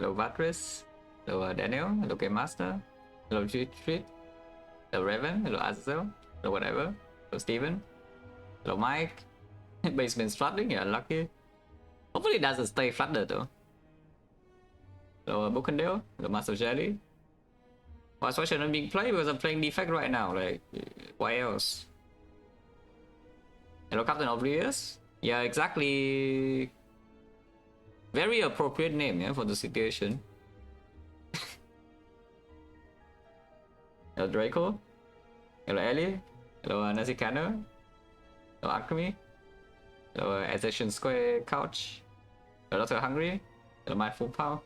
Hello Vatris. Hello Daniel. Hello Game Master. Hello Treat. Hello Raven. Hello Azazel. Hello whatever. Hello Steven. Hello Mike. Basement's flooding, yeah, lucky. Hopefully it doesn't stay flooded though. Hello Bookendale. Hello Master Jelly. Why should I being played? Because I'm playing Defect right now, like, why else? Hello Captain Oblivious. Yeah, exactly. Very appropriate name, yeah, for the situation. Hello Draco. Hello Ellie. Hello XecnaR. Hello Alchemy. Hello Ascension Square Couch. Hello Dr. Hungry. Hello Mindful Power.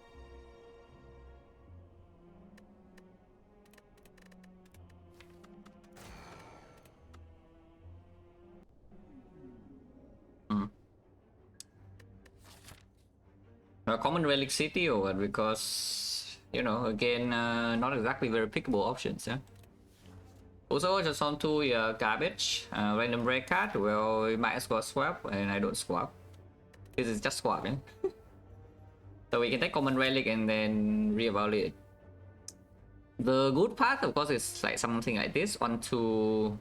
A common relic city or what? Because, you know, again, not exactly very pickable options, yeah. Also, just on to garbage, random break card. Well, we might as well swap, and I don't swap. This is just swap, yeah. So we can take common relic and then reevaluate. The good part, of course, is like something like this: 1, 2,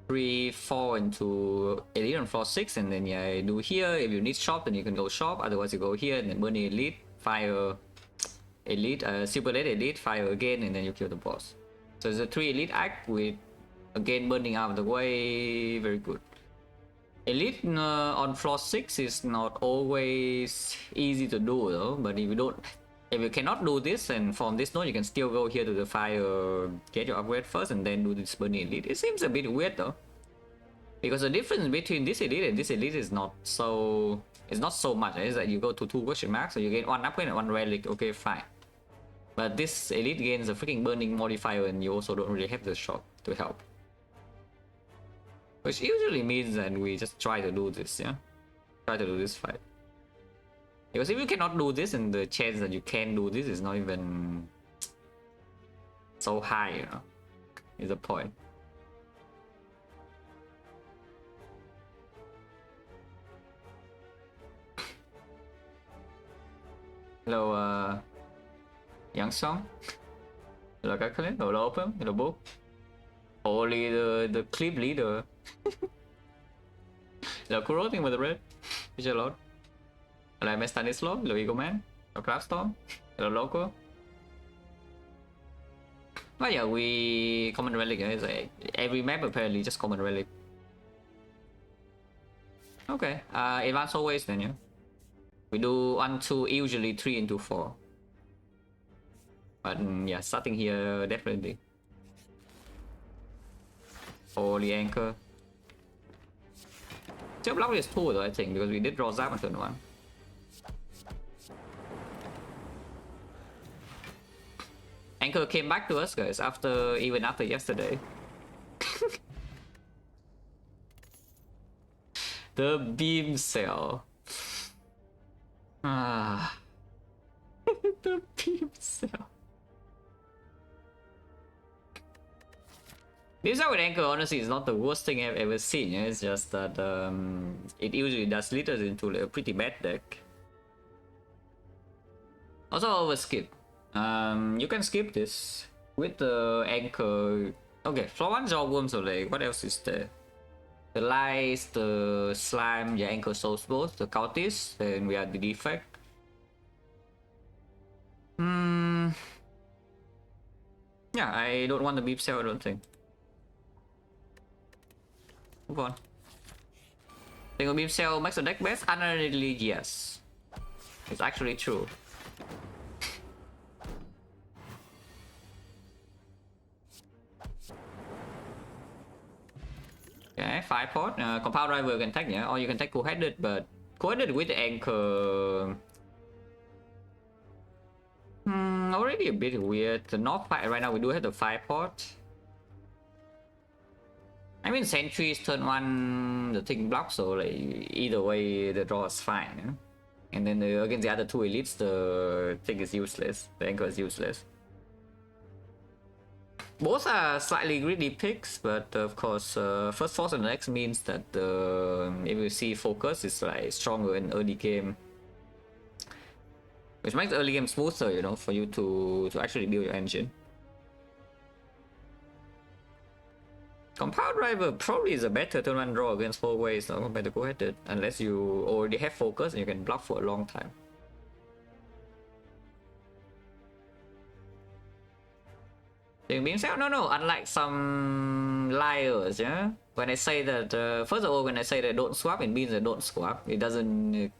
3, 4 into elite on floor 6, and then yeah, do here. If you need shop, then you can go shop. Otherwise, you go here and then burn the elite, fire elite, super late elite, fire again, and then you kill the boss. So it's a 3 elite act with again burning out of the way. Very good. Elite on floor 6 is not always easy to do though. But if you cannot do this, and from this node you can still go here to the fire, get your upgrade first, and then do this burning elite. It seems a bit weird though, because the difference between this elite and this elite is not so much. It's like you go to 2 question marks, so you get 1 upgrade and 1 relic. Okay, fine. But this elite gains a freaking burning modifier, and you also don't really have the shot to help. Which usually means that we just try to do this, yeah? Try to do this fight. Because if you cannot do this, and the chance that you can do this is not even so high, you know? Is the point. Hello, Young Song. Hello, Kakalin. Hello, Open. Hello, Book. Only the clip leader. Hello, Kuro, thing with the red. Visual Lord. Hello, MS Stanislaw. Hello, Eagle Man. Hello, Craftstorm. Hello, Loco. But yeah, we common relic, yeah, like every map apparently just common relic. Okay, advance always then, yeah. We do 1, 2, usually 3 into 4. But yeah, starting here definitely. Holy anchor. Still block is 2 though, I think, because we did draw Zap on turn 1. Anchor came back to us, guys, even after yesterday. The beam cell. Ah. The beam cell. This out with anchor honestly is not the worst thing I've ever seen. It's just that it usually does lead us into a pretty bad deck. Also over skip. You can skip this with the anchor. Okay, floor 1 Jawworm, so like what else is there? The lies, the slime, the anchor souls both, the cultist, then we have the defect. Yeah, I don't want the beep cell, I don't think. Move on. Think a beep cell makes the deck best? Undoubtedly, yes. It's actually true. Okay, 5 port. Compound driver you can take, yeah, or you can take co-headed, but co-headed with the anchor. Already a bit weird. The north fight right now we do have the 5 port. I mean, sentries turn 1 the thing blocks, so like either way the draw is fine, yeah? And then against the other 2 elites, the thing is useless. The anchor is useless. Both are slightly greedy picks, but of course, first force on the next means that if you see focus is like stronger in early game. which makes the early game smoother, you know, for you to actually build your engine. Compound driver probably is a better turn one draw against 4 ways compared to go-headed, unless you already have focus and you can block for a long time. Being said, no, unlike some liars, yeah? When I say that, first of all, when I say that don't swap, it means that don't swap. It doesn't...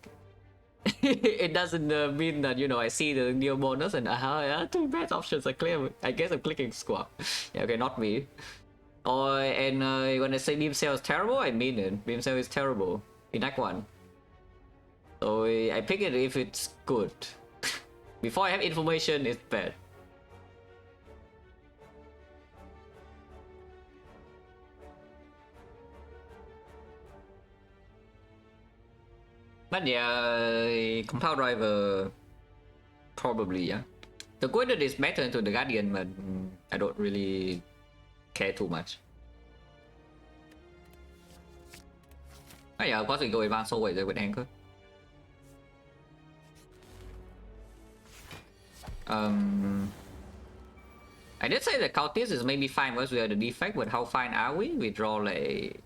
it doesn't mean that, you know, I see the new bonus and yeah, 2 bad options are clear. I guess I'm clicking swap. Yeah, okay, not me. And when I say beam cell is terrible, I mean it. Beam cell is terrible. In Act 1. So I pick it if it's good. Before I have information, it's bad. But yeah, compound driver probably, yeah. The Guided is better into the Guardian, but I don't really care too much. Oh yeah, có gì rồi advance always with anchor. I did say that Cultist is maybe fine once we are the defect, but how fine are we? We draw like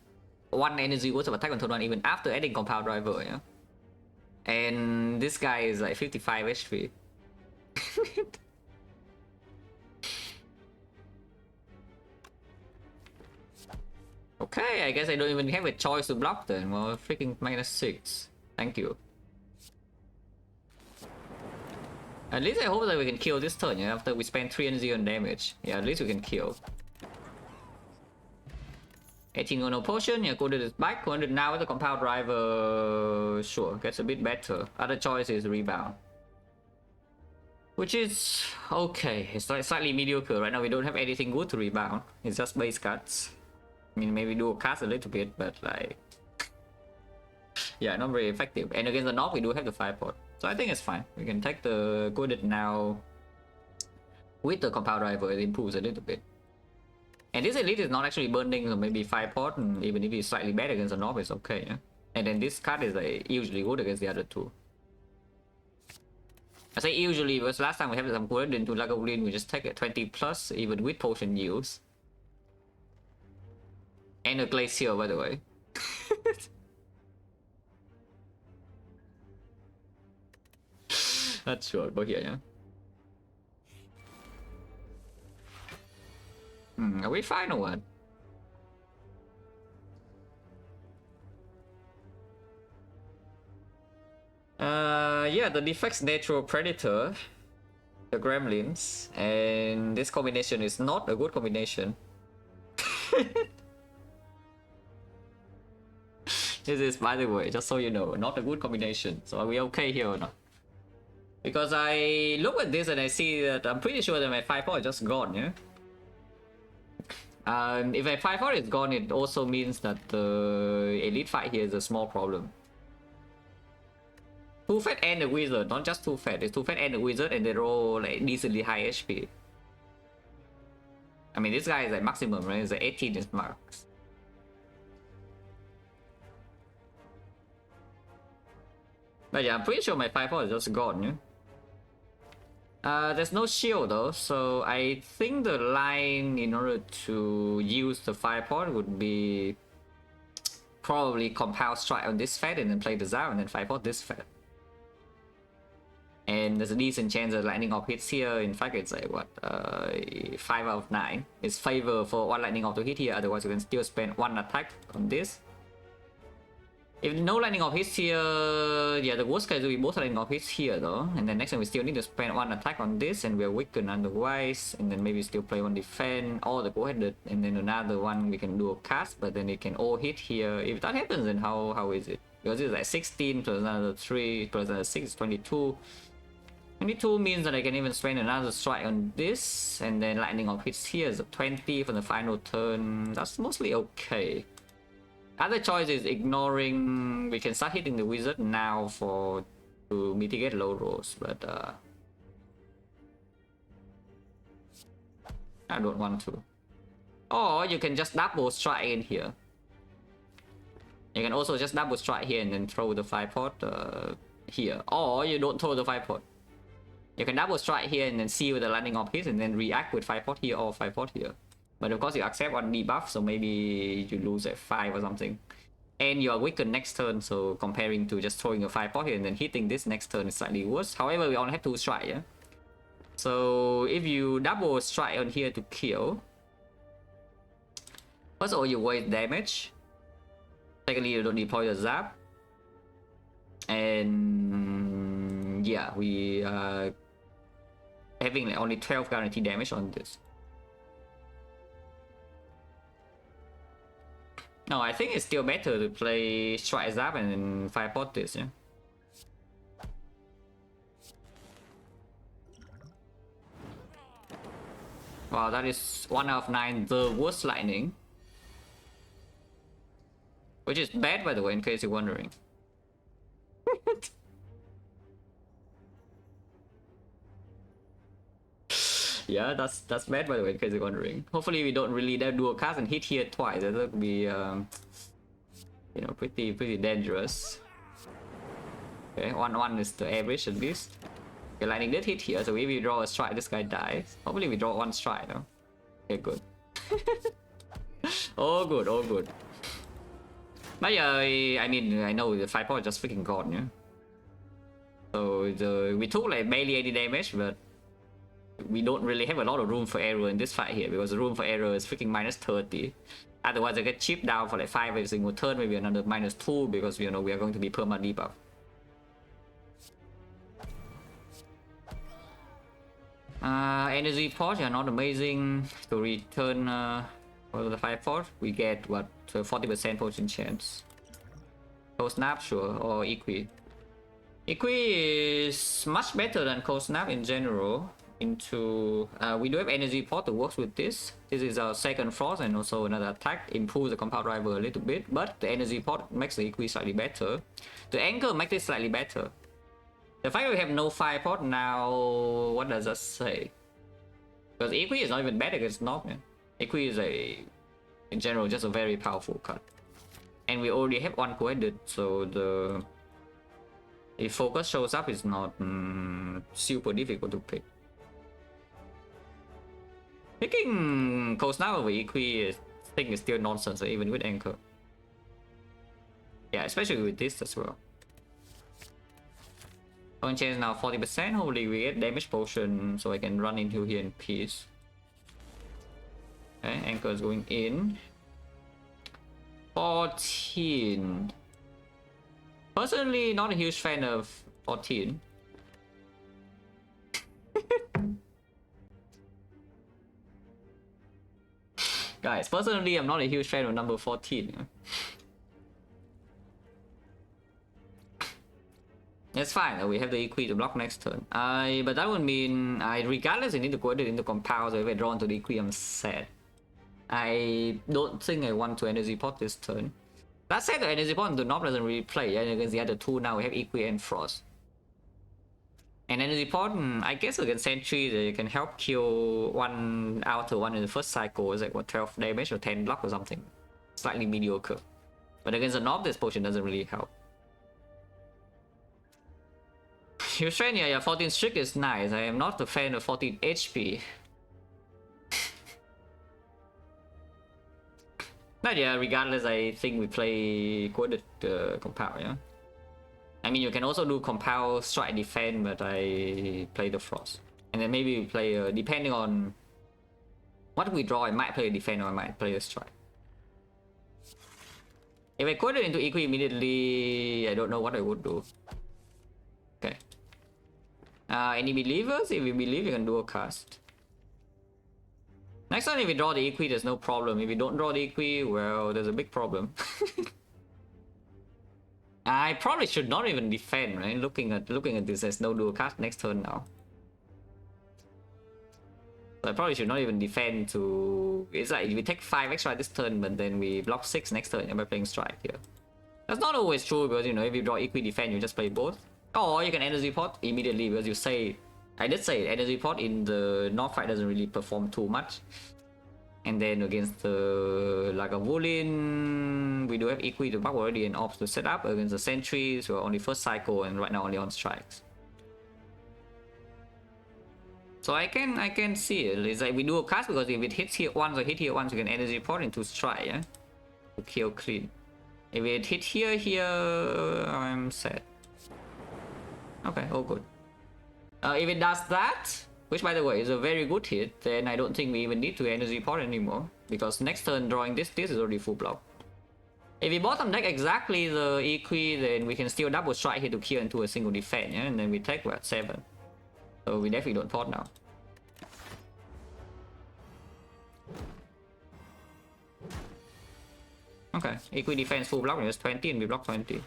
1 energy worth of attack on turn 1 even after adding compound driver, yeah. And this guy is like 55 HP. Okay, I guess I don't even have a choice to block then. Well, freaking -6. Thank you. At least I hope that we can kill this turn, yeah, after we spend 3 energy on damage. Yeah, at least we can kill. 18 on no potion, yeah, Coded is back. 100 now with the compound driver, sure, gets a bit better. Other choice is rebound. Which is okay, it's like slightly mediocre. Right now we don't have anything good to rebound. It's just base cuts. I mean, maybe do a cast a little bit, but like... yeah, not very effective. And against the knob, we do have the 5-pot. So I think it's fine. We can take the Coded now. With the compound driver, it improves a little bit. And this elite is not actually burning, so maybe 5-pot, and even if it's slightly bad against the knob, it's okay, yeah? And then this card is like, usually good against the other two. I say usually because last time we have some good into Lagavulin, we just take a 20 plus, even with potion use. And a glacier, by the way. That's short, but here, yeah. Are we fine or what? Yeah, the defect's natural predator, the gremlins, and this combination is not a good combination. This is, by the way, just so you know, not a good combination. So are we okay here or not? Because I look at this and I see that I'm pretty sure that my 5-4 is just gone, yeah? If my 5-4 is gone, it also means that the elite fight here is a small problem. 2 fat and a wizard, not just 2 fat, it's 2 fat and a wizard, and they roll like decently high HP. I mean, this guy is like maximum, right? It's like 18 is max. But yeah, I'm pretty sure my 5-4 is just gone, yeah? There's no shield though, so I think the line in order to use the 5-4 would be probably compound strike on this fat and then play the Zao and then 5-4 this fat. And there's a decent chance of lightning off hits here. In fact, it's like what, 5 out of 9. It's favor for 1 lightning off to hit here, otherwise you can still spend 1 attack on this. If no lightning off hits here, yeah, the worst case will be both lightning off hits here though. And then next time we still need to spend 1 attack on this and we're weakened otherwise. And then maybe still play 1 defend or the go-headed. And then another one we can do a cast, but then it can all hit here. If that happens, then how is it? Because it's like 16 plus another 3 plus another 6, 22. 22 means that I can even spend another strike on this. And then lightning off hits here is a 20 for the final turn. That's mostly okay. Other choice is ignoring. We can start hitting the wizard now to mitigate low rolls, but I don't want to. Or you can just double strike in here. You can also just double strike here and then throw the 5-pot here. Or you don't throw the 5-pot. You can double strike here and then see with the landing of hits and then react with 5 pot here or 5 pot here. But of course you accept one debuff, so maybe you lose at 5 or something. And you are weakened next turn, so comparing to just throwing a 5 pot here and then hitting this next turn is slightly worse. However, we only have 2 strike, yeah? So if you double strike on here to kill, first of all you waste damage. Secondly, you don't deploy the zap. And yeah, we are having like only 12 guaranteed damage on this. No, I think it's still better to play strike zap and then 5 pot this, yeah. Wow, that is 1 out of 9, the worst lightning. Which is bad, by the way, in case you're wondering. Yeah, that's bad, by the way, in case you're wondering. Hopefully we don't really dual cast and hit here twice. That would be, you know, pretty dangerous. Okay, 1-1 is the average at least. Okay, lightning did hit here, so if we draw a strike, this guy dies. Hopefully we draw 1 strike, no? Okay, good. All good, all good. But yeah, I mean, I know the 5 pot is just freaking gone, yeah? So we took like barely 80 damage, but we don't really have a lot of room for error in this fight here, because the room for error is freaking minus 30. Otherwise I get chipped down for like 5 every single turn, maybe another minus 2, because you know we are going to be perma debuff. Energy pot are not amazing. To return for the 5 pot, we get what, 40% potion chance. Cold snap, sure, or equi. Equi is much better than cold snap in general. Into we do have energy pot that works with this. This is our second frost and also another attack, improves the compound rival a little bit, but the energy pot makes the equi slightly better. The anchor makes it slightly better. The fact that we have no 5 pot now, what does that say? Because equi is not even bad against Knock, man. Equi is in general just a very powerful card. And we already have 1 co-edit, so if focus shows up, it's not super difficult to pick. Picking cold snap over equi, I think is still nonsense, even with anchor. Yeah, especially with this as well. Point change now 40%. Hopefully we get damage potion so I can run into here in peace. Okay, anchor is going in. 14. Personally, not a huge fan of 14. Guys, personally, I'm not a huge fan of number 14. It's fine, we have the equi to block next turn. But that would mean, regardless, I need to go into compound, so if I draw into the equi, I'm sad. I don't think I want to energy pot this turn. That said, the energy pot into Knob doesn't really play, and against the other two now we have equi and frost. And energy pot, I guess against sentry, they can help kill one outer one in the first cycle. It's like what, 12 damage or 10 block or something. Slightly mediocre. But against the Knob, this potion doesn't really help. Your strength, yeah, 14 strict is nice. I am not a fan of 14 HP. But yeah, regardless, I think we play quite compound, yeah. I mean, you can also do compound strike defend, but I play the frost. And then maybe we play, depending on what we draw, I might play a defend or I might play a strike. If I quote it into equi immediately, I don't know what I would do. Okay. Any believers? If you believe, you can do a cast. Next time, if we draw the equi, there's no problem. If we don't draw the equi, well, there's a big problem. I probably should not even defend, right? Looking at this, there's no dual cast next turn now. So I probably should not even defend to... It's like we take 5 extra this turn, but then we block 6 next turn by playing strike here. That's not always true, because you know, if you draw equi defend, you just play both. Or you can energy pot immediately, because you say... I did say energy pot in the North fight doesn't really perform too much. And then against the Lagavulin, we do have equi to buff already and ops to set up. Against the sentries, we're only first cycle and right now only on strikes. So I can see it. It's like we do a cast because if it hits here once or hit here once, we can energy port into strike, yeah? To kill clean. If it hit here, I'm sad. Okay, all good. If it does that, which by the way is a very good hit, then I don't think we even need to energy port anymore. Because next turn drawing this is already full block. If we bottom deck exactly the EQ, then we can still double strike here to kill into a single defense, yeah? And then we take what, 7. So we definitely don't port now. Okay, EQ defense full block is 20 and we block 20.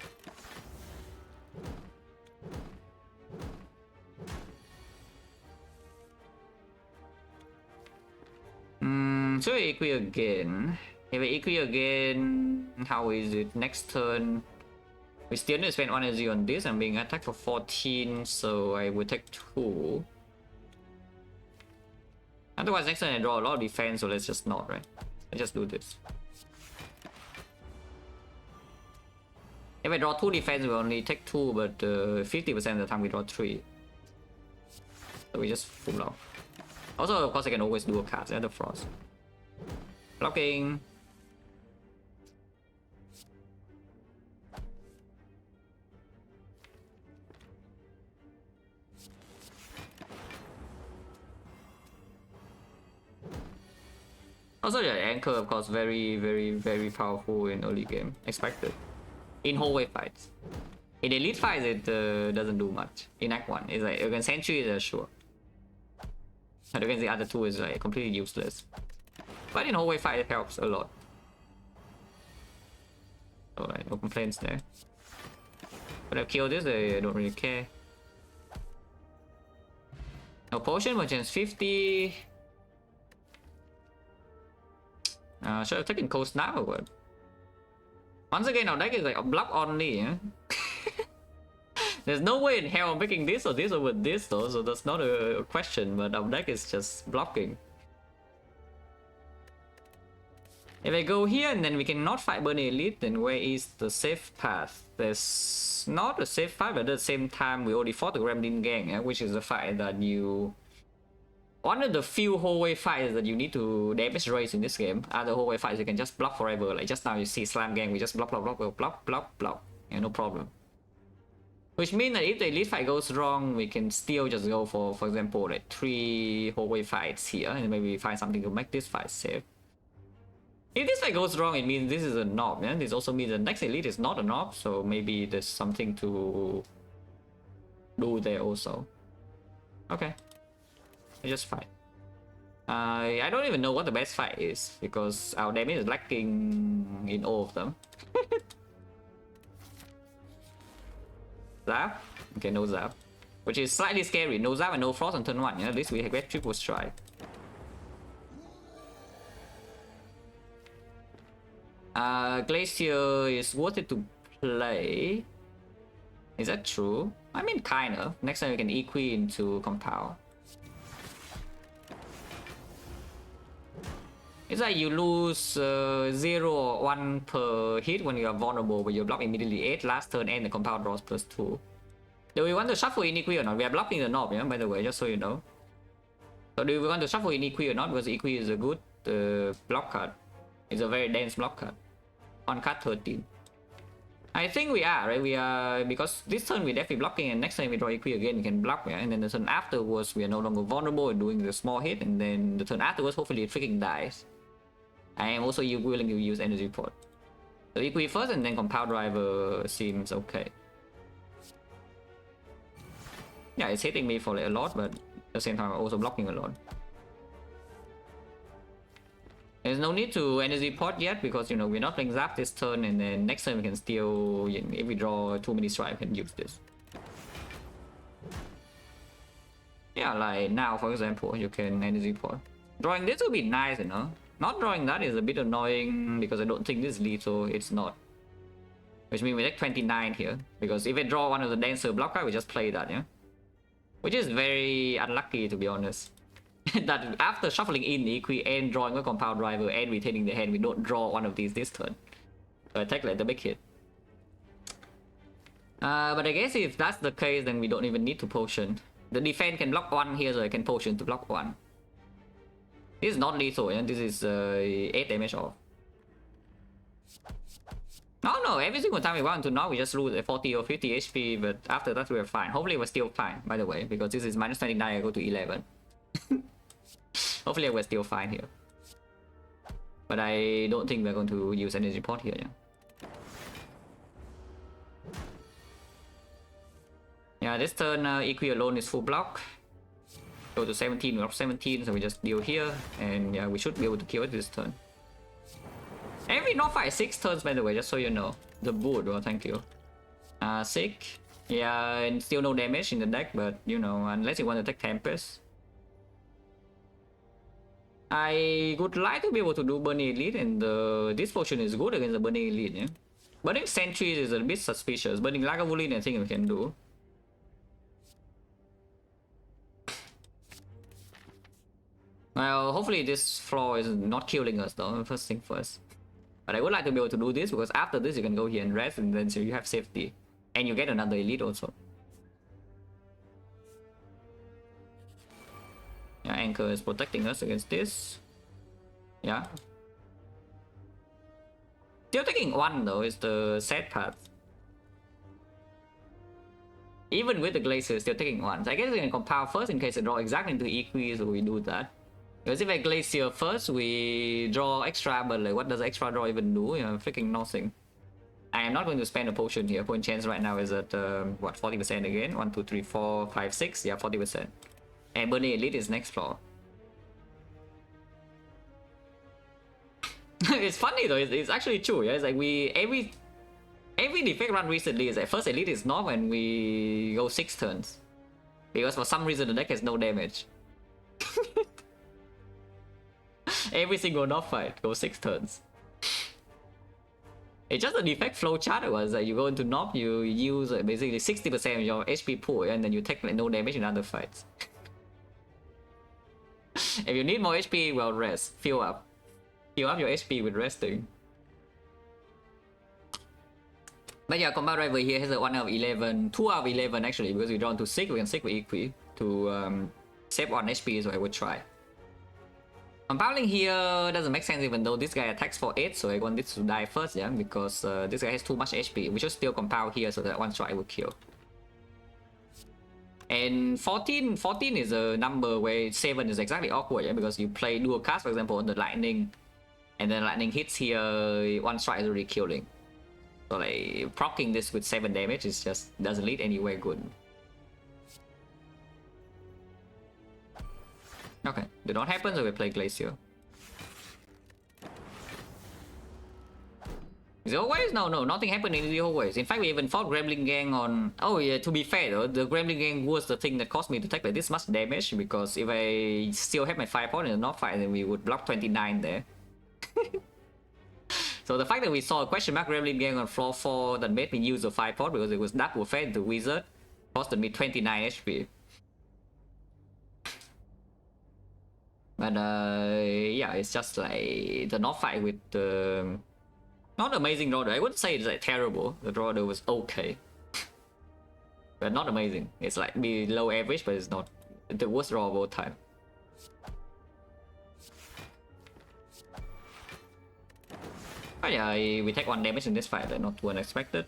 So EQ again. If we EQ again, how is it? Next turn, we still need to spend 1 energy on this. I'm being attacked for 14, so I would take 2. Otherwise, next turn I draw a lot of defense, so let's just not, right? Let's just do this. If I draw 2 defense, we only take 2, but 50% of the time we draw 3. So we just full block. Also, of course, I can always do a card at the frost. Blocking. Also, the anchor, of course, very powerful in early game. Expected. In hallway fights. In elite fights, it doesn't do much. In Act 1, it's like against Sentry is sure. And against the other two is like completely useless. But in hallway fight, it helps a lot. Alright, no complaints there. But I kill this, I don't really care. No potion, but chance 50. Should have taken cold snap or what? Once again, our deck is like a block only, eh? There's no way in hell I'm picking this or this over this though, so that's not a question, but our deck is just blocking. If I go here and then we cannot fight Burning Elite, then where is the safe path? There's not a safe path, but at the same time we already fought the Gremlin Gang, eh? Which is a fight that you... One of the few hallway fights that you need to damage raise in this game. Other hallway fights you can just block forever. Like just now you see Slam Gang, we just block. Yeah, no problem. Which means that if the elite fight goes wrong, we can still just go for example, like 3 hallway fights here, and maybe find something to make this fight safe. If this fight goes wrong, it means this is a knob. Yeah? This also means the next elite is not a knob, so maybe there's something to do there also. Okay. Just fight. I don't even know what the best fight is because our damage is lacking in all of them. Zap? Okay, no zap. Which is slightly scary. No zap and no frost on turn 1. Yeah? At least we get triple strike. Glacier is worth it to play. Is that true? I mean, kind of. Next time we can EQ into compound. It's like you lose 0 or 1 per hit when you are vulnerable, but you block immediately 8. Last turn and the compound draws +2. Do we want to shuffle in EQ or not? We are blocking the knob, yeah, by the way, just so you know. So do we want to shuffle in EQ or not? Because EQ is a good block card. It's a very dense block card. On card 13. I think we are, right? We are, because this turn we're definitely blocking, and next time we draw EQ again, we can block, yeah? And then the turn afterwards, we are no longer vulnerable and doing the small hit, and then the turn afterwards, hopefully it freaking dies. I am also willing to use energy port. So EQ first and then compound driver seems okay. Yeah, it's hitting me for like a lot, but at the same time I'm also blocking a lot. There's no need to energy port yet because, you know, we're not playing Zap this turn, and then next turn we can still, if we draw too many strikes, we can use this. Yeah, like now for example, you can energy port. Drawing this would be nice, you know. Not drawing that is a bit annoying because I don't think this is lethal. It's not. Which means we take 29 here. Because if I draw one of the denser block card, we just play that, yeah? Which is very unlucky, to be honest. That after shuffling in EQ and drawing a compound driver and retaining the hand, we don't draw one of these this turn. So I take like the big hit. But I guess if that's the case, then we don't even need to potion. The defense can block 1 here, so I can potion to block 1. This is not lethal, yeah? This is 8 damage off. No, every single time we want to knock, we just lose 40 or 50 HP, but after that we're fine. Hopefully we're still fine, by the way, because this is minus 29, I go to 11. Hopefully we're still fine here. But I don't think we're going to use energy pot here, yeah. Yeah, this turn EQ alone is full block. Go to 17, we're off 17, so we just deal here, and yeah, we should be able to kill it this turn. Every North fight 6 turns, by the way, just so you know. The boot, well, thank you. Sick. Yeah, and still no damage in the deck, but you know, unless you want to take Tempest. I would like to be able to do Burning Elite, and this potion is good against the Burning Elite, yeah? Burning Sentries is a bit suspicious. Burning Lagavulin, I think we can do. Well, hopefully this floor is not killing us though, first thing first. But I would like to be able to do this, because after this you can go here and rest, and then so you have safety. And you get another elite also. Yeah, Anchor is protecting us against this. Yeah. Still taking 1 though is the sad part. Even with the Glacier, still taking 1. So I guess we can compound first in case I draw exactly into EQ, so we do that. Because if I Glacier first, we draw extra, but like what does extra draw even do? You know, freaking nothing. I am not going to spend a potion here. Point chance right now is at, what, 40% again? 1, 2, 3, 4, 5, 6? Yeah, 40%. And Burning Elite is next floor. It's funny though, it's actually true, yeah? It's like every defect run recently is like first Elite is not when we go 6 turns. Because for some reason the deck has no damage. Every single North fight goes 6 turns. It's just a defect flow chart. It was like you go into North, you use basically 60% of your HP pool, and then you take like, no damage in other fights. If you need more HP, well, rest. Fill up. Fill up your HP with resting. But yeah, Combat Rival here has a 1 out of 11, 2 out of 11 actually, because we draw into 6, we can 6 with EQ to save 1 HP, so I would try. Compounding here doesn't make sense even though this guy attacks for 8, so I want this to die first, yeah, because this guy has too much HP. We should still compound here so that 1 shot I will kill. And 14 is a number where 7 is exactly awkward, yeah, because you play dual cast, for example, on the lightning, and then lightning hits here, 1 strike is already killing. So like proccing this with 7 damage is just doesn't lead anywhere good. Okay, did not happen, so we play Glacier. Is it always? No, nothing happened in the always. In fact, we even fought Gremlin Gang on... Oh yeah, to be fair though, the Gremlin Gang was the thing that caused me to take like this much damage, because if I still have my 5 point in the North fight, then we would block 29 there. So the fact that we saw a question mark Gremlin Gang on floor 4 that made me use the 5 point because it was double fed into Wizard, costed me 29 HP. But yeah, it's just like the North fight with the... Not amazing draw. I wouldn't say it's like terrible. The draw was okay. But not amazing. It's like below average, but it's not the worst draw of all time. Oh yeah, we take 1 damage in this fight, not too unexpected.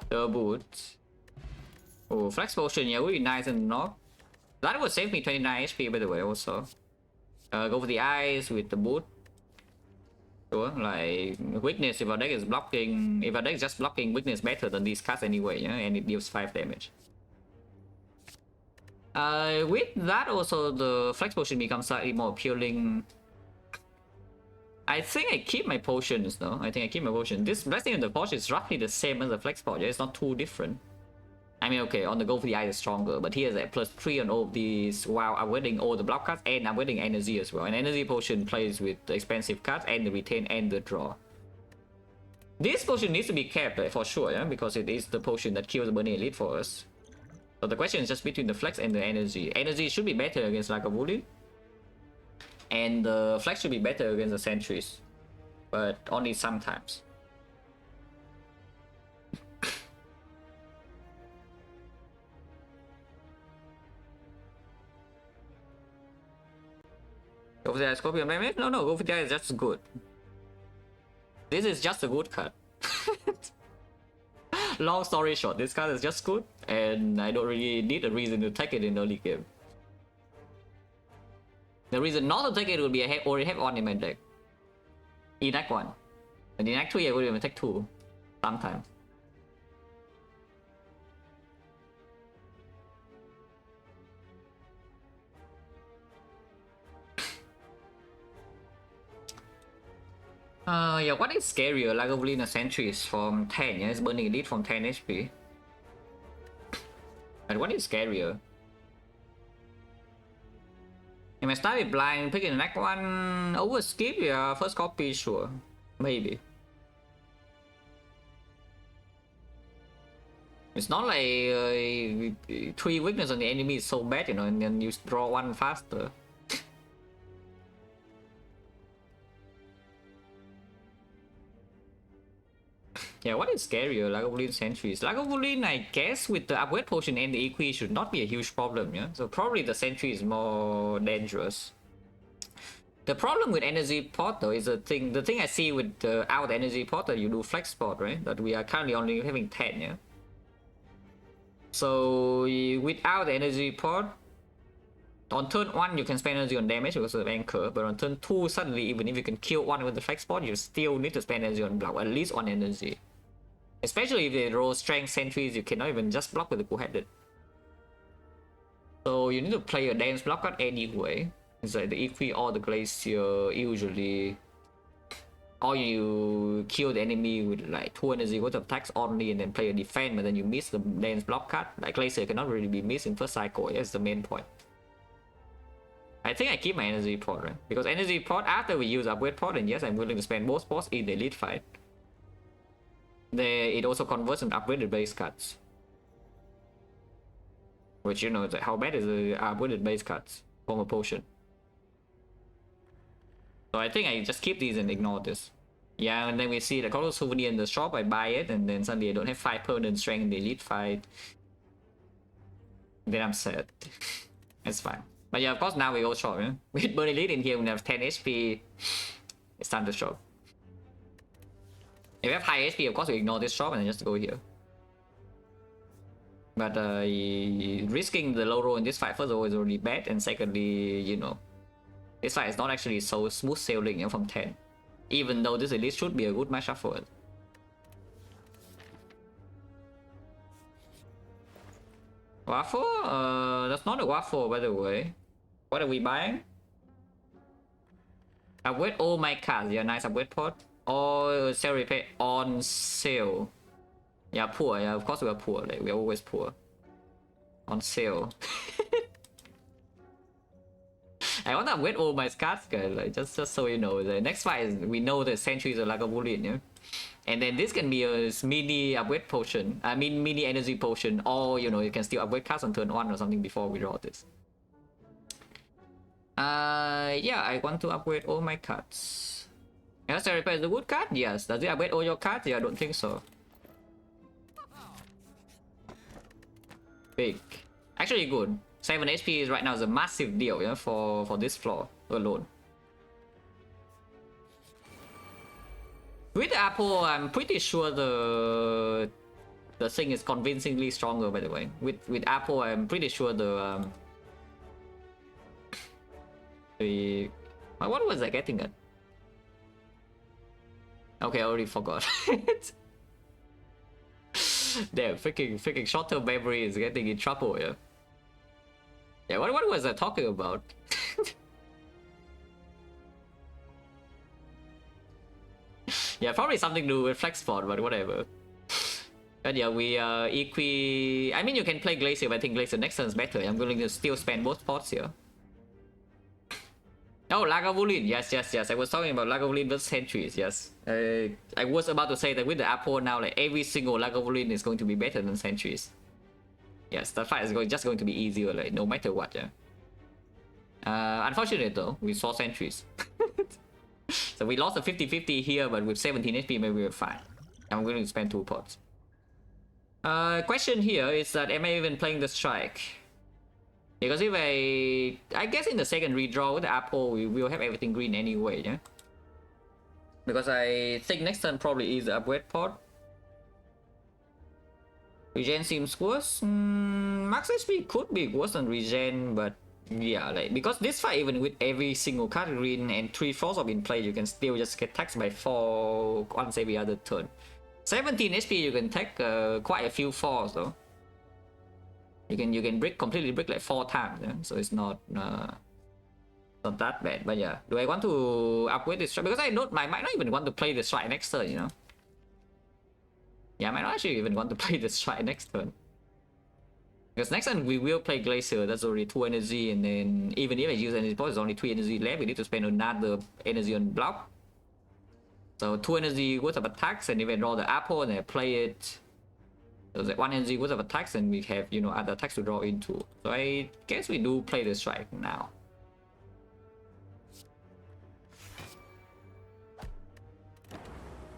The boot. Oh, flex potion, yeah, really nice and not. That would save me 29 HP by the way also. Go for the eyes with the boot. Sure, like weakness if our deck is blocking, if our deck is just blocking weakness better than these cards anyway, yeah, and it deals 5 damage. With that also the flex potion becomes slightly more appealing. I think I keep my potions though. I think I keep my potion. This Blessing of the Forge is roughly the same as the flex pot, yeah? It's not too different. I mean, okay, on the go for the eye is stronger, but he has a +3 on all of these while I'm winning all the block cards, and I'm winning energy as well. And energy potion plays with the expensive cards and the retain and the draw. This potion needs to be kept for sure, yeah? Because it is the potion that kills the Burning Elite for us. So the question is just between the flex and the energy. Energy should be better against Lagavulin. And the flex should be better against the sentries. But only sometimes. Go for the Scorpion damage? No, go for the is just good. This is just a good card. Long story short, this card is just good, and I don't really need a reason to take it in early game. The reason not to take it would be I already have one in my deck. In Act 1. And in Act 3 I would even take 2. Sometimes. Yeah, what is scarier? Lagavulin or Sentries from 10, yeah? It's Burning Elite from 10 HP. And what is scarier? If I start with blind, picking the next one, over skip, yeah, first copy, sure. Maybe. It's not like 3 weakness on the enemy is so bad, you know, and then you draw one faster. Yeah, what is scarier? Lagavulin Sentries. Lagavulin, I guess, with the upgrade potion and the EQ should not be a huge problem, yeah? So probably the Sentry is more dangerous. The problem with energy pot though is the thing I see with the out energy pot that you do flex pot, right? That we are currently only having 10, yeah? So without the energy pot, on turn 1 you can spend energy on damage because of anchor, but on turn 2 suddenly even if you can kill one with the flex pot, you still need to spend energy on block, at least on energy. Especially if they roll strength sentries, you cannot even just block with the cool-headed. So you need to play a dance block card anyway. It's like the Equi or the Glacier usually. Or you kill the enemy with like 2 energy worth of attacks only and then play a defense, but then you miss the dance block card. Like Glacier cannot really be missed in first cycle, that's the main point. I think I keep my energy pot, right? Because energy pot, after we use upgrade pot, and yes, I'm willing to spend both pots in the elite fight. It also converts and upgraded base cards. Which, you know, how bad is the upgraded base cards from a potion? So I think I just keep these and ignore this. Yeah, and then we see the color souvenir in the shop, I buy it, and then suddenly I don't have 5 permanent strength in the elite fight. Then I'm sad. It's fine. But yeah, of course now we go shop, yeah? With Burning Elite in here, we have 10 HP. It's time to shop. If you have high HP, of course we ignore this shop and then just go here. But risking the low roll in this fight, first of all, is already bad, and secondly, you know, this fight is not actually so smooth sailing, you know, from 10. Even though this elite should be a good matchup for it. Waffle? That's not a waffle, by the way. What are we buying? Upgrade all my cards. Yeah, nice upgrade pot. Or sell repair on sale. Yeah, poor. Yeah, of course we are poor. Like, we're always poor. On sale. I want to upgrade all my cards, guys. Like, just so you know. The next fight is we know the sentries are like a bullion, yeah? And then this can be a mini upgrade potion. I mean, mini energy potion. Or, you know, you can still upgrade cards on turn 1 or something before we draw this. Yeah, I want to upgrade all my cards. Yes, repair is a good card? Yes. Does it upgrade all your cards? Yeah, I don't think so. Big. Actually good. 7 HP is right now is a massive deal, yeah, for this floor alone. With the apple, I'm pretty sure the thing is convincingly stronger, by the way. With apple, I'm pretty sure the what was I getting at? Okay, I already forgot. Damn, freaking short-term memory is getting in trouble, yeah. Yeah, what was I talking about? Yeah, probably something to do with flex spot, but whatever. But yeah, we I mean, you can play Glacier, but I think Glacier next turn is better. I'm willing to still spend both pots here. Oh, Lagavulin. Yes, yes, yes. I was talking about Lagavulin versus Sentries. Yes. I was about to say that with the Apple now, like every single Lagavulin is going to be better than Sentries. Yes, that fight is just going to be easier, like no matter what. Yeah. Unfortunately though, we saw Sentries. So we lost a 50-50 here, but with 17 HP, maybe we're fine. I'm going to spend 2 pots. Question here is that am I even playing the strike? Because if I guess in the second redraw with the Apple, we will have everything green anyway, yeah? Because I think next turn probably is the upgrade pot. Regen seems worse. Max HP could be worse than Regen, but yeah, like because this fight, even with every single card green and 3 force in play, you can still just get taxed by 4 once every other turn. 17 HP, you can take quite a few falls though. You can completely brick like 4 times, yeah? So it's not that bad. But yeah, do I want to upgrade this strike? Because I might not even want to play the strike next turn, you know. Yeah, I might not actually even want to play the strike next turn. Because next turn we will play Glacier, that's already 2 energy, and then even if I use energy point, there's only 3 energy left, we need to spend another energy on block. So 2 energy worth of attacks, and if I draw the Apple and I play it, there's like 1 energy worth of attacks, and we have, you know, other attacks to draw into. So I guess we do play the strike now.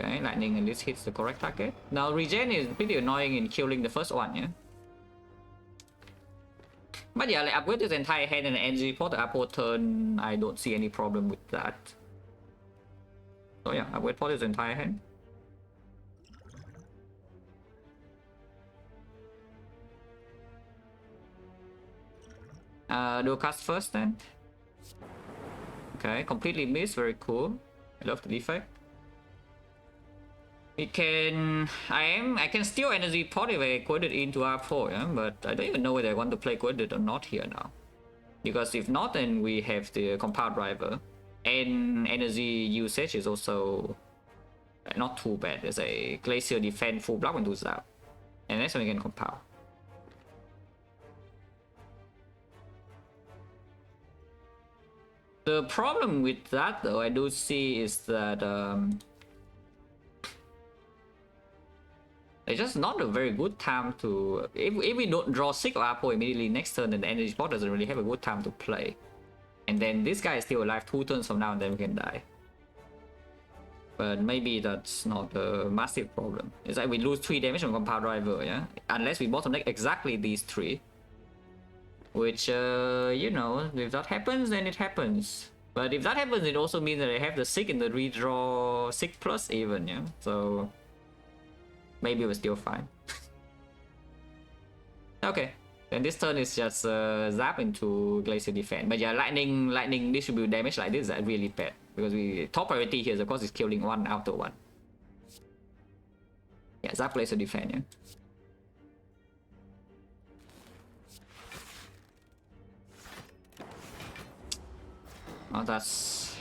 Okay, lightning at least hits the correct target. Now regen is pretty annoying in killing the first one, yeah. But yeah, like upgrade this entire hand and energy for the Apple turn, I don't see any problem with that. So yeah, upgrade for this entire hand. Do a cast first then. Okay, completely missed, very cool. I love the defect. We can... I can steal energy pot if I code it into R4, yeah? But I don't even know whether I want to play coded or not here now. Because if not, then we have the compound driver. And energy usage is also not too bad. There's a Glacier defend full block and do that. And next one we can compound. The problem with that though, I do see is that it's just not a very good time to... If we don't draw 6 or Apple immediately next turn, then the energy bot doesn't really have a good time to play. And then this guy is still alive 2 turns from now and then we can die. But maybe that's not a massive problem. It's like we lose 3 damage on compound driver, yeah? Unless we bottom deck exactly these 3. Which, you know, if that happens, then it happens. But if that happens, it also means that I have the 6 in the redraw 6 plus even, yeah? So... maybe we're still fine. Okay, then this turn is just zap into Glacier defense. But yeah, lightning distribute damage like this is really bad. Because we top priority here, of course, is killing 1 after 1. Yeah, zap Glacier defense, yeah. Oh, that's...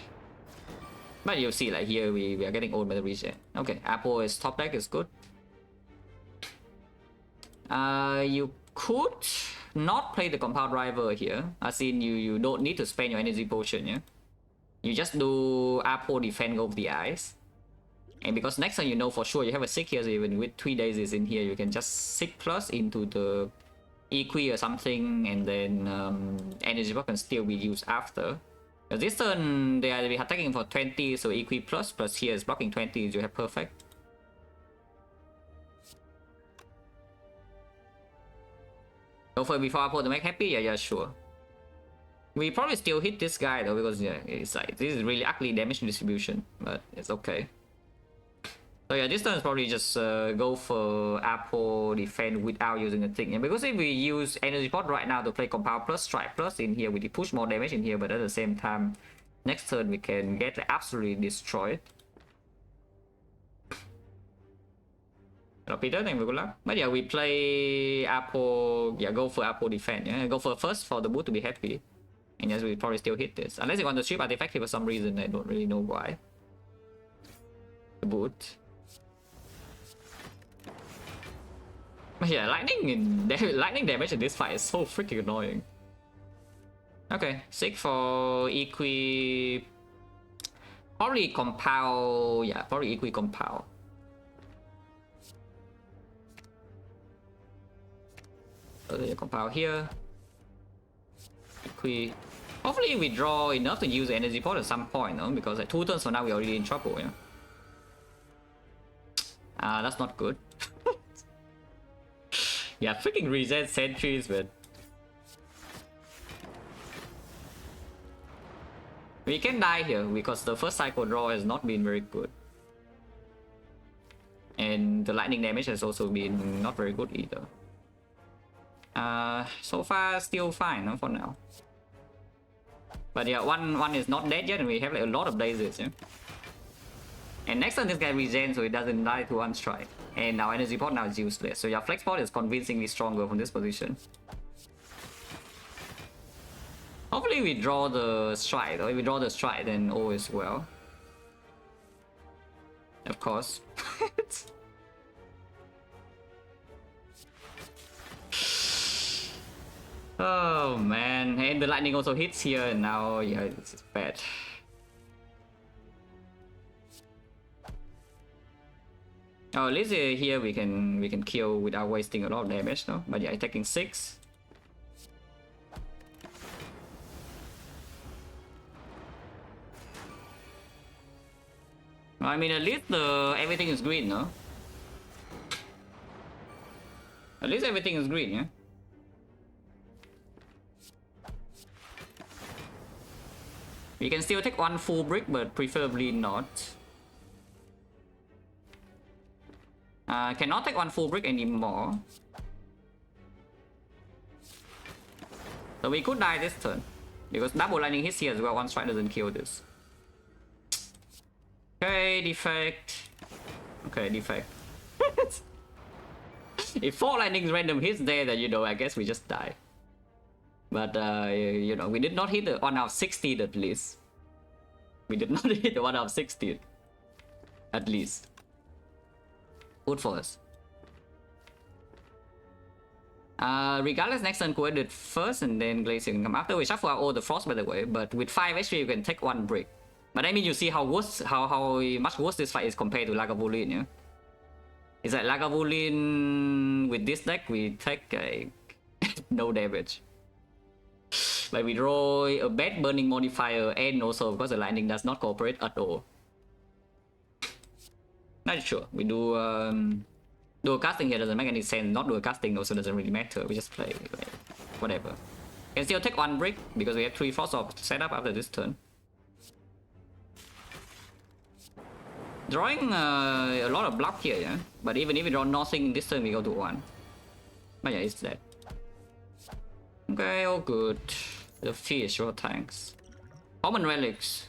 but you'll see, like here we are getting old by the regen. Okay, Apple is top deck, is good. You could not play the compound driver here, as in you don't need to spend your energy potion, yeah? You just do Apple defend over the eyes. And because next time you know for sure you have a 6 here, so even with 3 days in here, you can just 6 plus into the EQ or something, and then energy block can still be used after. Because this turn they are attacking for 20, so EQ plus here is blocking 20, you have perfect. Go for it before Apple to make happy? Yeah, sure. We probably still hit this guy though, because yeah, it's like this is really ugly damage distribution, but it's okay. So yeah, this turn is probably just go for Apple defend without using a thing. And because if we use energy pot right now to play compound plus strike plus in here, we push more damage in here, but at the same time, next turn we can get absolutely destroyed. Hello Peter, thank you, good luck. But yeah, we play Apple, yeah, go for Apple defend, yeah, go for first for the boot to be happy. And yes, we probably still hit this. Unless you want to strip artifact for some reason, I don't really know why. The boot. But yeah, lightning damage in this fight is so freaking annoying. Okay, 6 for equi. Probably compound. Yeah, probably equi compound. So the compound here. Equi. Hopefully we draw enough to use the energy pot at some point, no? Because like 2 turns from now we're already in trouble, yeah. That's not good. Yeah, freaking reset sentries, but we can die here because the first cycle draw has not been very good. And the lightning damage has also been not very good either. So far still fine, no, for now. But yeah, one is not dead yet and we have like a lot of blazes, yeah. And next turn this guy regens so he doesn't die to one strike. And our energy pot now is useless. So your flex pot is convincingly stronger from this position. Hopefully we draw the strike, or if we draw the strike then all is well. Of course. Oh man, and the lightning also hits here and now yeah, it's bad. Oh, at least here we can kill without wasting a lot of damage, no? But yeah, taking 6. I mean, at least everything is green, no? At least everything is green, yeah? We can still take 1 full brick, but preferably not. Cannot take 1 full brick anymore. So we could die this turn. Because double lightning hits here as well, 1 strike doesn't kill this. Okay, defect. Okay, defect. If 4 lightning random hits there, then you know, I guess we just die. But you know, we did not hit the 1 out of 16 at least. We did not hit the 1 out of 16. At least. Good for us. Regardless, next turn Kuwait did first and then Glacier can come after. We shuffle out all the frost by the way, but with 5 HP you can take 1 brick. But I mean, you see how worse, how much worse this fight is compared to Lagavulin, yeah? It's like Lagavulin with this deck, we take no damage. Like we draw a bad burning modifier and also because the lightning does not cooperate at all. Not sure. We do dual casting here doesn't make any sense. Not dual casting also doesn't really matter. We just play like, whatever. Can still take 1 brick because we have 3 frost off set up after this turn. Drawing a lot of block here, yeah. But even if we draw nothing this turn, we go to 1. But yeah, it's dead. Okay, all good. The fish, raw tanks. Common relics.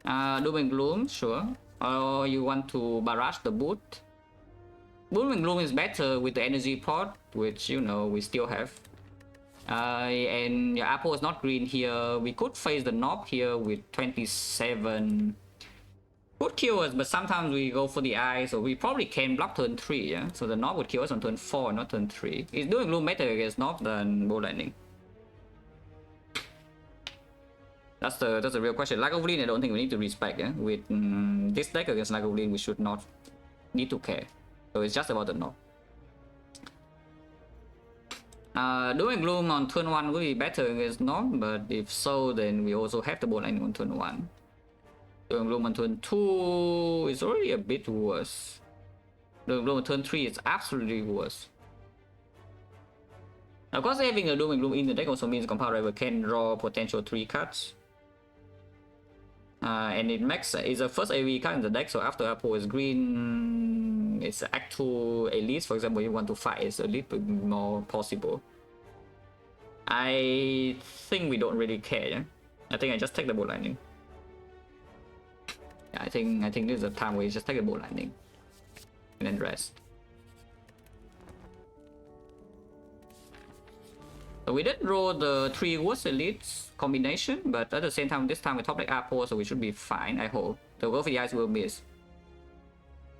Doom and Gloom, sure. Or you want to barrage the boot? Doom and Gloom is better with the energy pot, which you know we still have. And your apple is not green here. We could face the knob here with 27. Could kill us, but sometimes we go for the eye, so we probably can block turn 3, yeah? So the knob would kill us on turn 4, not turn 3. It's doing Gloom better against knob than bow lightning. That's the real question. Lagavulin, I don't think we need to respect, yeah? With this deck against Lagavulin, we should not need to care. So it's just about the knob. Doing Gloom on turn 1 will be better against knob, but if so, then we also have the bow lightning on turn 1. Doing Gloom on turn 2 is already a bit worse. Doing Gloom on turn 3 is absolutely worse. Of course, having a Doom and Gloom in the deck also means Compound Rival can draw potential 3 cards. And it makes it's the first AoE card in the deck, so after Apple is green, it's Act 2 Elite, for example, you want to fight, it's a little bit more possible. I think we don't really care, yeah? I think I just take the bow lightning. Yeah, I think this is the time where you just take the bow lightning. And then rest. So we did roll the 3 Woods Elites combination, but at the same time, this time we top deck Apple, so we should be fine, I hope. The Wolf of the Eyes will miss.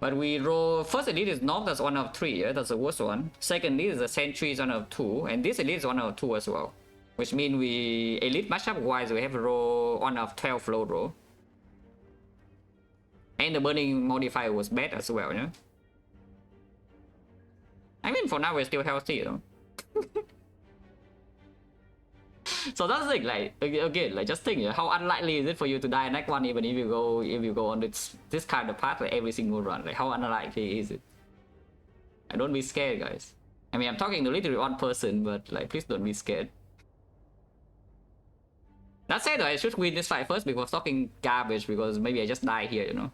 But we roll, first Elite is not, that's 1 out of 3, yeah? That's the worst one. Second Elite is a Sentry, is 1 out of 2, and this Elite is 1 out of 2 as well. which means we elite matchup wise we have a row 1 of 12 low row, and the burning modifier was bad as well, you know. I mean, for now we're still healthy, you know. So that's the thing, like again, like just think, how unlikely is it for you to die next one, even if you go on this kind of path like every single run? Like how unlikely is it? And don't be scared, guys. I mean, I'm talking to literally one person, but like please don't be scared. That said, though, I should win this fight first before talking garbage, because maybe I just die here, you know.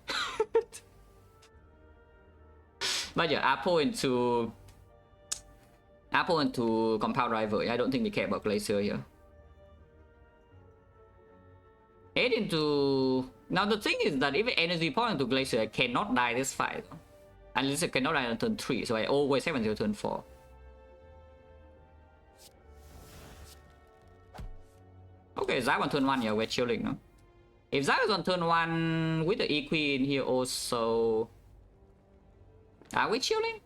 But yeah, Apple into compound rival. I don't think they care about Glacier here. 8 into... Now the thing is that if energy point into Glacier, I cannot die this fight. Unless I cannot die on turn 3, so I always have until turn 4. Okay, Zai on turn 1, yeah, we're chilling, no? If Zai is on turn 1 with the E-Queen here also... Are we chilling?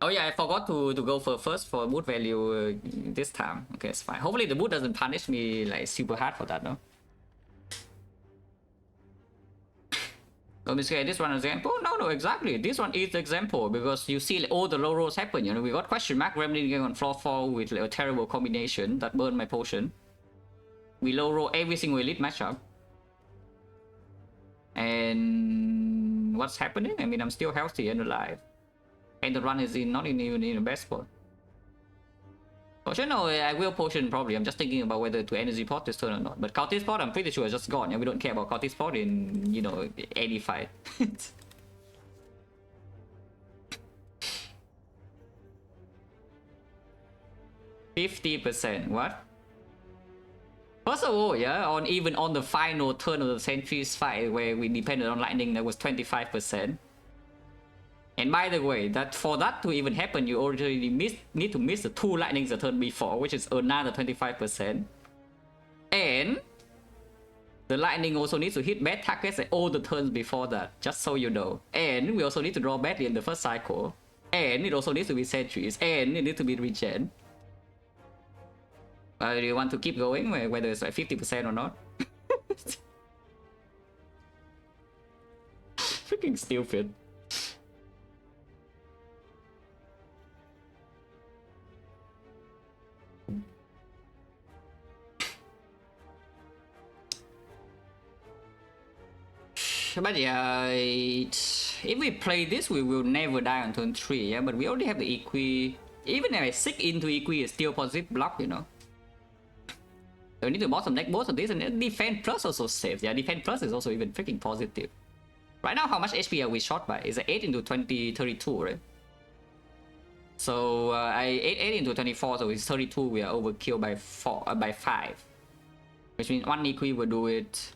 Oh yeah, I forgot to go for first for mood value this time. Okay, it's fine. Hopefully the mood doesn't punish me like super hard for that, no? Don't be scared. This one is example? No, exactly. This one is the example because you see like, all the low rolls happen. You know, we got question mark Gremlin on floor 4 with like, a terrible combination that burned my potion. We low roll every single elite matchup. And what's happening? I mean, I'm still healthy and alive. And the run is not even in the best spot. Potion? No, I will potion probably. I'm just thinking about whether to energy pot this turn or not. But Cultist pot, I'm pretty sure is just gone. Yeah, we don't care about Cultist pot in, you know, any fight. 50%. What? First of all, yeah, even on the final turn of the Sentry's fight where we depended on lightning, that was 25%. And by the way, that for that to even happen, you already need to miss the 2 lightnings the turn before, which is another 25%. And the lightning also needs to hit bad targets at all the turns before that, just so you know. And we also need to draw badly in the first cycle. And it also needs to be sentries. And it needs to be regen. Do you want to keep going, whether it's like 50% or not? Freaking stupid. But yeah, if we play this, we will never die on turn 3, yeah? But we already have the Equi. Even if I sick into Equi, it's still positive block, you know? So we need to bottom deck both of these, and defense plus also saves. Yeah, defense plus is also even freaking positive. Right now, how much HP are we short by? Is it 8 into 20, 32, right? So I 8 into 24, so it's 32. We are overkill by 5, which means 1 Equi will do it.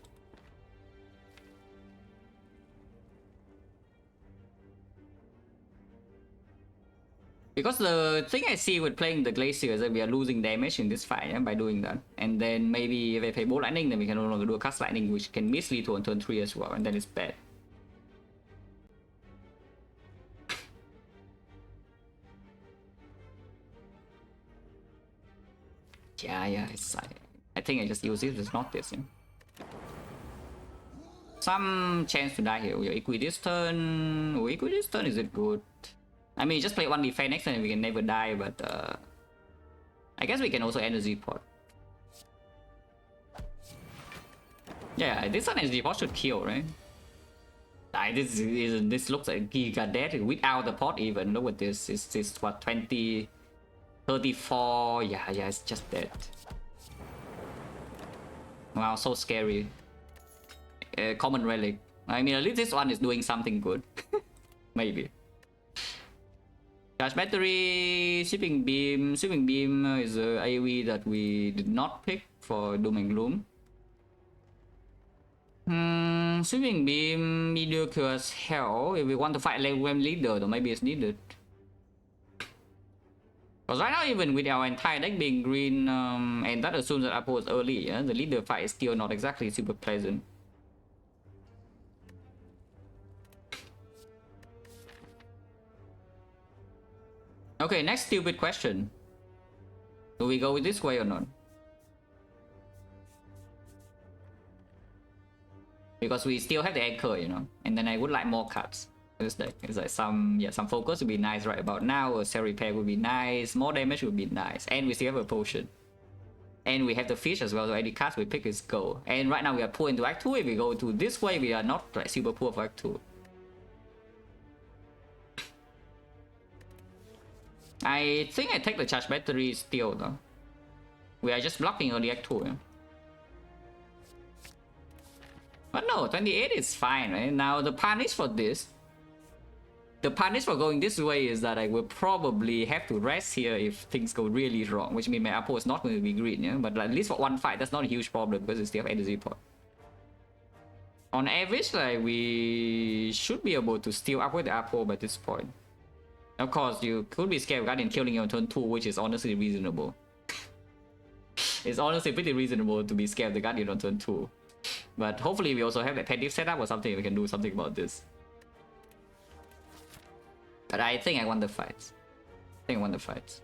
Because the thing I see with playing the Glacier is that we are losing damage in this fight, yeah, by doing that. And then maybe if I play Bolt Lightning, then we can no longer do a Cast Lightning, which can mislead to on turn 3 as well, and then it's bad. Yeah, it's I think I just use it, it's not this, yeah. Some chance to die here. We are equidistant. Oh, equidistant, is it good? I mean, just play 1 defense next time we can never die, but I guess we can also energy pot. Yeah, this one energy pot should kill, right? This looks like Giga dead without the pot even. Look at this. It's what, 20, 34. Yeah, it's just dead. Wow, so scary. Common relic. I mean, at least this one is doing something good. Maybe. Charge battery, Sweeping Beam. Sweeping Beam is a AoE that we did not pick for Doom and Gloom. Sweeping Beam mediocre as hell. If we want to fight level leader, then maybe it's needed. Because right now, even with our entire deck being green, and that assumes that Apple is early, yeah, the leader fight is still not exactly super pleasant. Okay, next stupid question. Do we go with this way or not? Because we still have the anchor, you know, and then I would like more cards. It's like some focus would be nice right about now. A cell repair would be nice. More damage would be nice, and we still have a potion, and we have the fish as well. So any cards we pick is go. And right now we are poor into Act 2. If we go to this way, we are not like super poor for Act 2. I think I take the charge battery still though. We are just blocking early Act 2. Yeah? But no, 28 is fine, right? Now the punish for this. The punish for going this way is that I will probably have to rest here if things go really wrong, which means my Apo is not going to be green, yeah? But at least for one fight, that's not a huge problem because we still have energy pot. On average, like, we should be able to still upgrade the Apo by this point. Of course, you could be scared of Guardian killing you on turn 2, which is honestly reasonable. It's honestly pretty reasonable to be scared of the Guardian on turn 2. But hopefully we also have a Pendiff setup or something, we can do something about this. But I think I won the fights. I think I won the fights.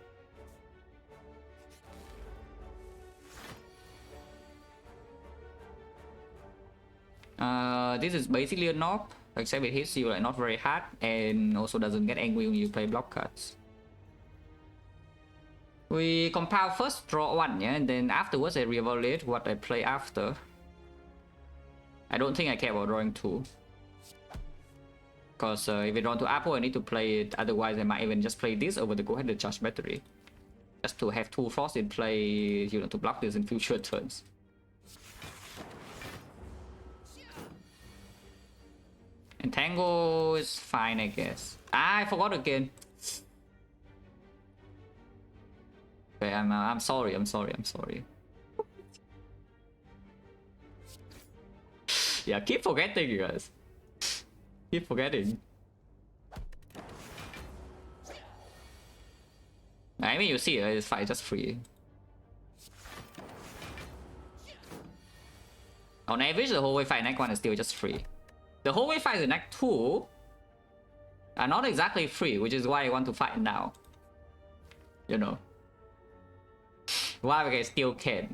This is basically a knob, except it hits you like not very hard and also doesn't get angry when you play block cards. We compound first, draw 1, yeah, and then afterwards I reevaluate what I play after. I don't think I care about drawing 2. Because if I draw to Apple, I need to play it. Otherwise, I might even just play this over the go ahead and charge battery. Just to have 2 frost in play, you know, to block this in future turns. And Tango is fine, I guess. Ah, I forgot again. Okay, I'm sorry. Yeah, keep forgetting, you guys. Keep forgetting. I mean, you see, it's fine, just free. On average, the whole way fight in Act 1 is still just free. The whole way fights in Act 2 are not exactly free, which is why I want to fight now. You know. Why I still can.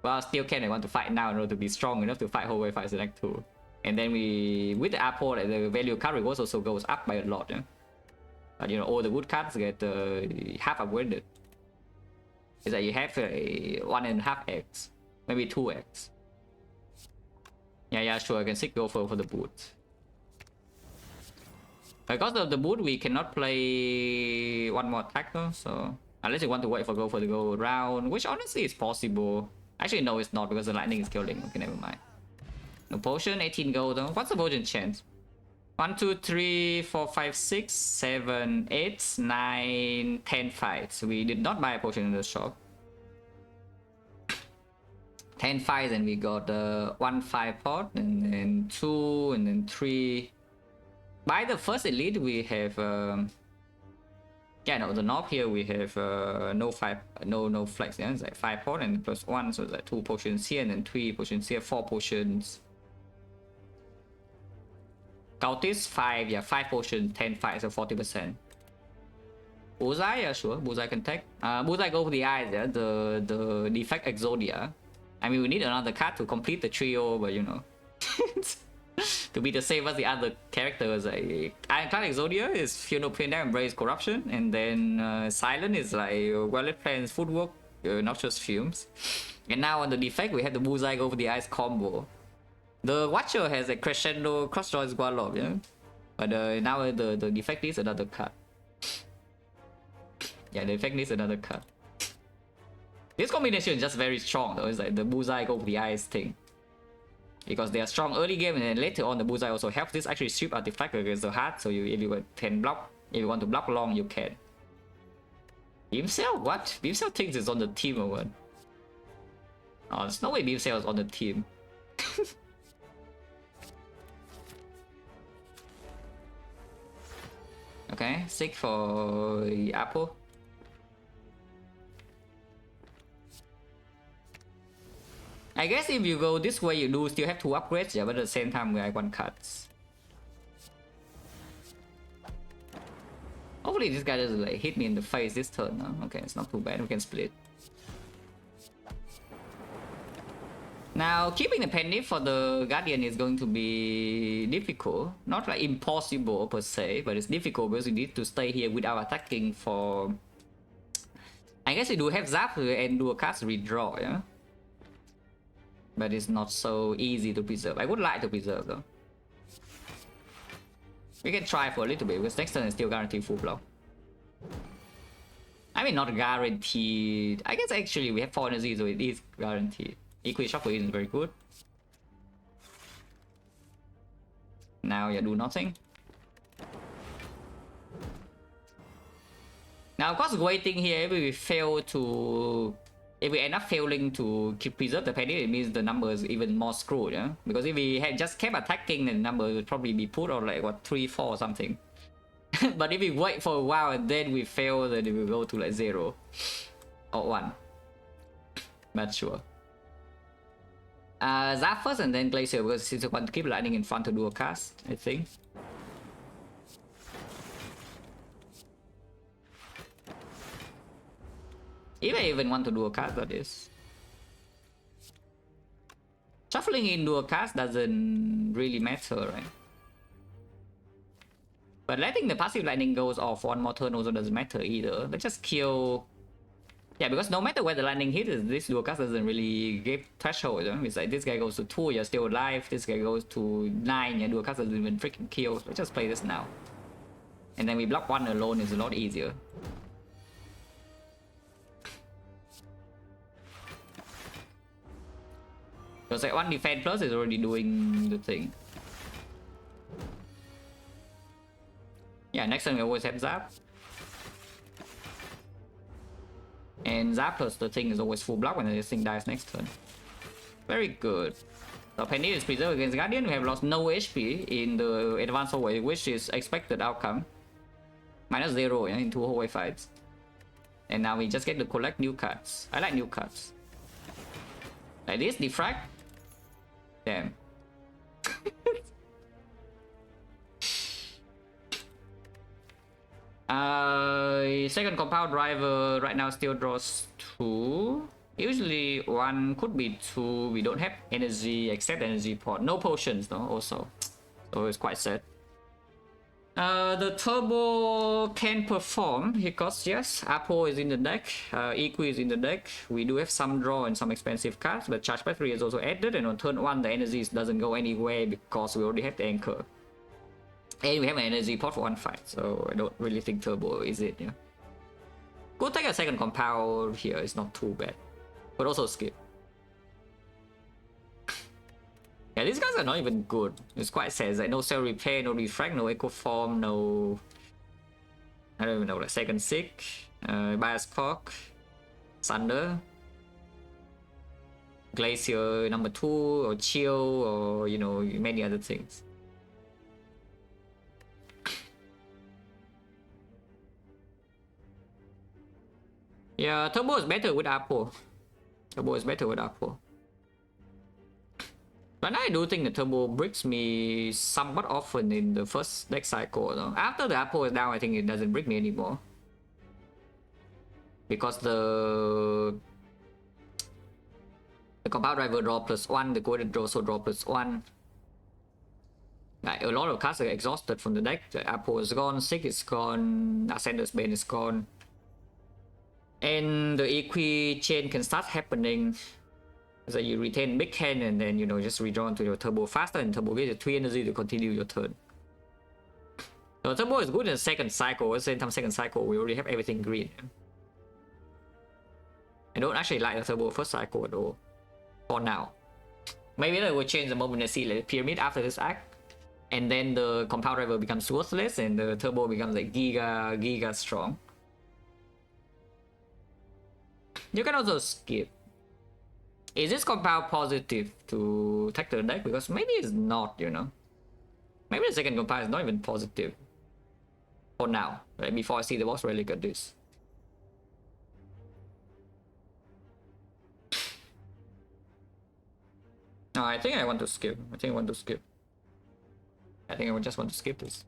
Well, still can, I want to fight now in order to be strong enough to fight whole way fights in Act 2. And then we, with the Apple, the value card rewards also goes up by a lot. Yeah? But you know, all the wood cards get half upgraded. It's like you have a 1.5x, maybe 2x. Yeah, sure, I can go for the boot. Because of the boot, we cannot play one more attack though, so unless you want to wait for the go round, which honestly is possible. Actually, no, it's not because the lightning is killing. Okay, never mind. No potion, 18 gold though. What's the potion chance? 1, 2, 3, 4, 5, 6, 7, 8, 9, 10 fights. We did not buy a potion in the shop. 10 fights and we got 1 5 pot and then 2 and then 3. By the first elite we have yeah, no, the knob here we have no flex, yeah? It's like 5 pot and plus 1, so it's like 2 potions here and then 3 potions here, 4 potions. Cultist 5, yeah, 5 potions, 10 fights, so 40%. Bullseye, yeah, sure, Bullseye can take. Bullseye go for the eyes, yeah, the defect Exodia. I mean, we need another card to complete the trio, but you know, to be the same as the other characters. Iron Clan Exodia is Funeral Panda, Embrace Corruption, and then Silent is like Well-Lit Plans, Footwork, Noxious Fumes. And now on the defect, we have the Bullseye over the eyes combo. The Watcher has a Crescendo Crossdraw Squadlob, yeah? But now the defect needs another card. Yeah, the effect needs another card. This combination is just very strong though. It's like the Bullseye over the eyes thing. Because they are strong early game and then later on the Bullseye also helps this actually sweep artifact against the heart. So if you can block, if you want to block long, you can. Beamcell? What? Beamcell thinks it's on the team or what? Oh, there's no way Beamcell is on the team. Okay, 6 for the Apple. I guess if you go this way, you do still have 2 upgrades, yeah, but at the same time we have 1 cards. Hopefully this guy doesn't like hit me in the face this turn. No? Okay, it's not too bad. We can split. Now, keeping the penny for the Guardian is going to be difficult. Not like impossible per se, but it's difficult because you need to stay here without attacking for... I guess you do have Zap and do a cast redraw, yeah? But it's not so easy to preserve. I would like to preserve though. We can try for a little bit because next turn is still guaranteed full block. I mean, not guaranteed. I guess actually we have 4 energy, so it is guaranteed. Equally Shuffle isn't very good. Now you do nothing. Now of course waiting here, if we fail to... If we end up failing to keep preserve the penny, it means the number is even more screwed, yeah? Because if we had just kept attacking, then the number would probably be put on like what 3, 4 or something. But if we wait for a while and then we fail, then it will go to like 0 or 1. Not sure. Zap first and then Glacier because he's want to keep lightning in front to do a cast, I think. If I even want to do a cast, that is. Shuffling into a cast doesn't really matter, right? But letting the passive lightning goes off one more turn also doesn't matter either. Let's just kill... Yeah, because no matter where the lightning hits, this dual cast doesn't really give threshold. You know? It's like this guy goes to 2, you're still alive. This guy goes to 9, your dual cast doesn't even freaking kill. Let's just play this now. And then we block 1 alone is a lot easier. Because like 1 defense plus is already doing the thing. Yeah, next time we always have Zap. And Zap plus the thing is always full block when this thing dies next turn. Very good. So Penny is preserved against Guardian. We have lost no HP in the advanced hallway, which is expected outcome. -0 in 2 hallway fights. And now we just get to collect new cards. I like new cards. Like this, Defrag. Damn. Second compound driver right now still draws 2. Usually 1 could be 2. We don't have energy except energy pot. No potions though also. So it's quite sad. The turbo can perform because yes, Apo is in the deck, Equi is in the deck. We do have some draw and some expensive cards, but charge battery is also added, and on turn 1 the energy doesn't go anywhere because we already have the anchor. And we have an energy pot for 1 fight, so I don't really think turbo is it, yeah. Go take a second compound here, it's not too bad. But also skip. Yeah, these guys are not even good. It's quite sad. It's like no cell repair, no refract, no echo form, no... I don't even know, like second sick, bias cock, Sunder, Glacier number 2, or chill, or you know, many other things. Yeah, turbo is better with Apo. Turbo is better with Apo. But I do think the turbo bricks me somewhat often in the first deck cycle. No? After the Apo is down, I think it doesn't brick me anymore. Because the compound driver draw +1, the coded draw also draw +1. Like, a lot of cards are exhausted from the deck. The Apo is gone, Sick is gone, Ascender's Bane is gone. And the Equi chain can start happening. So you retain big hand and then, you know, just redraw into your turbo faster, and turbo gives you 3 energy to continue your turn. So turbo is good in the second cycle. At the same time, second cycle, we already have everything green. I don't actually like the turbo first cycle at all. For now. Maybe I will change the moment I see like pyramid after this act. And then the compound driver becomes worthless and the turbo becomes like giga strong. You can also skip. Is this compound positive to attack the deck? Because maybe it's not, you know. Maybe the second compound is not even positive. For now, right? Before I see the boss relic at this. No, I think I want to skip. I think I just want to skip this.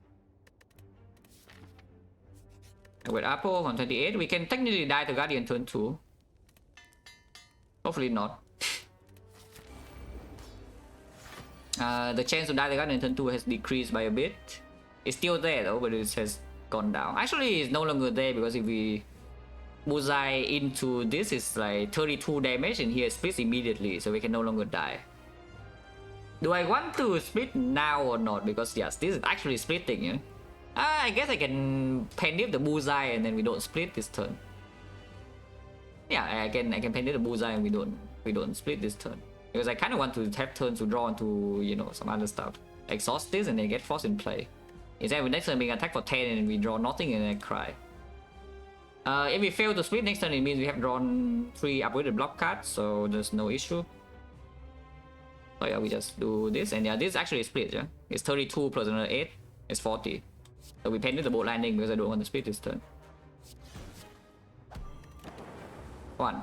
With Apple on 28, we can technically die to Guardian turn 2. Hopefully not. The chance to die to Guardian turn 2 has decreased by a bit. It's still there though, but it has gone down. Actually, it's no longer there because if we bullseye into this, it's like 32 damage and here it splits immediately, so we can no longer die. Do I want to split now or not? Because yes, this is actually splitting, yeah? I guess I can pendiff the bullseye and then we don't split this turn. Yeah, I can pendiff the bullseye and we don't split this turn. Because I kind of want to have turns to draw into, you know, some other stuff. Exhaust this and then get force in play. Instead of next turn being attacked for 10 and we draw nothing and then cry. If we fail to split next turn, it means we have drawn 3 upgraded block cards, so there's no issue. So yeah, we just do this, and yeah, this actually split, yeah? It's 32 plus another 8, it's 40. So we pended the boat landing because I don't want to split this turn. 1.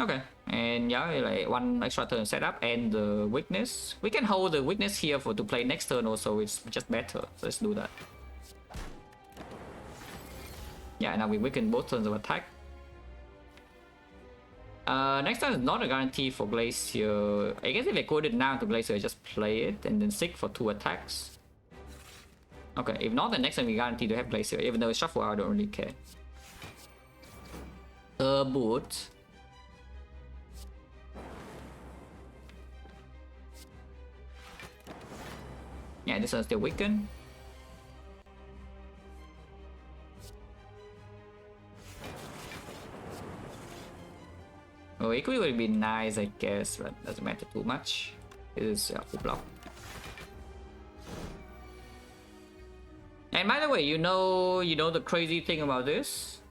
Okay, and yeah, like 1 extra turn setup and the weakness. We can hold the weakness here for to play next turn also, it's just better. So let's do that. Yeah, now we weaken both turns of attack. Next turn is not a guarantee for Glacier. I guess if I code it now to Glacier, I just play it and then seek for 2 attacks. Okay, if not, then next time we guarantee to have Glacier. Even though it's shuffle out, I don't really care. Boot. Yeah, this one's still weakened. Oh, Equi would be nice, I guess, but doesn't matter too much. It is full block. And by the way, you know the crazy thing about this?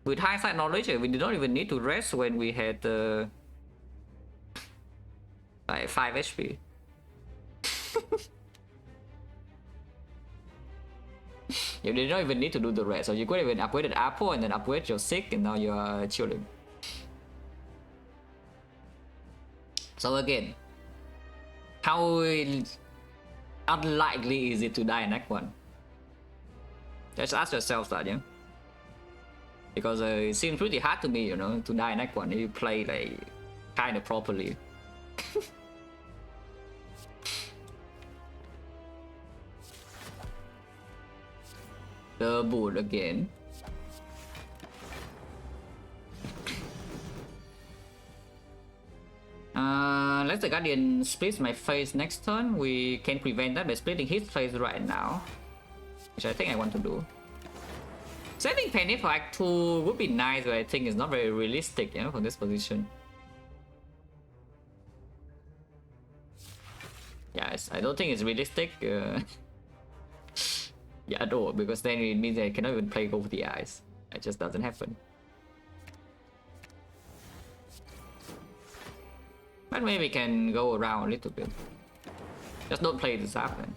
With hindsight knowledge, we did not even need to rest when we had like 5 HP. You did not even need to do the rest, so you could even upgrade an Apple and then upgrade your sick, and now you are chilling. So again, how unlikely is it to die in Act 1? Just ask yourself that, yeah? Because it seems pretty hard to me, you know, to die in Act 1 if you play like kind of properly. The boot again. Let the Guardian splits my face next turn. We can prevent that by splitting his face right now, which I think I want to do. Setting Penny for Act 2 would be nice, but I think it's not very realistic, you know, from this position. Yeah, I don't think it's realistic. Yeah, at all, because then it means I cannot even play Go for the Eyes. It just doesn't happen. But maybe we can go around a little bit. Just don't play the Zap then.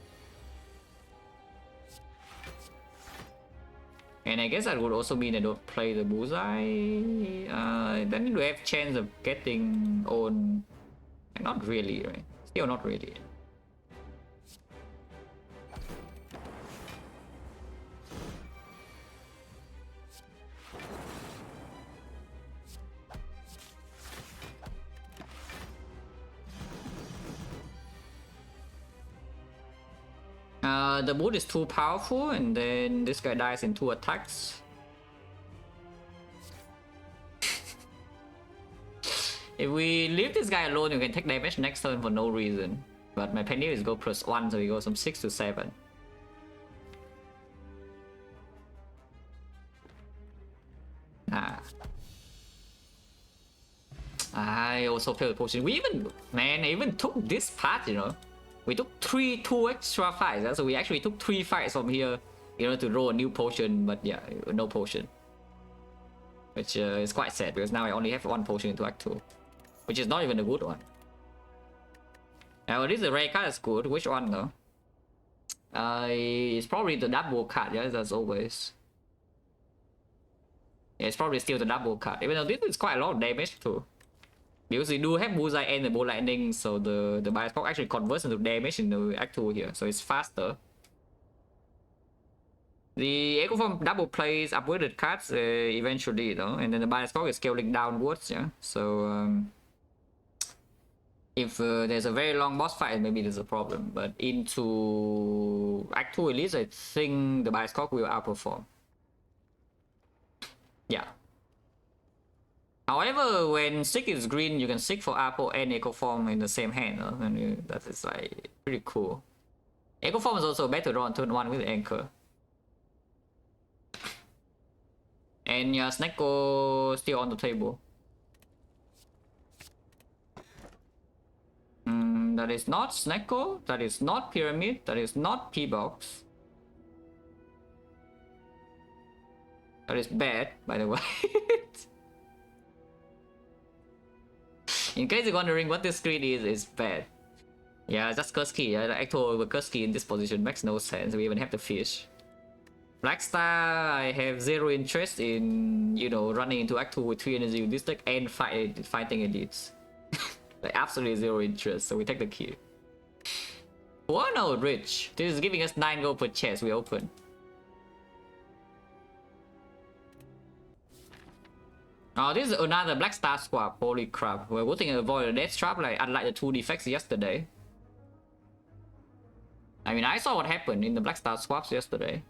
And I guess that would also mean I don't play the Bullseye. Then we have chance of getting on. Not really, right? Still not really. The boot is too powerful, and then this guy dies in 2 attacks. If we leave this guy alone, you can take damage next turn for no reason. But my penny is go +1, so he goes from 6 to 7. I also failed the potion. We even, man, I even took this part, you know. We took 2 extra fights, so we actually took 3 fights from here, you know, to roll a new potion, but yeah, no potion. Which is quite sad, because now I only have 1 potion into Act 2. Which is not even a good one. Now, this is a rare card, is good. Which one though? It's probably the double card, yeah, as always. Yeah, it's probably still the double card, even though this is quite a lot of damage too. Because we do have Bullseye and the Bolt Lightning, so the Bioscope actually converts into damage in the Act 2 here, so it's faster. The Echo Form double plays upgraded cards eventually, though, and then the bias clock is scaling downwards, yeah. So if there's a very long boss fight, maybe there's a problem. But into Act 2 at least, I think the bias clock will outperform. Yeah. However, when Sig is green, you can Sig for Apo and Echo Form in the same hand, and that is like pretty cool. Echo Form is also better draw on turn 1 with Anchor. And yeah, Snecko still on the table. That is not Snecko, that is not Pyramid, that is not P-Box. That is bad, by the way. In case you're wondering what this screen is bad. Yeah, just curse key. Yeah, the actual curse key in this position makes no sense. We even have the fish. Black Star, I have zero interest in, you know, running into Act 2 with 3 energy with this deck and fighting elites. Like, absolutely zero interest, so we take the key. Oh no, Rich. This is giving us 9 gold per chest we open. Oh, this is another Black Star swap. Holy crap. We're waiting to avoid a death trap, like, unlike the 2 defects yesterday. I mean, I saw what happened in the Black Star swaps yesterday.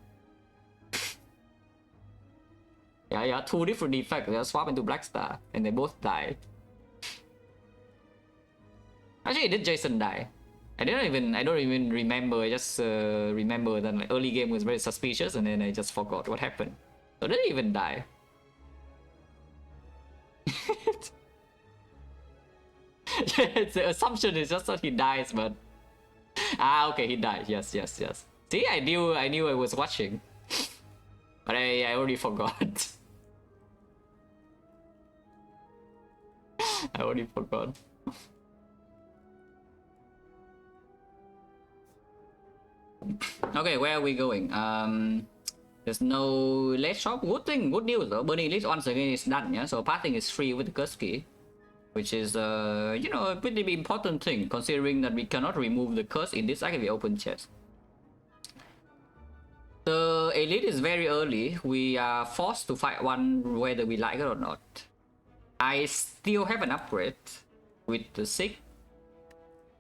Yeah, 2 different defects. They swap into Black Star, and they both died. Actually, did Jason die? I don't even remember. I just remember that like, early game was very suspicious, and then I just forgot what happened. So did he even die? Yeah, the assumption is just that he dies, but okay, he died. Yes. See, I knew I was watching, but I already forgot. I already forgot. Okay, where are we going? There's no late shop. Good news though. Burning Elite once again is done, yeah. So pathing is free with the curse key, which is you know, a pretty important thing considering that we cannot remove the curse in this actively open chest. The elite is very early. We are forced to fight one whether we like it or not. I still have an upgrade with the sick,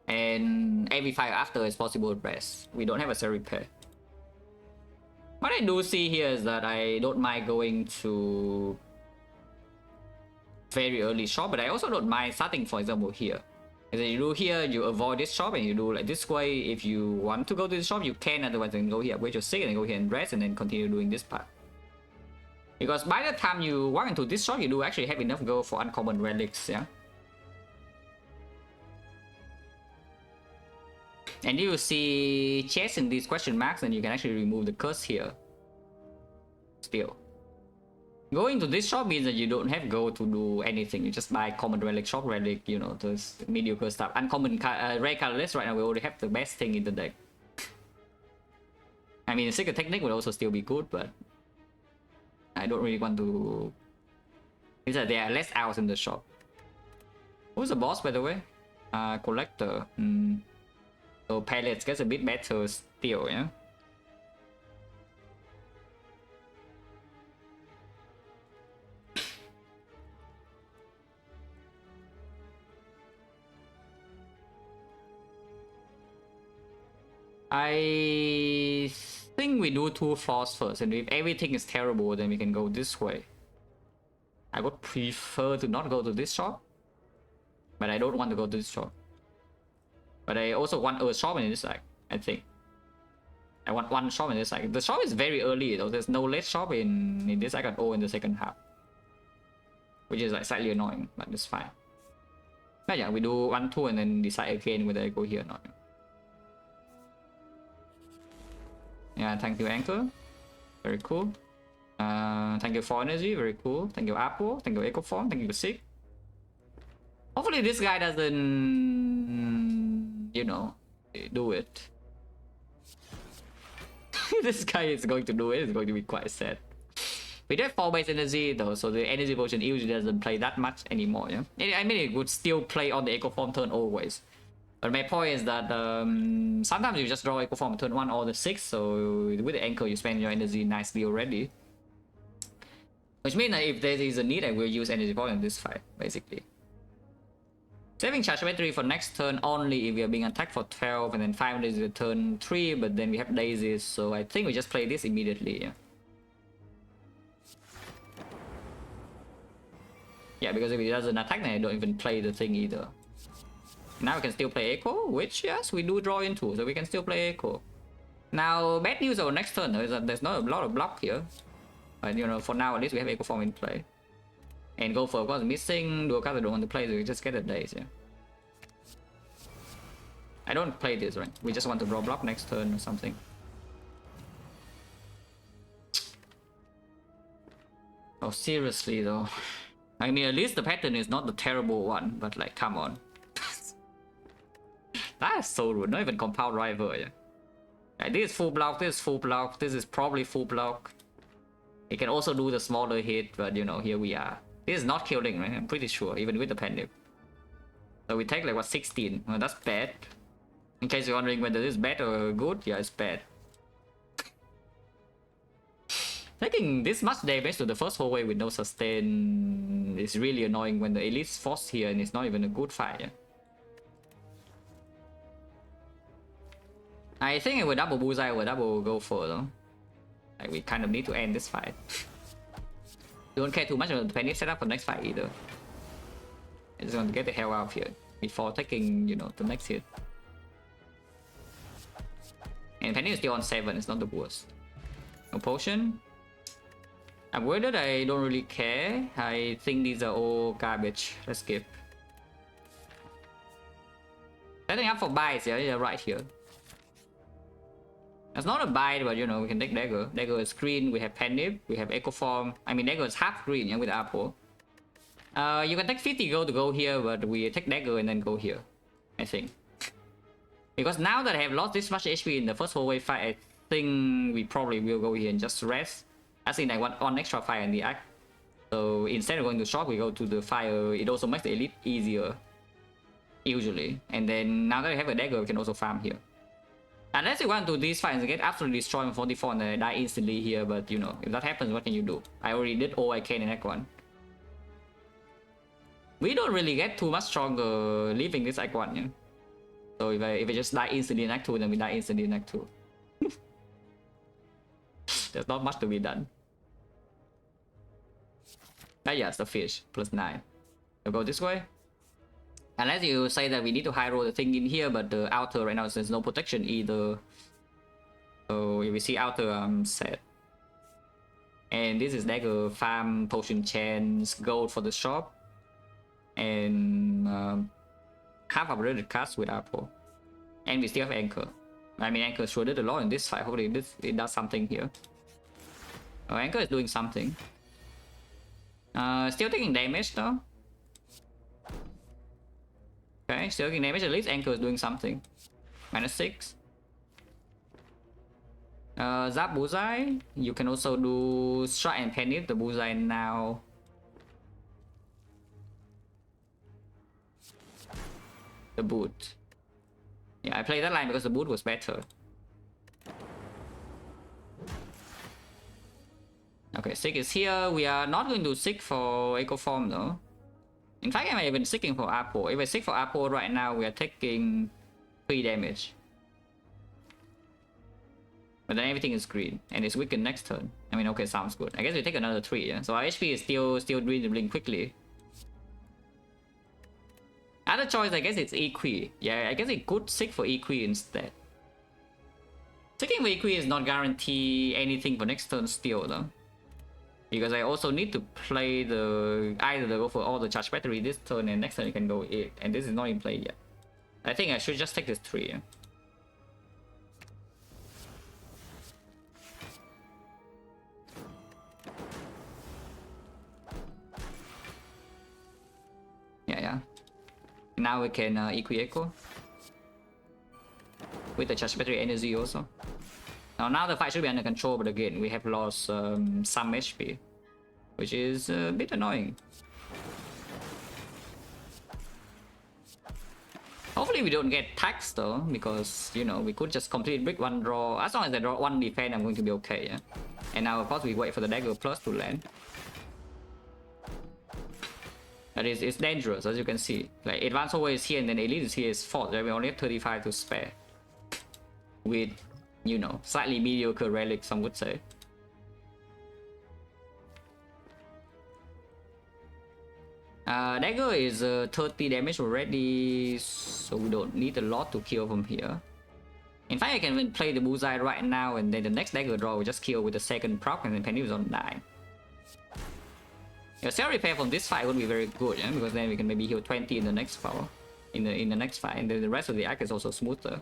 and every fight after is possible rest. We don't have a Seri pair. What I do see here is that I don't mind going to very early shop, but I also don't mind starting, for example, here. As you do here, you avoid this shop and you do like this way. If you want to go to this shop, you can, otherwise you can go here, wait your sick, and go here and rest, and then continue doing this part. Because by the time you walk into this shop, you do actually have enough gold for uncommon relics, yeah? And you see chests in these question marks, and you can actually remove the curse here. Still. Going to this shop means that you don't have gold to do anything. You just buy common relic, shop relic, you know, those mediocre stuff. Uncommon, rare colorless, right now we already have the best thing in the deck. I mean, the secret technique would also still be good, but I don't really want to... It's that there are less owls in the shop. Who's the boss, by the way? Collector. So pallets gets a bit better still, yeah? I think we do 2 floors first, and if everything is terrible, then we can go this way. I would prefer to not go to this shop, but I don't want to go to this shop. But I also want a shop in this side, I think. I want 1 shop in this side. The shop is very early though. There's no late shop in this side at all in the second half, which is like slightly annoying, but it's fine. But yeah, we do 1, 2, and then decide again whether I go here or not. Yeah, thank you, Anchor. Very cool. Thank you for energy. Very cool. Thank you, Apple. Thank you, Echo Form. Thank you, Sick. Hopefully this guy doesn't, you know, do it. This guy is going to do it. It's going to be quite sad. We do have 4 base energy though, so the energy potion usually doesn't play that much anymore, yeah? I mean, it would still play on the Echo Form turn always. But my point is that sometimes you just draw Echo Form turn 1 or the 6, so with the anchor you spend your energy nicely already. Which means that if there is a need, I will use energy point in this fight, basically. Saving charge battery for next turn only if we are being attacked for 12 and then 5 days is turn 3, but then we have daisies, so I think we just play this immediately, yeah. Yeah, because if it doesn't attack, then I don't even play the thing either. Now we can still play Echo, which yes, we do draw into, so we can still play Echo. Now, bad news over next turn is that there's not a lot of block here. But you know, for now at least we have Echo Form in play. And go for, of course, missing, dual card I don't want to play, so we just get a daze, yeah. I don't play this, right? We just want to draw block next turn or something. Oh, seriously though. I mean, at least the pattern is not the terrible one, but like, come on. That is so rude, not even compound rival, yeah. Like, this is full block, this is full block, this is probably full block. It can also do the smaller hit, but you know, here we are. This is not killing, right? I'm pretty sure, even with the panic. So we take like what, 16? Well, that's bad. In case you're wondering whether this is bad or good, yeah, it's bad. Taking this much damage to the first whole wave with no sustain is really annoying when the elite's forced here and it's not even a good fight. Yeah? I think I would double bullseye, I would double go for though. Like we kind of need to end this fight. Don't care too much about the panic setup for next fight either. I just want to get the hell out of here before taking, you know, the next hit. And panic is still on 7, it's not the worst. No potion. I'm worried that I don't really care. I think these are all garbage. Let's skip. Setting up for bites, yeah, they're right here. It's not a bite, but you know, we can take dagger. Dagger is green, we have panic, we have echo form. I mean, dagger is half green, yeah, with apple. You can take 50 gold to go here, but we take dagger and then go here, I think. Because now that I have lost this much HP in the first whole wave fight, I think we probably will go here and just rest. As in, I want one extra fire in the act. So instead of going to shop, we go to the fire. It also makes the elite easier, usually. And then now that I have a dagger, we can also farm here. Unless you want to do these fights and get absolutely destroyed on 44 and then I die instantly here, but you know, if that happens, what can you do? I already did all I can in Act 1. We don't really get too much stronger leaving this Act 1, yeah? So if I just die instantly in Act 2, then we die instantly in Act 2. There's not much to be done. Ah yeah, it's the fish, +9. We'll go this way. Unless you say that we need to high roll the thing in here, but the outer right now there's no protection either. So if we see outer, I'm set. And this is dagger, farm, potion chance, gold for the shop. And half upgraded cards with apple. And we still have anchor. I mean, anchor sure did a lot in this fight. Hopefully it does something here. Oh, anchor is doing something. Still taking damage though. Okay, still taking damage. At least anchor is doing something. -6. Zap bullseye. You can also do strike and panic the bullseye now. The boot. Yeah, I played that line because the boot was better. Okay, Sig is here. We are not going to Sig for Echo Form though. In fact, I'm even Sigging for Apple. If I Sig for Apple right now, we are taking 3 damage. But then everything is green, and it's weakened next turn. I mean, okay, sounds good. I guess we take another 3, yeah? So our HP is still dwindling quickly. Other choice, I guess it's Equi. Yeah, I guess it could Sig for Equi instead. Sigging for Equi is not guarantee anything for next turn still though. Because I also need to play the either go for all the charge battery this turn and next turn you can go 8. And this is not in play yet. I think I should just take this 3. Yeah? Yeah. Now we can Equi Echo. With the charge battery energy also. Now the fight should be under control, but again, we have lost some HP. Which is a bit annoying. Hopefully Hopefully we don't get taxed though, because you know we could just complete brick one draw. As long as I draw one defense, I'm going to be okay. Yeah. And now of course we wait for the dagger plus to land. But it's dangerous, as you can see. Like advanced over is here and then elite is here is fourth. Right? We only have 35 to spare. With, you know, slightly mediocre relic, some would say. Dagger is 30 damage already, so we don't need a lot to kill from here. In fact, I can even play the bullseye right now, and then the next dagger draw we just kill with the second proc, and then penny is on 9. Yeah, cell repair from this fight would be very good, yeah? Because then we can maybe heal 20 in the next fight, in the next fight, and then the rest of the act is also smoother.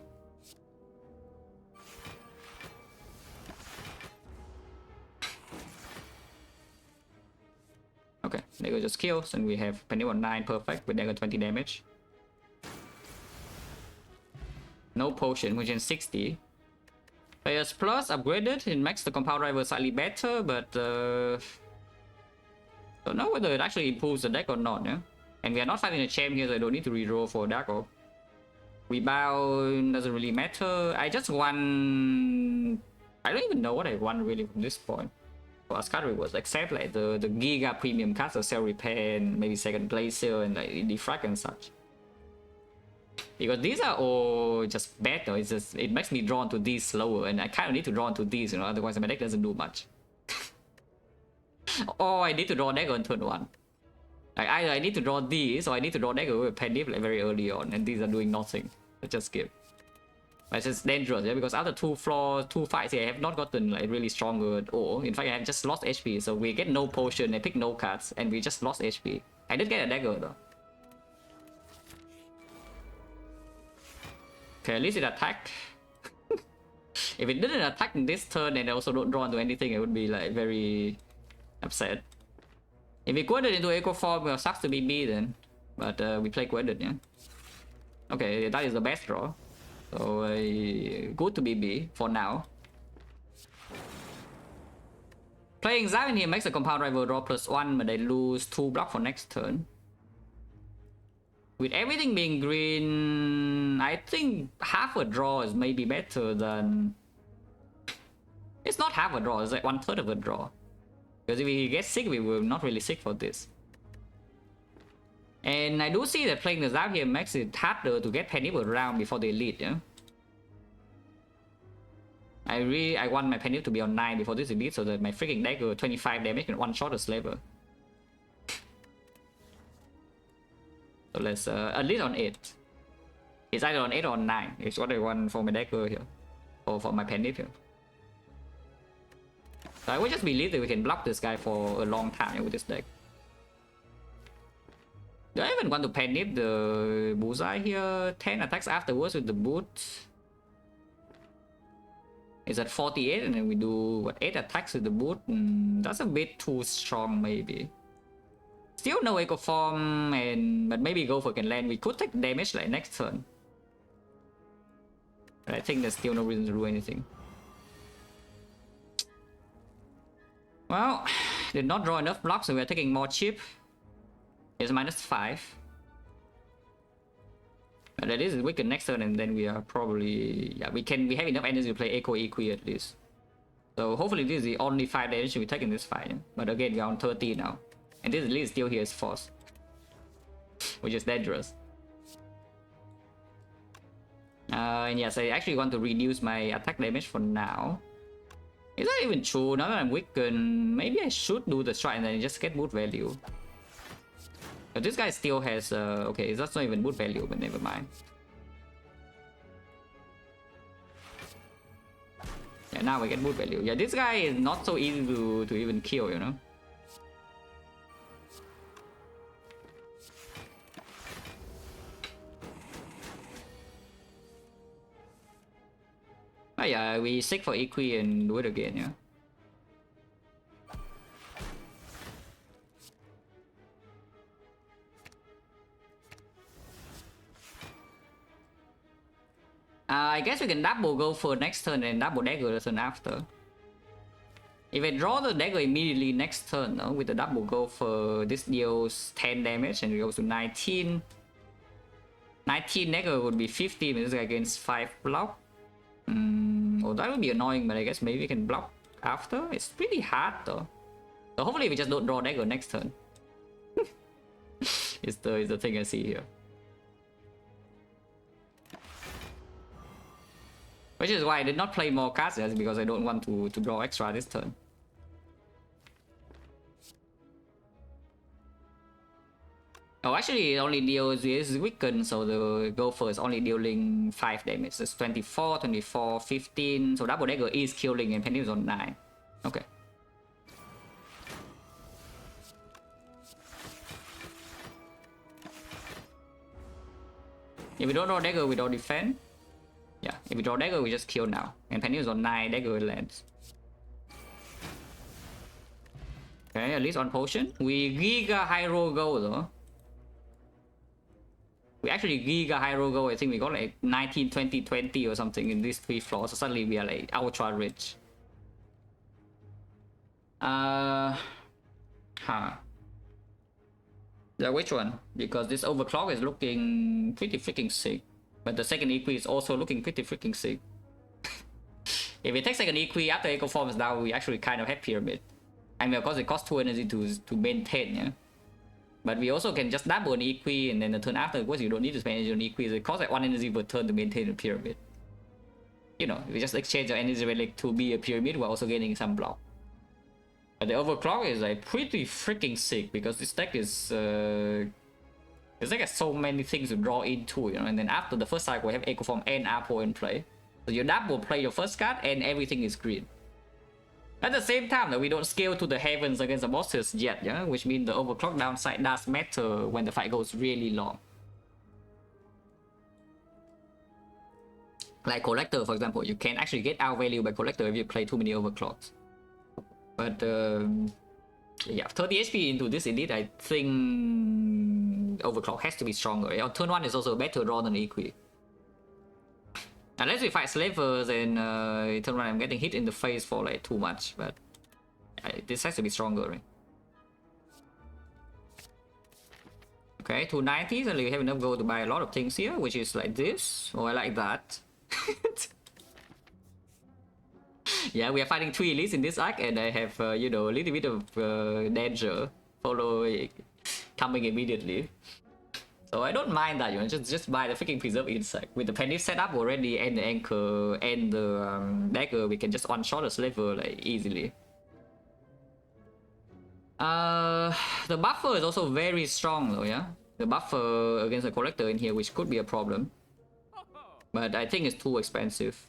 Okay, dagger just kills, and we have penny on 9 perfect with dagger 20 damage. No potion, which is 60. Players plus upgraded, it makes the compound driver slightly better, but don't know whether it actually improves the deck or not, yeah? And we are not fighting a champ here, so I don't need to reroll for Dark Orb. Rebound doesn't really matter. I just won... I don't even know what I won really from this point. For Ascari rewards, except like the Giga Premium cards, so Cell Repair, and maybe second Glacier, and like Defrag and such. Because these are all just better, it's just, it makes me drawn to these slower, and I kind of need to draw into these, you know, otherwise my deck doesn't do much. Or I need to draw dagger on turn 1. Like either I need to draw these, or I need to draw dagger with Penny like very early on, and these are doing nothing. I just skip. But it's just dangerous, yeah, because after 2 fights here, I have not gotten like really stronger at all. In fact, I have just lost HP, so we get no potion, I pick no cards, and we just lost HP. I did get a dagger though. Okay, at least it attacked. If it didn't attack in this turn and I also don't draw into anything, it would be like very upset. If we quoted into Echo Form, well, sucks to be B then. But we play quoted, yeah. Okay, that is the best draw. So good to be B for now. Playing Zavin here makes the compound driver draw +1, but they lose 2 block for next turn. With everything being green, I think half a draw is maybe better than... It's not half a draw, it's like 1/3 of a draw. Because if we get sick, we will not really sick for this. And I do see that playing the Zav here makes it harder to get Penny around before they lead, yeah? I want my Penny to be on 9 before this elite, so that my freaking dagger 25 damage can one-shot a slaver. So let's at least on 8. It's either on 8 or on 9. It's what I want for my dagger here. Or for my Penny here. So I would just believe that we can block this guy for a long time with this deck. Do I even want to panic the bullseye here? 10 attacks afterwards with the boot. Is at 48 and then we do what, 8 attacks with the boot? That's a bit too strong maybe. Still no Echo Form, but maybe go for can land. We could take damage like next turn. But I think there's still no reason to do anything. Well, did not draw enough blocks, so we are taking more chip. It's -5. But that is wicked next turn, and then we are probably, yeah, we have enough energy to play Echo Equi at least. So hopefully this is the only 5 damage we take in this fight. But again, we are on 30 now, and this elite still here is force, which is dangerous. And yes, I actually want to reduce my attack damage for now. Is that even true? Now that I'm weakened, maybe I should do the strike and then just get boot value. But this guy still has, okay, that's not even boot value, but never mind. Yeah, now we get boot value. Yeah, this guy is not so easy to even kill, you know? Oh yeah, we seek for Equi and do it again, yeah. I guess we can double go for next turn and double dagger the turn after. If I draw the dagger immediately next turn, no, with the double go for this deals 10 damage and it goes to 19. 19 dagger would be 50 minutes against 5 block. Well, that would be annoying, but I guess maybe we can block after. It's pretty hard though. So hopefully we just don't draw dagger next turn. is the thing I see here. Which is why I did not play more cards, just because I don't want to draw extra this turn. Oh, actually it only deals with weaken, so the Gopher is only dealing 5 damage. It's 24, 24, 15, so double dagger is killing and Penny is on 9. Okay. If we don't draw dagger, we don't defend. Yeah, if we draw dagger, we just kill now. And Penny is on 9, dagger lands. Okay, at least on potion. We Giga Hero Go though. We actually Giga Hero Go, I think we got like 19, 20, 20 or something in these 3 floors. So suddenly we are like ultra rich. Yeah, which one? Because this overclock is looking pretty freaking sick. But the second equi is also looking pretty freaking sick. If we take second equi after eco forms down, we actually kind of have pyramid. I mean, of course it costs 2 energy to maintain, yeah. But we also can just double an equi, and then the turn after, of course you don't need to spend energy on equi. It costs like 1 energy per turn to maintain a pyramid. You know, we just exchange our energy relic to be a pyramid while also gaining some block. But the overclock is like pretty freaking sick because this deck is there's like so many things to draw into, you know, and then after the first cycle we have Echo Form and Apo in play. So you double play your first card and everything is green. At the same time that we don't scale to the heavens against the bosses yet, yeah, which means the overclock downside does matter when the fight goes really long. Like Collector, for example, you can actually get out value by Collector if you play too many overclocks. But yeah, 30 HP into this elite, I think overclock has to be stronger. On turn 1 is also better draw than equi. Unless we fight slavers and in turn 1 I'm getting hit in the face for like too much, but this has to be stronger, right? Okay, 290, so we have enough gold to buy a lot of things here, which is like this. Oh, I like that. Yeah, we are fighting 3 elites in this arc, and I have, you know, a little bit of danger following coming immediately. So I don't mind that, you know, just buy the freaking Preserve Insect. With the Penny set up already, and the Anchor, and the dagger, we can just one-shot a slaver, like, easily. The buffer is also very strong though, yeah? The buffer against the Collector in here, which could be a problem. But I think it's too expensive.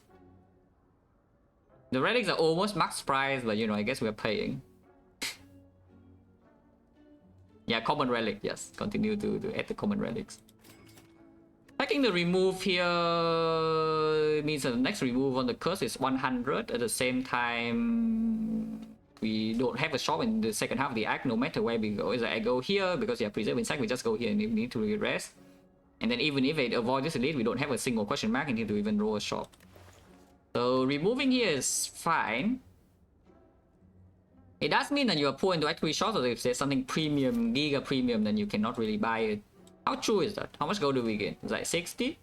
The relics are almost max price, but you know, I guess we're paying. Yeah, common relic, yes. Continue to add the common relics. Taking the remove here means the next remove on the curse is 100. At the same time, we don't have a shop in the second half of the act, no matter where we go. Is like I go here because yeah, preserve insect, we just go here and we need to rest. And then even if I avoid this elite, we don't have a single question mark in here to even roll a shop. So removing here is fine. It does mean that you are poor into actually shots, or if there's something premium, giga premium, then you cannot really buy it. How true is that? How much gold do we get? It's like 60?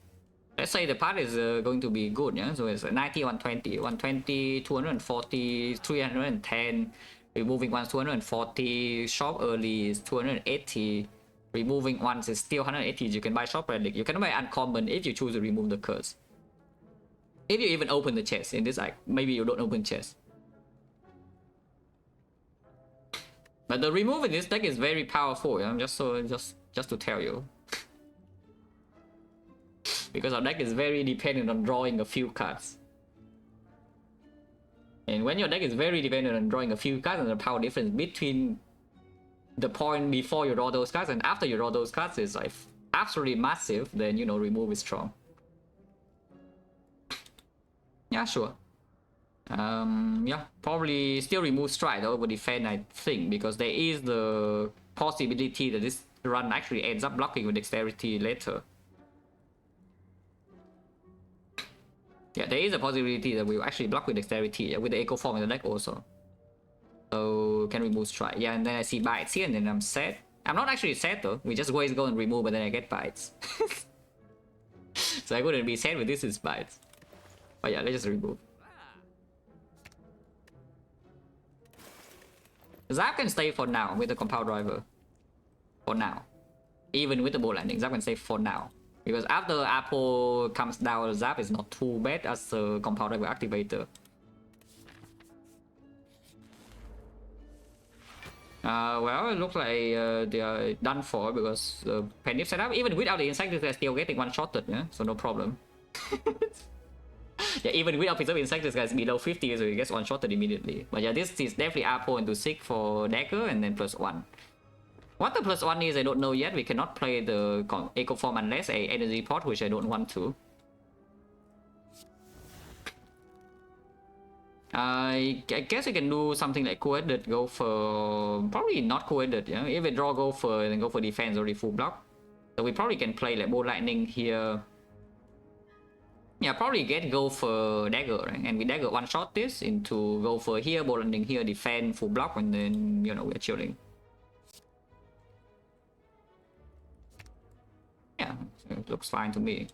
Let's say the part is going to be good, yeah? So it's 90, 120, 120, 240, 310. Removing once 240, shop early is 280. Removing once is still 180. You can buy shop relic. You can buy uncommon if you choose to remove the curse. If you even open the chest in this, like maybe you don't open chest. But the remove in this deck is very powerful, yeah? Just to tell you. Because our deck is very dependent on drawing a few cards. And when your deck is very dependent on drawing a few cards, and the power difference between the point before you draw those cards and after you draw those cards is like absolutely massive, then you know remove is strong. Yeah, sure. Yeah, probably still remove strike over defend, I think, because there is the possibility that this run actually ends up blocking with dexterity later. Yeah, there is a possibility that we will actually block with dexterity, with the echo form in the deck also. So can remove strike. Yeah, and then I see bites here, and then I'm sad. I'm not actually sad though. We just always go and remove, but then I get bites. So I wouldn't be sad with this inspired. But yeah, let's just remove. Zap can stay for now with the compound driver. For now. Even with the bow landing, Zap can stay for now. Because after Apple comes down, Zap is not too bad as a compound driver activator. Well, it looks like they are done for because the Penny setup, even without the insect, they're still getting one-shotted, yeah? So no problem. Yeah, even without preserve insect, this guy's below 50, so he gets one-shotted immediately. But yeah, this is definitely Apple into 6 for dagger and then +1. What the +1 is, I don't know yet. We cannot play the Echo Form unless a energy pot, which I don't want to. I guess we can do something like co-edit, go for... Probably not co-edit, yeah? If we draw go for, then go for defense, already full block. So we probably can play like bow lightning here. Yeah, probably go for dagger, right? And we dagger one-shot this into go for here, bow lightning here, defend, full block, and then, you know, we're chilling. Yeah, it looks fine to me.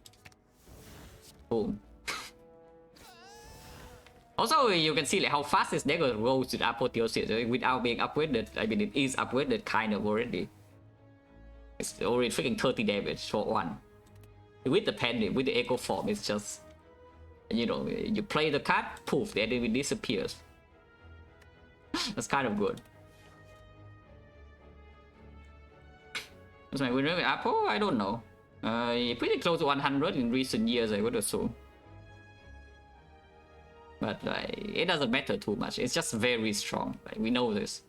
Boom. Also, you can see like how fast this dagger rolls with apotheosis without being upgraded. I mean, it is upgraded kind of already. It's already freaking 30 damage for one. With the pendant, with the echo form, it's just, you know, you play the card, poof, the enemy disappears. That's kind of good. What's my winner with Apple? I don't know. Pretty close to 100 in recent years, I would assume. But it doesn't matter too much. It's just very strong. Like, we know this.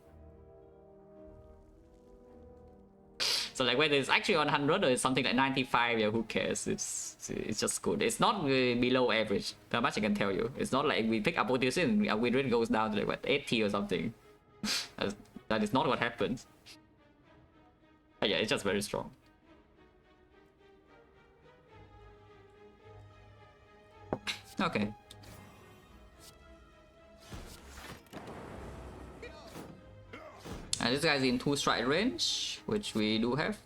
So like whether it's actually 100 or it's something like 95, yeah, who cares? It's just good. It's not below average. That much I can tell you. It's not like we pick up this and our win rate goes down to like what 80 or something. That is not what happens. But yeah, it's just very strong. Okay. And this guy's in 2 strike range, which we do have.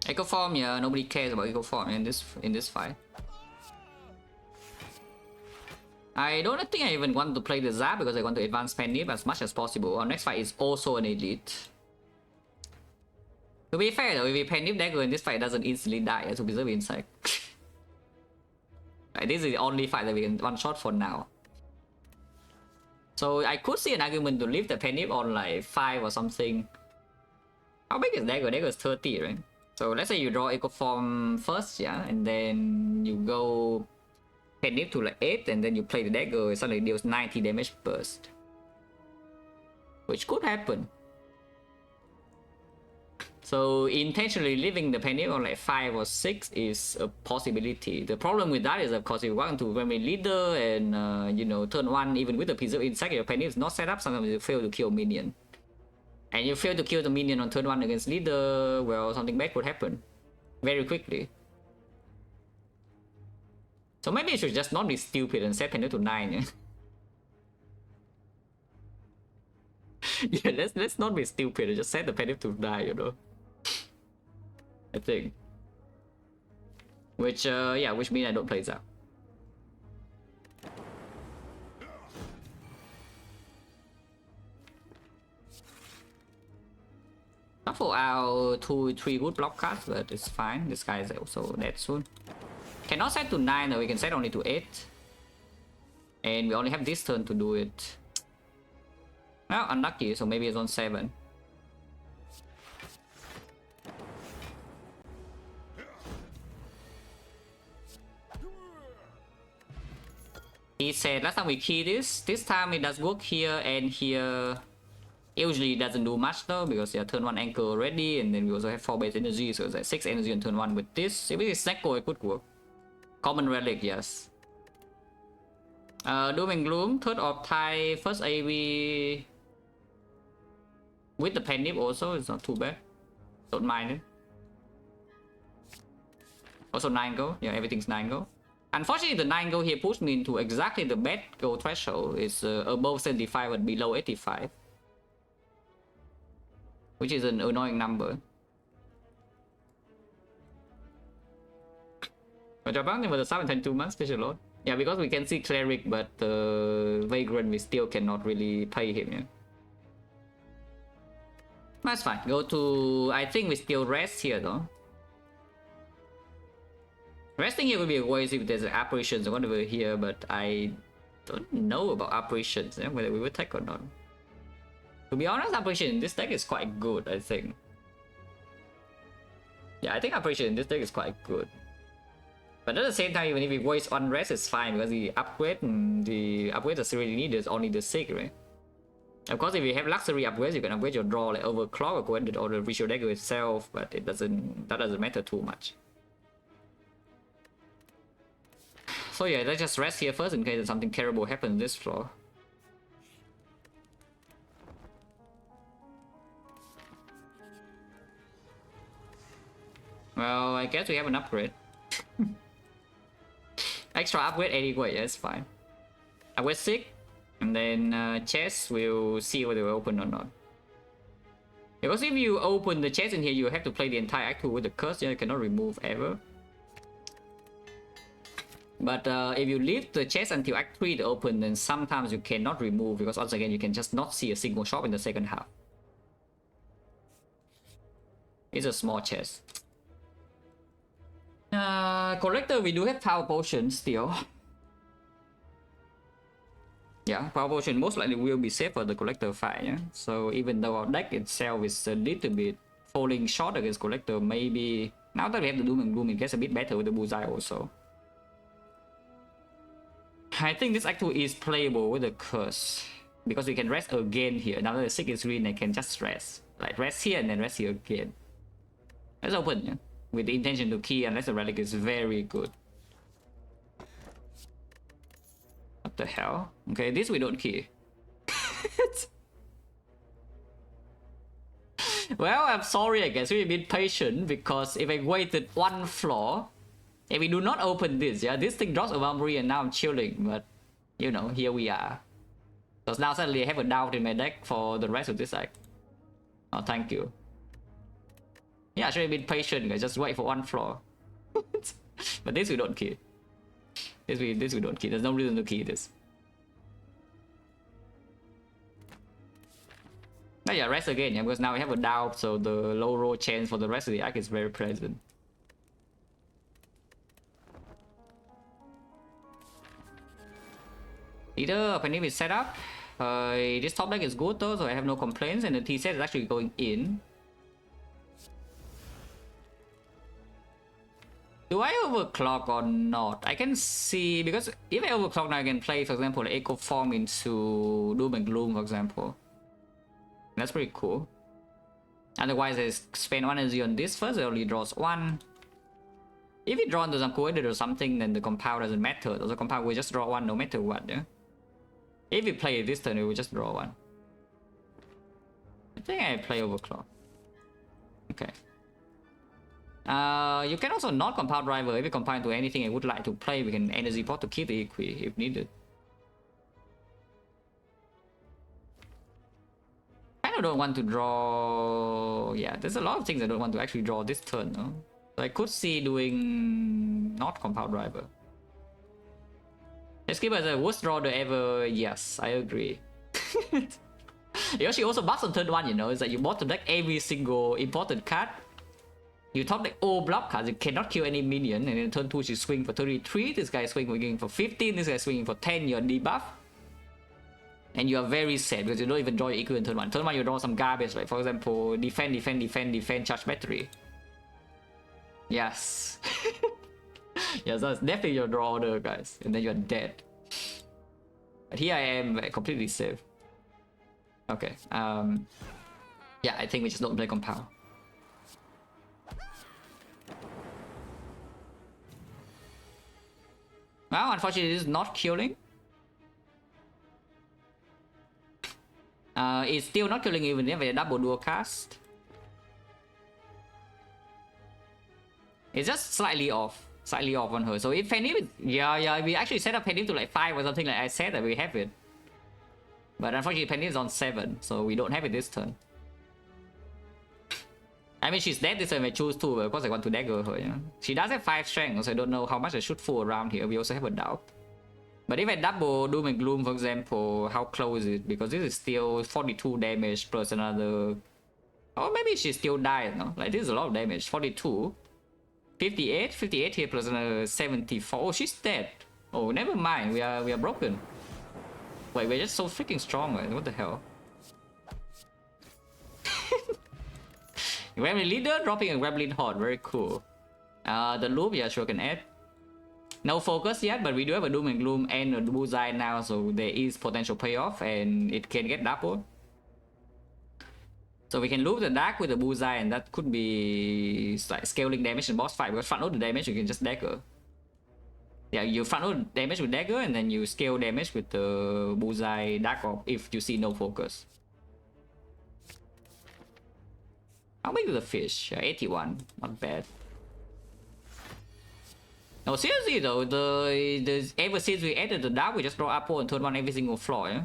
Echo Form, yeah, nobody cares about Echo Form in this fight. I don't think I even want to play the Zap because I want to advance Penny as much as possible. Our next fight is also an elite. To be fair though, if we Penny Dagger in this fight, it doesn't instantly die to preserve insect. Like, this is the only fight that we can one shot for now. So I could see an argument to leave the Penny on like 5 or something. How big is Dagger? Dagger is 30, right? So let's say you draw Echo Form first, yeah, and then you go Penny to like 8, and then you play the Dagger, it suddenly deals 90 damage burst. Which could happen. So intentionally leaving the Penny on like 5 or 6 is a possibility. The problem with that is, of course, if you want to remain leader and you know, turn 1 even with the preserve insect, your Penny is not set up, sometimes you fail to kill minion. And you fail to kill the minion on turn 1 against leader, well, something bad could happen very quickly. So maybe you should just not be stupid and set Penny to 9. Yeah? Yeah, let's not be stupid and just set the Penny to 9, you know. I think. Which, yeah, which means I don't play Zap. Shuffle out 2-3 good block cards, but it's fine. This guy is also dead soon. Cannot set to 9, though. We can set only to 8. And we only have this turn to do it. Well, unlucky, so maybe it's on 7. He said last time we key this time it does work here and here. Usually it doesn't do much though, because yeah, turn 1 anchor already, and then we also have 4 base energy, so it's like 6 energy on turn 1 with this. If it is XecnaR, it could work. Common relic, yes. Doom and Gloom, third of Thai, first AV with the pen nib also, it's not too bad. Don't mind it. Also 9 go, yeah, everything's 9 go. Unfortunately, the 9 go here pushed me into exactly the bad go threshold. It's above 75 but below 85. Which is an annoying number. But Japan with the 7 special load. Yeah, because we can see Cleric, but Vagrant we still cannot really pay him, yeah. That's fine. Go to... I think we still rest here though. Resting here would be a waste if there's apparitions or whatever here, but I don't know about apparitions, yeah, whether we will take or not. To be honest, apparition in this deck is quite good, I think. Yeah, I think apparition in this deck is quite good. But at the same time, even if we waste one rest, it's fine because the upgrade that's really needed is only the sick, right? Of course, if you have luxury upgrades, you can upgrade your draw like overclock or the visual dagger itself, but that doesn't matter too much. So yeah, let's just rest here first in case something terrible happens this floor. Well, I guess we have an upgrade. Extra upgrade anyway, yeah, it's fine. Upgrade 6, and then chest, we'll see whether we open or not. Because if you open the chest in here, you have to play the entire Act 2 with the curse, yeah, you cannot remove ever. But if you leave the chest until Act 3 to open, then sometimes you cannot remove, because once again, you can just not see a single shop in the second half. It's a small chest. Collector, we do have power potion still. Yeah, power potion most likely will be safe for the collector fight, yeah? So even though our deck itself is a little bit falling short against collector, maybe now that we have the Doom and Gloom, it gets a bit better with the bullseye also. I think this Act 2 is playable with the curse, because we can rest again here. Now that the 6 is green, I can just rest. Like rest here and then rest here again. Let's open, yeah? With the intention to key unless the relic is very good. What the hell? Okay, this we don't key. Well, I'm sorry, I guess we've been patient because if I waited one floor, if we do not open this, yeah, this thing drops a boundary and now I'm chilling, but you know, here we are. Because now suddenly I have a doubt in my deck for the rest of this deck. Oh, thank you. Yeah, I should have been patient, guys. Just wait for one floor. But this we don't key. This we don't key. There's no reason to key this. But yeah, rest again, yeah, because now we have a doubt, so the low roll chance for the rest of the act is very present. Either Penny is set up. This top deck is good though, so I have no complaints, and the T set is actually going in. Do I overclock or not? I can see, because if I overclock now I can play, for example, Echo Form into Doom and Gloom, for example. That's pretty cool. Otherwise, I spend 1 energy on this first, it only draws 1. If you draw into some coordinate or something, then the compound doesn't matter. The compound will just draw 1 no matter what, yeah? If we play it this turn, it will just draw 1. I think I play overclock. Okay. You can also not compound driver. If you combine to anything I would like to play, we can energy pot to keep the equi if needed. I don't want to draw. Yeah, there's a lot of things I don't want to actually draw this turn. No? So I could see doing not compound driver. Let's keep it as a worst draw ever. Yes, I agree. You actually also buffs on turn 1, you know, it's like you bought to deck every single important card. You top deck all block cards, you cannot kill any minion, and then turn 2 you swing for 33, this guy is swinging for 15, this guy is swinging for 10, you're debuff. And you are very sad because you don't even draw your equal in turn 1. Turn 1 you draw some garbage, like for example, defend, charge battery. Yes. Yes, that's definitely your draw order, guys, and then you're dead. But here I am completely safe. Okay, yeah, I think we just don't play compound. Well, unfortunately, this is not killing. It's still not killing even if a double dual cast. It's just slightly off on her. So if Penny, yeah, we actually set up Penny to like 5 or something like I said that we have it. But unfortunately, Penny is on 7, so we don't have it this turn. I mean, she's dead this time I choose 2, but of course I want to dagger her, you know. She does have 5 strength, so I don't know how much I should fool around here. We also have a doubt. But if I double Doom and Gloom, for example, how close is it? Because this is still 42 damage plus another... Oh, maybe she still died, no? Like, this is a lot of damage. 42. 58? 58 here plus another 74. Oh, she's dead. Oh, never mind. We are broken. Wait, we're just so freaking strong, right? What the hell? Gremlin leader dropping a Gremlin horde. Very cool. The loop, yeah, sure can add. No focus yet, but we do have a Doom and Gloom and a Bullseye now, so there is potential payoff and it can get double. So we can loop the Dark with the Bullseye, and that could be like scaling damage in boss fight, because front load the damage you can just dagger. Yeah, you front load damage with dagger and then you scale damage with the Bullseye Dark Orb if you see no focus. How big is the fish? 81, not bad. No, seriously though, ever since we added the Dark, we just draw Apple and turn 1 every single floor, yeah?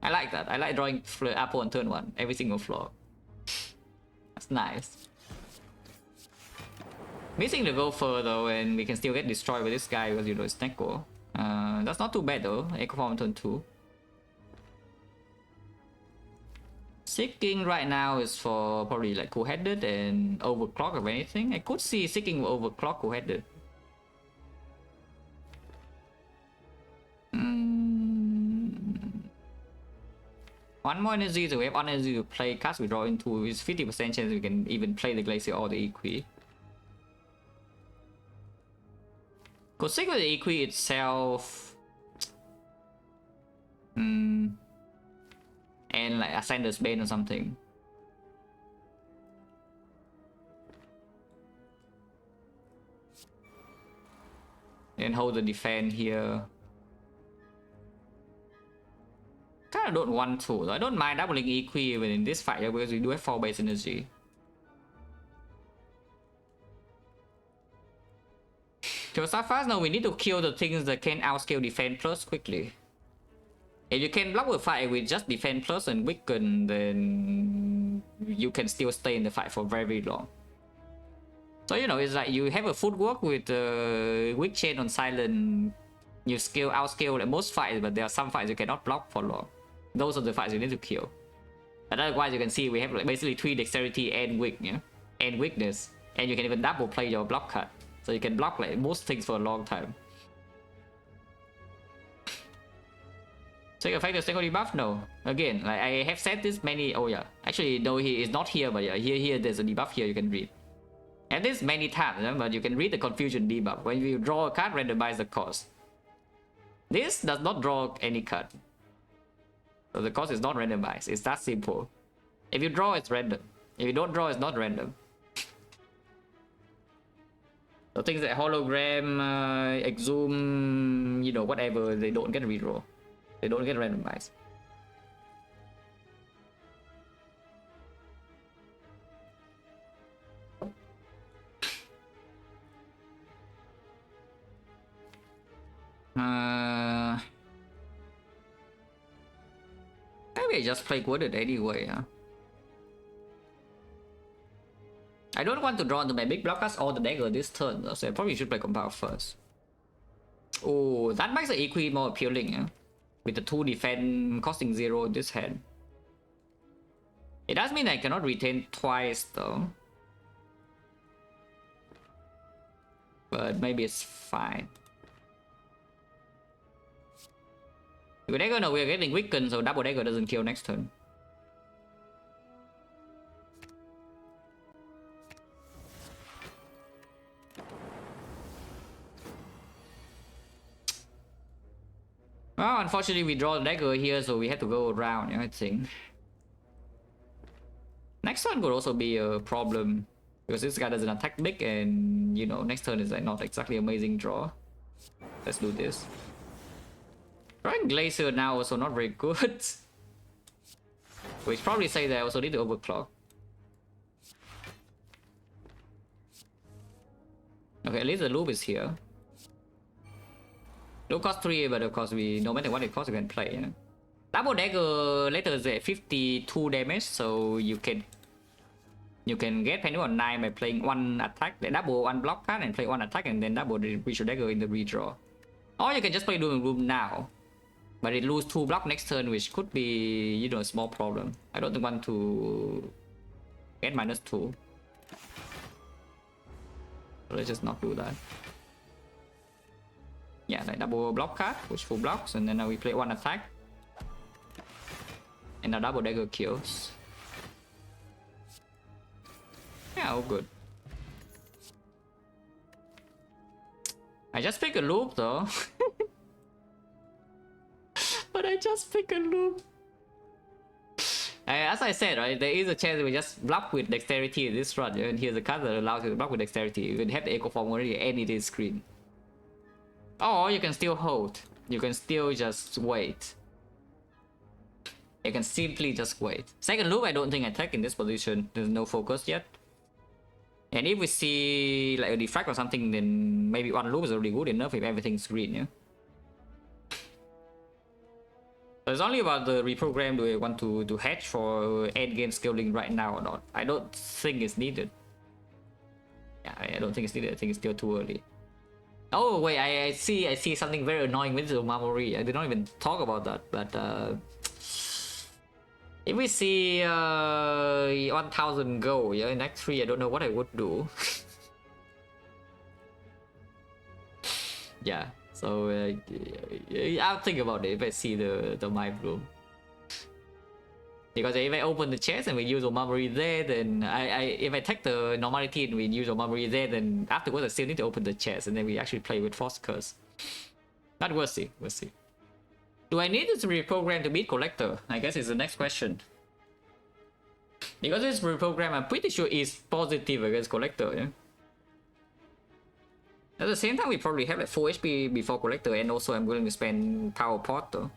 I like that. I like drawing Apple on turn 1 every single floor. That's nice. Missing the Gopher though, and we can still get destroyed with this guy because you know it's Neko. That's not too bad though. Echo Form turn 2. Seeking right now is for probably like Cool-Headed and Overclock or anything. I could see Seeking Overclock Cool-Headed. One more energy, so we have one energy to play cards we draw into. It's 50% chance we can even play the Glacier or the Equi. Go sick with the Equi itself. And like Ascender's Bane or something. And hold the defense here. I don't want to. I don't mind doubling Equi even in this fight because we do have 4 base energy. To start fast now, we need to kill the things that can outscale defense plus quickly. If you can block the fight with just defense plus and weaken, then you can still stay in the fight for very long. So you know, it's like you have a footwork with weak chain on silent. You outscale like most fights, but there are some fights you cannot block for long. Those are the fights you need to kill. And otherwise, you can see we have like basically 3 dexterity and weak, yeah? And weakness, and you can even double play your block cut, so you can block like most things for a long time. Take effect of second debuff? No. Again, like I have said this many. Oh yeah, actually no, he is not here, but yeah, here there's a debuff here you can read. And this many times, yeah? But you can read the confusion debuff. When you draw a card, randomize the cost. This does not draw any card. So the cost is not randomized. It's that simple. If you draw, it's random. If you don't draw, it's not random. So things like hologram, exhume, you know, whatever, they don't get redraw. They don't get randomized. Maybe I just play Wooded anyway, huh? I don't want to draw into my big blockers or the dagger this turn, so I probably should play Compile first. Oh, that makes the Equi more appealing, yeah? With the 2 defense costing 0 in this hand. It does mean I cannot retain twice though. But maybe it's fine. With dagger, no, we're getting weakened, so double dagger doesn't kill next turn. Well, unfortunately, we draw the dagger here, so we had to go around, I think. Next turn could also be a problem, because this guy doesn't attack big, and, you know, next turn is like not exactly amazing draw. Let's do this. Drawing Glacier now also not very good. Which probably say that I also need to overclock. Okay, at least the loop is here. Loop costs 3, but of course we, no matter what it costs, we can play, yeah? Double dagger later is at 52 damage, so you can get penny on 9 by playing one attack, then double one block card and play one attack and then double the ritual dagger in the redraw. Or you can just play doing room now, but it lose 2 block next turn, which could be, you know, a small problem. I don't want to get -2. So let's just not do that. Yeah, like double block card, which full blocks, and then now we play one attack. And now double dagger kills. Yeah, all good. I just pick a loop though. But I just pick a loop. As I said, right, there is a chance we just block with dexterity in this run, and here's a card that allows you to block with dexterity. You can have the echo form already and it is screen. Or you can still hold. You can still just wait. You can simply just wait. Second loop, I don't think I attack in this position. There's no focus yet. And if we see like a defect or something, then maybe one loop is already good enough if everything's green, yeah? So it's only about the reprogram. Do I want to hedge for end game scaling right now or not? I don't think it's needed. Yeah, I don't think it's needed. I think it's still too early. Oh wait, I see something very annoying with the Mamori. I did not even talk about that, but if we see 1000 gold, yeah, in Act 3, I don't know what I would do. Yeah, so I'll think about it if I see the Mind Bloom. Because if I open the chest and we use Omamori there, then if I take the normality and we use Omamori there, then afterwards I still need to open the chest and then we actually play with Frost Curse. But we'll see, we'll see. Do I need this reprogram to beat Collector? I guess it's the next question. Because this reprogram, I'm pretty sure is positive against Collector, yeah? At the same time, we probably have like 4 HP before Collector, and also I'm willing to spend Power Pot though.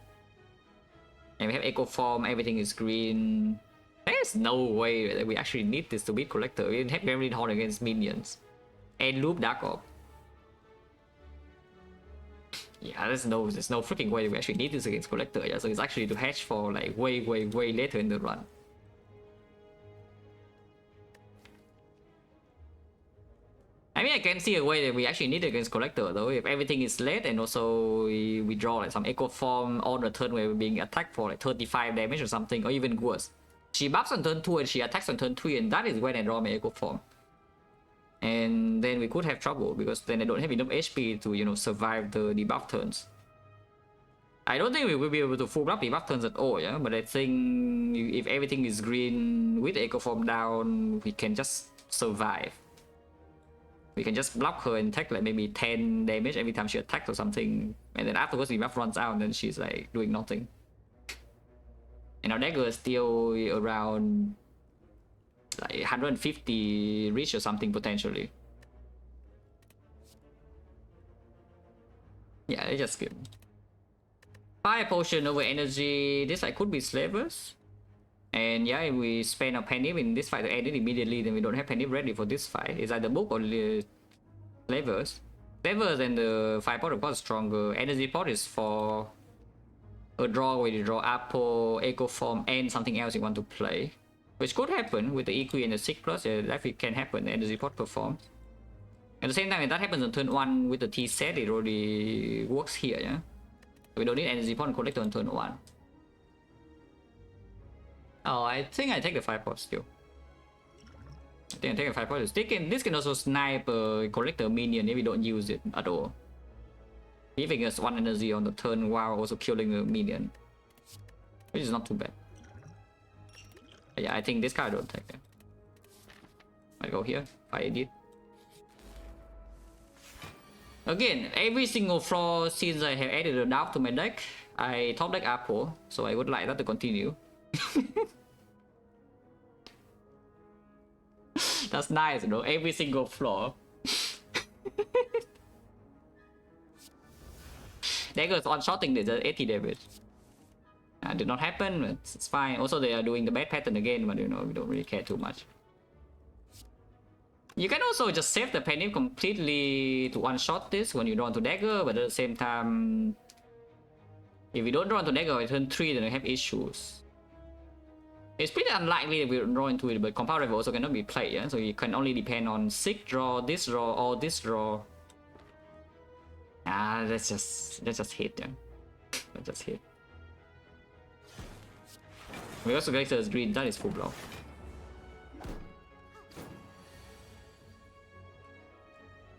And we have Echo Form, everything is green. There's no way that we actually need this to beat Collector. We have Gremlin Horn against minions. And Loop Dark Orb. Yeah, there's no freaking way that we actually need this against Collector. Yeah, so it's actually to hedge for like way later in the run. I mean, I can see a way that we actually need it against Collector though. If everything is late and also we draw like some Echo Form on the turn where we're being attacked for like 35 damage or something, or even worse. She buffs on turn 2 and she attacks on turn 3, and that is when I draw my Echo Form. And then we could have trouble because then I don't have enough HP to, you know, survive the debuff turns. I don't think we will be able to full block debuff turns at all, yeah. But I think if everything is green with Echo Form down, we can just survive. We can just block her and take like maybe 10 damage every time she attacks or something, and then afterwards the debuff runs out and then she's like doing nothing. And our dagger is still around like 150 reach or something potentially. Yeah, they just skip. Fire potion over energy. This like could be slavers. And yeah, if we spend a penny in this fight to end it immediately, then we don't have penny ready for this fight. It's either book or slavers. Slavers and the fire pot of course stronger. Energy pot is for a draw where you draw Apple, Echo Form, and something else you want to play. Which could happen with the EQ and the 6+, yeah, that can happen, the energy pot performs. At the same time, if that happens on turn 1 with the T set, it already works here, yeah? We don't need energy pot and collector on turn 1. Oh, I think I take the 5 pot still. I think I take a 5 pot. This can also snipe a collector minion if we don't use it at all. Giving us 1 energy on the turn while also killing a minion. Which is not too bad. Yeah, I think this card I don't take it. I go here, I edit. Again, every single flaw since I have added a doubt to my deck, I top deck Apple, so I would like that to continue. That's nice, you know, every single flaw. Daggers on-shotting, there's 80 damage. Did not happen, it's fine. Also, they are doing the bad pattern again, but you know, we don't really care too much. You can also just save the penny completely to one-shot this when you draw into dagger, but at the same time, If we don't draw into dagger by turn 3, then we have issues. It's pretty unlikely that we draw into it, but compound rival also cannot be played, yeah? So you can only depend on 6 draw, this draw, or this draw. Ah, let's just hit, yeah. Let's just hit. We also get the green, that is full block.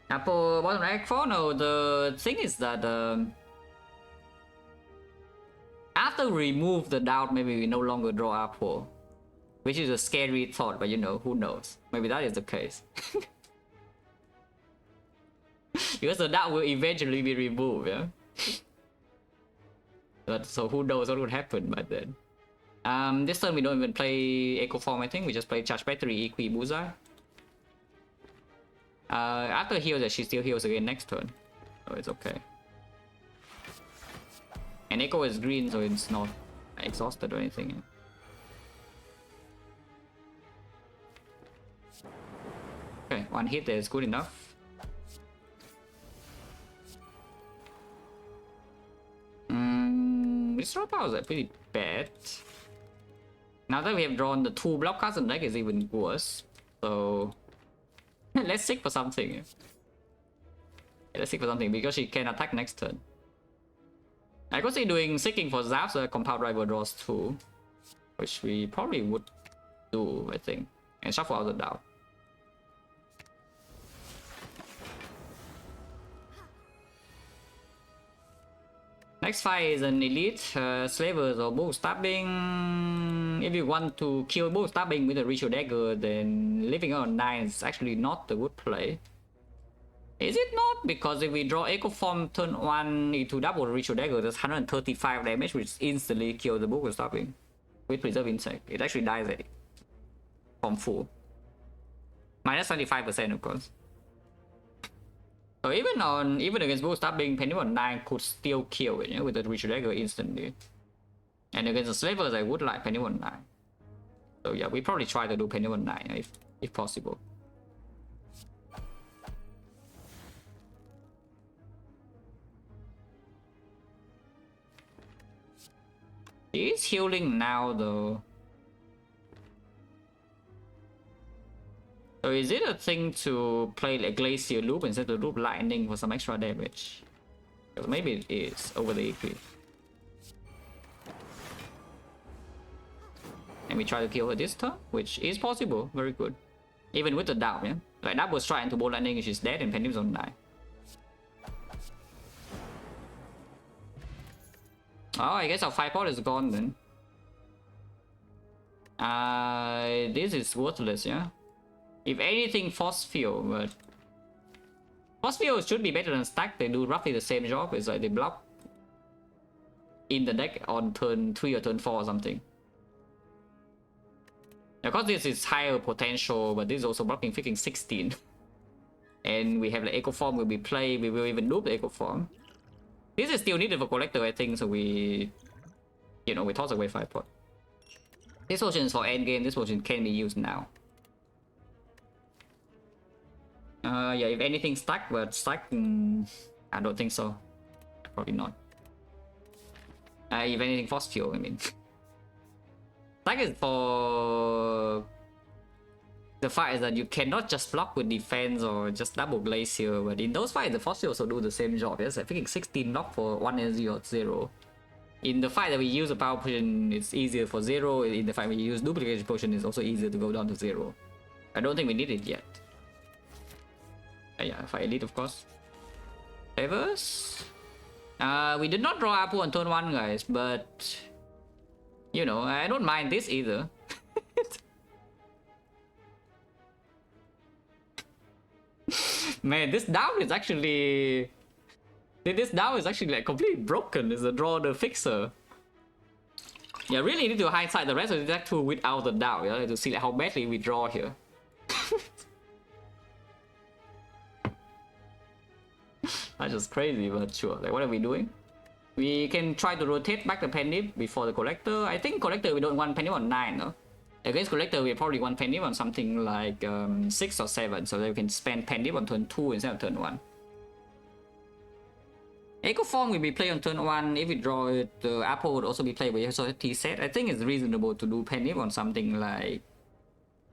Apple bottom right 4, no, the thing is that after we remove the doubt, maybe we no longer draw Apple. Which is a scary thought, but you know, who knows? Maybe that is the case. Because the doubt will eventually be removed, yeah? But so who knows what would happen by then. This turn we don't even play Echo Form, I think. We just play Charge Battery, Equi, Bullseye. After heals that she still heals again next turn. So it's okay. And Echo is green, so it's not exhausted or anything. Yeah? Okay, one hit there is good enough. These draw powers are pretty bad. Now that we have drawn the 2 block cards, the deck is even worse. So let's seek for something. Yeah, let's seek for something because she can attack next turn. I could see doing seeking for Zap so compound rival draws 2, which we probably would do, I think, and shuffle out the doubt. Next fight is an elite, slavers or bull stabbing. If you want to kill bull stabbing with a ritual dagger, then leaving on 9 is actually not a good play. Is it not? Because if we draw Echo Form turn 1 into double ritual dagger, there's 135 damage, which instantly kills the bull stabbing with preserve insect. It actually dies at from full. Minus 25%, of course. So even against bull stabbing, Penny on 9 could still kill it, you know, with the ritual dagger instantly. And against the slavers, I would like Penny on 9. So yeah, we probably try to do Penny on 9 if possible. She is healing now though. So is it a thing to play like Glacier Loop instead of Loop Lightning for some extra damage? Because maybe it is over the EP. And we try to kill her this turn, which is possible. Very good. Even with the doubt, yeah? Like double strike into Bolt Lightning and she's dead and Pendulum's on 9. Oh, I guess our 5 pot is gone then. This is worthless, yeah? If anything, Force Field, but Force Field should be better than Stack. They do roughly the same job. It's like they block in the deck on turn 3 or turn 4 or something. Of course, this is higher potential, but this is also blocking freaking 16. And we have the Echo Form will be played. We will even loop the Echo Form. This is still needed for Collector, I think, so we, you know, we toss away 5 pot. This potion is for endgame. This potion can be used now. Yeah, if anything stuck, but stuck, I don't think so. Probably not. If anything, Force Field, I mean. Stuck is for the fight is that you cannot just block with defense or just double Glacier, but in those fights, the Force Field also do the same job. Yes, I think 16 block for 1 energy or 0. In the fight that we use a power potion, it's easier for 0. In the fight we use duplicate potion, it's also easier to go down to 0. I don't think we need it yet. Yeah, fight elite, of course. Favors. We did not draw Apu on turn 1, guys, but you know, I don't mind this either. Man, this down is actually like completely broken. It's a draw the fixer. Yeah, really need to hindsight the rest of the deck too without the doubt, yeah, to see like how badly we draw here. That's just crazy, but sure. Like, what are we doing? We can try to rotate back the Penny before the Collector. I think Collector we don't want Penny on 9, no? Against Collector we probably want Penny on something like 6 or 7, so that we can spend Penny on turn 2 instead of turn 1. Echo Form will be played on turn 1. If we draw it, the Apple would also be played with so T set. I think it's reasonable to do Penny on something like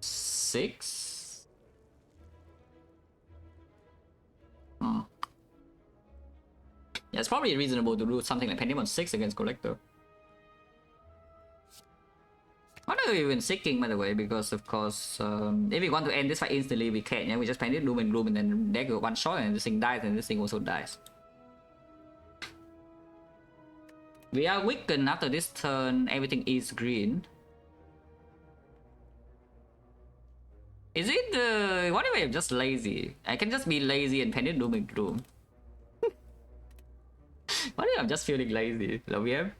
6. Yeah, it's probably reasonable to do something like Penny on 6 against Collector. What are we even seeking, by the way? Because of course, if we want to end this fight instantly, we can. Yeah, we just Penny Doom and Gloom and then dagger one shot, and this thing dies, and this thing also dies. We are weakened after this turn. Everything is green. Is it what if I'm just lazy? I can just be lazy and Penny Doom and Gloom. What if I'm just feeling lazy? WM?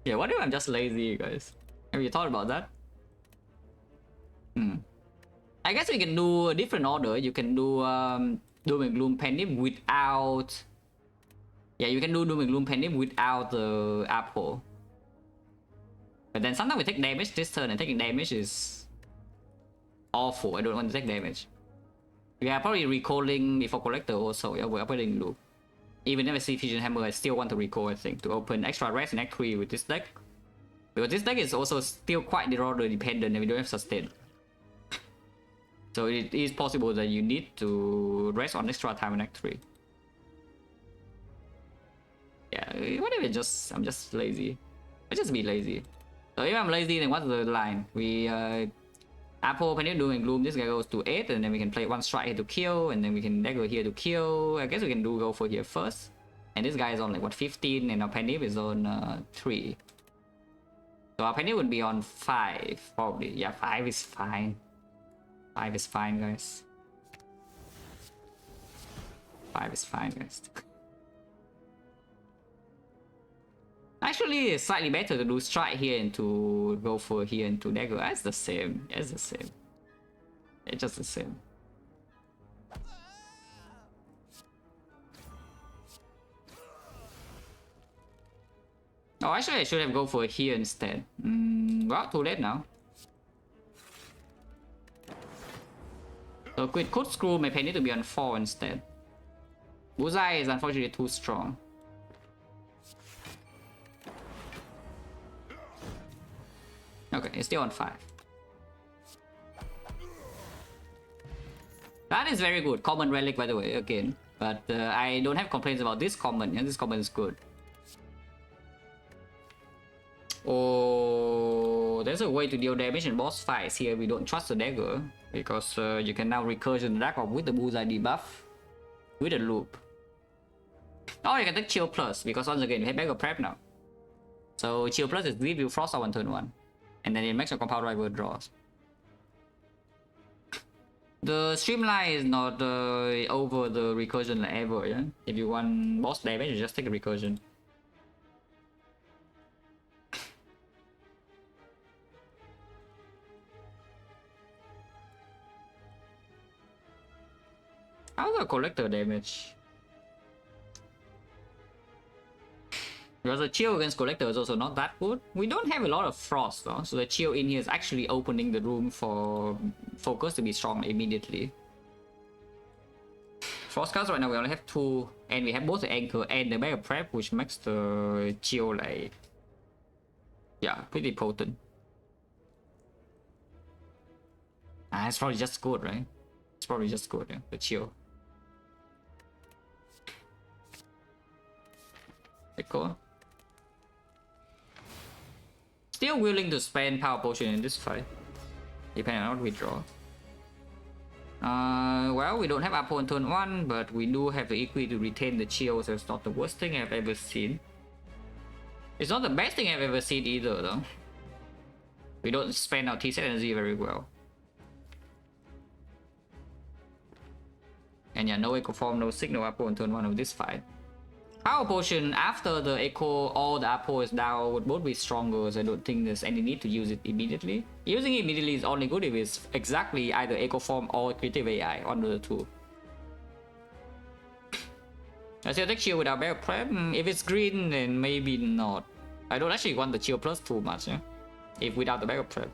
Yeah, what if I'm just lazy, guys? Have you thought about that? I guess we can do a different order. You can do Doom and Gloom Penny without... Yeah, you can do Doom and Gloom Penny without the Apple. But then sometimes we take damage this turn, and taking damage is awful. I don't want to take damage. We are probably recalling before Collector also. Yeah, we're upgrading loop. Even if I see Fusion Hammer, I still want to recall, I think, to open extra rest in Act 3 with this deck. Because this deck is also still quite order dependent and we don't have sustain. So it is possible that you need to rest on extra time in Act 3. Yeah, what if I'm just lazy? I just be lazy. So if I'm lazy, then what's the line? We Apple, Penny Doom and Gloom, this guy goes to 8, and then we can play one strike here to kill, and then we can dagger here to kill. I guess we can go for here first. And this guy is on like what, 15, and our Penny is on 3. So our Penny would be on 5, probably. Yeah, 5 is fine. 5 is fine, guys. 5 is fine, guys. Actually, it's slightly better to do strike here and to go for here and to dagger. It's the same. It's the same. It's just the same. Oh, actually, I should have go for here instead. Well, too late now. So it could screw my Penny to be on 4 instead. Bullseye is unfortunately too strong. Okay, it's still on 5. That is very good. Common relic, by the way, again. But I don't have complaints about this common. Yeah, this common is good. Oh, there's a way to deal damage in boss fights here. We don't trust the dagger because you can now recursion the Dark Orb with the Bullseye debuff with a loop. Oh, you can take Chill Plus because once again you have Beggar Prep now. So Chill Plus is give you Frost on turn 1. And then it makes your compound rival draws. The streamline is not over the recursion like ever, yeah? If you want boss damage, you just take a recursion. How's the collector damage? Because the chill against collector is also not that good. We don't have a lot of frost though, so the chill in here is actually opening the room for focus to be strong immediately. Frost cards right now we only have 2, and we have both the anchor and the mega prep, which makes the chill like, yeah, pretty potent. It's probably just good, right? It's probably just good, yeah, the chill. Cool. Still willing to spend power potion in this fight, depending on what we draw. Well, we don't have Apple on turn 1, but we do have the equity to retain the chill, so it's not the worst thing I've ever seen. It's not the best thing I've ever seen either, though. We don't spend our T-set energy very well. And yeah, no Echo Form, no Signal Apple on turn 1 of this fight. Power Potion after the Echo or the Apple is down would both be stronger, so I don't think there's any need to use it immediately. Using it immediately is only good if it's exactly either Echo Form or Creative AI, one of the two. I still take Shield without Barrel Prep. If it's green, then maybe not. I don't actually want the Shield Plus too much, yeah? If without the Barrel Prep.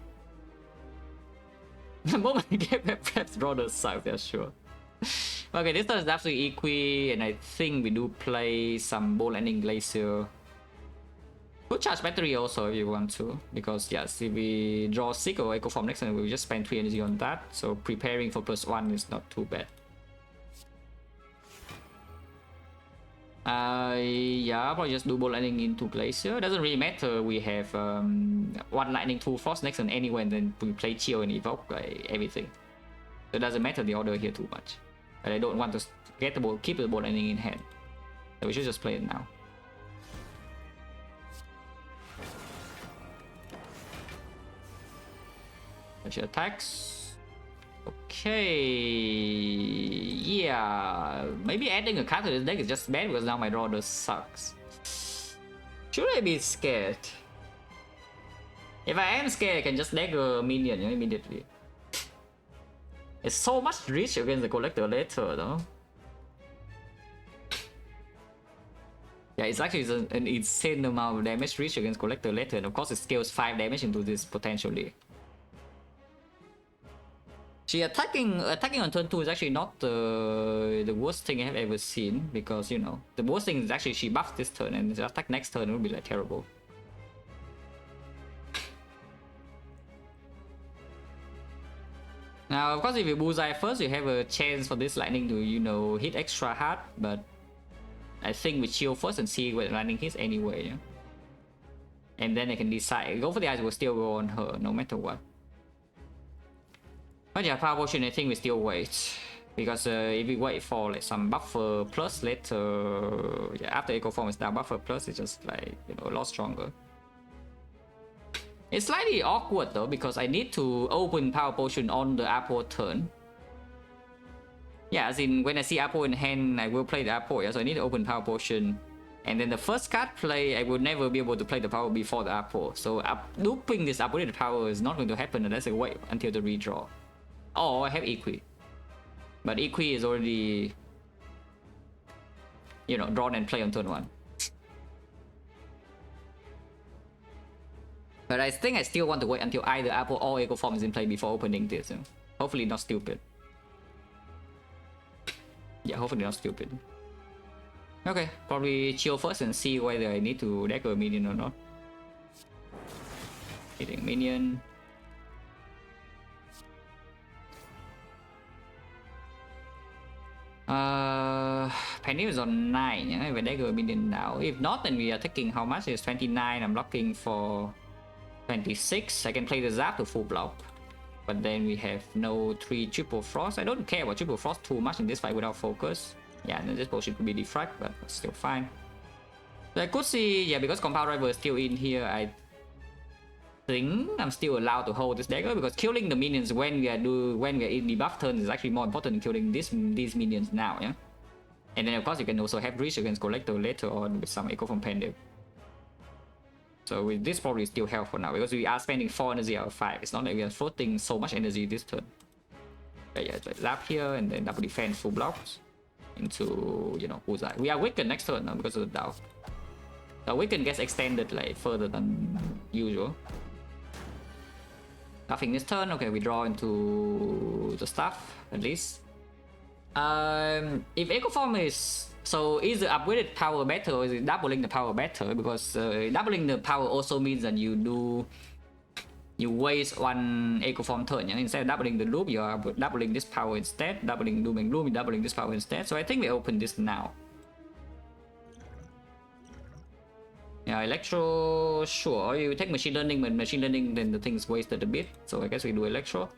The moment you get Barrel Prep, draw the sucks, yeah, sure. Okay, this turn is absolutely equi, and I think we do play some Bolt Landing Glacier. Could charge battery also if you want to, because yes, if we draw 6 or Echo Form next turn, we'll just spend 3 energy on that, so preparing for +1 is not too bad. Yeah, probably just do Bolt Lightning into Glacier. Doesn't really matter. We have 1 Lightning, 2 Frost next turn anyway, and then we play Chill and Evoke everything. So it doesn't matter the order here too much. But I don't want to get the ball, keep the Bolt Lightning in hand. So we should just play it now. She attacks. Okay, yeah, maybe adding a card to this deck is just bad because now my draw just sucks. Should I be scared? If I am scared, I can just deck a minion immediately. It's so much reach against the Collector later though. Yeah, it's actually an insane amount of damage reach against Collector later, and of course it scales 5 damage into this potentially. She attacking on turn 2 is actually not the worst thing I have ever seen, because you know the worst thing is actually she buffs this turn and the attack next turn would be like terrible. Now of course if you bullseye first you have a chance for this lightning to, you know, hit extra hard, but I think we chill first and see where the lightning hits anyway, yeah? And then I can decide. Go for the eyes will still go on her no matter what. But yeah, Power Potion, I think we still wait. Because if we wait for like some buffer plus later, yeah, after Echo Form is down, buffer plus is just like, you know, a lot stronger. It's slightly awkward though, because I need to open Power Potion on the Apple turn. Yeah, as in when I see Apple in hand, I will play the Apple, yeah, so I need to open Power Potion. And then the first card play, I will never be able to play the power before the Apple. So looping this upgraded power is not going to happen unless I wait until the redraw. Oh, I have Equi. But Equi is already, you know, drawn and play on turn 1. But I think I still want to wait until either Apple or Echo Form is in play before opening this. Hopefully not stupid. Yeah, hopefully not stupid. Okay, probably chill first and see whether I need to deck a minion or not. Hitting minion. Penny is on 9, yeah? If I deck a minion now. If not, then we are taking how much? It's 29. I'm blocking for 26. I can play the Zap to full block. But then we have no 3 triple frost. I don't care about triple frost too much in this fight without focus. Yeah, then this potion could be defract, but still fine. So I could see, yeah, because Compound Driver is still in here, I think I'm still allowed to hold this dagger, because killing the minions when we are in the buff turn is actually more important than killing these minions now, yeah. And then of course you can also have reach against Collector later on with some Echo from Pendant. So with this probably still helpful now, because we are spending 4 energy out of 5. It's not like we are floating so much energy this turn. But yeah, it's like Zap here and then double defense full blocks into, you know, Bullseye. We are weakened next turn now because of the Dow. The weaken gets extended like further than usual. Nothing this turn. Okay, we draw into the stuff at least. If Echo Form is the upgraded power better, or is it doubling the power better? Because doubling the power also means that you waste 1 Echo Form turn. Yeah? Instead of doubling the loop, you are doubling this power instead. Doubling Doom and Gloom, you're doubling this power instead. So I think we open this now. Yeah, Electro, sure. You take Machine Learning, but Machine Learning, then the thing is wasted a bit. So I guess we do Electro.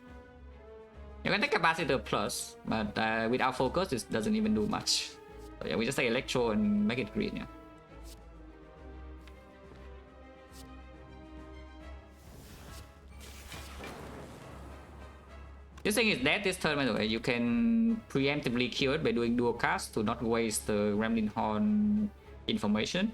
You can take Capacitor Plus, but without focus, it doesn't even do much. So yeah, we just take Electro and make it green, yeah. This thing is dead this turn, by the way. You can preemptively kill it by doing dual cast to not waste the Gremlin Horn information.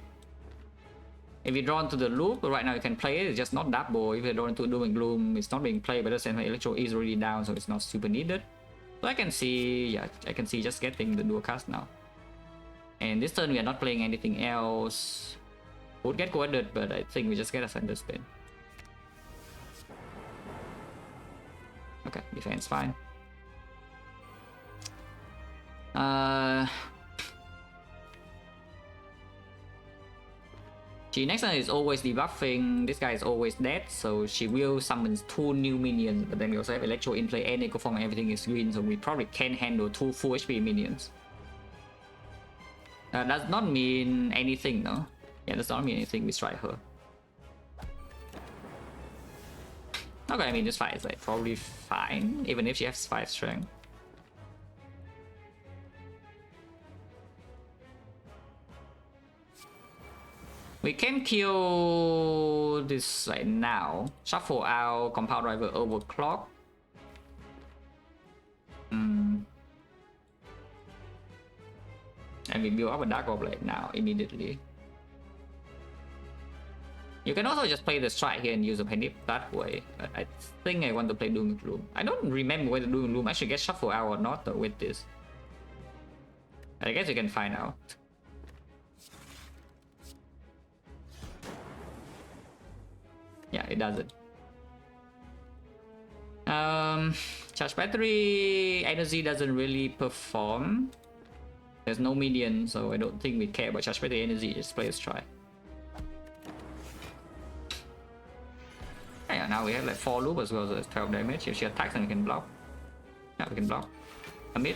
If you draw into the loop, right now you can play it, it's just not double. If you draw into Doom and Gloom, it's not being played, but the same Electro is already down, so it's not super needed. So I can see, yeah, I can see just getting the dual cast now. And this turn we are not playing anything else. Would get quoted, but I think we just get a Thunder Spin. Okay, defense fine. She next turn is always debuffing. This guy is always dead, so she will summon 2 new minions. But then we also have Electro in play and Echo Form, and everything is green, so we probably can handle 2 full HP minions. Does not mean anything, no? Yeah, does not mean anything. We strike her. Okay, I mean this fight is like probably fine, even if she has 5 strength. We can kill this right now. Shuffle out Compound Driver Overclock. And we build up a Dark Orb right now, immediately. You can also just play the strike here and use a Penny that way. But I think I want to play Doom and Gloom. I don't remember whether Doom and Gloom actually gets shuffled out or not though, with this. I guess you can find out. Yeah, it doesn't. Charge battery energy doesn't really perform. There's no minion, so I don't think we care about charge battery energy. Just play a strike. Yeah, now we have like 4 loop as well, so it's 12 damage. If she attacks, then we can block. Yeah, we can block. A mid.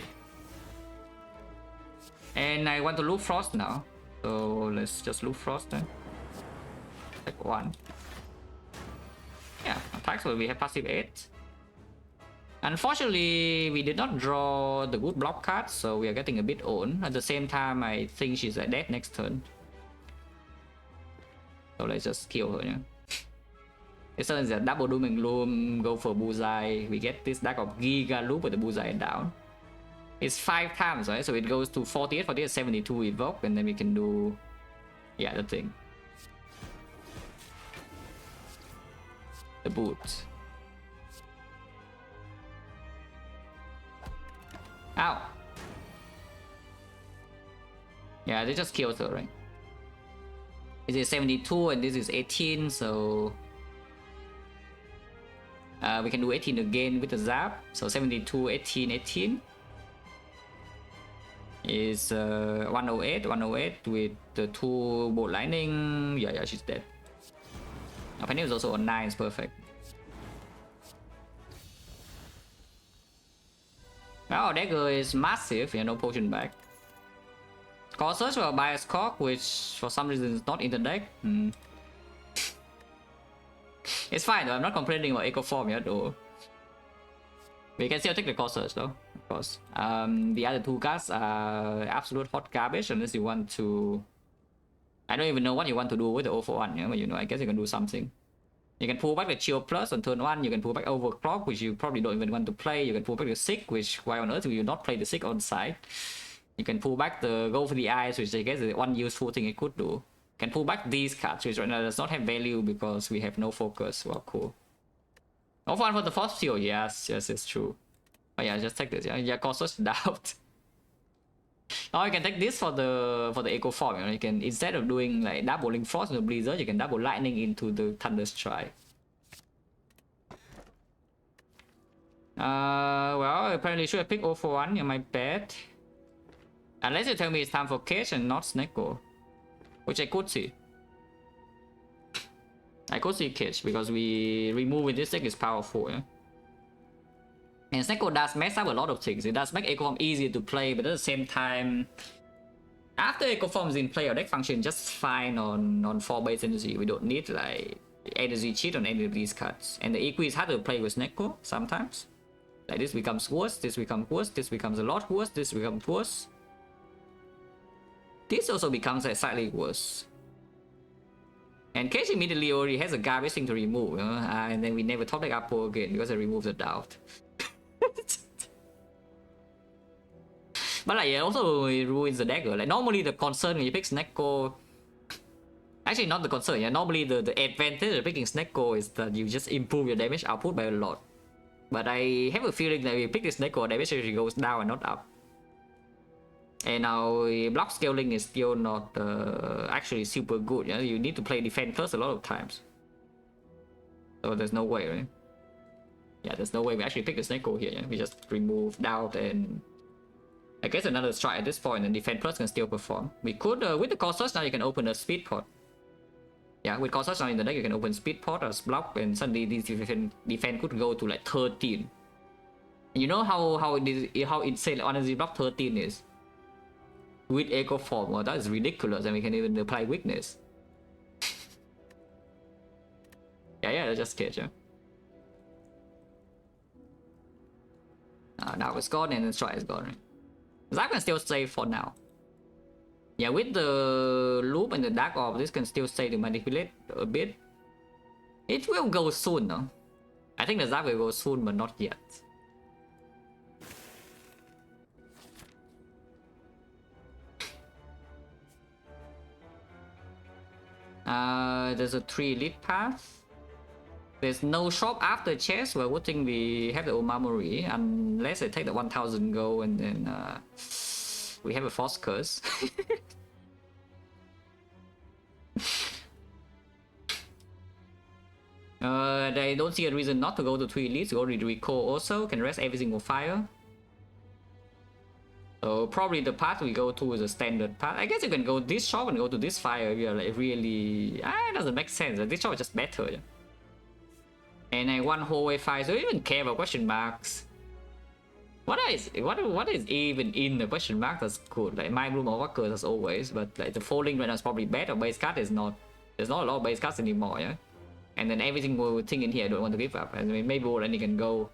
And I want to loop Frost now, so let's just loop Frost then. Like 1. Yeah, attacks, but we have passive 8. Unfortunately, we did not draw the good block card, so we are getting a bit owned. At the same time, I think she's dead next turn. So let's just kill her, yeah. This turn is a double Doom and Gloom, go for Bullseye. We get this deck of Giga Loop with the Bullseye down. It's 5 times, right? So it goes to 48, 48, 72 evoke, and then we can do... yeah, the thing. The boot. Ow! Yeah, they just killed her, right? This is 72 and this is 18, so... we can do 18 again with the zap. So 72, 18, 18. Is 108, 108 with the 2 bolt lightning. Yeah, she's dead. Penny is also on 9, it's perfect. Well, our dagger is massive, yeah, no potion back. Core search for bias cock, which for some reason is not in the deck. It's fine though, I'm not complaining about Echo Form yet though. We can still take the core search though, of course. The other 2 cards are absolute hot garbage unless you want to... I don't even know what you want to do with the 041, yeah, but you know, I guess you can do something. You can pull back the Chill Plus on turn 1, you can pull back Overclock, which you probably don't even want to play. You can pull back the Sick, which why on earth will you not play the Sick on side? You can pull back the Go for the Eyes, which I guess is one useful thing it could do. You can pull back these cards, which right now does not have value because we have no focus. Well, cool. 041 for the Force Field, yes, it's true. But yeah, just take this, yeah, cause such doubt. Now you can take this for the Echo Form, you know, you can, instead of doing like doubling Frost into Blizzard, you can double Lightning into the Thunder Strike. Well, apparently should have picked 041, yeah, my bad. Unless you tell me it's time for Cage and not Snecko, which I could see. I could see Cage, because we remove with this deck is powerful, yeah. And Snecko does mess up a lot of things. It does make Echo Form easier to play, but at the same time, after Echo Form is in play, our deck functions just fine on 4 base energy. We don't need like energy cheat on any of these cards. And the EQ is hard to play with Snecko sometimes. Like this becomes worse, this becomes worse, this becomes a lot worse, this becomes worse. This also becomes like slightly worse. And Cage immediately already has a garbage thing to remove, you know? And then we never top deck Apo again because I removed the doubt. But like, it also ruins the dagger. Like normally the concern when you pick Snecko, actually not the concern, yeah, normally the advantage of picking Snecko is that you just improve your damage output by a lot. But I have a feeling that if you pick this Snecko, damage actually goes down and not up. And our block scaling is still not actually super good, yeah? You need to play defense first a lot of times. So there's no way, right? Yeah, there's no way we actually pick the Snecko here, yeah? We just remove doubt and I guess another strike at this point and defense plus can still perform. We could, with the Colossus now you can open a speed pot. Yeah, with Colossus now in the deck you can open speed pot or block and suddenly this defense could go to like 13. You know how insane honestly block 13 is? With Echo Form, well, that is ridiculous and we can even apply weakness. yeah, that's just cage, yeah. Now it's gone and the strike is gone, right? That can still stay for now. Yeah, with the loop and the dark orb, this can still stay to manipulate a bit. It will go soon, though. I think the Zap will go soon, but not yet. There's a 3 elite path. There's no shop after chest. Well, good thing we have the Omamori, unless I take the 1000 gold and then we have a Force Curse. They don't see a reason not to go to 3 elites. Go to Rico also, can rest every single fire. So probably the path we go to is a standard path. I guess you can go this shop and go to this fire if you're like really... it doesn't make sense. This shop is just better. Yeah? And I one whole way fire, so you even care about question marks. What is even in the question mark that's good? Like my bloom or workers as always, but like the folding right now is probably better. Base card is not. There's not a lot of base cards anymore, yeah. And then every single thing in here I don't want to give up. I mean maybe already can go.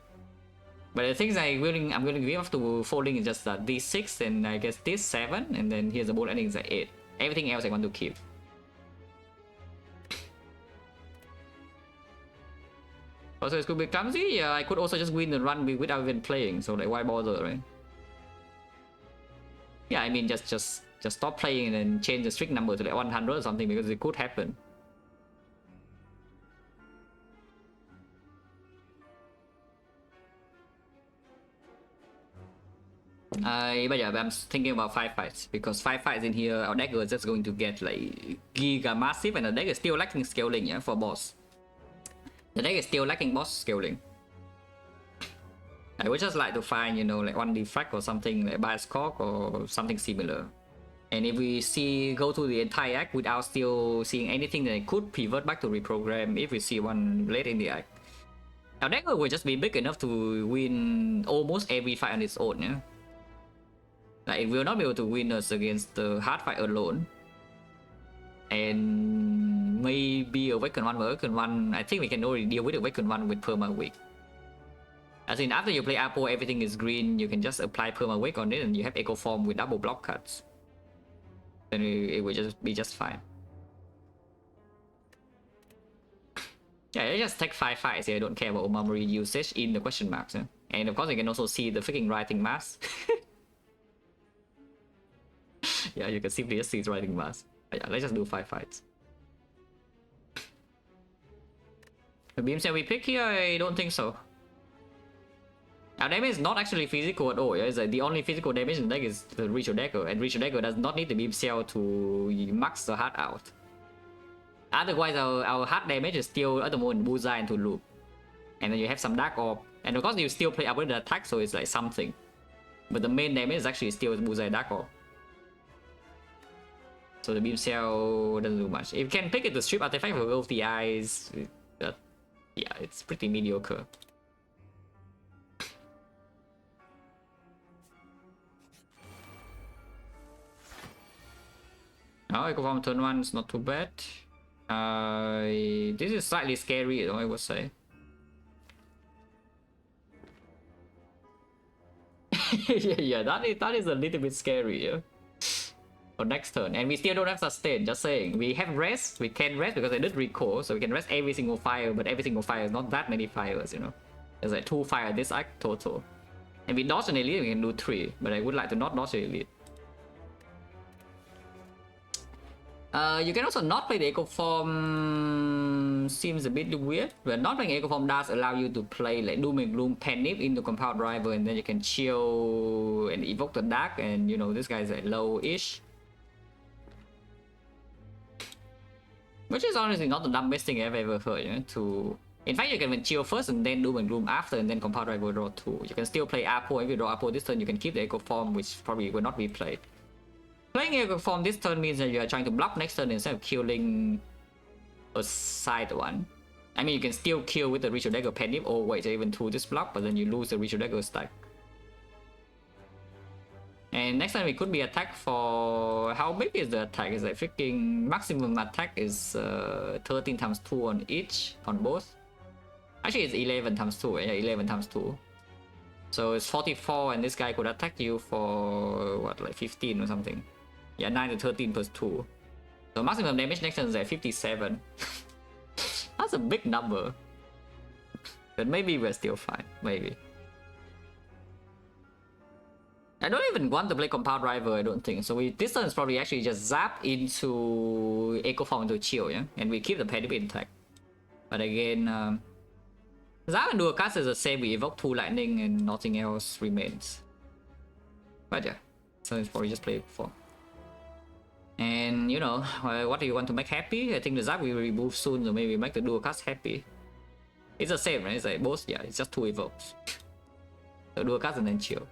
But the things I'm willing to give up to folding is just D6 and I guess this 7 and then here's the board ending is like 8. Everything else I want to keep. Also, it could be clumsy. Yeah, I could also just win the run without even playing. So like, why bother, right? Yeah, I mean, just stop playing and then change the strict number to like 100 or something because it could happen. But yeah, I'm thinking about 5 fights because 5 fights in here, our deck is just going to get like giga massive, and the deck is still lacking scaling, yeah, for boss. The deck is still lacking boss scaling. I would just like to find, you know, like 1 defect or something like bias cock or something similar. And if we go to the entire act without still seeing anything that could pivot back to reprogram if we see one late in the act, our deck will just be big enough to win almost every fight on its own, yeah? Like, it will not be able to win us against the hard fight alone. And maybe Awaken 1, but Awaken 1, I think we can already deal with Awaken 1 with Perma Weak. As in, after you play Apo, everything is green, you can just apply Perma Weak on it and you have Echo Form with double block cuts. Then it will just be just fine. Yeah, I just take 5 fights here, I don't care about Omamori usage in the question marks. Yeah? And of course you can also see the freaking writing mass. Yeah, you can simply just see its writing mass. But yeah, let's just do 5 fights. The beam cell we pick here, I don't think so. Our damage is not actually physical at all. Yeah? It's like the only physical damage in the deck is the Ritual Dagger, and Ritual Dagger does not need the beam cell to max the heart out. Otherwise, our heart damage is still at the moment bullseye into loop. And then you have some Dark Orb, and of course you still play upgraded attack, so it's like something. But the main damage is actually still bullseye Dark Orb. So the beam cell doesn't do much. If you can pick it to strip artifact for both the eyes, yeah, it's pretty mediocre. Oh, Echo Form turn 1 is not too bad. This is slightly scary, I would say. yeah, that is a little bit scary, yeah. For next turn, and we still don't have sustain, just saying. We have rest, we can rest because I did recall, so we can rest every single fire, but every single fire is not that many fires, you know. There's like 2 fire this act total. And we dodge an elite, we can do 3, but I would like to not dodge an elite. You can also not play the Echo Form, seems a bit weird, but not playing Echo Form does allow you to play like Doom and Gloom Panic into Compound Driver, and then you can chill and evoke the Dark, and you know, this guy's like low-ish. Which is honestly not the dumbest thing I've ever heard, you know, to In fact, you can win Chill first and then Doom and Gloom after, and then Compound Drive will draw 2. You can still play Apo. If you draw Apo this turn, you can keep the Echo Form, which probably will not be played. Playing Echo Form this turn means that you are trying to block next turn instead of killing a side one. I mean, you can still kill with the Ritual Dagger Penny or wait even through this block, but then you lose the Ritual Dagger stack. And next time it could be attack for... How big is the attack? Is like freaking maximum attack is 13 times 2 on each, on both. Actually, it's 11 times 2. Yeah, 11 times 2. So it's 44, and this guy could attack you for what, like 15 or something. Yeah, 9 to 13 plus 2. So maximum damage next turn is like 57. That's a big number. But maybe we're still fine. Maybe. I don't even want to play Compound Driver, I don't think. So this turn is probably actually just zap into Echo Form into Chill, yeah? And we keep the Penny intact. But again, zap and Dual Cast is the same. We evoke 2 lightning and nothing else remains. But yeah, so it's probably just play it before. And you know, what do you want to make happy? I think the zap will remove soon, so maybe make the Dual Cast happy. It's the same, right? It's like both, yeah, it's just 2 evokes. So Dual Cast and then Chill.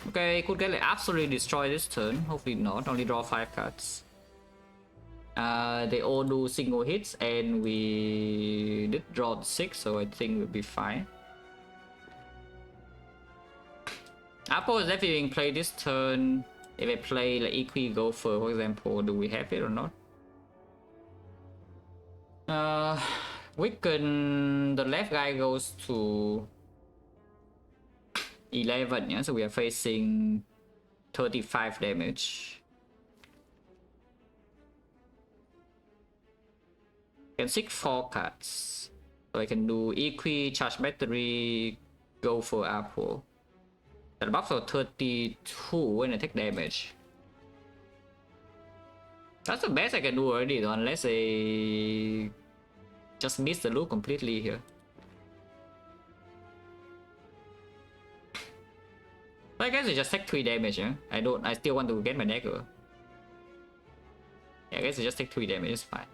Okay, could get like absolutely destroy this turn. Hopefully not. Only draw 5 cards. They all do single hits, and we did draw 6, so I think we'll be fine. Apple is definitely being played this turn. If I play like Equi Gopher, for example, do we have it or not? Weaken. The left guy goes to 11, yeah, so we are facing 35 damage. I can seek 4 cards. So I can do Equi, Charge Battery, go for Apple. That buff for 32 when I take damage. That's the best I can do already though, unless I just miss the loop completely here. But I guess I just take 3 damage, yeah? I still want to get my dagger. Yeah, I guess I just take 3 damage, it's fine.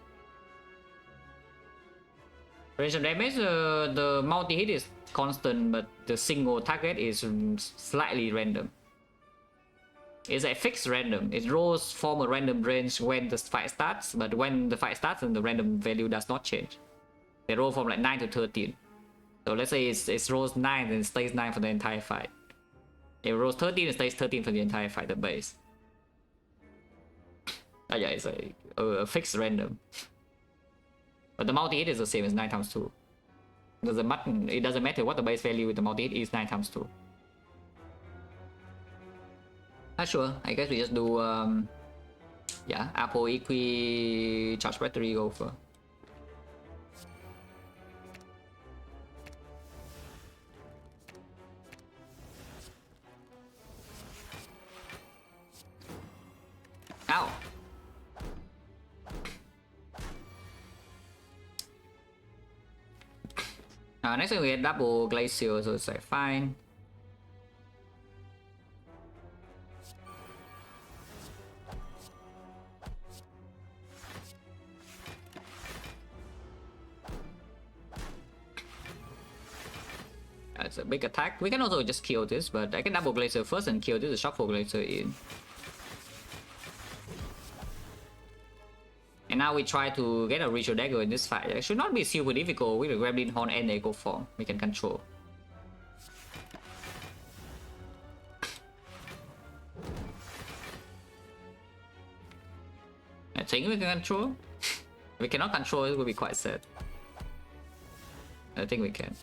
Range of damage, the multi-hit is constant, but the single target is slightly random. It's a fixed random. It rolls from a random range when the fight starts, but when the fight starts, then the random value does not change. They roll from like 9 to 13. So let's say it rolls 9 and it stays 9 for the entire fight. If it rolls 13, it stays 13 for the entire fight, the base. Oh yeah, it's a fixed random. But the multi-hit is the same as 9 times 2. It doesn't matter what the base value with the multi-hit is 9 times 2. Not sure. I guess we just do yeah, Apple Equi Charge Battery Gopher. Ow! Next thing we get double Glacier, so it's like fine. It's a big attack. We can also just kill this, but I can double Glacier first and kill this to shuffle Glacier in. And now we try to get a Ritual Dagger in this fight. It should not be super difficult with the Gremlin Horn and Echo Form. We can control. I think we can control. If we cannot control, it will be quite sad. I think we can.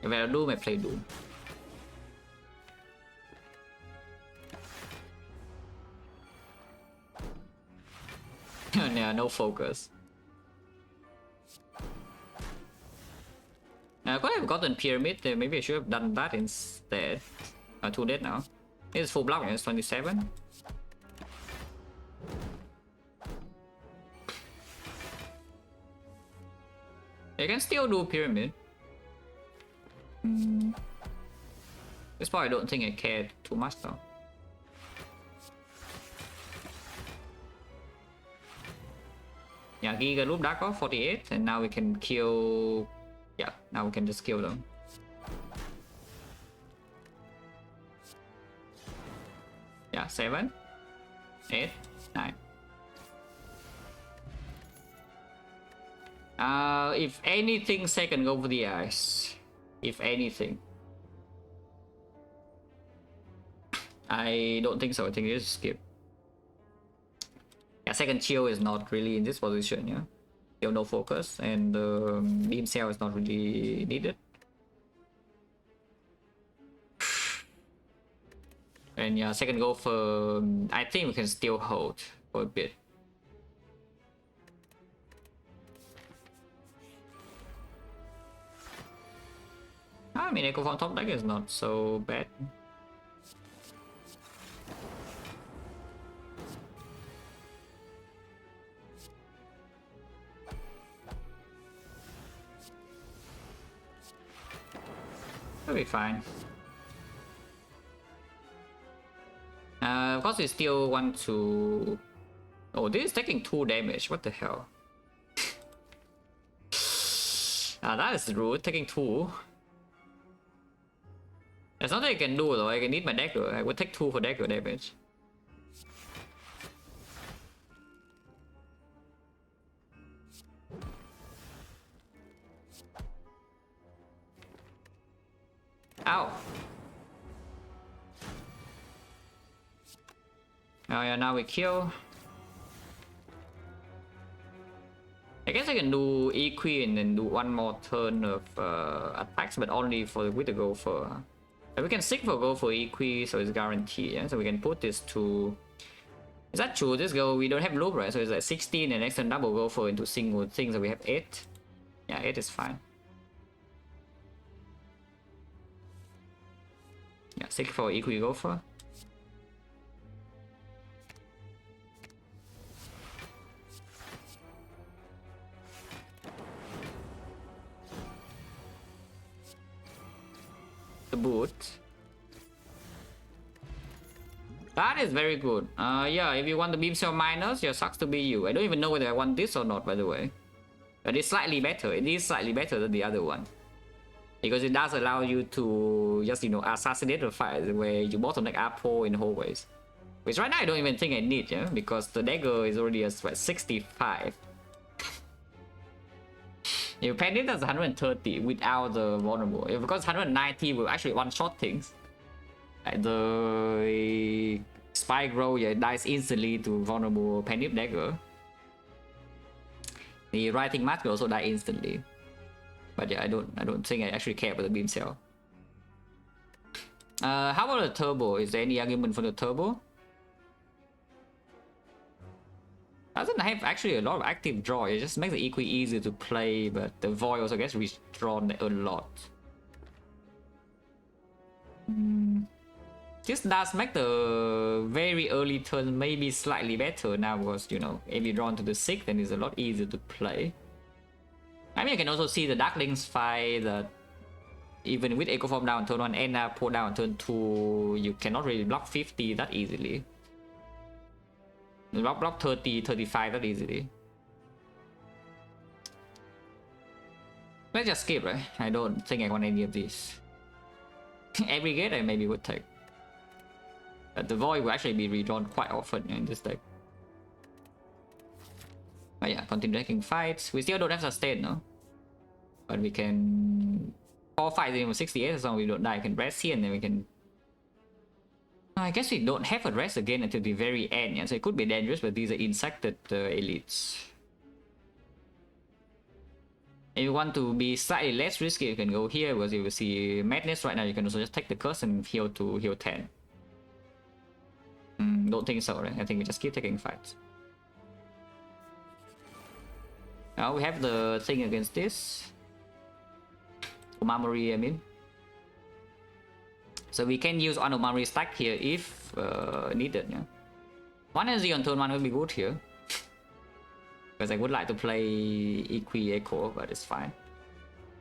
If I Doom, I play Doom. Yeah, no focus. I could have gotten Pyramid, maybe I should have done that instead. Too late now. It's full block, it's 27. You can still do Pyramid. This part I don't think I cared too much though. Yeah, Giga Loop Dark off 48, and now we can kill. Yeah, now we can just kill them. Yeah, 7, 8, 9. If anything, second go for the eyes. If anything. I don't think so. I think it's skip. Yeah, second chill is not really in this position, yeah. You have no focus, and beam cell is not really needed. And yeah, second go for... I think we can still hold for a bit. I mean, Echo from top deck is not so bad. That'll be fine. Of course, we still want to... Oh, this is taking 2 damage. What the hell? That is rude. Taking 2. There's nothing I can do though. I can need my deck though. I would take 2 for deck damage. Ow. Oh yeah, now we kill. I guess I can do EQ and then do one more turn of attacks, but only for with the Gopher. We can seek for Gopher EQ, so it's guaranteed. Yeah? So we can put this to... Is that true? This go, we don't have loop, right? So it's like 16 and next turn double Gopher into single thing, so we have 8. Yeah, 8 is fine. Yeah, seek for EQ Gopher. The boot. That is very good. Yeah, if you want the beam cell minus, yeah, sucks to be you. I don't even know whether I want this or not, by the way. But it's slightly better. It is slightly better than the other one. Because it does allow you to just, you know, assassinate the fight where you bottleneck Apo in hallways. Which right now I don't even think I need, yeah? Because the dagger is already at what, 65. If Pendant that's 130 without the vulnerable. If because 190 will actually one-shot things. Like the spike roll, yeah, dies instantly to vulnerable Pendant dagger. The writing mask will also die instantly. But yeah, I don't think I actually care about the beam cell. How about the turbo? Is there any argument for the turbo? Doesn't have actually a lot of active draw. It just makes the EQ easier to play, but the void also gets withdrawn a lot. This does make the very early turn maybe slightly better now because, you know, if you draw into the 6, then it's a lot easier to play. I mean, you can also see the Darklings fight that even with Echo Form down turn 1 and pull down turn 2, you cannot really block 50 that easily. Block 30, 35 that easily. Let's just skip, right? I don't think I want any of these. Every gate I maybe would take. But the void will actually be redrawn quite often in this deck. But yeah, continue taking fights. We still don't have sustain, no? But we can... 4 fights in 68 as long as we don't die. We can rest here and then we can... I guess we don't have a rest again until the very end, yeah? So it could be dangerous, but these are insected elites. If you want to be slightly less risky, you can go here, because you will see Madness right now. You can also just take the curse and heal to heal 10. Don't think so, right? I think we just keep taking fights. Now we have the thing against this. Umamori, I mean. So we can use Umamori stack here if needed, yeah. 1 NZ on turn 1 will be good here. Because I would like to play EQ Echo, but it's fine.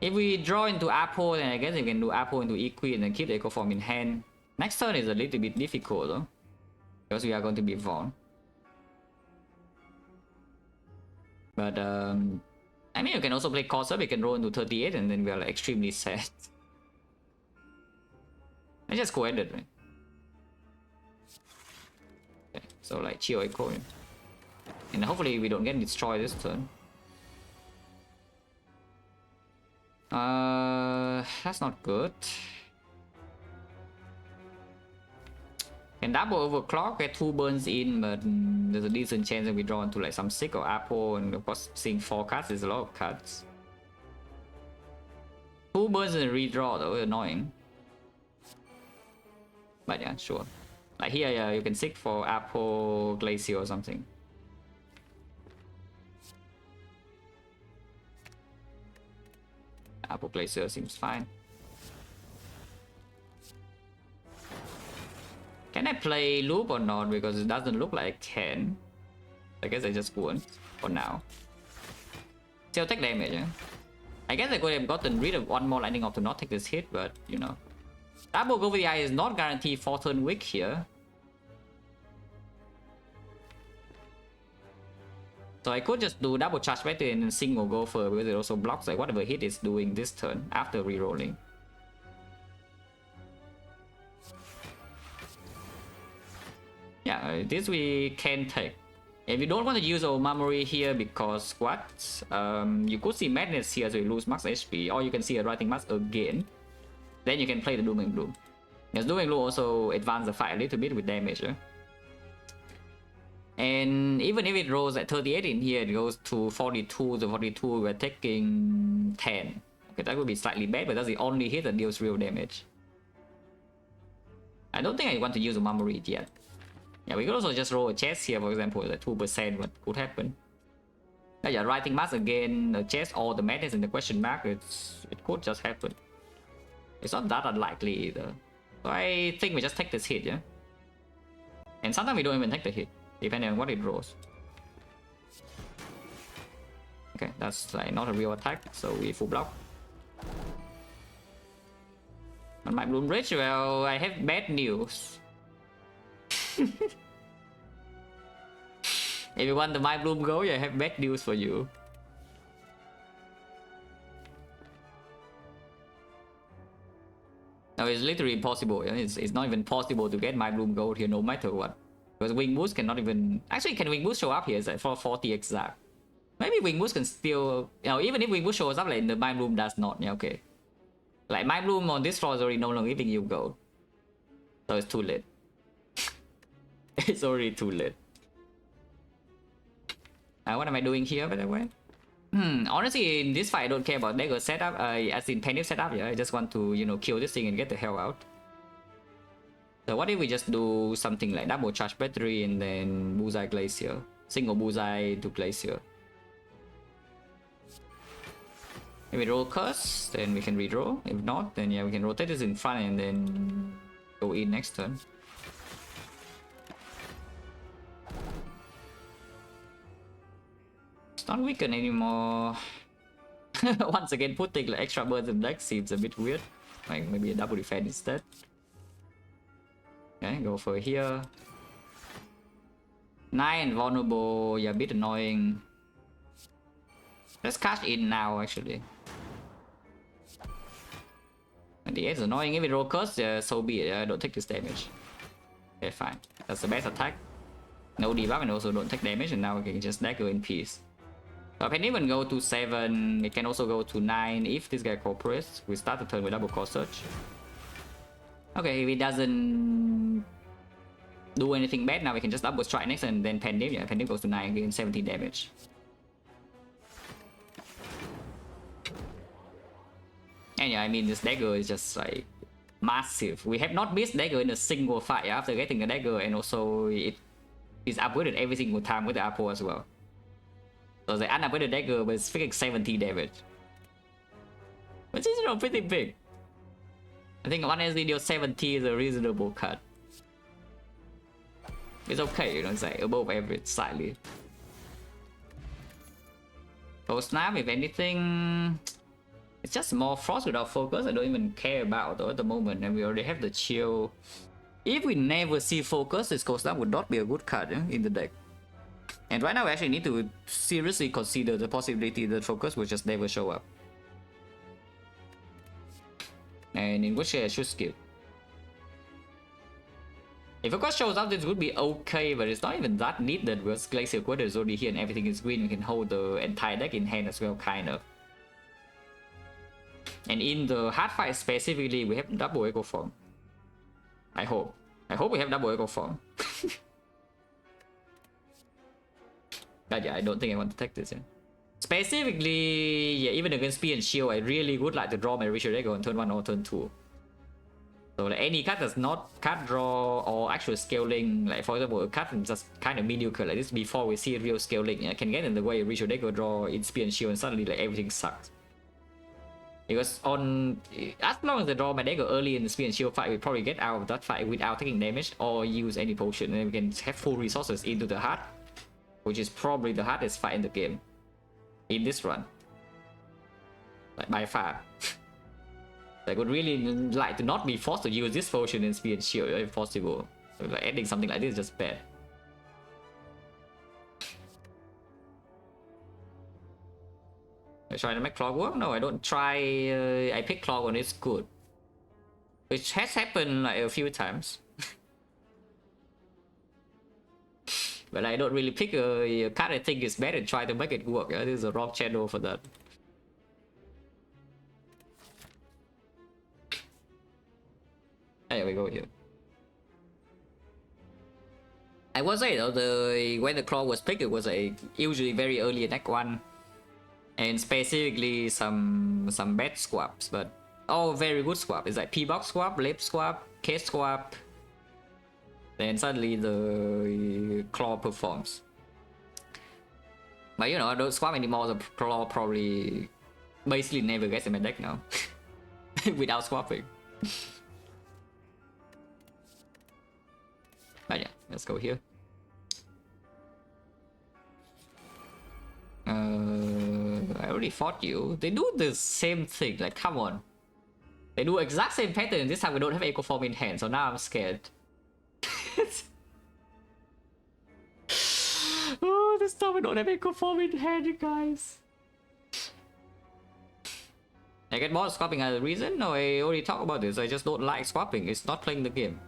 If we draw into Apo, then I guess we can do Apo into EQ and then keep the Echo Form in hand. Next turn is a little bit difficult though. Because we are going to be Vaughn. But I mean, you can also play Corsair, we can roll into 38 and then we are like extremely sad. I just co-ended, right? Okay, so like chill echo, and hopefully we don't get destroyed this turn. That's not good. Can double overclock, get 2 burns in, but there's a decent chance that we draw into like some sick or apple, and of course seeing 4 cards is a lot of cards. 2 burns and redraw though, annoying. But yeah, sure. Like here, yeah, you can seek for apple, glacier or something. Apple glacier seems fine. Can I play loop or not? Because it doesn't look like I can. I guess I just won't for now. Still take damage, eh? I guess I could have gotten rid of 1 more lightning off to not take this hit, but you know. Double go with the eye is not guaranteed 4 turn weak here. So I could just do double charge battery and then single gopher because it also blocks like whatever hit is doing this turn after rerolling. Yeah, this we can take. If you don't want to use our memory here because what? You could see madness here so you lose max HP, or you can see a writing mask again. Then you can play the Doom and Gloom. Because Doom and Gloom also advance the fight a little bit with damage. And even if it rolls at 38 in here, it goes to 42 to 42, we're taking 10. Okay, that would be slightly bad, but that's the only hit that deals real damage. I don't think I want to use a memory yet. Yeah, we could also just roll a chest here, for example, like 2% what could happen. Yeah, writing mask again, a chest or the madness in the question mark, it could just happen. It's not that unlikely either. So I think we just take this hit, yeah? And sometimes we don't even take the hit, depending on what it rolls. Okay, that's like not a real attack, so we full block. On my Bloom Bridge, well, I have bad news. If you want the My Bloom Gold, I have bad news for you. No, it's literally impossible. It's not even possible to get My Bloom Gold here no matter what. Because Wing Boost cannot even... Actually, can Wing Boost show up here? It's like for 40 exact. Maybe Wing Boost can still... You know, even if Wing Boost shows up, like the My Bloom does not. Yeah, okay. Like My Bloom on this floor is already no longer giving you gold. So it's too late. It's already too late. What am I doing here, by the way? Honestly, in this fight, I don't care about dagger setup. As in panic setup, yeah. I just want to, you know, kill this thing and get the hell out. So what if we just do something like double charge battery and then bullseye glacier, single bullseye to glacier. If we roll curse, then we can redraw. If not, then yeah, we can rotate this in front and then go in next turn. It's not weakened anymore. Once again, putting like extra burns in deck seems a bit weird. Like maybe a double defense instead. Okay, go for here. 9 vulnerable, yeah, a bit annoying. Let's cash in now actually. And the 8 is annoying. If it roll curse, so be it. I don't take this damage. Okay, fine. That's the best attack. No debuff and also don't take damage, and now we can just dagger in peace. So I can even go to 7, it can also go to 9 if this guy cooperates. We start the turn with double core search. Okay, if he doesn't do anything bad, now we can just double strike next and then Pendim. Yeah, Pendim goes to 9 again, 17 damage. And yeah, I mean, this dagger is just like massive. We have not missed dagger in a single fight after getting a dagger, and also it is upgraded every single time with the apple as well. So the unupgraded dagger was freaking 70 damage. Which is, you know, pretty big. I think 1SD deal 70 is a reasonable cut. It's okay, you know, it's like above average slightly. So snap, if anything, it's just more frost without focus. I don't even care about though at the moment, and we already have the chill. If we never see focus, this cold snap would not be a good card in the deck. And right now we actually need to seriously consider the possibility that focus will just never show up. And in which case I should skip. If focus shows up, this would be okay, but it's not even that needed because Glacial Quarter is already here and everything is green. We can hold the entire deck in hand as well, kind of. And in the hard fight specifically, we have double Echo Form. I hope. I hope we have double Echo Form. But yeah, I don't think I want to take this. Yeah. Specifically, yeah, even against Spear and Shield, I really would like to draw my Ritual Echo on turn 1 or turn 2. So like, any card that's not card draw or actual scaling, like for example, a card just kind of mediocre like this before we see real scaling, yeah, can get in the way of Ritual Echo draw in Spear and Shield and suddenly like everything sucks. Because on as long as I draw my deck early in the Spear and Shield fight, we probably get out of that fight without taking damage or use any potion, and then we can have full resources into the heart, which is probably the hardest fight in the game in this run, like by far. I would really like to not be forced to use this potion in Spear and Shield if possible. So like adding something like this is just bad. I try to make clock work? No, I don't try. I pick clock when it's good, which has happened like a few times. But I don't really pick a card I think is bad and try to make it work. Yeah? This is a wrong channel for that. There we go here. I will say though, when the claw was picked, it was usually very early in Act 1. And specifically some bad swaps, but all very good swap. It's like P-Box swap, Lip swap, Case swap. Then suddenly the claw performs. But you know, I don't swap anymore, the claw probably basically never gets in my deck now. Without swapping. But yeah, let's go here. I already fought you. They do the same thing, like come on. They do exact same pattern, this time we don't have Echo Form in hand, so now I'm scared. Oh, this time we don't have Echo Form in hand, you guys. I get more swapping as a reason? No, I already talked about this. I just don't like swapping. It's not playing the game.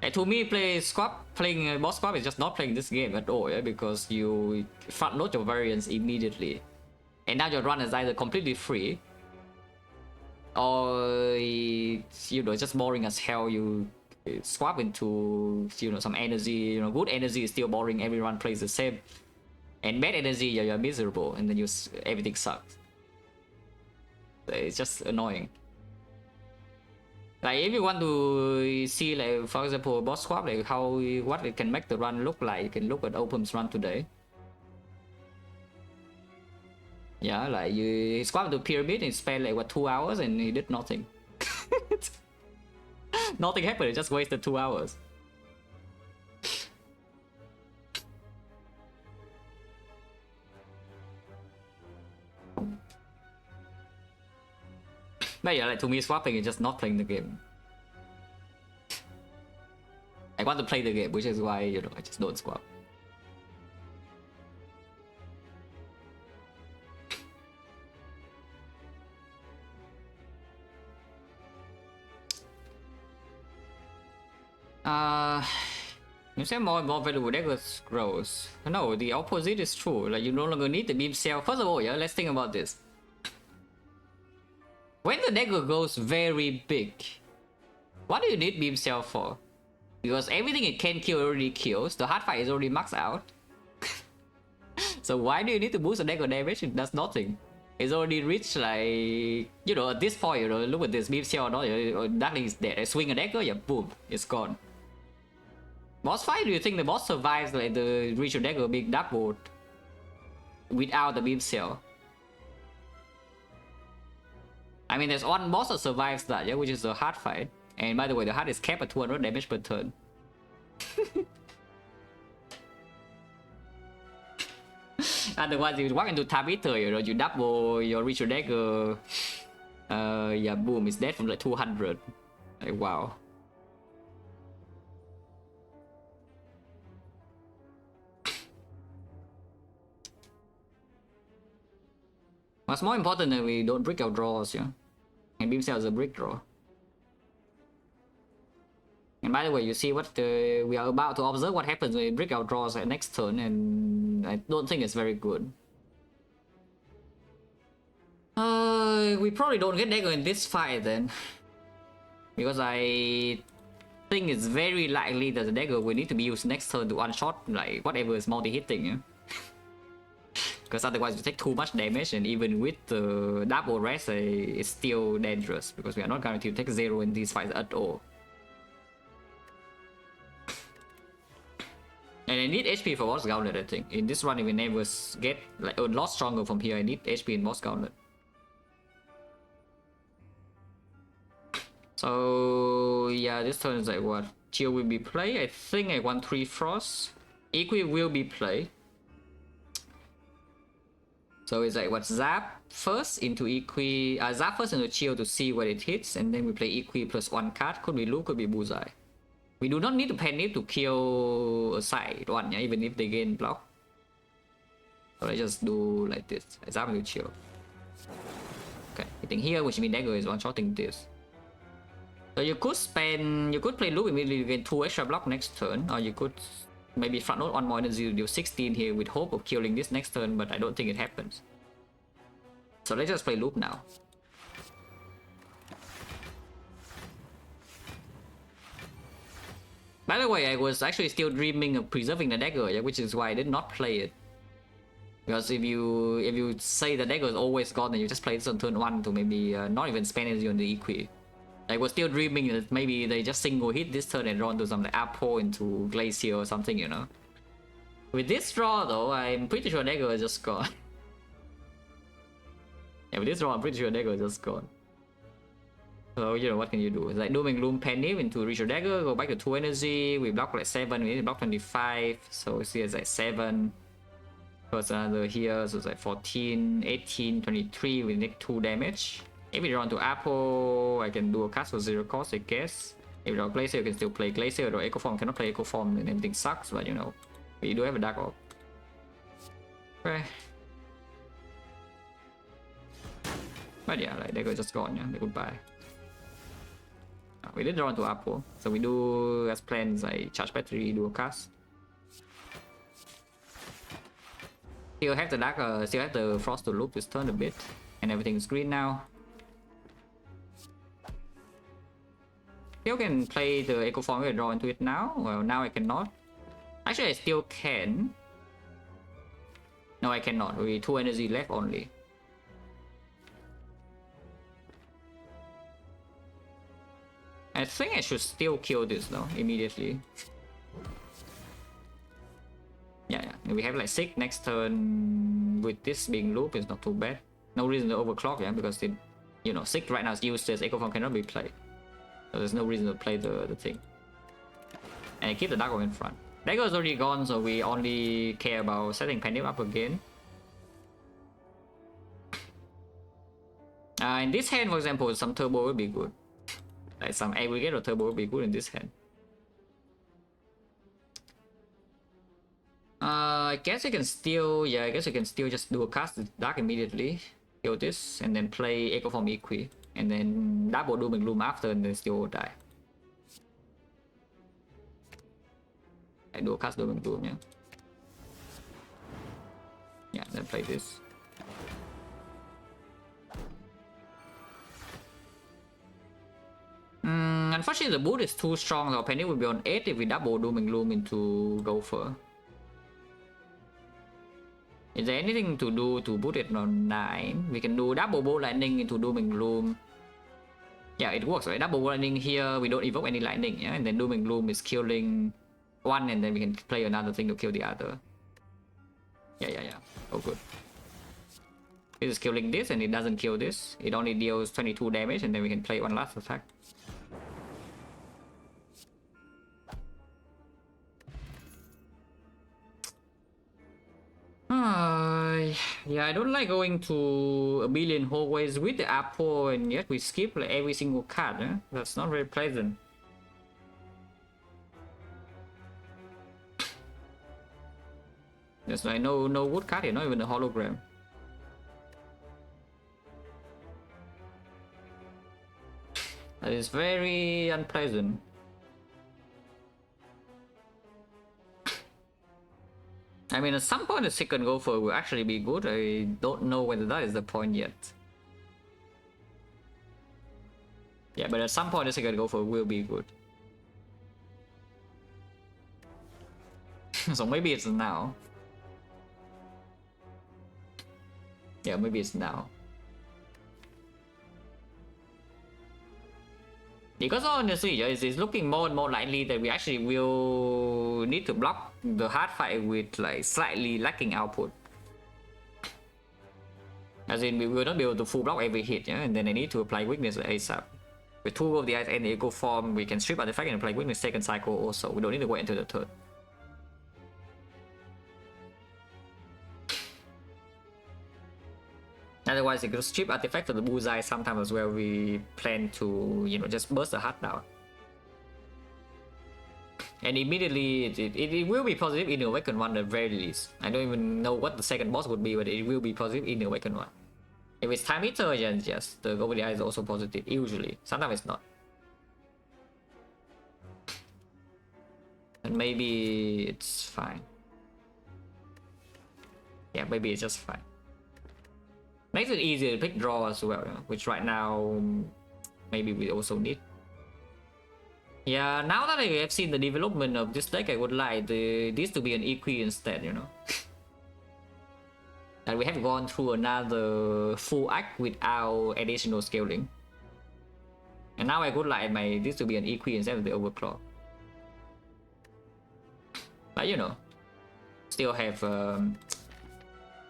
And to me, playing boss swap is just not playing this game at all, yeah? Because you front load your variants immediately. And now your run is either completely free, or you know, just boring as hell. You swap into, you know, some energy. You know, good energy is still boring. Everyone plays the same, and bad energy, you're miserable, and then everything sucks. It's just annoying. Like if you want to see, like for example, boss swap, like what it can make the run look like, you can look at Opum's run today. Yeah, like you swap to Pyramid and spend like what 2 hours and he did nothing. Nothing happened, it just wasted 2 hours. But yeah, like to me, swapping is just not playing the game. I want to play the game, which is why, you know, I just don't swap. You say more and more valuable deck grows. No, the opposite is true. Like you no longer need the beam cell. First of all, yeah, let's think about this. When the deck goes very big, what do you need beam cell for? Because everything it can kill already kills. The hard fight is already maxed out. So why do you need to boost the deck damage? It does nothing. It's already reached like, you know, at this point, you know, look at this beam cell or not, Darkling is dead. I swing a dagger, yeah, boom, it's gone. Boss fight, do you think the boss survives like the Ritual Dagger being doubled without the beam cell? I mean, there's one boss that survives that, yeah, which is the hard fight. And by the way, the hard is capped at 200 damage per turn. Otherwise, you walk into Tab Eater, you know, you double your Ritual Dagger. Yeah, boom, it's dead from like 200. Like, wow. What's more important that we don't brick our draws, yeah? And beam cells a brick draw. And by the way, you see what we are about to observe what happens when we brick our draws at next turn, and I don't think it's very good. We probably don't get dagger in this fight then. Because I think it's very likely that the dagger will need to be used next turn to one-shot like whatever is multi-hitting, yeah? Because otherwise you take too much damage, and even with the double rest, it's still dangerous because we are not guaranteed to take 0 in these fights at all. And I need HP for boss gauntlet, I think. In this run, if we never get like a lot stronger from here, I need HP in boss gauntlet. So yeah, this turn is like what? Chill will be play. I think I want 3 frost. Equi will be play. So it's like what, zap first into Equi, zap first into Chill to see what it hits, and then we play Equi plus 1 card. Could be Loop, could be Bullseye. We do not need to panic to kill a side one, yeah, even if they gain block. So I just do like this. I zap into Chill. Okay, hitting here, which means dagger is one-shotting this. So you could play Loop immediately to gain 2 extra block next turn, or you could maybe front load 1 more energy to deal 16 here with hope of killing this next turn, but I don't think it happens. So let's just play Loop now. By the way, I was actually still dreaming of preserving the dagger, yeah, which is why I did not play it. Because if you say the dagger is always gone, then you just play this on turn 1 to maybe not even spend energy on the Equi. I was still dreaming that maybe they just single hit this turn and draw into some like Apple into Glacier or something, you know. With this draw though, I'm pretty sure dagger is just gone. Yeah, with this draw, I'm pretty sure dagger is just gone. So, you know, what can you do? It's like Dooming Gloom Penny into Reach Your Dagger, go back to 2 energy, we block like 7, we need to block 25, so see it's like 7. Plus another here, so it's like 14, 18, 23, we take 2 damage. If we draw into Apple, I can do a cast for 0 cost, I guess. If we draw Glacier, you can still play Glacier, or Echo Form cannot play Echo Form, and everything sucks, but you know, we do have a Dark Orb. Okay. But yeah, like, Dagger just gone, yeah, goodbye. We did draw into Apple, so we do as planned, like charge battery, do a cast. Still have the dark, still have the frost to loop this turn a bit, and everything's green now. Still can play the Echo Form and draw into it now. Well, now I cannot. Actually, I still can. No, I cannot. We 2 energy left only. I think I should still kill this though, immediately. Yeah. We have like 6 next turn. With this being loop, it's not too bad. No reason to overclock, yeah, because it, you know, 6 right now is useless. Echo Form cannot be played. So there's no reason to play the thing. And I keep the Dark Orb in front. Dagger is already gone, so we only care about setting Penny up again. In this hand, for example, some turbo will be good. Like some aggregate or turbo will be good in this hand. I guess I can still, yeah, I guess I can still just do a cast Dark immediately, kill this, and then play Echo Form Equi, and then double Doom and Gloom after, and then still die. I do a cast Doom and Gloom, yeah. Yeah, then play this. Unfortunately, the boot is too strong, so Penny will be on 8 if we double Doom and Gloom into Gopher. Is there anything to do to boot it on 9? We can do double bolt lightning into Doom and Gloom. Yeah, it works, right? Double bolt lightning here, we don't evoke any lightning, yeah? And then Doom and Gloom is killing one, and then we can play another thing to kill the other. Yeah. Oh, good. This is killing this, and it doesn't kill this. It only deals 22 damage, and then we can play one last attack. Yeah, I don't like going to a billion hallways with the Apple, and yet we skip like every single card. Eh? That's not very pleasant. There's like no wood card here, not even a hologram. That is very unpleasant. I mean, at some point the second gopher will actually be good. I don't know whether that is the point yet. Yeah, but at some point the second gopher will be good. So maybe it's now. Yeah, maybe it's now. Because honestly, it's looking more and more likely that we actually will need to block the hard fight with like slightly lacking output. As in, we will not be able to full block every hit, yeah? And then I need to apply weakness ASAP. With 2 of the eyes and the echo form, we can strip artifact and apply weakness second cycle also. We don't need to wait until the third. Otherwise, it could strip artifact to the bullseye sometimes as well. We plan to, you know, just burst the heart down. And immediately, it will be positive in the Awakened one at the very least. I don't even know what the second boss would be, but it will be positive in the Awakened one. If it's Time Eater, yes, the Go with the Eye is also positive, usually. Sometimes it's not. And maybe it's fine. Yeah, maybe it's just fine. Makes it easier to pick draw as well, which right now maybe we also need. Yeah, now that I have seen the development of this deck, I would like this to be an Equi instead, you know. And we have gone through another full act without additional scaling. And now I would like this to be an Equi instead of the Overclock. But you know, still have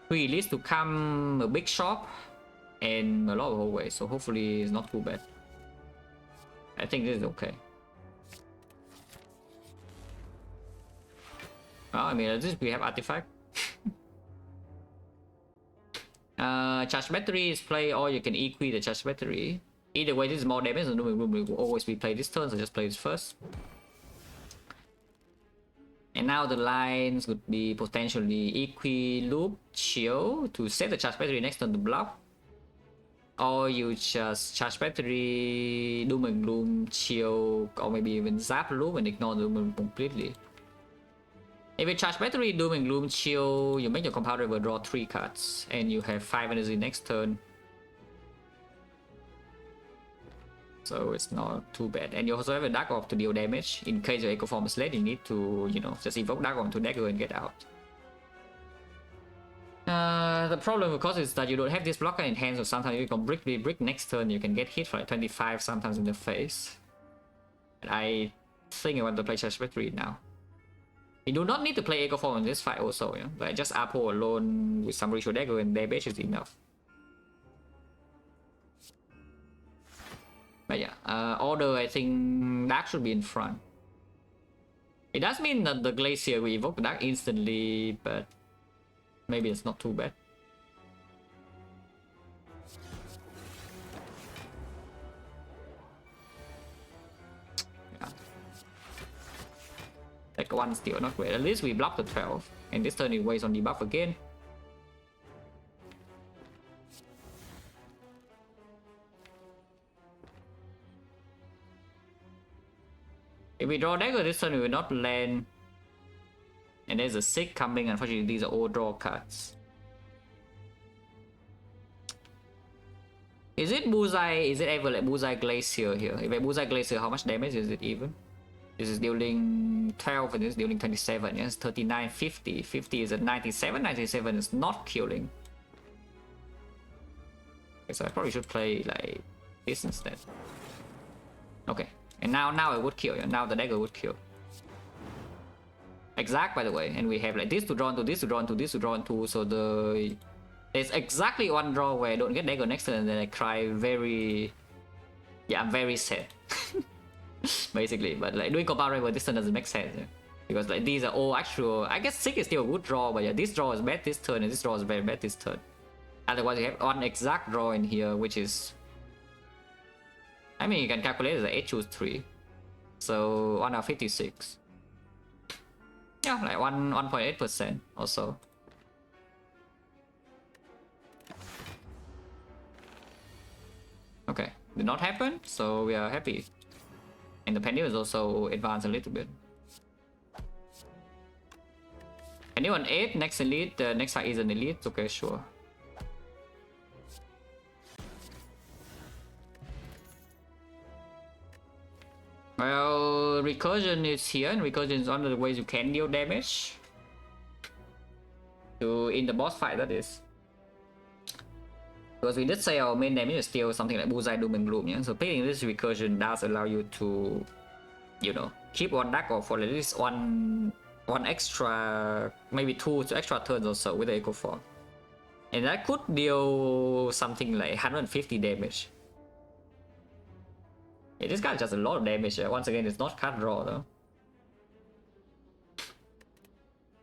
release to come, a big shop, and a lot of hallways, so hopefully it's not too bad. I think this is okay. Oh, I mean, at least we have artifact. Charge battery is play, or you can equi the charge battery. Either way, this is more damage, and we will always be played this turn, so just play this first. And now the lines would be potentially equi loop chill to set the charge battery next turn to block. Or you just charge battery, doom and gloom, chill, or maybe even zap loop and ignore doom and gloom completely. If you charge battery, doom and gloom, chill, you make your compound river draw 3 cards, and you have 5 energy next turn. So it's not too bad. And you also have a Dark Orb to deal damage. In case your Echo Form is late, you need to, you know, just evoke Dark Orb to dagger and get out. The problem of course is that you don't have this blocker in hand, so sometimes you can brick next turn, you can get hit for like 25 sometimes in the face. And I think I want to play Charge Battery now. You do not need to play Echo Form in this fight also, yeah? But just Apo alone with some Ritual Dagger and damage is enough. But yeah, order, I think Dark should be in front. It does mean that the Glacier will evoke the Dark instantly, but maybe it's not too bad. Yeah. Like one still not great. At least we block the 12. And this turn it weighs on debuff again. If we draw dagger this turn, we will not land. And there's a 6 coming. Unfortunately, these are all draw cards. Is it Bullseye? Is it ever like Bullseye Glacier here? If I Bullseye Glacier, how much damage is it even? This is dealing 12 and this is dealing 27. Yes, 39, 50. 50 is at 97. 97 is not killing. Okay, so I probably should play like this instead. Okay. And now it would kill. Now the dagger would kill. Exact, by the way. And we have like this to draw into this to draw into this to draw into. So there's exactly one draw where I don't get dagger next turn and then I cry very... Yeah, I'm very sad. Basically. But like doing compound river this turn doesn't make sense. Yeah? Because like these are all actual... I guess 6 is still a good draw, but yeah, this draw is bad this turn and this draw is very bad this turn. Otherwise you have one exact draw in here, which is... I mean, you can calculate it as 8 choose 3. So 1 out of 56. Yeah, like 1.8% or so. Okay, did not happen, so we are happy. And the Penny is also advanced a little bit. Penny on 8, next elite, next fight is an elite, okay, sure. Well, recursion is here, and recursion is one of the ways you can deal damage. In the boss fight, that is. Because we did say our main damage is still something like Bullseye, Doom and Gloom, yeah? So picking this recursion does allow you to, you know, keep one Dark Orb for at least one extra, maybe 2 extra turns or so with the Echo Form. And that could deal something like 150 damage. Yeah, this guy does a lot of damage. Once again, it's not card draw though.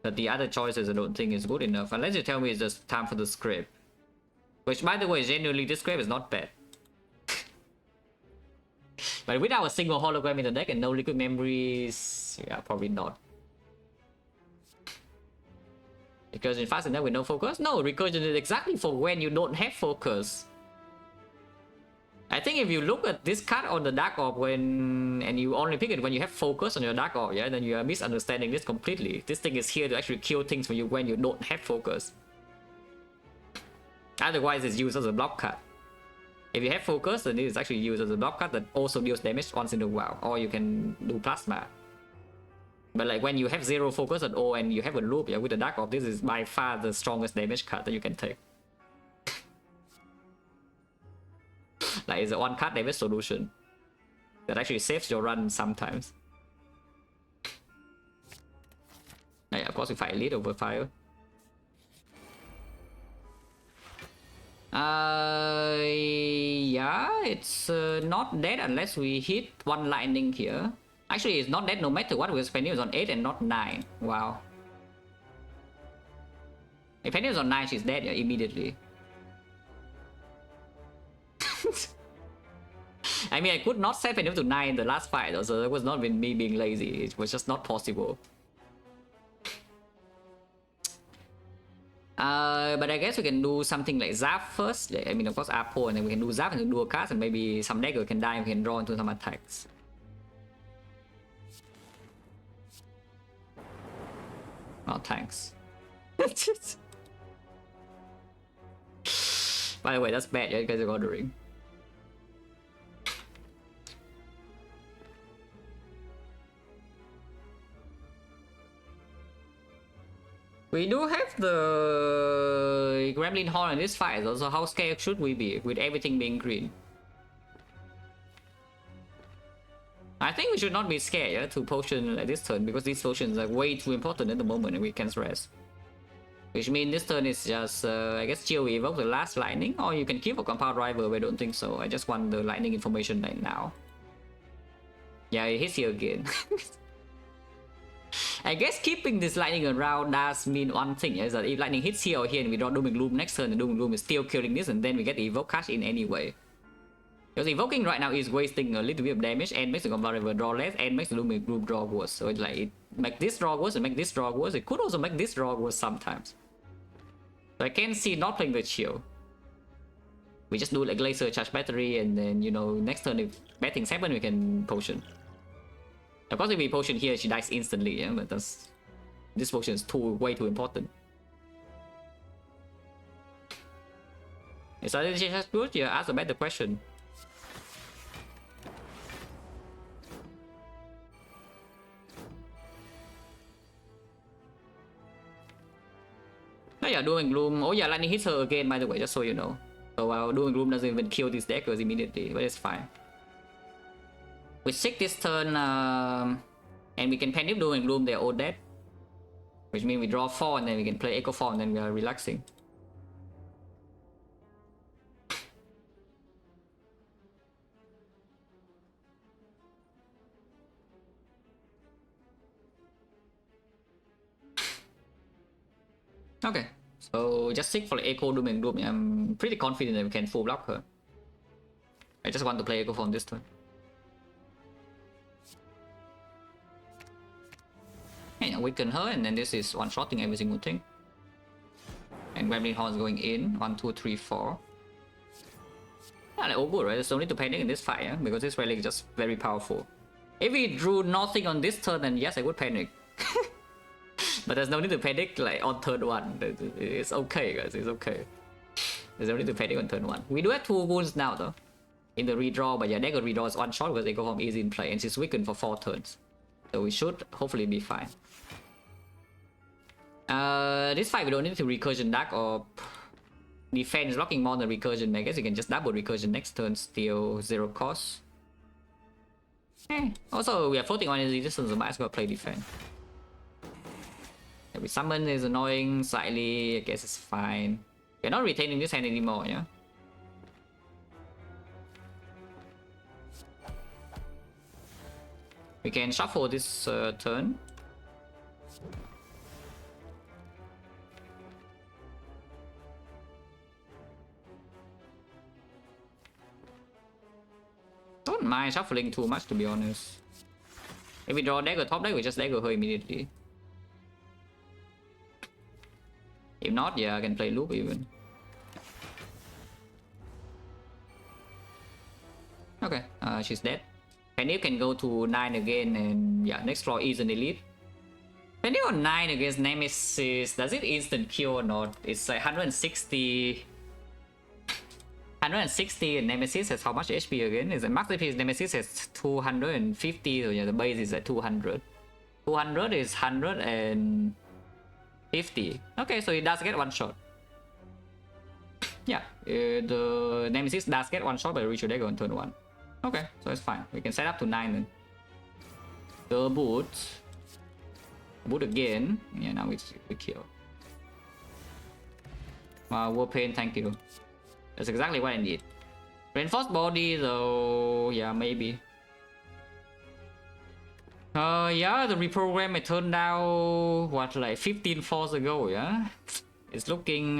But the other choices I don't think is good enough. Unless you tell me it's just time for the script. Which, by the way, genuinely, this script is not bad. But without a single hologram in the deck and no liquid memories, yeah, probably not. Recursion fast enough with no focus? No, recursion is exactly for when you don't have focus. I think if you look at this card on the Dark Orb and you only pick it when you have focus on your Dark Orb, yeah, then you are misunderstanding this completely. This thing is here to actually kill things for you when you don't have focus. Otherwise, it's used as a block card. If you have focus, then it is actually used as a block card that also deals damage once in a while. Or you can do plasma. But like when you have 0 focus at all and you have a loop, yeah, with the Dark Orb, this is by far the strongest damage card that you can take. Like it's a 1-card damage solution that actually saves your run sometimes. Yeah, of course we fight elite over fire. Yeah, it's not dead unless we hit 1 lightning here. Actually, it's not dead no matter what, because Penny is on 8 and not 9. Wow. If Penny is on 9, she's dead, yeah, immediately. I mean, I could not set Penny to 9 in the last fight, though, so that was not me being lazy. It was just not possible. But I guess we can do something like Zap first. I mean, of course, Apo, and then we can do Zap and do a cast, and maybe some dagger can die and we can draw into some attacks. Oh, thanks. By the way, that's bad, yeah, you guys are ordering. We do have the Gremlin Horn in this fight, so how scared should we be with everything being green? I think we should not be scared, yeah, to potion at this turn, because these potions are way too important at the moment and we can rest. Which means this turn is just, I guess, chill evoke the last lightning, or you can keep a compound rival, but I don't think so. I just want the lightning information right now. Yeah, it hits here again. I guess keeping this lightning around does mean one thing, is that if lightning hits here or here and we draw Doom and Gloom next turn, and Doom and Gloom is still killing this, and then we get the evoke cash in anyway. Because evoking right now is wasting a little bit of damage and makes the compound rival draw less and makes the Doom and Gloom draw worse. So it's like, it makes this draw worse and make this draw worse. It could also make this draw worse sometimes. So I can see not playing the chill. We just do like laser charge battery, and then, you know, next turn if bad things happen, we can potion. Of course, if we potion here, she dies instantly, yeah, but that's... This potion is way too important. Is that just good? Yeah, ask a better question. Oh yeah, Doom and Gloom. Oh yeah, lightning hits her again, by the way, just so you know. So Doom and Gloom doesn't even kill these deckers immediately, but it's fine. We sick this turn, and we can panic Doom and Gloom, they're all dead. Which means we draw 4 and then we can play Echo 4 and then we are relaxing. Okay, so just sick for Echo, Doom and Gloom. I'm pretty confident that we can full block her. I just want to play Echo 4 on this turn. Yeah, weaken her, and then this is one-shotting every single thing. And Gremlin Horn is going in. 1, 2, 3, 4. Yeah, like all good, right? There's no need to panic in this fight, yeah? Because this relic is just very powerful. If we drew nothing on this turn, then yes, I would panic. But there's no need to panic like on turn 1. It's okay, guys. It's okay. There's no need to panic on turn 1. We do have 2 wounds now, though. In the redraw, but yeah, Dagger redraw is 1 shot because they go home easy in play, and she's weakened for 4 turns. So we should hopefully be fine. This fight we don't need to recursion Dark or defense blocking more than recursion. I guess you can just double recursion next turn, steal 0 cost. Also, we are floating on energy distance, so might as well play defense. Every summon is annoying slightly, I guess it's fine. We're not retaining this hand anymore, yeah? We can shuffle this turn. Don't mind shuffling too much, to be honest. If we draw dagger top deck, we just dagger her immediately. If not, yeah, I can play loop even. Okay, she's dead. Penny can go to 9 again, and yeah, next draw is an elite. Penny on 9 against Nemesis, does it instant kill or not? It's like 160. 160 and Nemesis has how much HP again? Is it max HP? Nemesis has 250, so yeah, the base is at 200. 200 is 150. Okay, so it does get 1 shot. Yeah, the Nemesis does get 1 shot by Ritual Dagger on turn 1. Okay, so it's fine. We can set up to 9 then. The boot. Boot again. Yeah, now we kill. War Pain, thank you. That's exactly what I need. Reinforced body though, yeah, maybe. Yeah, the reprogram it turned out, what, like 15 falls ago, yeah? It's looking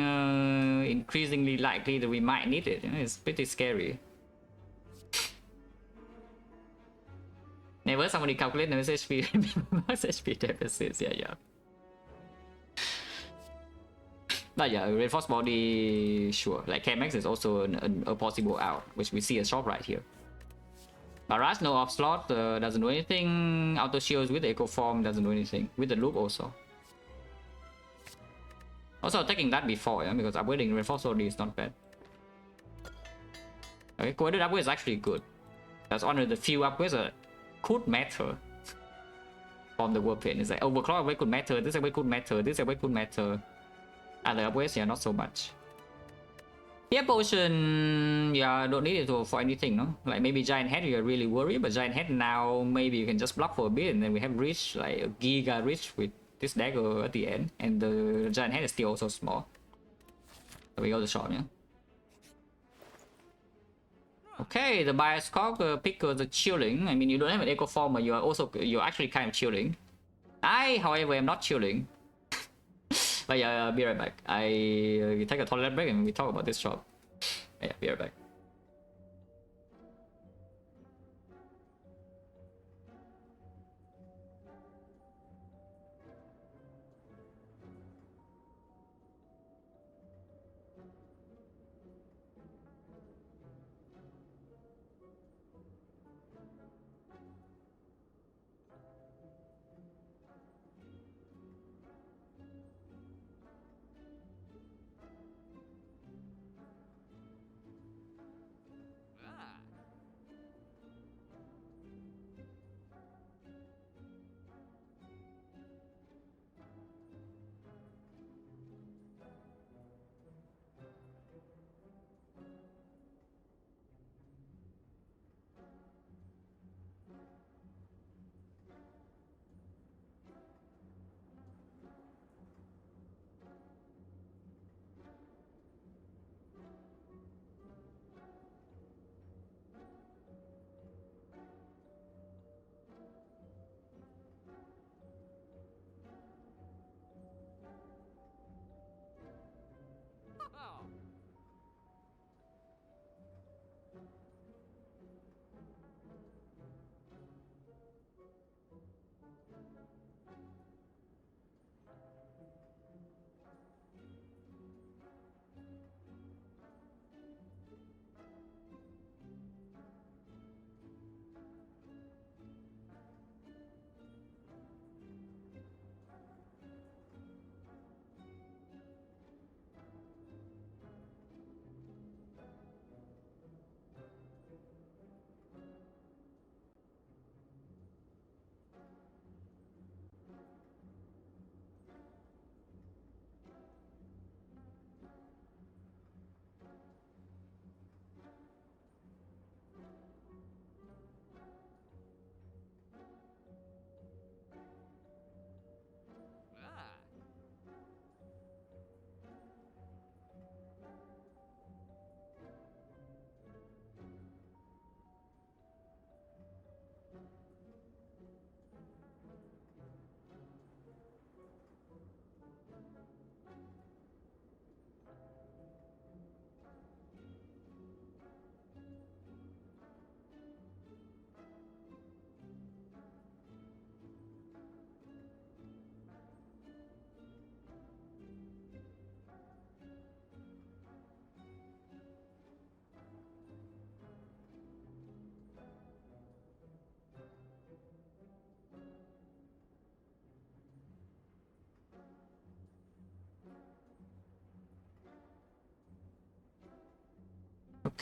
increasingly likely that we might need it, yeah? It's pretty scary. Never somebody calculate Never HP, max HP deficits, yeah. But yeah, reinforced body, sure. Like KMX is also a possible out, which we see a shop right here. Barrage, no off slot, doesn't do anything. Auto shields with the echo form doesn't do anything. With the loop also. Also taking that before, yeah, because upgrading reinforced body is not bad. Okay, coordinate upgrade is actually good. That's one of the few upgrades that could matter from the Warpaint. It's like overclock upgrade could matter, this upgrade could matter, this upgrade could matter. Other upgrades, yeah, not so much. Yeah, potion, yeah, don't need it for anything, no? Like maybe Giant Head, you're really worried, but Giant Head now, maybe you can just block for a bit, and then we have Reach, like a Giga Reach with this dagger at the end, and the Giant Head is still also small. So we go to shot, yeah? Okay, the Bias Cock pickers are chilling. I mean, you don't have an Echo Form, but you're actually kind of chilling. I, however, am not chilling. But yeah, be right back. We take a toilet break and we talk about this shop. Yeah, be right back.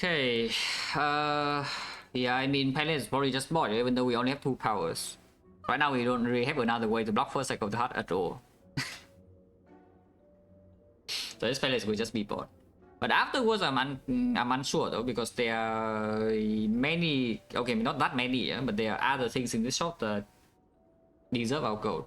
Okay. Yeah, I mean, Palace is probably just bought, even though we only have 2 powers. Right now, we don't really have another way to block first cycle of the heart at all. So this Palace will just be bought. But afterwards, I'm unsure though, because there are many, okay, not that many, yeah, but there are other things in this shop that deserve our gold.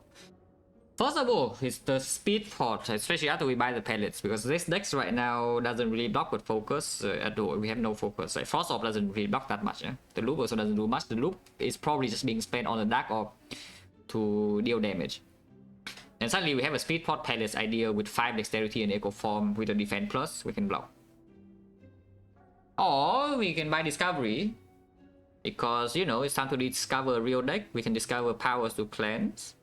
First of all, it's the speed port, especially after we buy the pellets, because this deck right now doesn't really block with focus at all. We have no focus. Like Frost Orb doesn't really block that much. Yeah? The loop also doesn't do much. The loop is probably just being spent on the Dark Orb to deal damage. And suddenly we have a speed port pellets idea with 5 dexterity and echo form with a defense plus, we can block. Or we can buy discovery, because you know it's time to discover a real deck. We can discover powers to cleanse.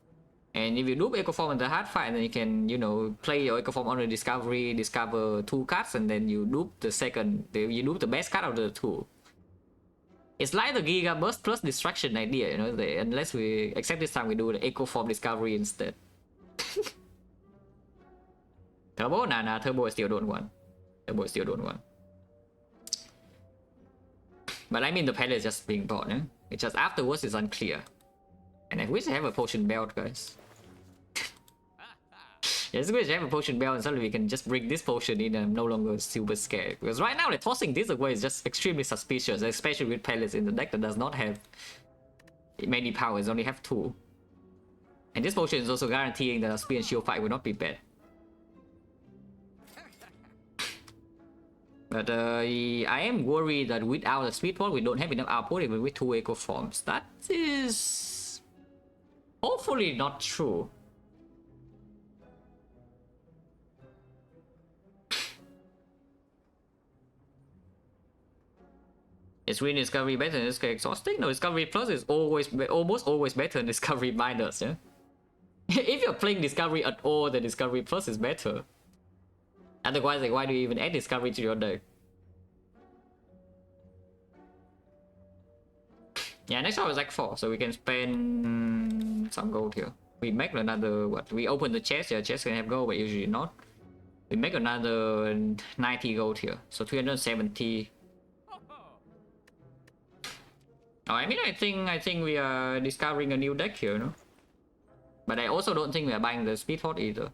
And if you loop Echo Form in the hard fight, then you can, you know, play your Echo Form on the discovery, discover 2 cards, and then you loop the second, you loop the best card out of the 2. It's like the Giga Burst plus Distraction idea, you know, unless we, except this time we do the Echo Form discovery instead. Turbo? Nah, Turbo still don't want. Turbo still don't want. But I mean the palette is just being bought, eh? It's just afterwards it's unclear. And I wish I have a potion belt, guys. Yes, I wish I have a potion belt and suddenly we can just bring this potion in and I'm no longer super scared. Because right now, like, tossing this away is just extremely suspicious, especially with pellets in the deck that does not have many powers, only have 2. And this potion is also guaranteeing that our spear and shield fight will not be bad. But I am worried that without a speed port, we don't have enough output even with 2 echo forms. That is hopefully not true. Is Green Discovery better than Discovery Exhausting? No, Discovery Plus is almost always better than Discovery Minus, yeah? If you're playing Discovery at all, then Discovery Plus is better. Otherwise, like, why do you even add Discovery to your deck? Yeah, next one is like 4, so we can spend some gold here. We make another, what? We open the chest, yeah, chest can have gold, but usually not. We make another 90 gold here, so 370. Oh, I mean, I think we are discovering a new deck here, no? But I also don't think we are buying the speed port either.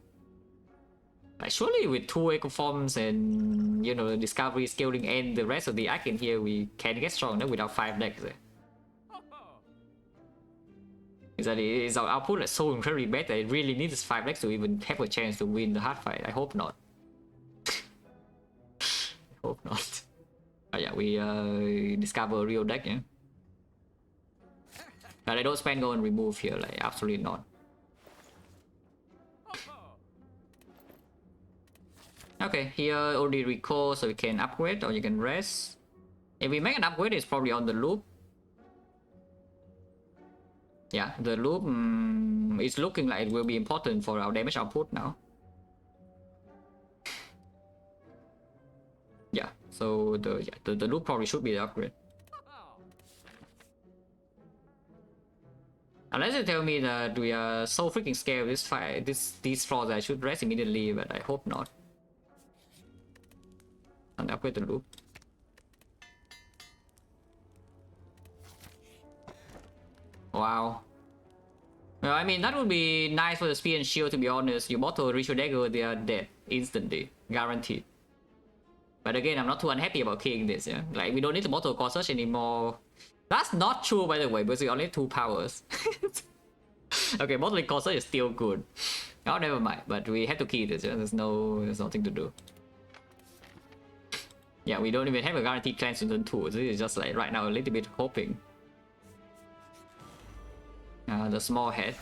Like, surely with 2 echo forms and, you know, the discovery scaling and the rest of the icon here, we can get stronger without 5 decks. Is our output like so incredibly bad that it really needs 5 decks to even have a chance to win the hard fight? I hope not. I hope not. But yeah, we discover a real deck, yeah. But I don't spend gold and remove here, like, absolutely not. Okay, here only recall, so we can upgrade or you can rest. If we make an upgrade, it's probably on the loop. Yeah, the loop is looking like it will be important for our damage output now. Yeah, so the loop probably should be the upgrade. Unless you tell me that we are so freaking scared of this fight, these floors, I should rest immediately, but I hope not. And upgrade the loop. Wow. Well, I mean, that would be nice for the spear and shield, to be honest. You bottle reach your dagger, they are dead instantly, guaranteed. But again, I'm not too unhappy about killing this, yeah? Like, we don't need to bottle Corsage anymore. That's not true, by the way, because we only have 2 powers. Okay, bottling Corsage is still good. Oh, never mind, but we have to kill this, yeah? There's nothing to do. Yeah, we don't even have a guaranteed cleanse in turn 2. This is just like right now a little bit hoping. The small head.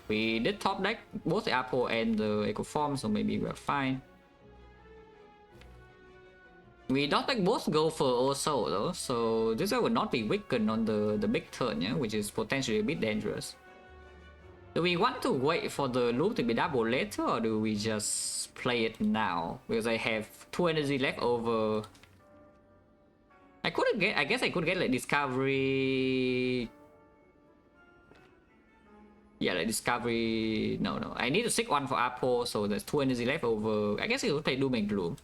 We did top deck both the Apple and the Echo Form, so maybe we're fine. We don't deck both Gopher also though, so this guy would not be weakened on the big turn, yeah, which is potentially a bit dangerous. Do we want to wait for the loop to be double later, or do we just play it now? Because I have 2 energy left over. I guess I could get like discovery. Yeah, like discovery. No. I need to stick 1 for Apple, so there's 2 energy left over. I guess I could play Doom and Gloom.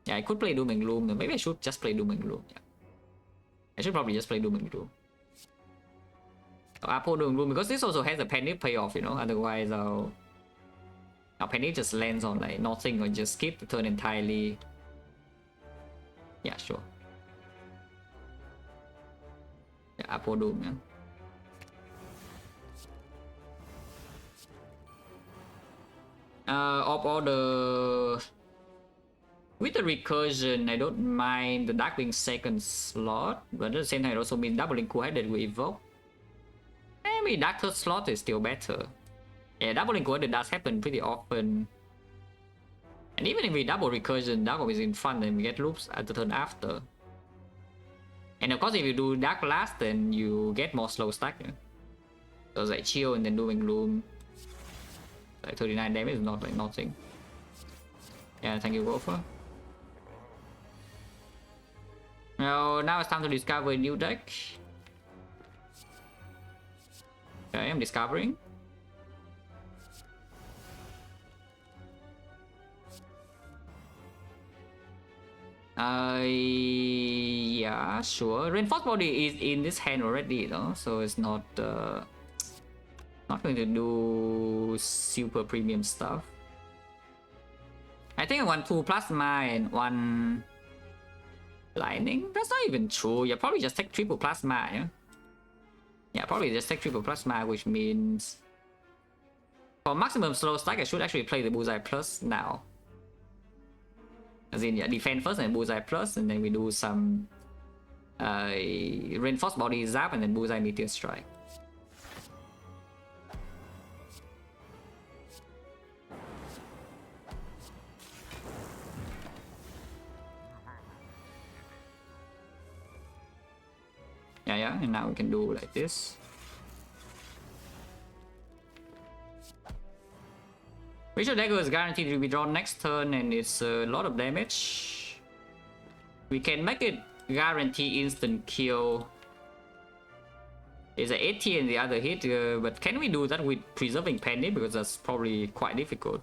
Yeah, I could play Doom and Gloom. Maybe I should just play Doom and Gloom. Yeah. I should probably just play Doom and Gloom. Apple Doom and Gloom, because this also has a panic payoff, you know. Otherwise, our panic just lands on like nothing or just skip the turn entirely. Yeah, sure. Yeah, Apple Doom, yeah. Of all the... With the recursion, I don't mind the Dark being second slot, but at the same time it also means doubling cool-headed with Evoke. Maybe Dark third slot is still better. Yeah, doubling cool-headed does happen pretty often. And even if we double recursion, Dark is in front, then we get loops at the turn after. And of course, if you do Dark last, then you get more slow stack. Yeah? So it's like chill and then Doom and Gloom. Like 39 damage is not like nothing. Yeah, thank you, Wolfer. Now it's time to discover a new deck. Okay, I'm discovering. Yeah, sure. Reinforced body is in this hand already, you know, so it's not going to do super premium stuff. I think I want 2 plasma and 1 lightning. That's not even true. You probably just take triple plasma, yeah? Yeah, probably just take triple plasma, which means for maximum slow stack, I should actually play the Bullseye Plus now. As in, yeah, defend first and Bullseye Plus, and then we do some Reinforced Body Zap and then Bullseye Meteor Strike. Yeah, and now we can do like this. Visual Dagger is guaranteed to be drawn next turn, and it's a lot of damage. We can make it guarantee instant kill. It's an 80 and the other hit, but can we do that with preserving Penny? Because that's probably quite difficult.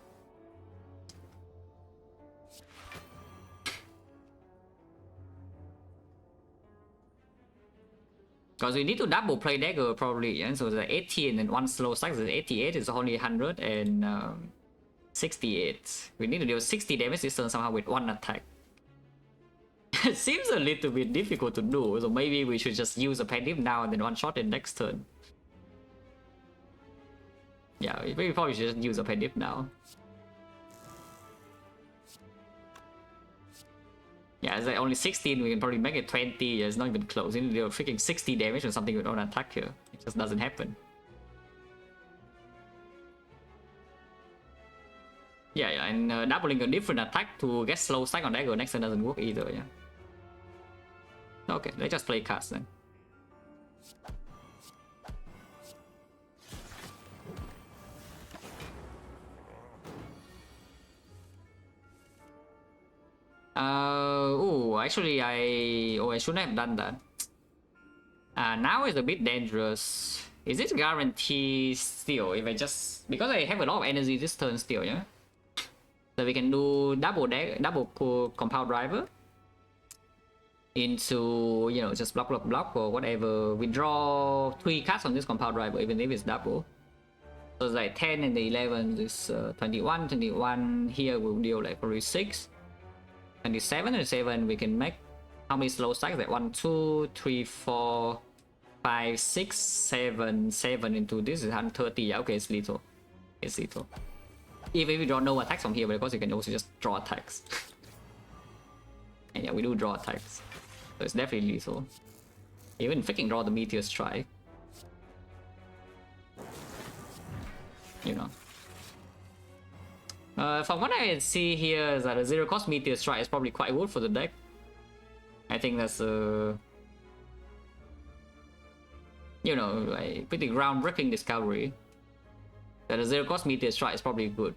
Because we need to double play Dagger probably, yeah? So the 80 and then 1 slow stack, the 88 is only 168. We need to deal 60 damage this turn somehow with 1 attack. It seems a little bit difficult to do, so maybe we should just use a Penny now and then 1-shot it next turn. Yeah, we probably should just use a Penny now. Yeah, it's like only 16, we can probably make it 20, yeah, it's not even close. You know, freaking 60 damage or something with on attack here. It just doesn't happen. Yeah, and doubling a different attack to get slow stack on Dagger next turn doesn't work either, yeah. Okay, let's just play cards then. Actually I shouldn't have done that. Now is a bit dangerous. Is it guarantee still if I just, because I have a lot of energy this turn still, yeah? So we can do double compound driver into, you know, just block or whatever. We draw 3 cards on this compound driver even if it's double. So it's like 10 and the 11 is 21 here will deal like probably 6. 27 we can make how many slow stacks? Like 1, 2, 3, 4, 5, 6, 7 into this is 130. Yeah, okay, it's lethal. It's lethal. Even if we draw no attacks from here, but of course you can also just draw attacks. And yeah, we do draw attacks. So it's definitely lethal. Even freaking draw the Meteor Strike. You know. From what I see here is that a 0-cost Meteor Strike is probably quite good for the deck. I think that's you know, like pretty groundbreaking discovery. That a 0-cost Meteor Strike is probably good.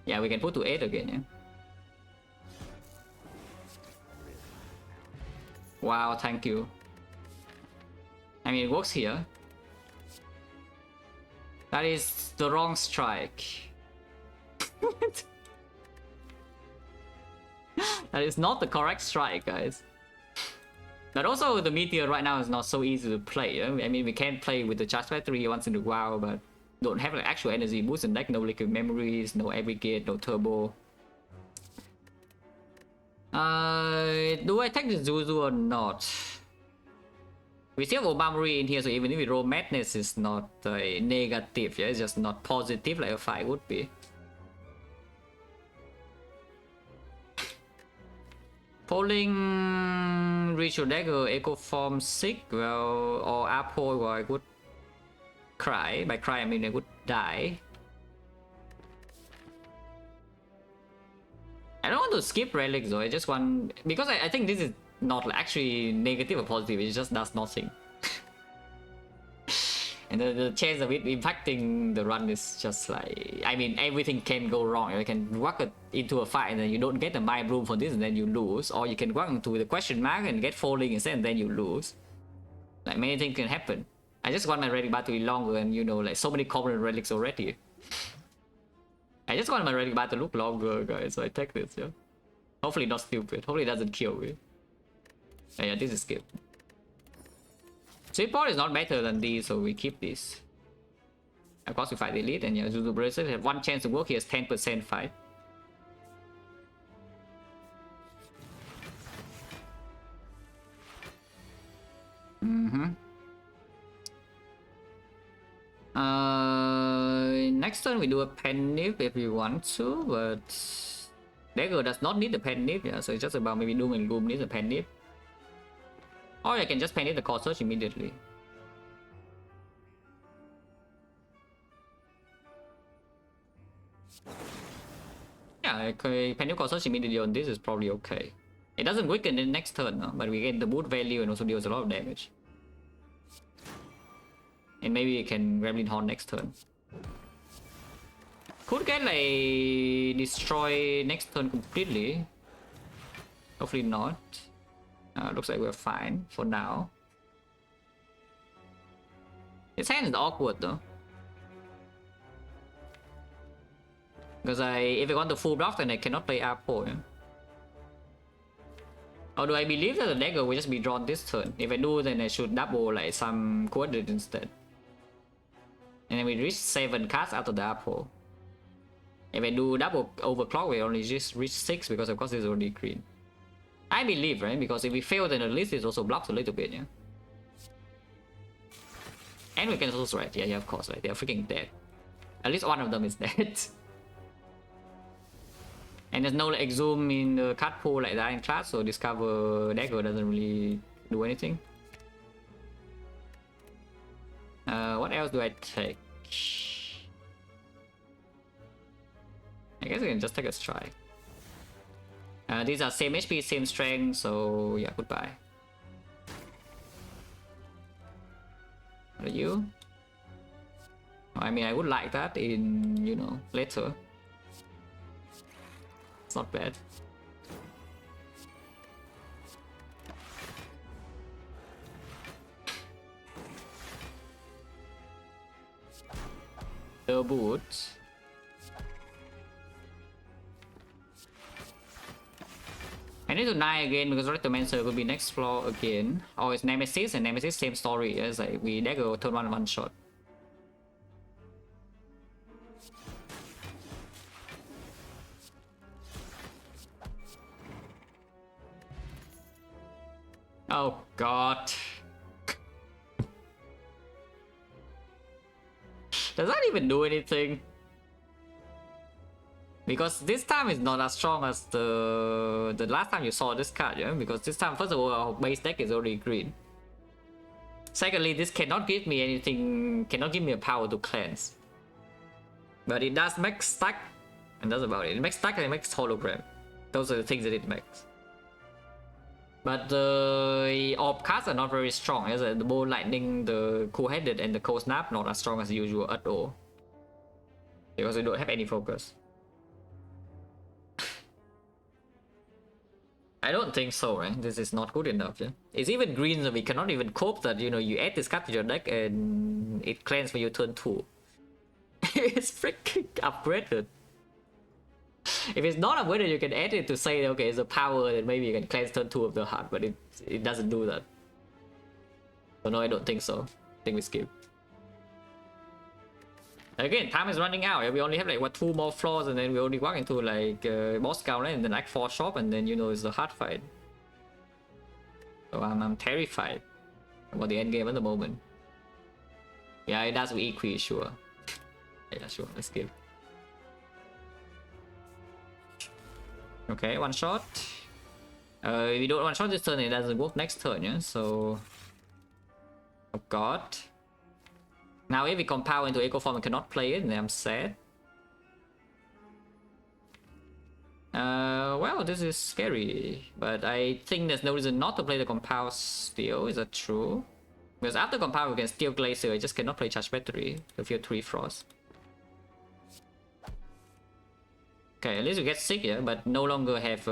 Yeah, we can put to 8 again, yeah. Wow, thank you. I mean, it works here. That is the wrong strike. That is not the correct strike, guys. But also, the Meteor right now is not so easy to play. I mean, we can play with the charge battery once in a while, but don't have like actual energy boost in deck, no liquid memories, no aggregate, no turbo. Do I take the Zuzu or not? We still have Obamari in here, so even if we roll Madness, it's not negative, yeah? It's just not positive like a 5 would be. Polling Ritual Dagger, Echo Form 6, well, or Apple, well, I would cry. By cry, I mean I would die. I don't want to skip relics though, I just want... Because I think this is not actually negative or positive, it just does nothing. And the chance of it impacting the run is just like... I mean, everything can go wrong. You can walk it into a fight and then you don't get the mind room for this and then you lose. Or you can walk into the question mark and get falling instead and then you lose. Like, many things can happen. I just want my relic bar to be longer and, you know, like, so many common relics already. I just want my relic bar to look longer, guys, so I take this, yeah. Hopefully not stupid. Hopefully it doesn't kill me. Oh, yeah, this is skip. Sweet Pot is not better than these, so we keep this. Of course, we fight the elite, and yeah, Zuzu Bracelet has one chance to work. He has 10% fight. Next turn we do a Penniv if we want to, but Dagger does not need a Penniv, yeah, so it's just about maybe Doom and Gloom needs a Penniv. Or I can just Penniv the Core Search immediately. Yeah, okay, Penniv Core Search immediately on this is probably okay. It doesn't weaken in the next turn, no? But we get the boot value and also deals a lot of damage. And maybe it can Gremlin Horn next turn. Could get like destroy next turn completely. Hopefully not. Looks like we're fine for now. His hand is awkward though. Because if I want the full block then I cannot play R4. Yeah? Or do I believe that the dagger will just be drawn this turn? If I do then I should double like some coordinate instead. And then we reach 7 cards after the R4. If I do double overclock, we only just reach 6 because of course it's already green. I believe, right? Because if we fail, then at least it also blocks a little bit, yeah. And we can also right, yeah, of course, right? They are freaking dead. At least one of them is dead. And there's no like exhume in the card pool like that in class, so discover dagger doesn't really do anything. What else do I take? I guess I can just take a strike. These are same HP, same strength, so yeah, goodbye. What are you? I mean, I would like that in, you know, later. It's not bad. The boot. I need to 9 again because Rectomancer will be next floor again. Oh, it's Nemesis and Nemesis same story. It's like we dagger turn 1 shot. Oh god. Does that even do anything? Because this time is not as strong as the last time you saw this card, yeah? Because this time, first of all, our base deck is already green. Secondly, this cannot give me anything, cannot give me a power to cleanse. But it does make stack, and that's about it. It makes stack and it makes hologram. Those are the things that it makes. But the orb cards are not very strong. As the Bolt Lightning, the Cool-Headed, and the Cold Snap not as strong as usual at all. Because we don't have any focus. I don't think so, right? This is not good enough, yeah? It's even green, so we cannot even cope that, you know, you add this card to your deck and it cleans for you turn 2. It's freaking upgraded. If it's not upgraded, you can add it to say, okay, it's a power, and maybe you can cleanse turn 2 of the heart, but it doesn't do that. So no, I don't think so. I think we skip. Again, time is running out. We only have like 2 more floors, and then we only walk into like boss gauntlet and then like 4 shop, and then it's a hard fight. So I'm terrified about the end game at the moment. Yeah, it does with Equi, sure. Yeah, sure. Let's skip. Okay, 1 shot. If you don't 1 shot this turn, it doesn't work next turn, yeah? So... Oh god. Now if we compound into Echo Form and cannot play it, then I'm sad. Well, this is scary. But I think there's no reason not to play the compound still, is that true? Because after compound we can steal Glacier, I just cannot play Charge Battery to feel 3 Frost. Okay, at least we get 6 here, but no longer have...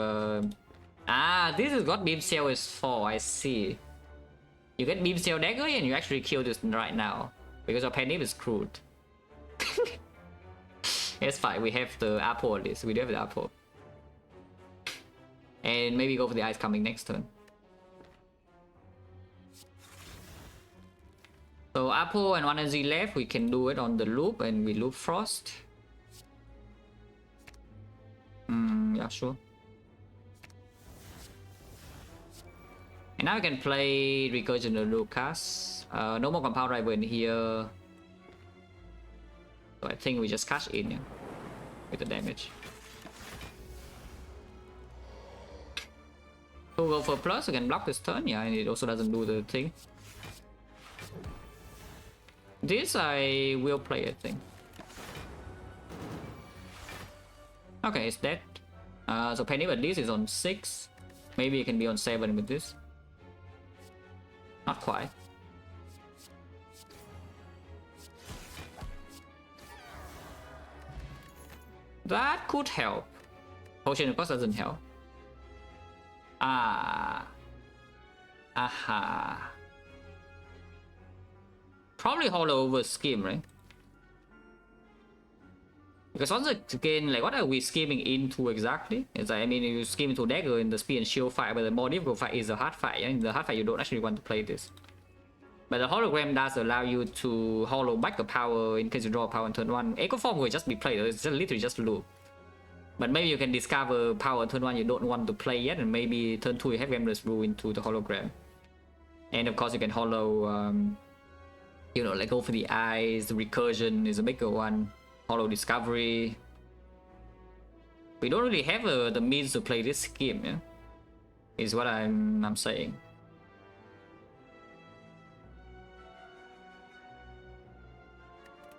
this is what Beam Cell is for, I see. You get Beam Cell Dagger and you actually kill this right now. Because our Penny is screwed. It's fine, we have the Apple at least. We do have the Apple. And maybe go for the Ice coming next turn. So Apple and 1 NZ left, we can do it on the loop and we loop Frost. Yeah, sure. And now we can play Recursion the Lucas. No more compound rival in here. So I think we just cash in, yeah, with the damage. So go for plus, we can block this turn, yeah, and it also doesn't do the thing. This I will play, I think. Okay, it's dead. So Penny, but this is on 6. Maybe it can be on 7 with this. Not quite. That could help. Potion of course doesn't help. Aha. Probably hollow over scheme, right? Because once again, like, what are we scheming into exactly? It's like, I mean, you scheme into dagger in the speed and shield fight, but the more difficult fight is the hard fight. In the hard fight, you don't actually want to play this. But the hologram does allow you to hollow back the power in case you draw power on turn 1. Echo Form will just be played, it's just literally just loop. But maybe you can discover power on turn 1 you don't want to play yet, and maybe turn 2 you have Endless Rule into the hologram. And of course you can hollow, like go for the eyes, the recursion is a bigger one. Hollow Discovery. We don't really have the means to play this scheme, yeah? Is what I'm saying.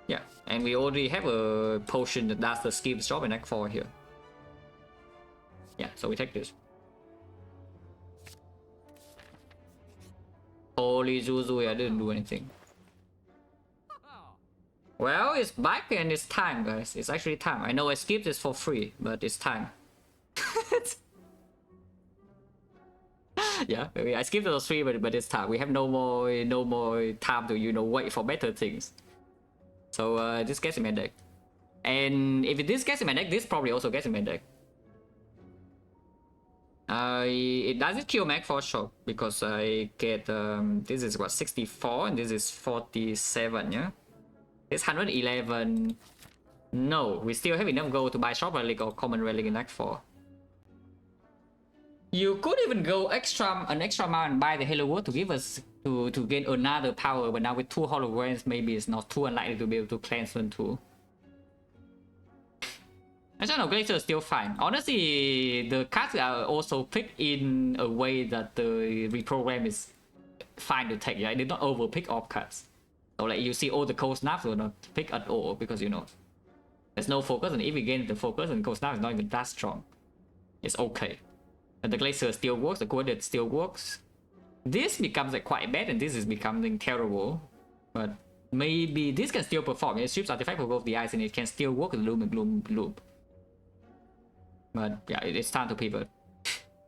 Yeah, and we already have a potion that does the scheme's job in Act 4 here. Yeah, so we take this. Holy Zuzu, I didn't do anything. Well, it's back and it's time, guys. It's actually time. I know I skipped this for free, but it's time. Yeah, I skipped those 3, but it's time. We have no more time to wait for better things. So this gets in my deck, and if this gets in my deck, this probably also gets in my deck. It doesn't kill Mac for sure because I get this is what 64 and this is 47, yeah. It's 111. No, we still have enough gold to buy shop relic or common relic in Act 4. You could even go an extra amount and buy the Halo Wood to give us to gain another power, but now with 2 holograms, maybe it's not too unlikely to be able to cleanse turn 2. Actually, no, Glacier is still fine. Honestly, the cards are also picked in a way that the reprogram is fine to take. Yeah, they don't overpick off cards. So like you see all the cold snaps will not pick at all because there's no focus, and if we gain the focus and cold snap is not even that strong. It's okay. And the Glacier still works, the coordinate still works. This becomes like quite bad and this is becoming terrible. But maybe this can still perform. It strips artifact for both the eyes and it can still work with Loom and Gloom loop. But yeah, it's time to pivot.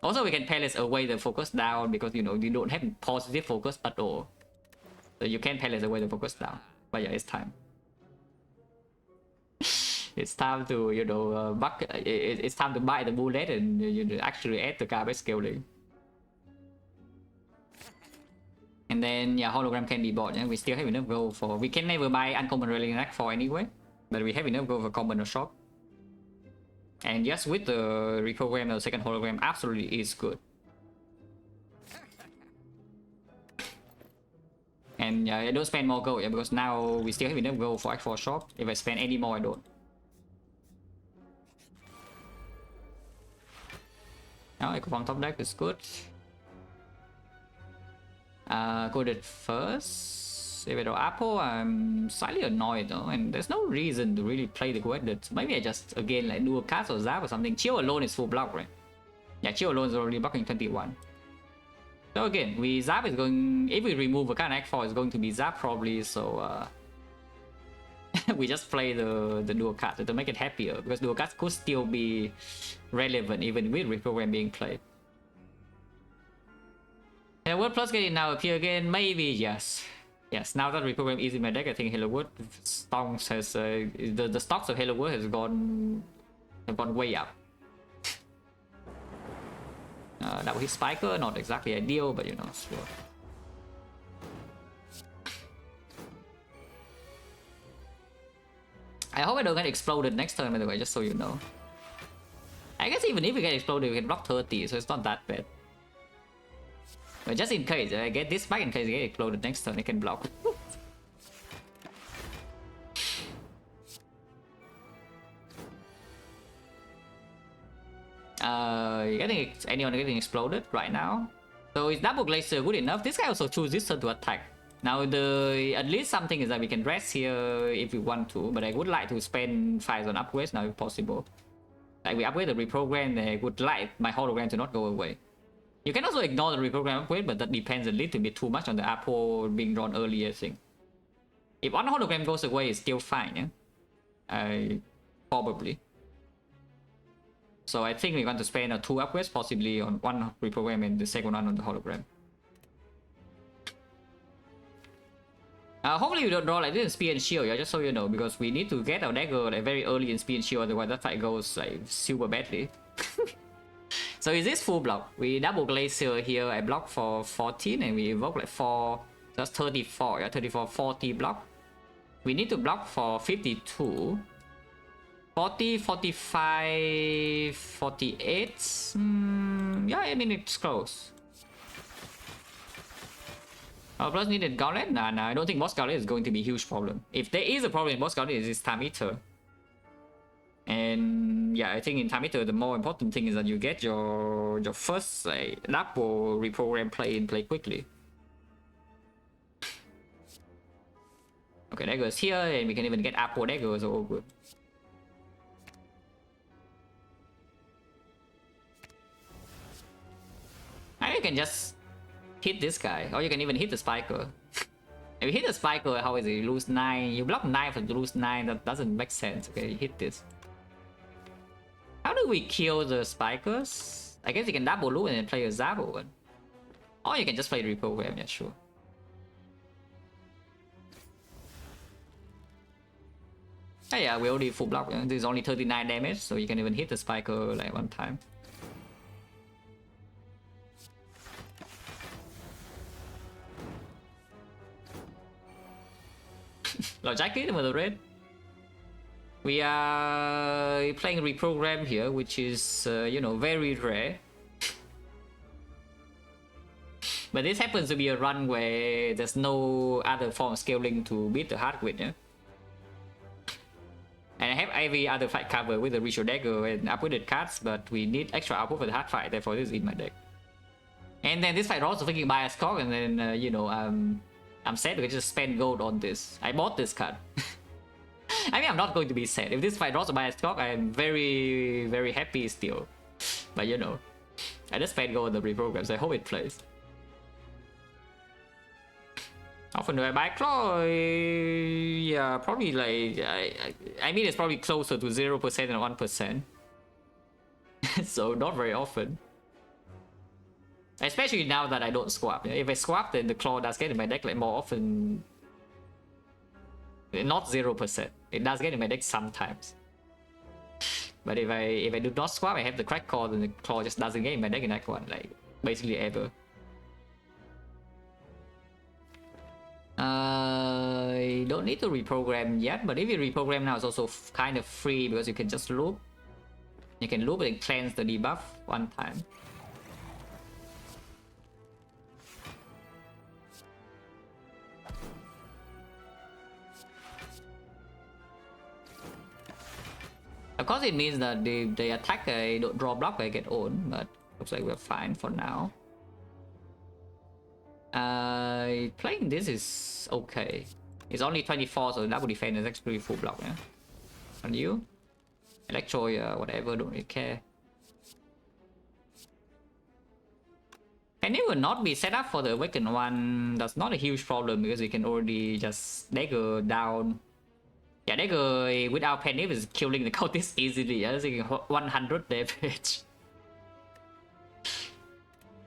Also we can palace away the focus down because you don't have positive focus at all. So you can palace away the focus down. But yeah, it's time. It's time to, you know, it's time to buy the bullet and you actually add the garbage scaling. And then yeah, hologram can be bought. Yeah? We still have enough gold for. We can never buy uncommon relic for anyway, but we have enough gold for common or shop. And yes, with the reprogram, the second hologram absolutely is good. And I don't spend more gold, yeah, because now we still have enough gold for X4 shop. If I spend any more, I don't. Now I go from top deck is good. Coded first. If I do Apple, I'm slightly annoyed though, and there's no reason to really play the coded. So maybe I just again like do a cast or zap or something. Chill alone is full block, right? Yeah, Chill alone is already blocking 21. So again, we zap is going. If we remove a kind of X4, it's going to be zap probably. So we just play the dual card to make it happier, because dual cards could still be relevant even with reprogram being played. And Word Plus getting now appear again? Maybe yes. Yes, now that reprogram is in my deck, I think Hello World stocks has the stocks of Hello World have gone way up. That was his spiker, not exactly ideal, but you know, sure. I hope I don't get exploded next turn, by the way, just so you know. I guess even if we get exploded, we can block 30, so it's not that bad. But just in case, I get this back in case I get exploded next turn, I can block. Anyone getting exploded right now? So is double glacier good enough? This guy also chooses this turn to attack. Now at least something is that we can rest here if we want to, but I would like to spend 5 on upgrades now if possible. Like we upgrade the reprogram, I would like my hologram to not go away. You can also ignore the reprogram upgrade, but that depends a little bit too much on the Apple being drawn earlier thing. If one hologram goes away, it's still fine, yeah? Probably. So I think we're going to spend 2 upgrades, possibly on one reprogram and the second one on the hologram. Hopefully we don't draw like this in Spear and Shield, yeah, just so you know, because we need to get our dagger like very early in Spear and Shield, otherwise that fight goes like super badly. So is this full block? We double glacier here, I block for 14 and we evoke like 4, that's 34, yeah, 34, 40 block. We need to block for 52. 40, 45, 48. Yeah, I mean it's close. Plus needed Gauntlet? Nah, I don't think Boss Gauntlet is going to be a huge problem. If there is a problem in Boss Gauntlet, it's Time Eater. And yeah, I think in Time Eater, the more important thing is that you get your first like double reprogram play quickly. Okay, daggers here, and we can even get Apple daggers, all good. And you can just hit this guy, or you can even hit the spiker. If you hit the spiker, how is it? You lose 9. You block 9 for lose 9. That doesn't make sense. Okay, you hit this. How do we kill the spikers? I guess you can double loot and then play a Zabo one. Or you can just play reprogram, yeah, sure. Yeah, we already full block. This is only 39 damage, so you can even hit the spiker like one time. Jacket with the red. We are playing reprogram here, which is you know, very rare. But this happens to be a run where there's no other form of scaling to beat the hard with, yeah. And I have every other fight covered with the Ritual Dagger and upgraded cards, but we need extra output for the hard fight, therefore this is in my deck. And then this fight also thinking bias cock, and then you know, I'm sad because I just spend gold on this. I bought this card. I mean, I'm not going to be sad. If this fight draws a bias cock, I am very, very happy still. But you know, I just spend gold on the reprogram, so I hope it plays. Often do I buy claw? Yeah, probably like, I mean, it's probably closer to 0% and 1%. So not very often. Especially now that I don't swap. If I swap, then the claw does get in my deck like more often. Not 0%. It does get in my deck sometimes. But if I do not swap, I have the crack claw, then the claw just doesn't get in my deck in Act 1, like basically ever. I don't need to reprogram yet, but if you reprogram now, it's also kind of free because you can just loop. You can loop and cleanse the debuff one time. Of course, it means that the attack I don't draw block, I get own, but looks like we're fine for now. Playing this is okay. It's only 24, so double defense is actually full block, yeah. And you? Electro, yeah, whatever, don't really care. And it will not be set up for the Awakened one. That's not a huge problem because we can already just dagger down. Yeah, dagger without Penny is killing the cultist easily. Yeah, it's like 100 damage.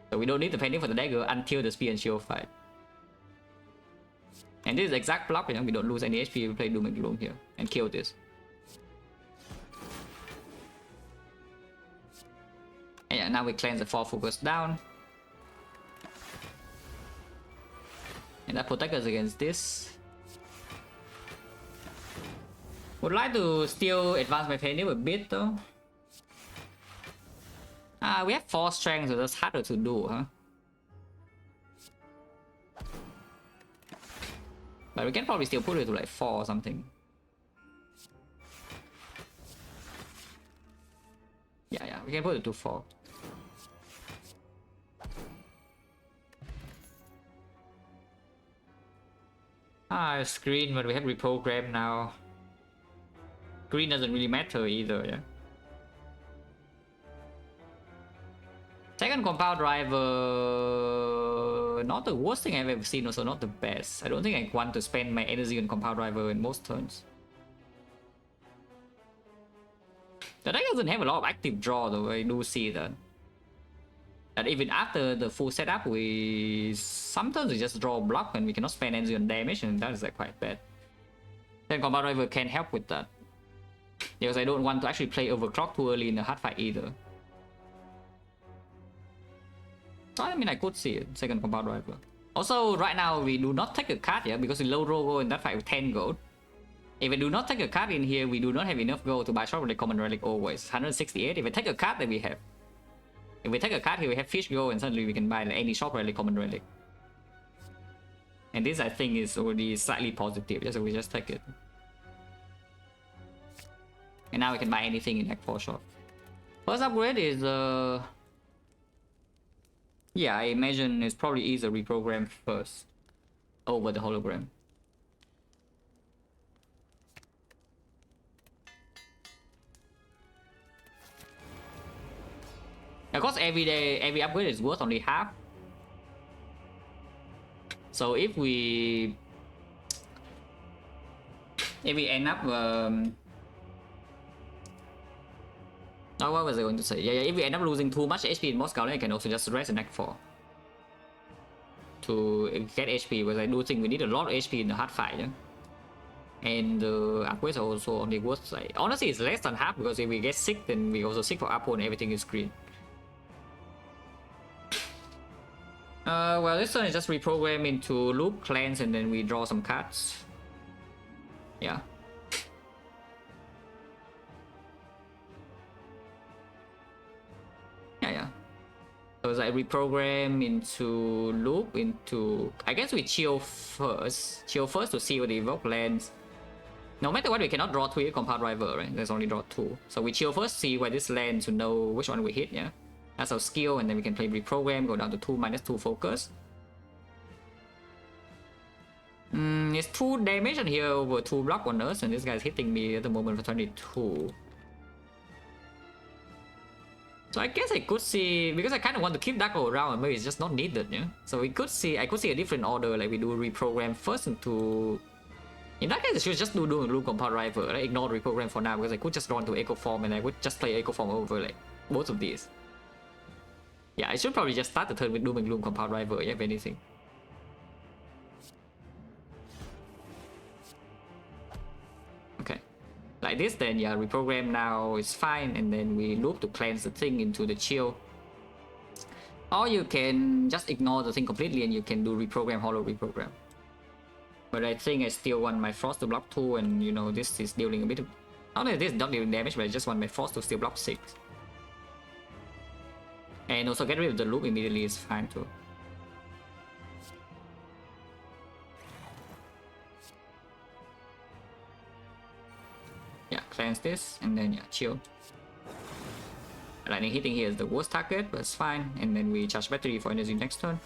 So we don't need the Penny for the dagger until the spear and shield fight. And this is exact block, you know, we don't lose any HP. We play Doom and Gloom here and kill this. And yeah, now we cleanse the 4 focus down. And that protects us against this. Would like to still advance my Penny a bit though. We have 4 strength, so that's harder to do, huh? But we can probably still put it to like 4 or something. Yeah, we can put it to 4. Screen, but we have reprogrammed now. Green doesn't really matter either, yeah. Second compound driver, not the worst thing I've ever seen, also not the best. I don't think I want to spend my energy on compound driver in most turns. The deck doesn't have a lot of active draw though, I do see that. That even after the full setup, sometimes we just draw a block and we cannot spend energy on damage, and that is like quite bad. Then compound driver can help with that. Because I don't want to actually play overclock too early in the hard fight either. So I mean, I could see it, second compound driver. Also, right now we do not take a card here because we low roll go in that fight with 10 gold. If we do not take a card in here, we do not have enough gold to buy short relic, common relic always. 168. If we take a card, then we have. If we take a card here, we have fish gold, and suddenly we can buy any short relic, common relic. And this I think is already slightly positive, so we just take it. And now we can buy anything in Act 4 short. First upgrade is yeah, I imagine it's probably easier reprogram first over the hologram. Of course, every upgrade is worth only half. So if we end up what was I going to say? Yeah, if we end up losing too much HP in Moscow, then I can also just rest in Act 4 to get HP, because I do think we need a lot of HP in the hard fight. Yeah? And the upgrades are also only worth, like, honestly, it's less than half, because if we get sick, then we also sick for Apo and everything is green. Well, this one is just reprogram into loop, cleanse, and then we draw some cards. Yeah. Yeah. So it's like reprogram into loop, into... I guess we chill first. Chill first to see what the evoke lands. No matter what, we cannot draw 2 compound driver, right? There's only draw 2. So we chill first, see where this lands to know which one we hit, yeah? That's our skill, and then we can play reprogram, go down to 2 -2 focus. It's 2 damage and here over 2 block on us, and this guy's hitting me at the moment for 22. So I guess I could see, because I kind of want to keep Darko around, and maybe it's just not needed, yeah? So I could see a different order, like we do reprogram first into... In that case, I should just do Blue Compound Driver, right? Ignore reprogram for now, because I could just go into Echo Form and I would just play Echo Form over like both of these. Yeah, I should probably just start the turn with Doom and Gloom Compound Driver, yeah, if anything. Okay. like this, then yeah, reprogram now is fine, and then we loop to cleanse the thing into the chill. Or you can just ignore the thing completely and you can do reprogram, hollow reprogram. But I think I still want my frost to block 2, and you know, this is dealing a bit of, not that this is not dealing damage, but I just want my frost to still block 6. And also get rid of the loop immediately is fine too. Yeah, cleanse this, and then yeah, chill. Lightning hitting here is the worst target, but it's fine. And then we charge battery for energy next turn.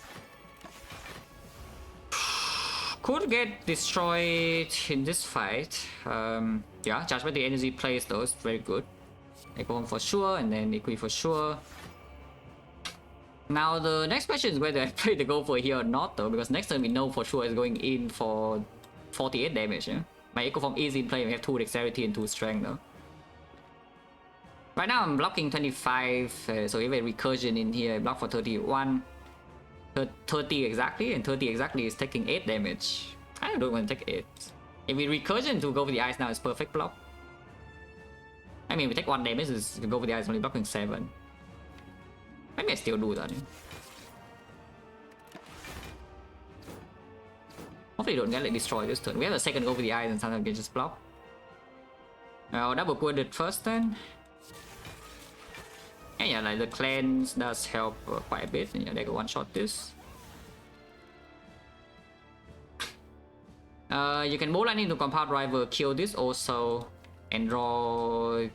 Could get destroyed in this fight. Yeah, charge battery energy plays those, very good. Echo for sure, and then Equi for sure. Now the next question is whether I play the Gopher here or not though, because next turn we know for sure is going in for 48 damage. Yeah? My Echo Form is in play, we have 2 dexterity and 2 strength though. Right now I'm blocking 25, so if a recursion in here, I block for 31. 30 exactly, and 30 exactly is taking 8 damage. I don't want to take 8. If we recursion to go for the eyes now, it's perfect block. I mean, if we take 1 damage, is go for the eyes only blocking 7. Maybe I still do that. Hopefully don't get like destroyed this turn. We have a second go for the eyes and sometimes we can just block. Now double quoted first then. And yeah, like the cleanse does help quite a bit. And yeah, they can one shot this. You can bolt lightning to compound rival, kill this also, and draw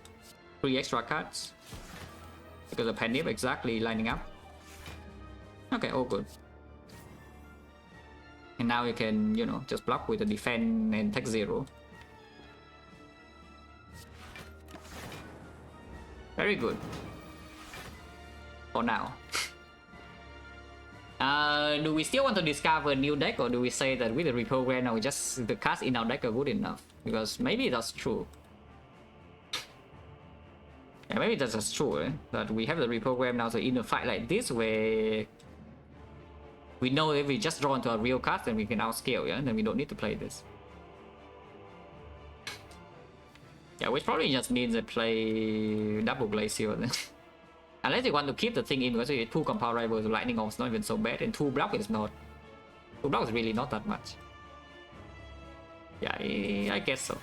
3 extra cards. Because of Penny exactly lining up. Okay, all good. And now you can, you know, just block with the defend and take 0. Very good. For now. Do we still want to discover a new deck, or do we say that with the reprogram now we just the cards in our deck are good enough? Because maybe that's true. Yeah, maybe that's just true, eh? That we have the reprogram now, so in a fight like this where we know if we just draw into a real card, then we can outscale, yeah? Then we don't need to play this. Yeah, which probably just means I play double Glacier then. Unless you want to keep the thing in, because you 2 compound rivals, lightning off is not even so bad, and 2 block is not. 2 block is really not that much. Yeah, I guess so.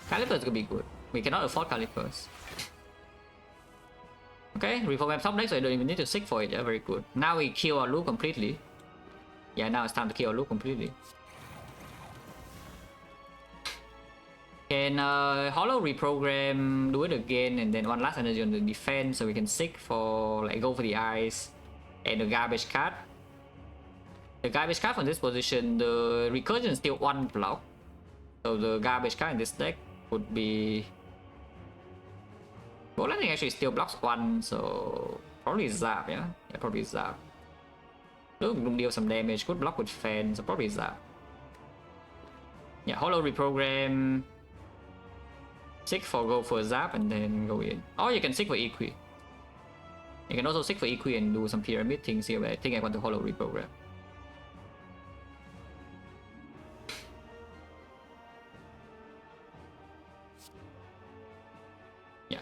Calipers could be good. We cannot afford Calipers. Okay, reprogram top deck, so I don't even need to seek for it. Yeah, very good. Now we kill our loop completely. Yeah, now it's time to kill our loop completely. Can hollow reprogram, do it again, and then 1 last energy on the defense, so we can seek for like go for the eyes and the garbage card. The garbage card from this position, the recursion is still 1 block, so the garbage card in this deck would be. Well, lightning actually still blocks 1, so probably zap, yeah? Yeah, probably zap. Look, deal some damage, good block with fan, so probably zap. Yeah, hollow reprogram. Seek for go for zap and then go in. Or you can seek for Equi. You can also seek for Equi and do some pyramid things here, but I think I want to hollow reprogram. Yeah.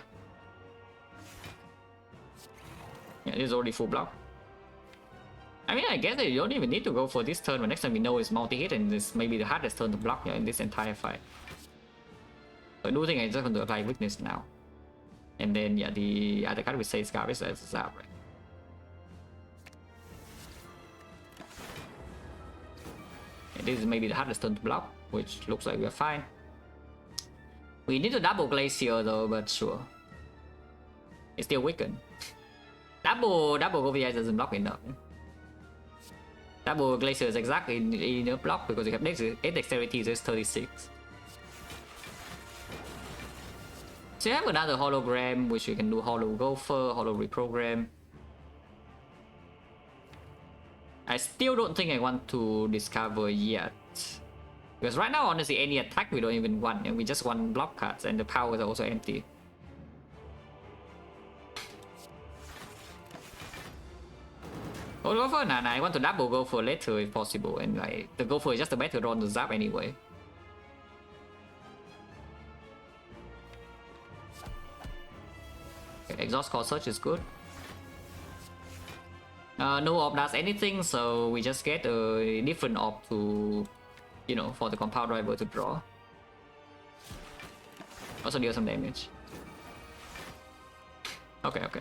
Yeah, this is already full block. I mean, I guess that you don't even need to go for this turn, but next time we know it's multi-hit and this may be the hardest turn to block, yeah, in this entire fight. I do think I just want to apply weakness now. And then yeah, the other card we say is garbage as zap, right? And this is maybe the hardest turn to block, which looks like we're fine. We need to double Glacier though, but sure. It's still weakened. Double Goviai doesn't block enough. Double Glacier is exactly enough block because you have 8 dexterity, so it's 36. So you have another hologram, which you can do hollow gopher, hollow reprogram. I still don't think I want to discover yet. Because right now, honestly, any attack we don't even want, and we just want block cards, and the powers are also empty. Oh, gopher? Nah, I want to double gopher later if possible, and like the gopher is just a better draw on the zap anyway. exhaust core search is good. No op does anything, so we just get a different op to, you know, for the compound driver to draw. Also deal some damage. Okay, okay.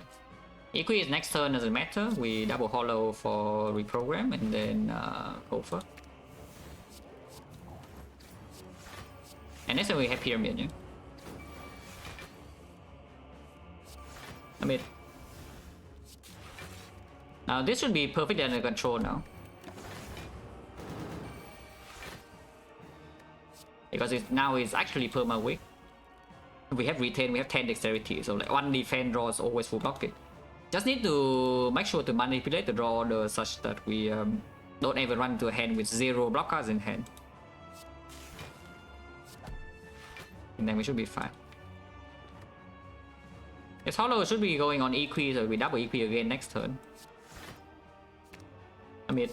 Equi is next turn doesn't matter. We double hollow for reprogram and then go for. And next time we have pyramid, yeah? I mean, now this should be perfectly under control now. Because now it's actually perma weak. We have retain, we have 10 dexterity, so like one defense draw is always full block it. Just need to make sure to manipulate the draw order such that we don't ever run into a hand with 0 blockers in hand. And then we should be fine. This hollow should be going on Equi, so we double Equi again next turn. I mean...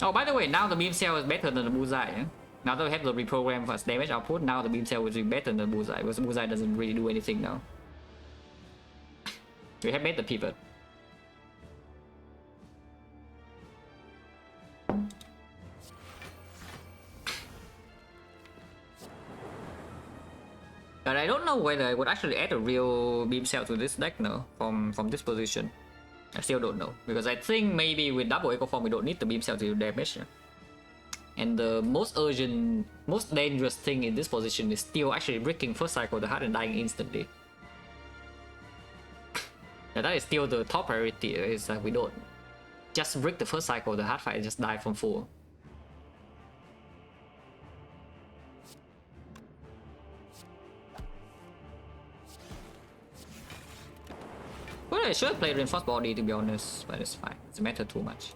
Oh, by the way, now the beam cell is better than the bullseye, yeah? Now that we have the reprogram for damage output, now the beam cell will be better than the bullseye, because the bullseye doesn't really do anything now. We have made the pivot. But I don't know whether I would actually add a real beam cell to this deck now, from this position. I still don't know, because I think maybe with double echo form we don't need the beam cell to do damage. Yeah? And the most urgent, most dangerous thing in this position is still actually breaking first cycle the heart and dying instantly. And that is still the top priority, is that we don't just break the first cycle the heart fight and just die from full. Well, I should play reinforced body to be honest, but it's fine. It doesn't matter too much.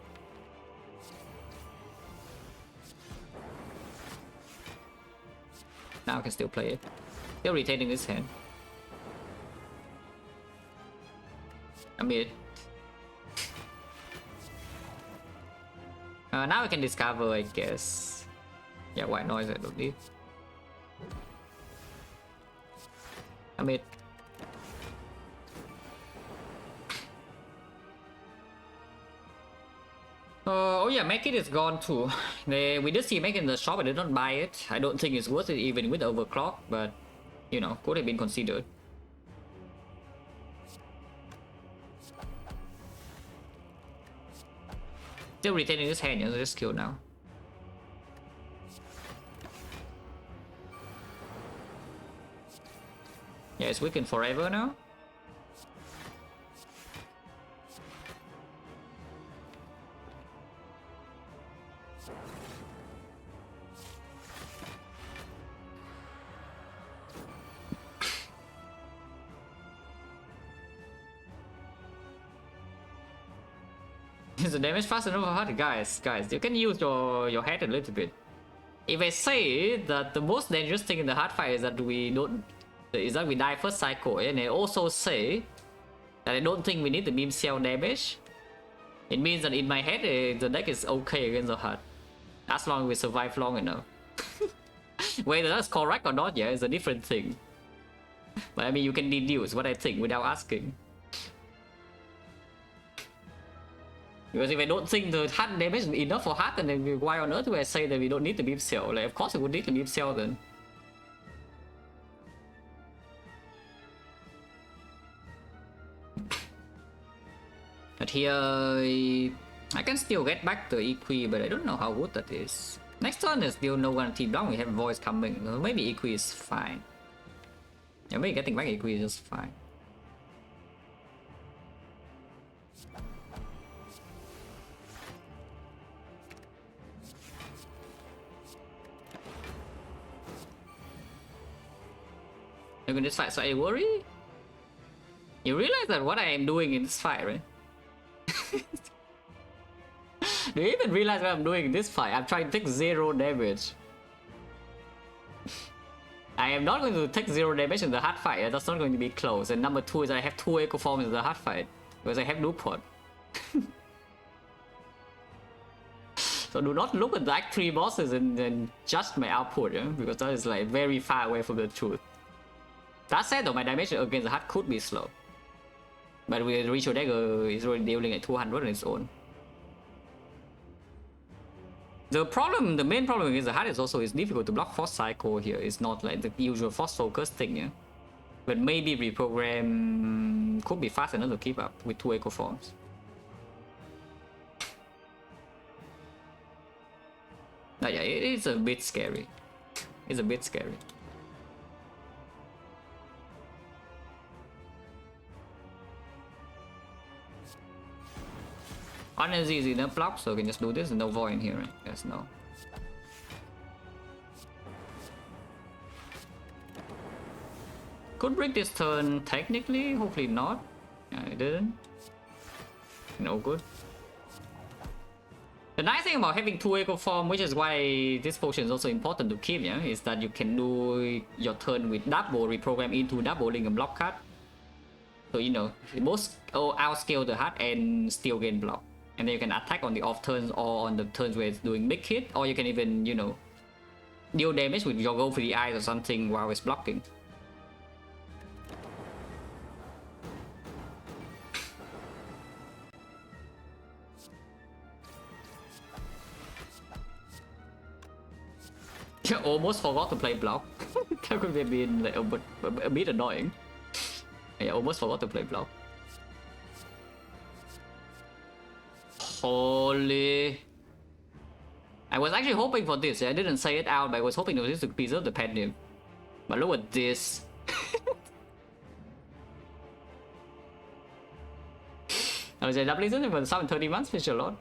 Now I can still play it. Still retaining this hand. I mean, now I can discover, I guess. Yeah, white noise I don't need. I mean, oh yeah, make it is gone too. We did see make it in the shop, I did not buy it. I don't think it's worth it even with overclock, but you know, could have been considered. Still retaining this hand, yeah, so just kill now. Yeah, it's weakened forever now. Is the damage fast enough for hard? Guys, you can use your head a little bit. If I say that the most dangerous thing in the hard fight is that we die first cycle, and I also say that I don't think we need the beam cell damage, it means that in my head the deck is okay against the hard, as long as we survive long enough. Whether that's correct or not, yeah, is a different thing. But I mean, you can deduce what I think without asking. Because if I don't think the heart damage is enough for heart, then why on earth would I say that we don't need the beam cell? Like, of course we would need the beam cell then. But here, I can still get back the Equi, but I don't know how good that is. Next turn is still no guarantee down, we have voice coming, so maybe Equi is fine. Yeah, maybe getting back Equi is just fine. In this fight, so I worry. You realize that what I am doing in this fight, right? Do you even realize what I'm doing in this fight? I'm trying to take 0 damage. I am not going to take 0 damage in the hard fight. That's not going to be close. And number 2 is I have 2 echo forms in the hard fight because I have Newport. So do not look at the Act 3 bosses and judge my output, yeah? Because that is like very far away from the truth. That said though, my damage against the hut could be slow. But with Ritual Dagger is already dealing at 200 on its own. The main problem against the hut is also it's difficult to block Force Cycle here. It's not like the usual Force Focus thing, yeah. But maybe reprogram could be fast enough to keep up with 2 Echo Forms. But yeah, it is a bit scary. It's a bit scary. Energy is enough block, so we can just do this. No void in here, right? Yes, no. Could break this turn technically, hopefully not. Yeah, it didn't. No good. The nice thing about having 2 Echo Form, which is why this potion is also important to keep, yeah, is that you can do your turn with double reprogram into doubling a block card. So you know, both outscale the hut and still gain block. And then you can attack on the off turns or on the turns where it's doing big hit, or you can even, you know, deal damage with your go for the eyes or something while it's blocking. Almost forgot to play block. That could have been like a bit annoying. Yeah, almost forgot to play block. Holy. I was actually hoping for this. I didn't say it out, but I was hoping for this to preserve the pendium. But look at this. I was doubling it for 730 months, Fisher Lord.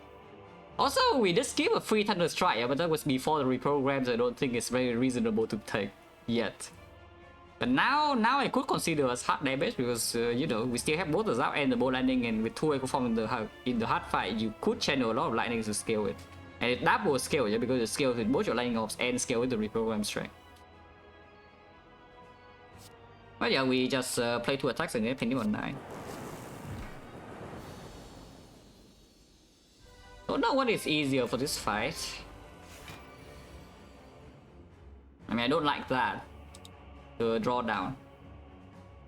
Also, we did skip a free Thunder Strike, but that was before the reprograms. I don't think it's very reasonable to take yet. But now I could consider as hard damage because you know, we still have both the Zap and the bow landing, and with 2 Echo Form in the hard fight, you could channel a lot of lightning to scale it, and it double scale, yeah, because it scales with both your lightning ops and scale with the reprogram strength. But yeah, we just play 2 attacks and then Penny on 9. Don't know what is easier for this fight. I mean, I don't like that. The drawdown.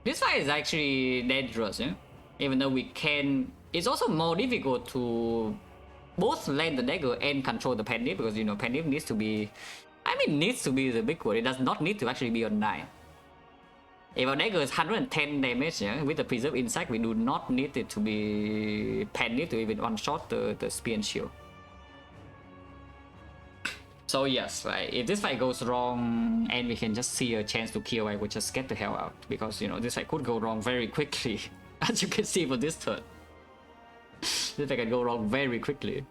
This fight is actually dangerous, yeah? Even though we can... It's also more difficult to both land the dagger and control the pendant, because, you know, pendant needs to be... I mean, needs to be the big word. It does not need to actually be on 9. If our dagger is 110 damage, yeah, with the Preserve Insight, we do not need it to be pendant to even one-shot the spear and shield. So yes, right, if this fight goes wrong and we can just see a chance to kill, I would just get the hell out, because, you know, this fight could go wrong very quickly, as you can see for this turn. This fight can go wrong very quickly.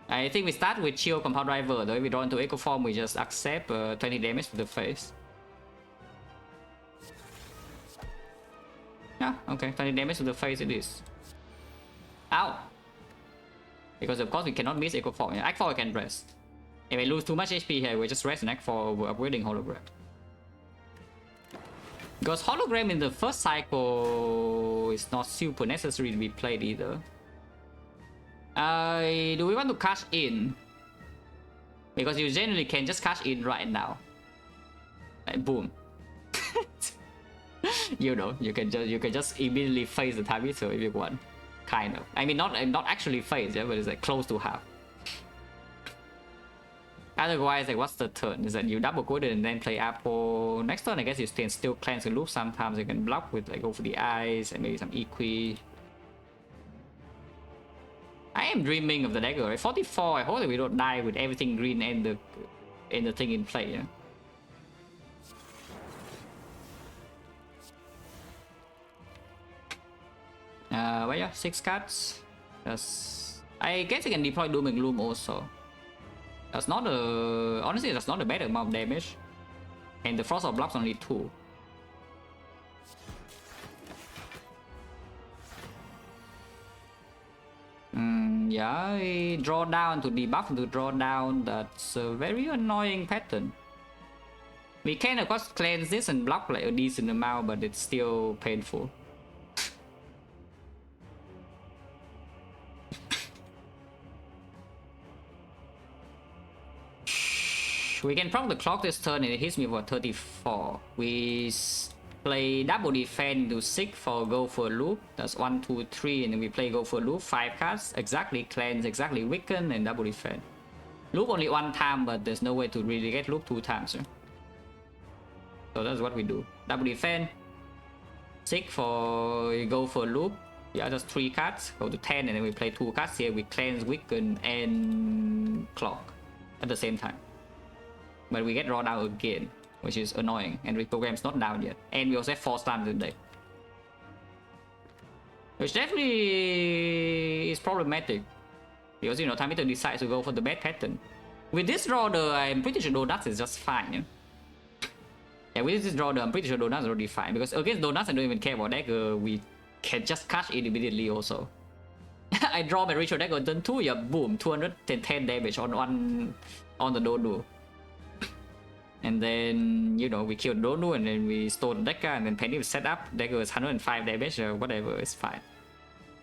I think we start with Shield Compound Driver, though if we draw into Echo Form, we just accept 20 damage to the face. Yeah, okay, 20 damage to the face it is. Ow! Because of course we cannot miss Echo Form. Act 4 I can rest. If I lose too much HP here, we just rest and Act 4 over upgrading Hologram. Because Hologram in the first cycle is not super necessary to be played either. Do we want to cash in? Because you generally can just cash in right now. Like, boom. You know, you can just immediately face the time eater if you want, kind of. I mean, not actually face, yeah, but it's like close to half. Otherwise, like, what's the turn? Is that you double code it and then play Apple. Next turn, I guess you can still cleanse the loop. Sometimes you can block with like go for the eyes and maybe some Equi. I am dreaming of the dagger. Right? 44. I hope that we don't die with everything green and the thing in play. Yeah. Well, yeah, 6 cards. That's... I guess I can deploy Doom and Gloom also. That's not a... Honestly, that's not a bad amount of damage. And the Frost of Blocks only 2. Yeah, I draw down to debuff to draw down. That's a very annoying pattern. We can of course cleanse this and block like a decent amount, but it's still painful. We can proc the clock this turn and it hits me for 34. We play double defense into 6 for go for a loop. That's 1, 2, 3, and then we play go for a loop, 5 cards, exactly cleanse, exactly weaken, and double defense. Loop only 1 time, but there's no way to really get loop 2 times. So that's what we do. Double defense, 6 for go for a loop. Yeah, just 3 cards, go to 10, and then we play 2 cards here. We cleanse, weaken, and clock at the same time. But we get draw down again, which is annoying, and reprogram's not down yet. And we also have 4 slams in the deck, which definitely is problematic, because, you know, Time Eater decides to go for the bad pattern. With this draw, I'm pretty sure Donuts is just fine, yeah? Yeah, with this draw, I'm pretty sure Donuts is already fine, because against Donuts I don't even care about dagger, we can just cash it immediately also. I draw my ritual dagger on turn 2, yeah, boom, 210 damage on the Donu. And then, you know, we kill Donu, and then we stone Dagger, and then Penny set up. Dagger is 105 damage or whatever, it's fine.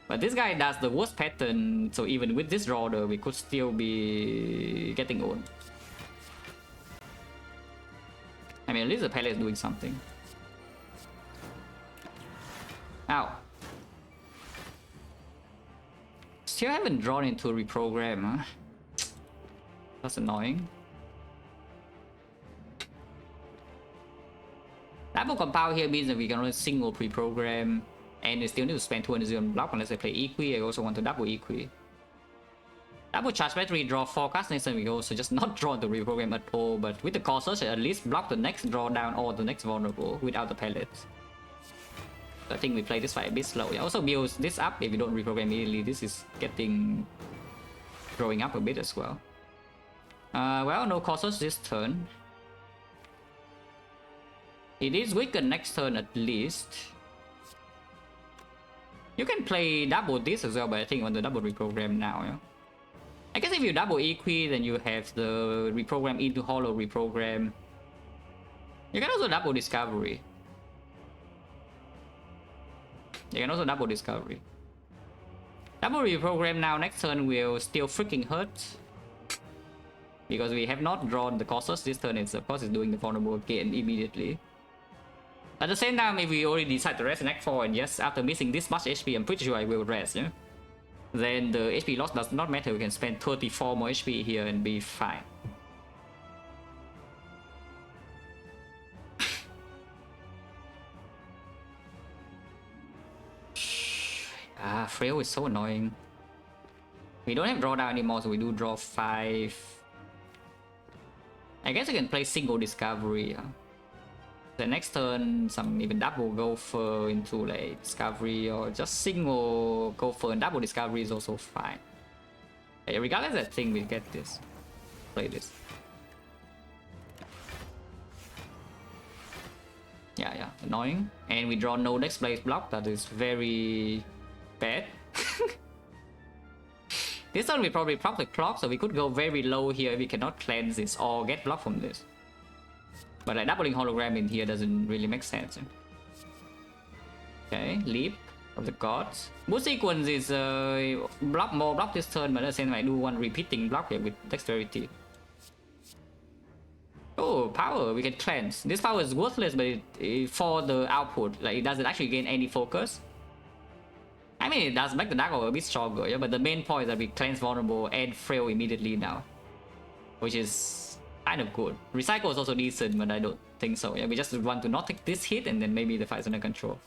But this guy does the worst pattern, so even with this draw, we could still be getting owned. I mean, at least the Pele is doing something. Ow. Still haven't drawn into reprogram, huh? That's annoying. Double compound here means that we can only single pre-program, and we still need to spend 200 on block unless I play Equi. I also want to double Equi. Double charge battery, draw 4 cards next time we go, so just not draw the reprogram at all, but with the core search, at least block the next drawdown or the next vulnerable without the pellets. So I think we play this fight a bit slow. Yeah, also builds this up if you don't reprogram immediately. This is getting growing up a bit as well. Well, no core search this turn. It is weakened next turn at least. You can play double this as well, but I think on the double reprogram now, yeah. I guess if you double Equi, then you have the reprogram into hollow reprogram. You can also double discovery. You can also double discovery. Double reprogram now next turn will still freaking hurt, because we have not drawn the causes this turn. It's of course it's doing the vulnerable again immediately. At the same time, if we already decide to rest in Act 4, and yes, after missing this much HP, I'm pretty sure I will rest, yeah? Then the HP loss does not matter, we can spend 34 more HP here and be fine. Frail is so annoying. We don't have drawdown anymore, so we do draw 5. I guess I can play single discovery, yeah? The next turn, some even double gopher into like discovery, or just single gopher and double discovery is also fine. Yeah, regardless, I think we get this. Play this. Yeah, annoying. And we draw no next place block, that is very bad. This turn we probably proc the clock, so we could go very low here if we cannot cleanse this or get blocked from this. But like doubling hologram in here doesn't really make sense. Okay, leap of the gods. Boost sequence is block this turn, but at the same time I do one repeating block here with dexterity. Oh, power, we can cleanse. This power is worthless, but for the output, like it doesn't actually gain any focus. I mean, it does make the Dark Orb a bit stronger, yeah, but the main point is that we cleanse vulnerable and frail immediately now, which is kind of good. Recycle is also decent, but I don't think so. Yeah, we just want to not take this hit, and then maybe the fight's under control.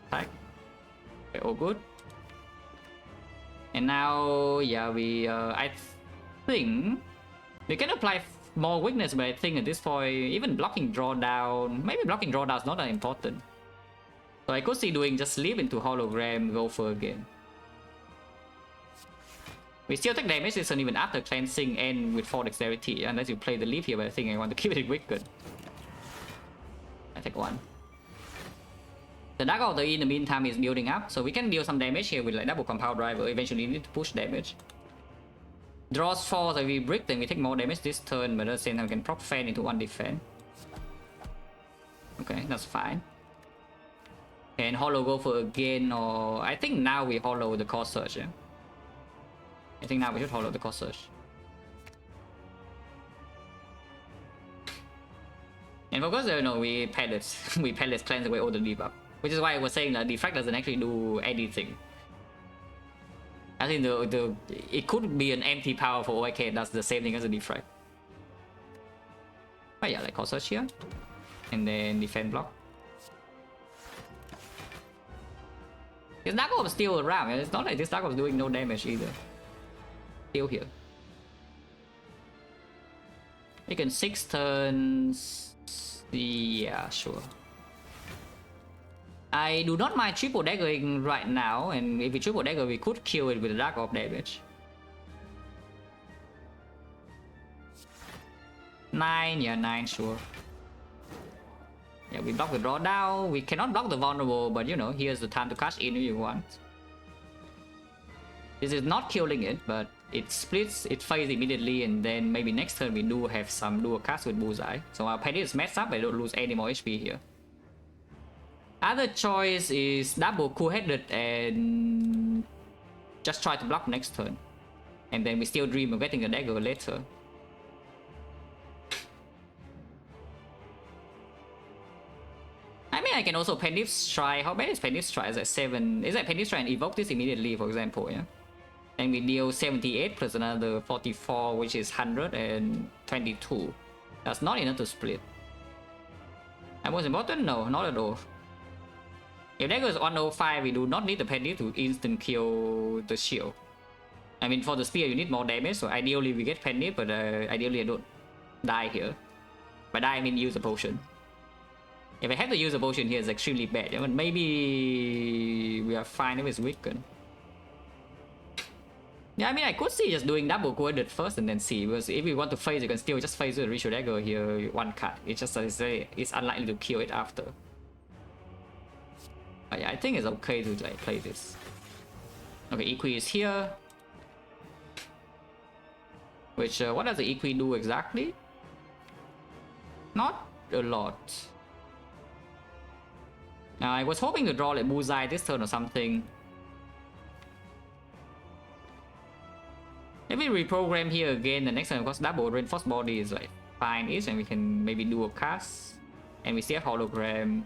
Attack. Okay, all good. And now, yeah, we I think we can apply more weakness, but I think at this point, even blocking drawdown, maybe blocking drawdown is not that important. So I could see doing just leap into hologram, go for again. We still take damage this turn even after cleansing and with 4 dexterity, unless you play the leap here, but I think I want to keep it wicked. I take 1. The Dark Altar in the meantime is building up, so we can deal some damage here with like double compound driver. Eventually need to push damage. Draws 4, so we brick, then we take more damage this turn, but at the same time we can proc fan into 1 defense. Okay, that's fine. And hollow go for again, or I think now we hollow the core search, yeah? I think now we should hollow the core search. And of course, we pellets, we pellets cleanse away all the debuff, which is why I was saying that defect doesn't actually do anything. I think it could be an empty power for OIK. That's the same thing as a defect. But yeah, like call search here, and then defend block. This Dark Orb is still around. It's not like this Dark Orb is doing no damage either. Still here. You can 6 turns. Yeah, sure. I do not mind triple daggering right now, and if we triple dagger, we could kill it with the Dark Orb damage. 9, yeah, 9, sure. Yeah, we block the drawdown. We cannot block the vulnerable, but here's the time to cash in if you want. This is not killing it, but it splits, it fades immediately, and then maybe next turn we do have some dual cast with Bullseye. So our penny is messed up, I don't lose any more HP here. Other choice is double cool-headed and just try to block next turn. And then we still dream of getting a dagger later. I mean, I can also Pendips try. How bad is Pendips try? Is that 7? Is that Pendips try and evoke this immediately, for example, yeah? And we deal 78 plus another 44, which is 122. That's not enough to split. And most important? No, not at all. If dagger is 105, we do not need the Pendip to instant kill the shield. I mean, for the spear, you need more damage, so ideally we get Pendip, but ideally I don't die here. By die, I mean use a potion. If I have to use a potion here, it's extremely bad. But maybe we are fine if it's weakened. Yeah, I mean, I could see just doing double coordinate first and then see. Because if we want to phase, you can still just phase with a Ritual Dagger here, one cut. It's just it's unlikely to kill it after. But yeah, I think it's okay to like play this. Okay, Equi is here. Which, what does the Equi do exactly? Not a lot. I was hoping to draw like Bullseye this turn or something. If we reprogram here again, the next time, of course, double reinforced body is like fine-ish, and we can maybe do a cast. And we still have hologram.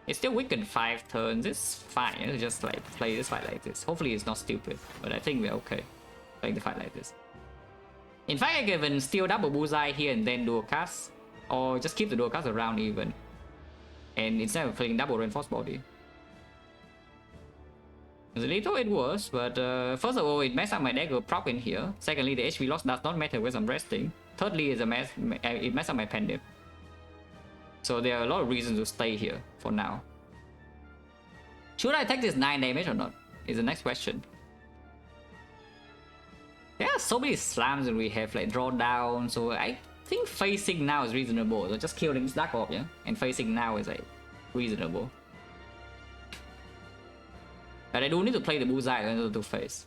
It's still weakened 5 turns. It's fine. It's just like play this fight like this. Hopefully, it's not stupid, but I think we're okay playing the fight like this. In fact, I can steal double Bullseye here and then do a cast, or just keep the dual cast around even. And instead of playing double reinforced body. The little it was, but first of all, it messed up my dagger prop in here. Secondly, the HP loss does not matter because I'm resting. Thirdly, it messed up my Pendip. So there are a lot of reasons to stay here for now. Should I take this 9 damage or not? Is the next question. There are so many slams that we have, like draw down, so I think facing now is reasonable. So just killing this Dark Orb, yeah? And facing now is like reasonable. But I do need to play the Bullseye in order to face.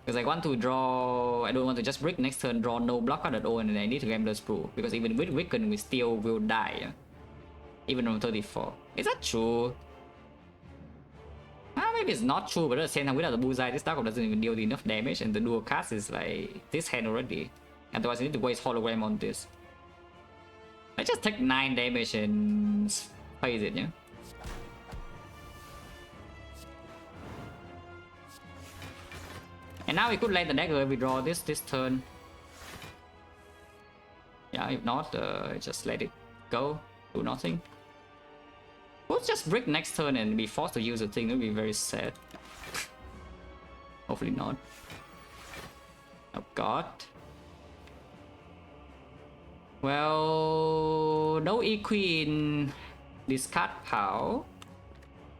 Because I want to draw, I don't want to just brick next turn, draw no block at all, and then I need to Gambler's Brew. Because even with Weaken, we still will die, yeah? Even on 34. Is that true? Maybe it's not true, but at the same time, without the Bullseye, this Dark Orb doesn't even deal enough damage, and the dual cast is like this hand already. Otherwise, I need to waste hologram on this. I just take 9 damage and face it, yeah? And now we could land the dagger if we draw this turn. Yeah, if not, just let it go. Do nothing. We'll just brick next turn and be forced to use the thing. It would be very sad. Hopefully not. Oh god. Well, no Equi in discard pile.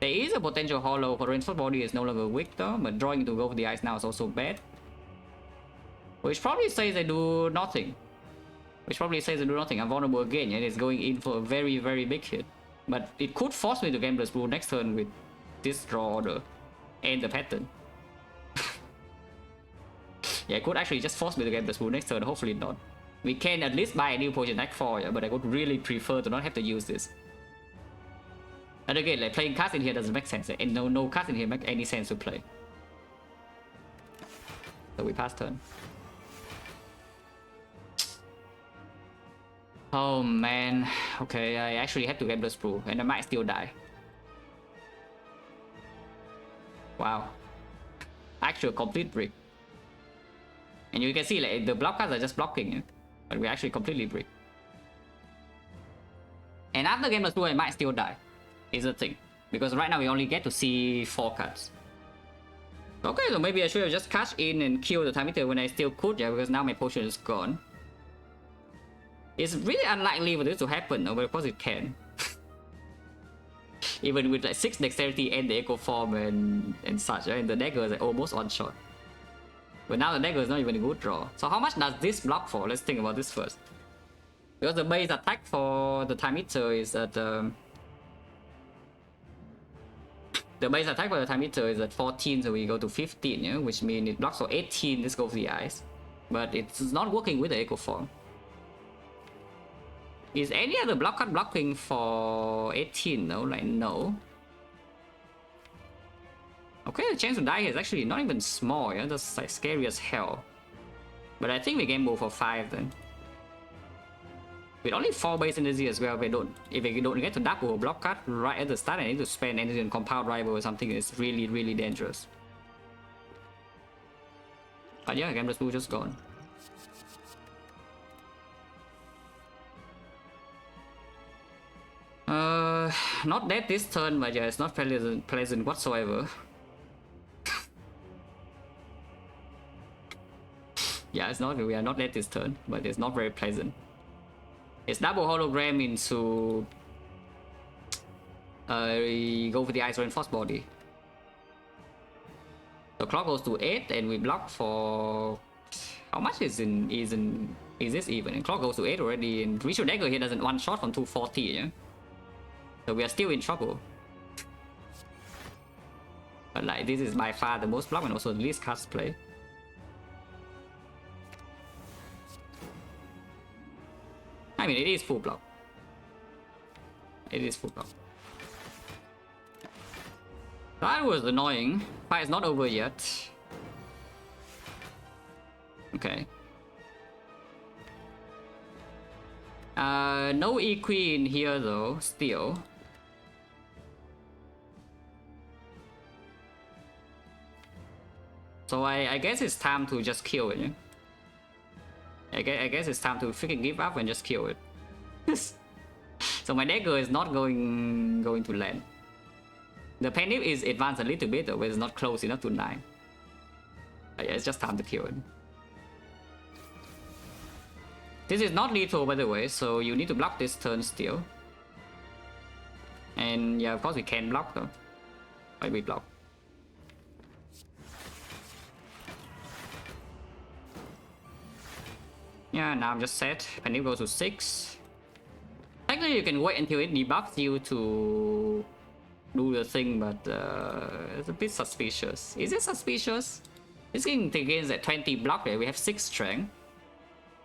There is a potential hollow for reinforced body is no longer weak though, but drawing to go for the ice now is also bad. Which probably says I do nothing. I'm vulnerable again, and it's going in for a very, very big hit. But it could force me to Gambler's Brew next turn with this draw order and the pattern. Yeah, it could actually just force me to Gambler's Brew next turn, hopefully not. We can at least buy a new potion deck 4, yeah, but I would really prefer to not have to use this. And again, like playing cards in here doesn't make sense, and no cards in here make any sense to play. So we pass turn. Oh man, okay, I actually had to get the sprue and I might still die. Wow. Actual complete brick. And you can see like the block cards are just blocking it, but we actually completely brick. And after game plus 2, I might still die, is the thing. Because right now we only get to see 4 cards. Okay, so maybe I should have just cashed in and killed the time meter when I still could, yeah, because now my potion is gone. It's really unlikely for this to happen, though, but of course it can. Even with like 6 dexterity and the echo form and such, right? And the dagger is like almost one shot. But now the dagger is not even a good draw. So how much does this block for? Let's think about this first. Because the base attack for the time meter is at the base attack for the time meter is at 14, so we go to 15, yeah? Which means it blocks for 18. This goes to the eyes, but it's not working with the echo form. Is any other block card blocking for 18 though? Like, no. Okay, the chance to die is actually not even small, yeah? That's like scary as hell. But I think we gamble for 5 then. With only 4 base energy as well, if we don't get to double block card right at the start, I need to spend energy on compound rival or something. It's really, really dangerous. But yeah, Gambler's Blue just gone. Not dead this turn, but yeah, it's not pleasant whatsoever. Yeah, it's not. We are not dead this turn, but it's not very pleasant. It's double hologram into go for the ice reinforced body. The clock goes to 8 and we block for how much is this even? And clock goes to 8 already, and Ritual Dagger here doesn't one shot from 240, yeah? So we are still in trouble. But like this is by far the most block and also the least cards play. I mean, it is full block. It is full block. That was annoying. Fight is not over yet. Okay. No EQ in here though, still. So I guess it's time to just kill it, yeah? I guess it's time to freaking give up and just kill it. So my dagger is not going to land. The panic is advanced a little bit, but it's not close enough to 9. But yeah, it's just time to kill it. This is not lethal, by the way, so you need to block this turn still. And yeah, of course we can block though. Why we block? Yeah, now I'm just set. Panic goes to 6. Technically, you can wait until it debuffs you to do the thing, but it's a bit suspicious. Is it suspicious? This game against at 20 block there, we have 6 strength.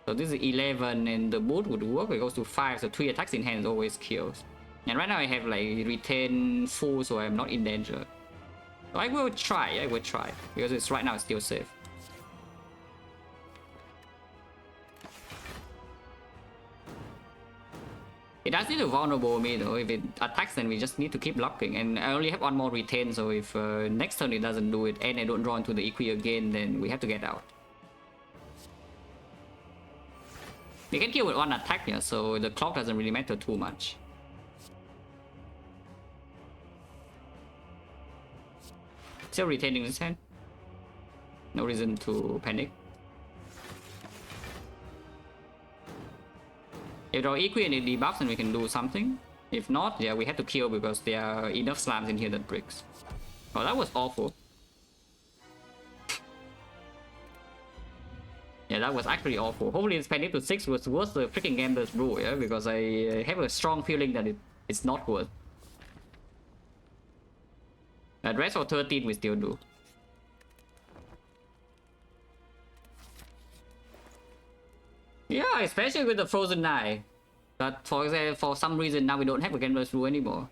So this is 11 and the boot would work. It goes to 5, so 3 attacks in hand always kills. And right now I have like retain full, so I'm not in danger. So I will try, because it's right now it's still safe. It does need to vulnerable me though. If it attacks, then we just need to keep blocking. And I only have 1 more retain, so if next turn it doesn't do it and I don't draw into the EQ again, then we have to get out. We can kill with 1 attack here, so the clock doesn't really matter too much. Still retaining this hand. No reason to panic. If our EQ and it debuffs, then we can do something. If not, yeah, we have to kill because there are enough slams in here that breaks. Oh, that was awful. Yeah, that was actually awful. Hopefully this panic to 6 was worth the freaking Gambler's Brew, yeah? Because I have a strong feeling that it's not worth. But rest of 13 we still do. Yeah, especially with the Frozen Eye. But for example, for some reason now we don't have a Gambler's Brew anymore.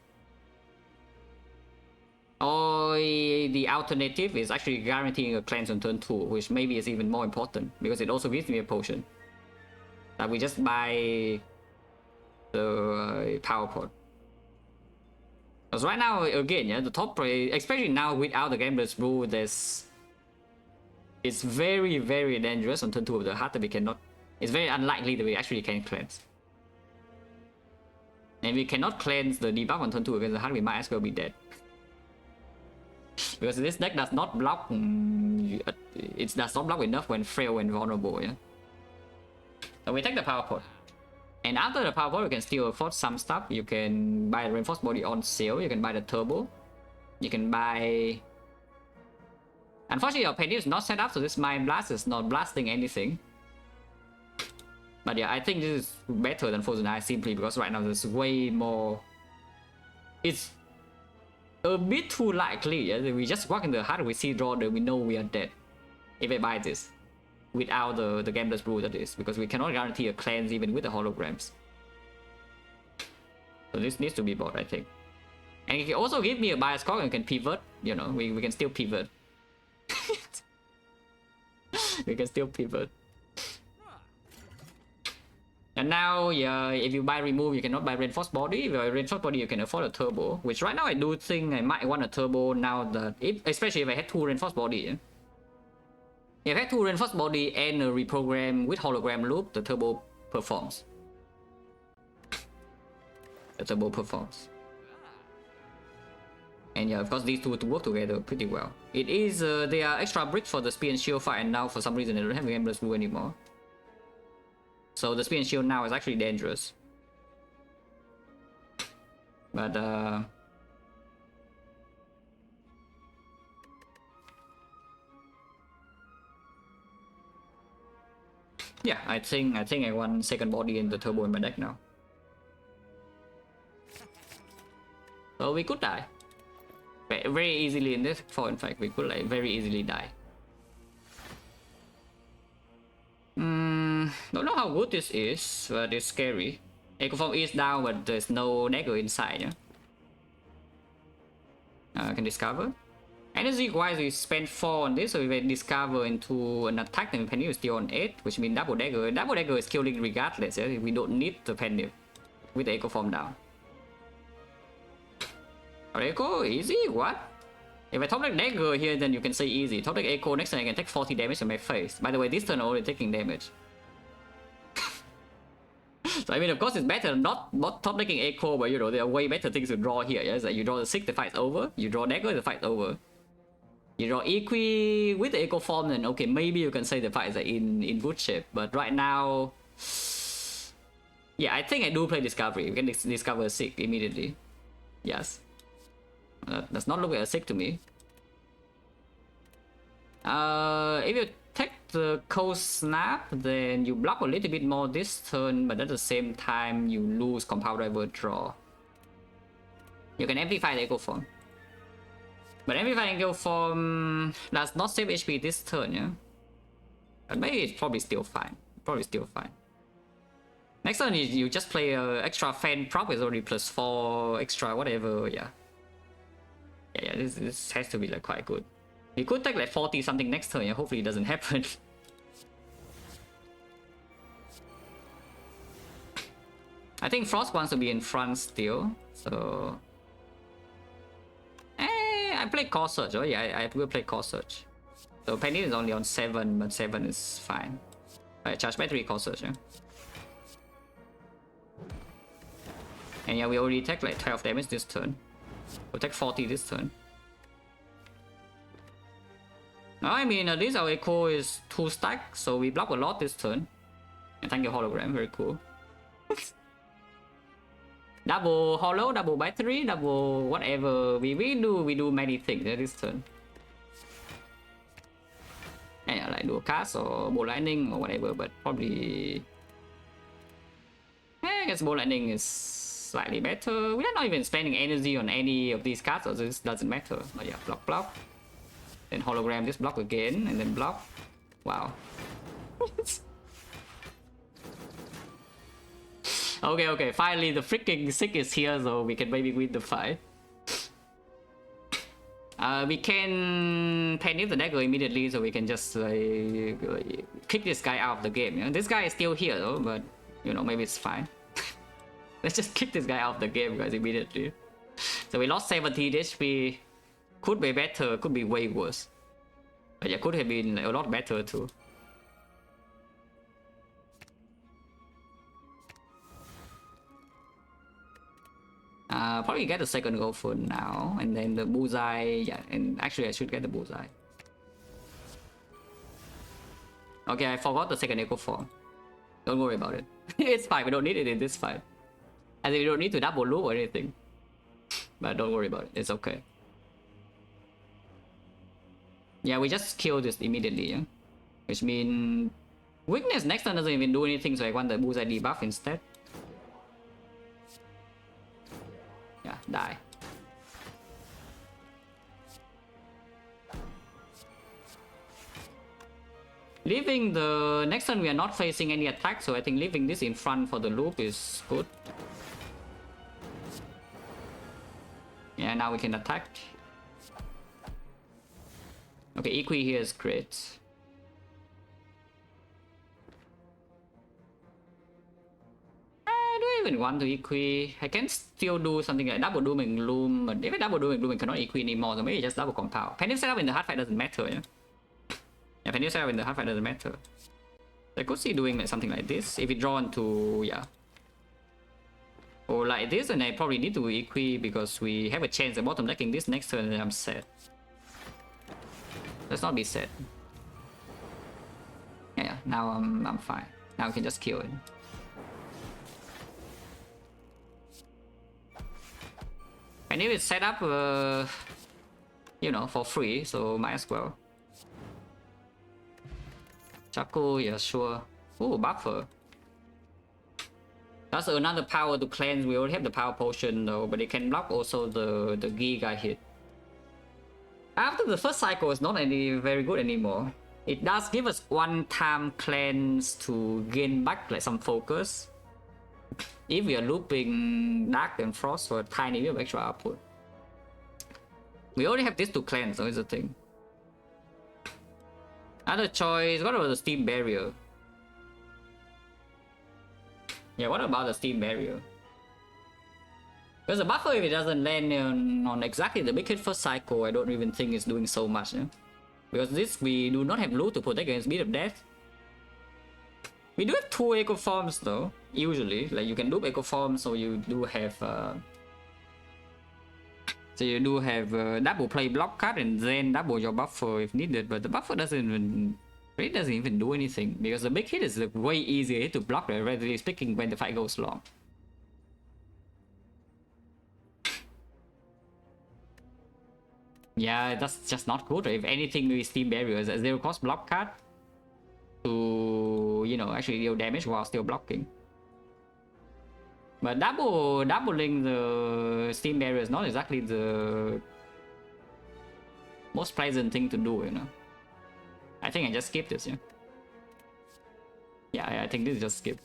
Or the alternative is actually guaranteeing a cleanse on turn 2, which maybe is even more important because it also gives me a potion that we just buy the power port. Because right now, again, yeah, the top play, especially now without the Gambler's Brew, it's very, very dangerous on turn 2 of the heart that we cannot. It's very unlikely that we actually can cleanse. And we cannot cleanse the debuff on turn 2 against the heart, we might as well be dead. Because this deck does not block. It does not block enough when frail and vulnerable, yeah. So we take the power port. And after the power port, you can still afford some stuff. You can buy the reinforced body on sale. You can buy the turbo. You can buy. Unfortunately, your penny is not set up, so this Mind Blast is not blasting anything. But yeah, I think this is better than Frozen Eye simply because right now there's way more. It's a bit too likely. Yeah? We just walk in the heart, we see draw, we know we are dead. If I buy this. Without the Gambler's Brew, that is. Because we cannot guarantee a cleanse even with the holograms. So this needs to be bought, I think. And it can also give me a bias cog and can pivot. You know, we can still pivot. We can still pivot. And now, yeah, if you buy remove, you cannot buy reinforced body. If you buy reinforced body, you can afford a turbo. Which right now I do think I might want a turbo now that, especially if I had 2 reinforced body. Yeah? If I had 2 reinforced body and a reprogram with hologram loop, the turbo performs. The turbo performs. And yeah, of course these two to work together pretty well. It is, they are extra bricks for the spear and shield fight, and now for some reason they don't have Gambler's Brew anymore. So the spear and shield now is actually dangerous. But yeah, I think I want second body in the turbo in my deck now. So we could die. Very easily in this fall, in fact, we could like very easily die. Don't know how good this is, but it's scary. Echo Form is down, but there's no dagger inside, yeah? I can discover. Energy wise, we spend 4 on this, so if I discover into an attack, then Penny is still on 8, which means double dagger. Double dagger is killing regardless, yeah? We don't need the Penny with the Echo Form down. Echo, easy? What? If I top deck dagger here, then you can say easy. Top deck Echo, next turn I can take 40 damage to my face. By the way, this turn I'm only taking damage. So I mean, of course it's better not top decking Echo, but you know, there are way better things to draw here. Yeah? It's like you draw the 6, the fight's over. You draw dagger, the fight's over. You draw Equi with the Echo Form, then okay, maybe you can say the fight is in good shape. But right now, yeah, I think I do play Discovery. We can discover a 6 immediately. Yes. That does not look like a 6 to me. If you take the Cold Snap, then you block a little bit more this turn, but at the same time you lose Compound Driver draw. You can amplify the Echo Form. But amplifying Echo Form does not save HP this turn, yeah? But maybe it's probably still fine. Probably still fine. Next turn you just play extra fan prop, is already +4 extra whatever, yeah. Yeah, this has to be like quite good. You could take like 40 something next turn, yeah, hopefully it doesn't happen. I think Frost wants to be in front still, so... I play Core Search, oh yeah, I will play Core Search. So Penny is only on 7, but 7 is fine. Alright, charge by 3 Core Search, yeah. And yeah, we already take like 12 damage this turn. We'll take 40 this turn. I mean, at least our Echo is 2 stack, so we block a lot this turn. And thank you, Hologram, very cool. Double Holo, double battery, double whatever. We do many things this turn. And yeah, like do a cast or Bolt Lightning or whatever, but probably... I guess Bolt Lightning is slightly better. We are not even spending energy on any of these cards, so this doesn't matter. But yeah, block. Then Hologram, just block again, and then block. Wow. Okay, finally the freaking sick is here, so we can maybe win the fight. We can panic the dagger immediately, so we can just kick this guy out of the game. You know? This guy is still here though, but you know, maybe it's fine. Let's just kick this guy out of the game, guys, immediately. So we lost 17 HP. Could be better, could be way worse. But yeah, could have been a lot better too. Probably get the second goal for now, and then the bullseye. Yeah, and actually I should get the bullseye. Okay, I forgot the second echo form. Don't worry about it. It's fine, we don't need it in this fight. And we don't need to double loop or anything. But don't worry about it, it's okay. Yeah, we just kill this immediately, yeah? Which means weakness next turn doesn't even do anything, so I want the bullseye debuff instead. Yeah, die. Leaving the next turn we are not facing any attack, so I think leaving this in front for the loop is good. Yeah, now we can attack. Okay, Equi here is great. I don't even want to Equi. I can still do something like double dooming loom, but even double dooming loom I cannot Equi anymore, so maybe just double compound. Panic setup in the hard fight doesn't matter, yeah? Yeah, panic setup in the hard fight doesn't matter. I could see doing like something like this if we draw into, yeah. Or like this, and I probably need to Equi because we have a chance at bottom decking this next turn and I'm set. Let's not be set. Yeah, now I'm fine. Now we can just kill it. And if it's set up, you know, for free, so might as well. Chaco, yeah, sure. Ooh, buffer. That's another power to cleanse. We already have the power potion though, but it can block also the Giga hit. After the first cycle, it's not any very good anymore. It does give us one-time cleanse to gain back like some focus. If we are looping Dark and Frost for a tiny bit of extra output. We already have this to cleanse, so it's the thing. Other choice, what about the Steam Barrier? Yeah, what about the Steam Barrier? Because the buffer, if it doesn't land on exactly the big hit first cycle, I don't even think it's doing so much. Yeah? Because this, we do not have loot to protect against Beat of Death. We do have 2 echo forms though, usually. Like you can loop echo forms, so you do have double play block card and then double your buffer if needed, but the buffer really doesn't even do anything because the big hit is like way easier to block, relatively speaking, when the fight goes long. Yeah, that's just not good. If anything, we Steam Barriers as 0 cost block card to, you know, actually deal damage while still blocking. But doubling the Steam Barrier is not exactly the most pleasant thing to do, you know. I think I just skip this, yeah. Yeah, I think this is just skip.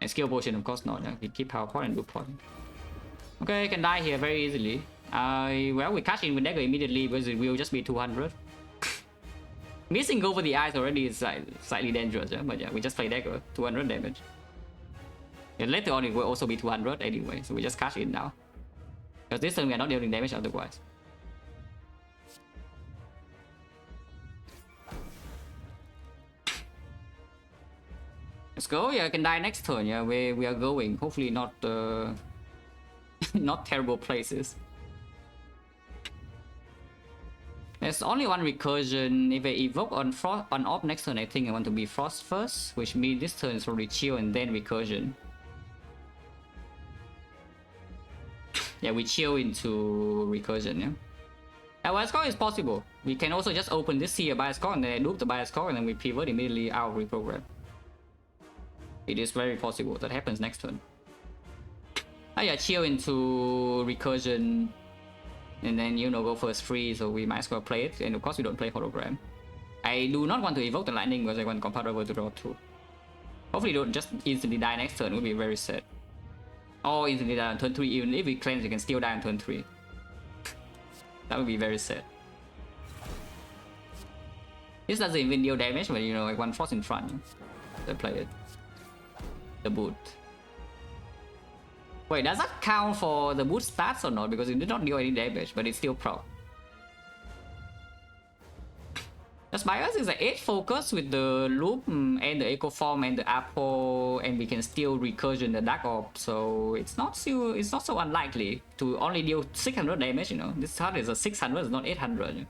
And skill potion, of course not. Yeah. We keep power pot and do pot. Okay, I can die here very easily. Well, we cash in with dagger immediately because it will just be 200. Missing over the eyes already is slightly dangerous, yeah? But yeah, we just play dagger, 200 damage. And later on it will also be 200 anyway, so we just cash in now. Because this turn we are not dealing damage otherwise. Let's go, yeah, I can die next turn, yeah, we are going. Hopefully not, not terrible places. There's only one recursion. If I evoke on Frost on Orb next turn, I think I want to be Frost first, which means this turn is probably chill and then recursion. Yeah, we chill into recursion, yeah. And bias core is possible. We can also just open this here bias core and then loop the bias core and then we pivot immediately out of reprogram. It is very possible. That happens next turn. Oh yeah, chill into recursion. And then, you know, go first free, so we might as well play it. And of course we don't play hologram. I do not want to evoke the lightning because I want compound over to draw 2. Hopefully don't just instantly die next turn, it would be very sad. Or instantly die on turn 3, even if we cleanse you can still die on turn 3. That would be very sad. This doesn't even deal damage, but you know, like one frost in front. They play it. the boot. Wait, does that count for the boot stats or not? Because it did not deal any damage, but it's still proc. Just bias is an 8 focus with the loop and the echo form and the apple, and we can still recursion the dark orb, so it's not so unlikely to only deal 600 damage. You know, this card is a 600, it's not 800.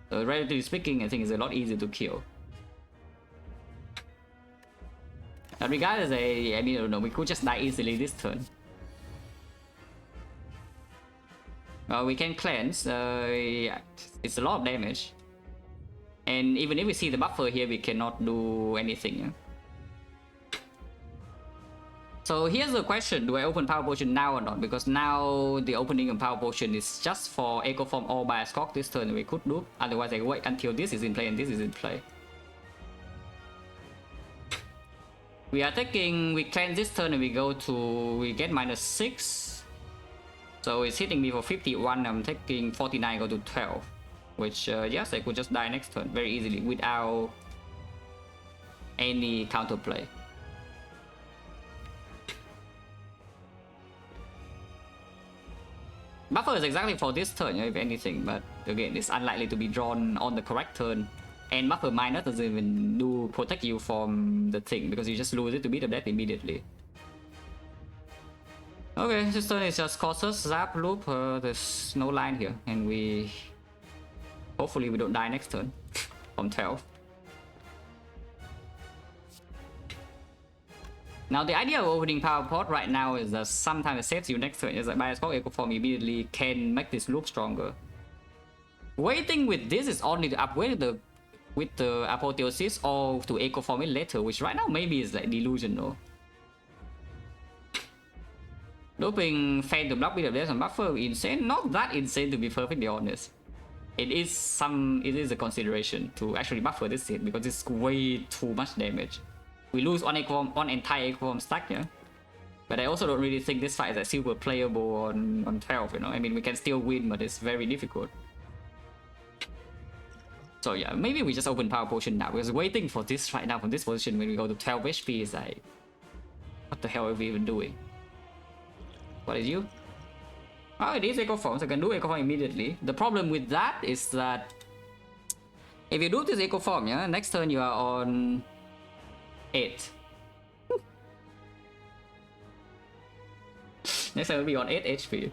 So relatively speaking, I think it's a lot easier to kill. But regardless, I mean, I don't know, we could just die easily this turn. We can cleanse. Yeah, it's a lot of damage. And even if we see the buffer here, we cannot do anything. Yeah? So here's the question, do I open Power Potion now or not? Because now the opening of Power Potion is just for Echo Form or Bias Cock this turn. We could do. Otherwise I wait until this is in play and this is in play. We are taking, we cleanse this turn and we get -6. So it's hitting me for 51, I'm taking 49, go to 12. Which, yes, I could just die next turn very easily without any counterplay. Buffer is exactly for this turn, if anything, but again, it's unlikely to be drawn on the correct turn. And Buffer minus doesn't even protect you from the thing, because you just lose it to beat of death immediately. Okay, this turn is just Cautious, Zap, Loop, there's no line here, and we... Hopefully we don't die next turn from 12. Now the idea of opening Power Pot right now is that sometimes it saves you next turn. Is that Bias Cock Echo Form immediately can make this loop stronger. Waiting with this is only to upgrade with the Apotheosis or to Echo Form it later, which right now maybe is like delusional. Looping Fan to block bit of death and buffer insane. Not that insane to be perfectly honest. It is a consideration to actually buffer this hit because it's way too much damage. We lose one entire Echo Form stack, yeah. But I also don't really think this fight is like super playable on 12, you know. I mean, we can still win, but it's very difficult. So yeah, maybe we just open Power Potion now, because waiting for this right now from this position when we go to 12 HP is like, what the hell are we even doing? What is you? Oh, it is Echo Form, so I can do Echo Form immediately. The problem with that is that if you do this Echo Form, yeah, next turn you are on 8. Next turn will be on 8 HP.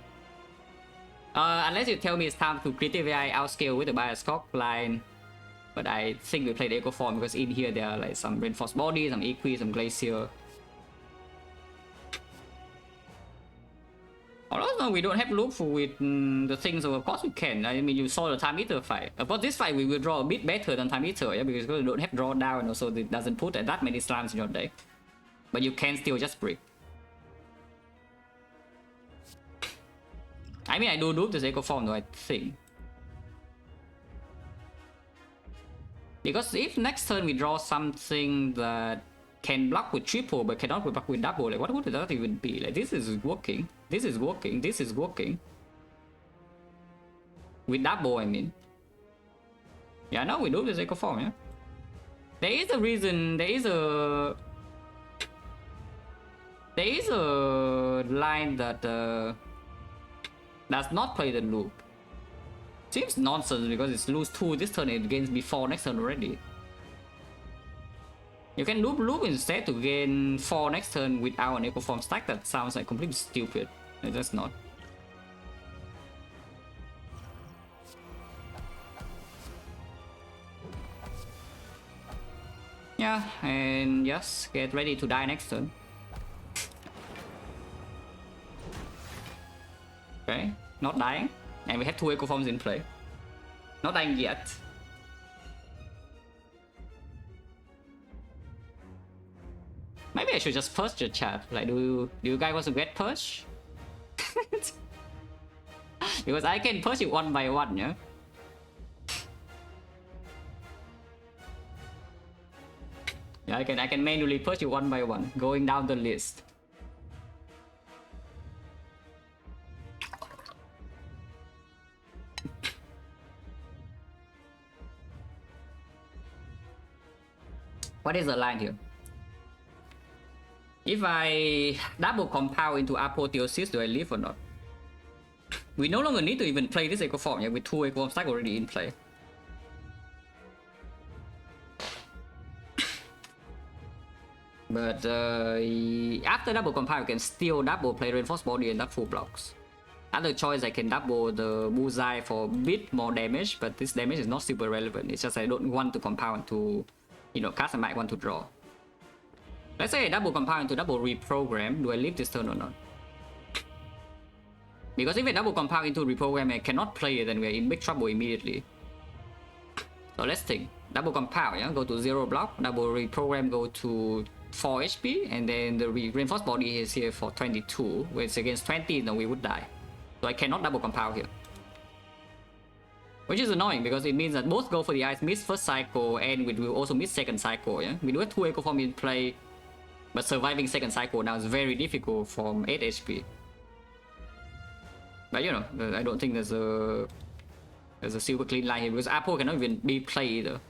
Unless you tell me it's time to critically outscale with the Bias Cock line. But I think we play the Echo Form because in here there are like some Reinforced Body, some Equi, some Glacier. Also, we don't have loop with the things, so of course we can. I mean, you saw the Time Eater fight. Of course, this fight we will draw a bit better than Time Eater, yeah, because we don't have draw down, and also it doesn't put that many slimes in your deck. But you can still just break. I mean, I do loop this Echo Form though, I think. Because if next turn we draw something that can block with triple but cannot block with double, like what would that even be? Like this is working, this is working, this is working. With double, I mean. Yeah, no, we do this Echo Form, yeah. There is a reason, there is a line that does not play the loop. Seems nonsense because it's lose 2 this turn, it gains before next turn already. You can loop instead to gain 4 next turn without an Echo Form stack. That sounds like completely stupid. It's just not. Yeah, and yes, get ready to die next turn. Okay, not dying. And we have 2 Echo Forms in play. Not dying yet. Maybe I should just purge the chat. Like, do you guys want to get purge? Because I can purge it one by one, yeah? Yeah, I can manually purge it one by one, going down the list. What is the line here? If I double compound into apotheosis, do I live or not? We no longer need to even play this echo form, yeah, with 2 echo form stack already in play. But after double compound, you can still double play reinforced body and that full blocks. Other choice, I can double the bullseye for a bit more damage, but this damage is not super relevant. It's just I don't want to compound to, you know, cast I might want to draw. Let's say I double compound to double reprogram. Do I leave this turn or not? Because if I double compound into reprogram, I cannot play it, then we're in big trouble immediately. So let's think. Double compound, yeah, go to 0 block. Double reprogram, go to 4 HP, and then the reinforced body is here for 22. When it's against 20, then we would die. So I cannot double compound here. Which is annoying because it means that both go for the eyes miss first cycle and we will also miss second cycle, yeah? We do have 2 echo form in play, but surviving second cycle now is very difficult from 8 HP. But you know, I don't think there's a super clean line here because Apo cannot even be played either.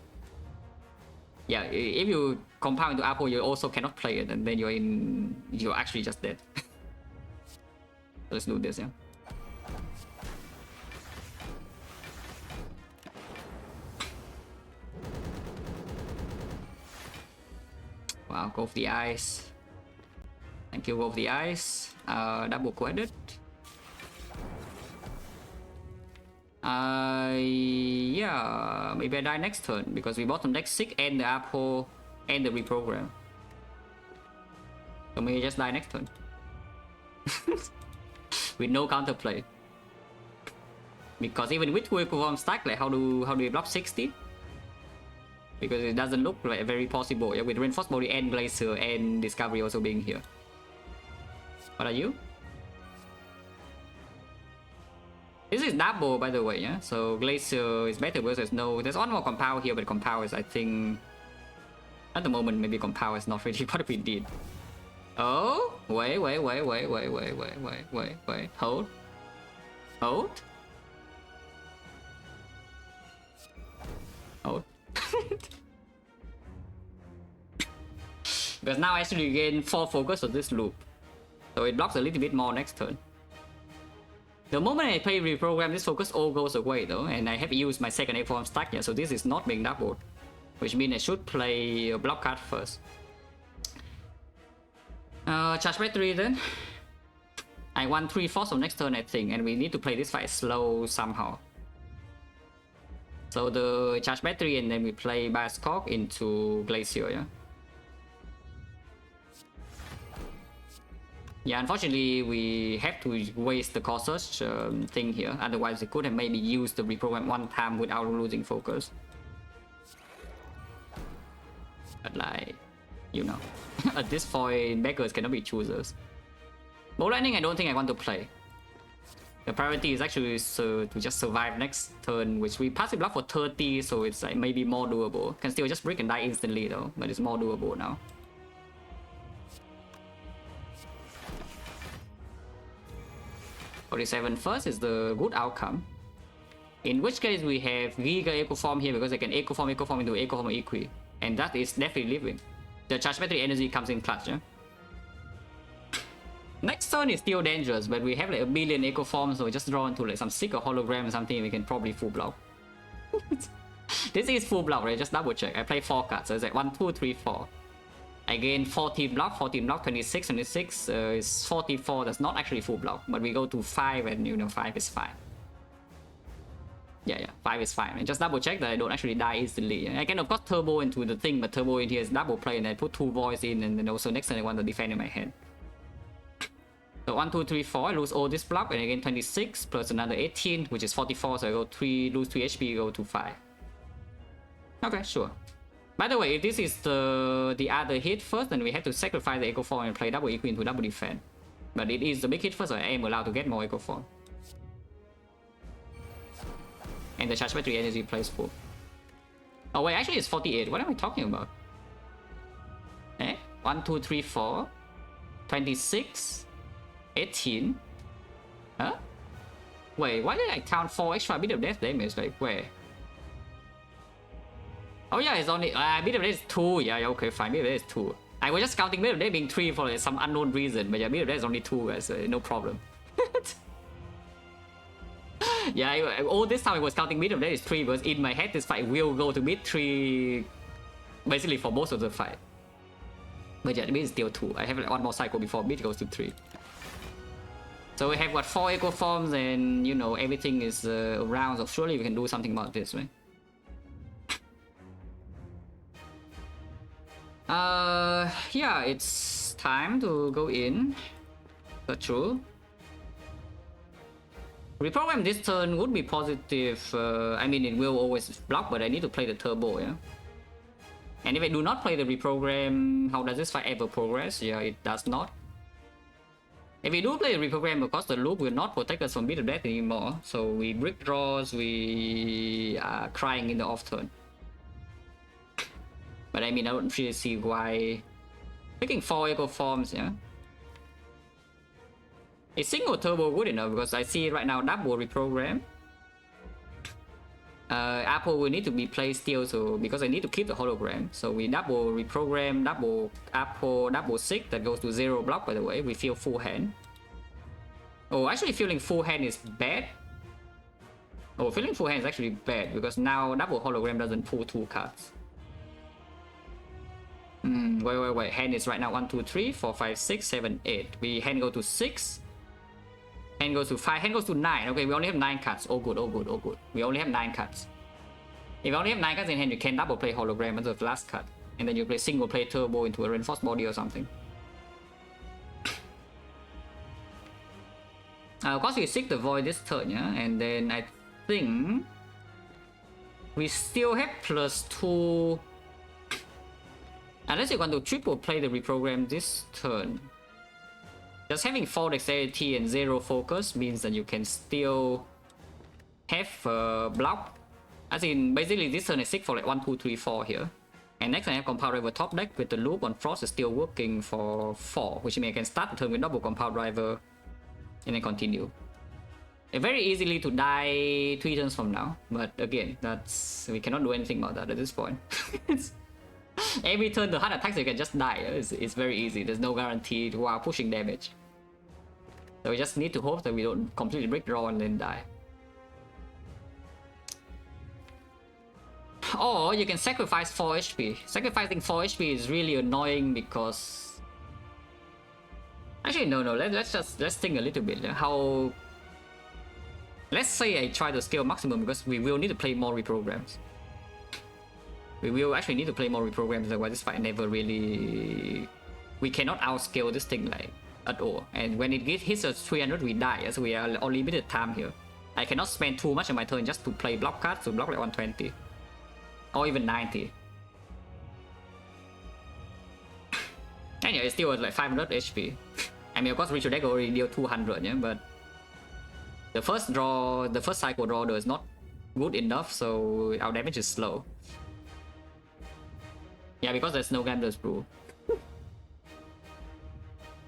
Yeah, if you compound into Apo, you also cannot play it, and then you're actually just dead. Let's do this, yeah. Wow, go for the eyes. Thank you, go for the eyes. Double quaded. Yeah, maybe I die next turn because we bottom deck sick and the Apo and the reprogram. So maybe just die next turn. With no counterplay. Because even with 2 echo form stack, like how do we block 60? Because it doesn't look like very possible, yeah, with reinforced body and glacier and discovery also being here. What are you? This is double, by the way, yeah. So glacier is better because there's one more compound here, but compound is, I think, at the moment maybe compound is not really what we did. Oh, wait, hold. Because now I actually gain 4 focus on this loop, so it blocks a little bit more next turn. The moment I play reprogram, this focus all goes away though, and I have used my second echo form stack here, so this is not being doubled, which means I should play a block card first. Charge battery then. I want 3 force on next turn, I think, and we need to play this fight slow somehow. So the charge battery, and then we play Bioscope into Glacier, yeah? Yeah, unfortunately, we have to waste the Corsair thing here. Otherwise, we could have maybe used the reprogram one time without losing focus. But like, you know, at this point, beggars cannot be choosers. Bow Lightning, I don't think I want to play. The priority is actually to just survive next turn, which we passive block for 30, so it's like maybe more doable. Can still just break and die instantly though, but it's more doable now. $47 first is the good outcome. In which case we have Giga Echo Form here because I can Echo Form into Echo Form Equi. And that is definitely living. The charge battery energy comes in clutch, yeah? Next turn is still dangerous, but we have like a billion Echo Forms, so we just draw into like some sick or hologram or something, we can probably full block. This is full block, right? Just double check. I play 4 cards, so it's like 1, 2, 3, 4. I gain 14 block, 26, 26 is 44, that's not actually full block, but we go to 5 and you know 5 is fine. Yeah, 5 is fine. And just double check that I don't actually die instantly. I can of course turbo into the thing, but turbo in here is double play and I put 2 voids in, and then also next turn I want to defend in my hand. So 1, 2, 3, 4, I lose all this block and I gain 26 plus another 18, which is 44, so I go 3, lose 3 HP, go to 5. Okay, sure. By the way, if this is the other hit first, then we have to sacrifice the Echo Form and play double Equi into double defense. But it is the big hit first, so I am allowed to get more Echo Form. And the charge battery energy plays full. Oh wait, actually it's 48. What am I talking about? 1, 2, 3, 4, 26, 18. Huh? Wait, why did I count 4 extra bit of death damage? Like where? Oh yeah, it's only bit of death is 2. Yeah, okay, fine. Bit of death is 2. I was just counting middle deck being 3 for like, some unknown reason, but yeah, middle deck is only 2, guys, so no problem. Yeah, all this time I was counting middle deck is 3 because in my head this fight will go to mid 3 basically for most of the fight. But yeah, mid is still 2. I have like 1 more cycle before mid goes to 3. So we have what 4 echo forms and you know everything is around, so surely we can do something about this, right? Yeah, it's time to go in. That's true. Reprogram this turn would be positive. I mean, it will always block, but I need to play the turbo, yeah? And if I do not play the reprogram, how does this fight ever progress? Yeah, it does not. If we do play the reprogram, of course, the loop will not protect us from beat of death anymore. So we brick draws, we are crying in the off turn. But I mean, I don't really see why picking 4 echo forms, yeah? A single turbo good enough because I see right now double reprogram. Apple will need to be played still, so because I need to keep the hologram. So we double reprogram, double Apple, double sick that goes to 0 block, by the way. We feel full hand. Oh, actually feeling full hand is bad. Oh, feeling full hand is actually bad because now double hologram doesn't pull 2 cards. Wait. Hand is right now 1, 2, 3, 4, 5, 6, 7, 8. We hand go to 6. Hand goes to 5. Hand goes to 9. Okay, we only have 9 cards. Oh good. We only have 9 cards. If you only have 9 cards in hand, you can double play hologram as the last card. And then you play single play turbo into a reinforced body or something. Of course, we seek the void this turn, yeah? And then I think we still have +2. Unless you want to triple play the reprogram this turn. Just having 4 dexterity and 0 focus means that you can still have block. As in, basically this turn is 6 for like 1, 2, 3, 4 here. And next I have Compound Driver top deck with the loop on Frost is still working for 4, which means I can start the turn with double Compound Driver and then continue. Very easily to die 3 turns from now, but again, we cannot do anything about that at this point. Every turn the hard attacks you can just die. It's very easy. There's no guarantee while pushing damage. So we just need to hope that we don't completely break draw and then die. Or you can sacrifice 4 HP. Sacrificing 4 HP is really annoying because... Actually, no. Let's think a little bit. How... Let's say I try to scale maximum because we will need to play more reprograms. We will actually need to play more reprograms, otherwise this fight never really... We cannot outscale this thing like at all. And when it hits us 300, we die, so we are on limited time here. I cannot spend too much of my turn just to play block cards to block like 120. Or even 90. And yeah, it's still like 500 HP. I mean, of course, Ritual Deck already deal 200, yeah, but... The first cycle draw is not good enough, so our damage is slow. Yeah, because there's no Gambler's Brew.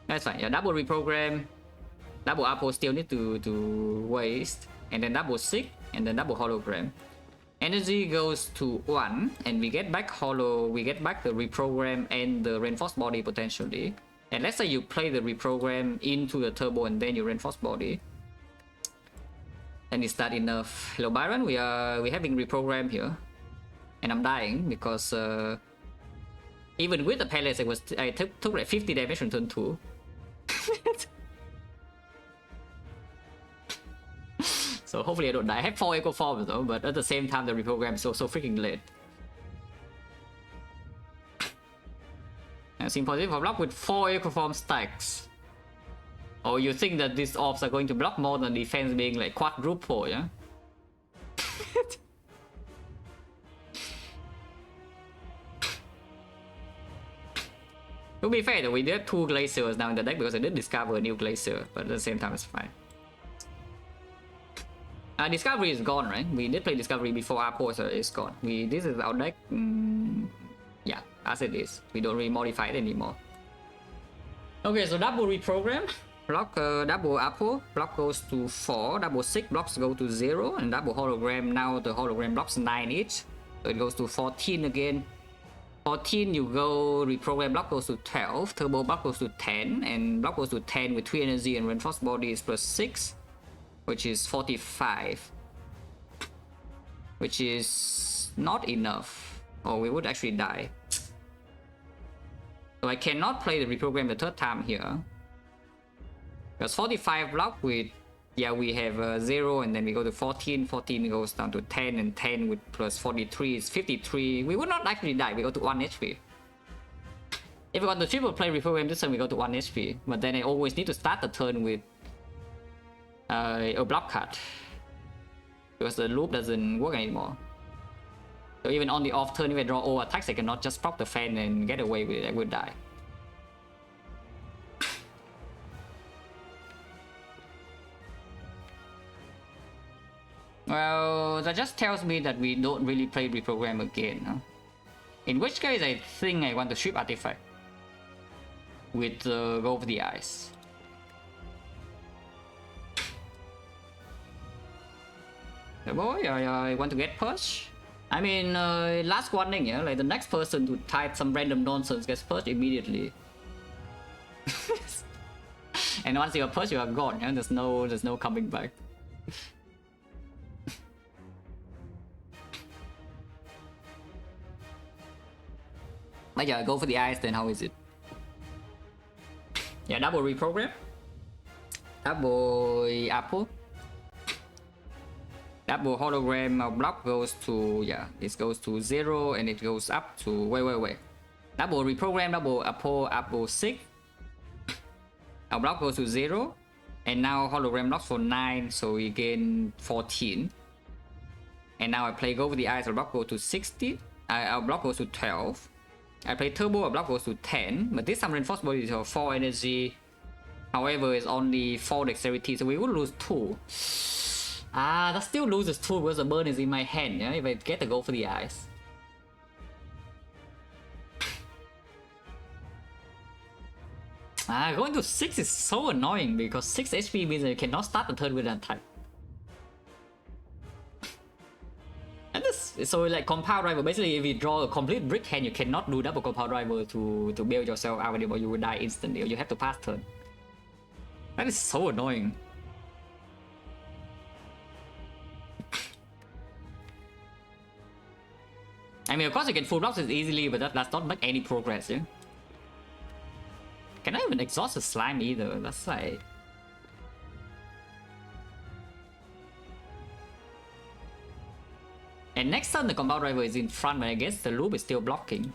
That's fine. Yeah, double reprogram. Double Apple still need to waste. And then double sick. And then double hologram. Energy goes to 1. And we get back we get back the reprogram and the reinforced body potentially. And let's say you play the reprogram into the turbo and then you reinforced body. And is that enough? Hello Byron, we're having reprogram here. And I'm dying because even with the palace, I took like 50 damage on turn 2. So hopefully I don't die. I have 4 echo forms though, but at the same time the reprogram is so freaking late. And seem positive for block with 4 echo form stacks. Oh, you think that these orbs are going to block more than defense being like quadruple, yeah? To be fair though, we did 2 glaciers now in the deck because I did discover a new glacier, but at the same time it's fine. Discovery is gone, right? We did play Discovery before Apple, so it's gone. This is our deck. Yeah, as it is. We don't really modify it anymore. Okay, so double reprogram. Block double Apple. Block goes to 4. Double 6 blocks go to 0. And double hologram, now the hologram blocks 9 each. So it goes to 14 again. 14 you go reprogram block goes to 12, turbo block goes to 10, and block goes to 10 with 3 energy and reinforced body is plus 6, which is 45, which is not enough, or we would actually die. So I cannot play the reprogram the third time here, because 45 block with, yeah, we have 0, and then we go to 14, 14 goes down to 10, and 10 with plus 43 is 53. We would not actually die, we go to 1 HP. If we want to triple play reprogram this turn, we go to 1 HP, but then I always need to start the turn with a block card, because the loop doesn't work anymore. So even on the off turn, if I draw all attacks, I cannot just proc the fan and get away with it, I would die. Well, that just tells me that we don't really play reprogram again, huh? In which case, I think I want to strip artifact with go over the ice. Boy, I want to get push. I mean, last warning, yeah, like the next person to type some random nonsense gets pushed immediately. And once you are pushed, you are gone. Yeah? There's no coming back. But yeah, go for the ice, then how is it? Yeah, double reprogram. Double apple. Double hologram block goes to, yeah, this goes to 0 and it goes up to, wait. Double reprogram, double apple 6. Our block goes to 0. And now hologram blocks for 9, so we gain 14. And now I play go with the ice, our block goes to 60. Our block goes to 12. I play turbo, our block goes to 10. But this time reinforced body is 4 energy. However, it's only 4 dexterity, so we will lose 2. That still loses 2 because the burn is in my hand, yeah? If I get to go for the ice. Going to 6 is so annoying because 6 HP means that you cannot start the turn with an attack. And this, so like compound driver, basically if you draw a complete brick hand, you cannot do double compound driver to bail yourself out anymore, you will die instantly, or you have to pass turn. That is so annoying. I mean, of course you can full blocks it easily, but that does not make any progress, yeah? Can I even exhaust the slime either? That's like... And next turn the compound driver is in front, but I guess the loop is still blocking.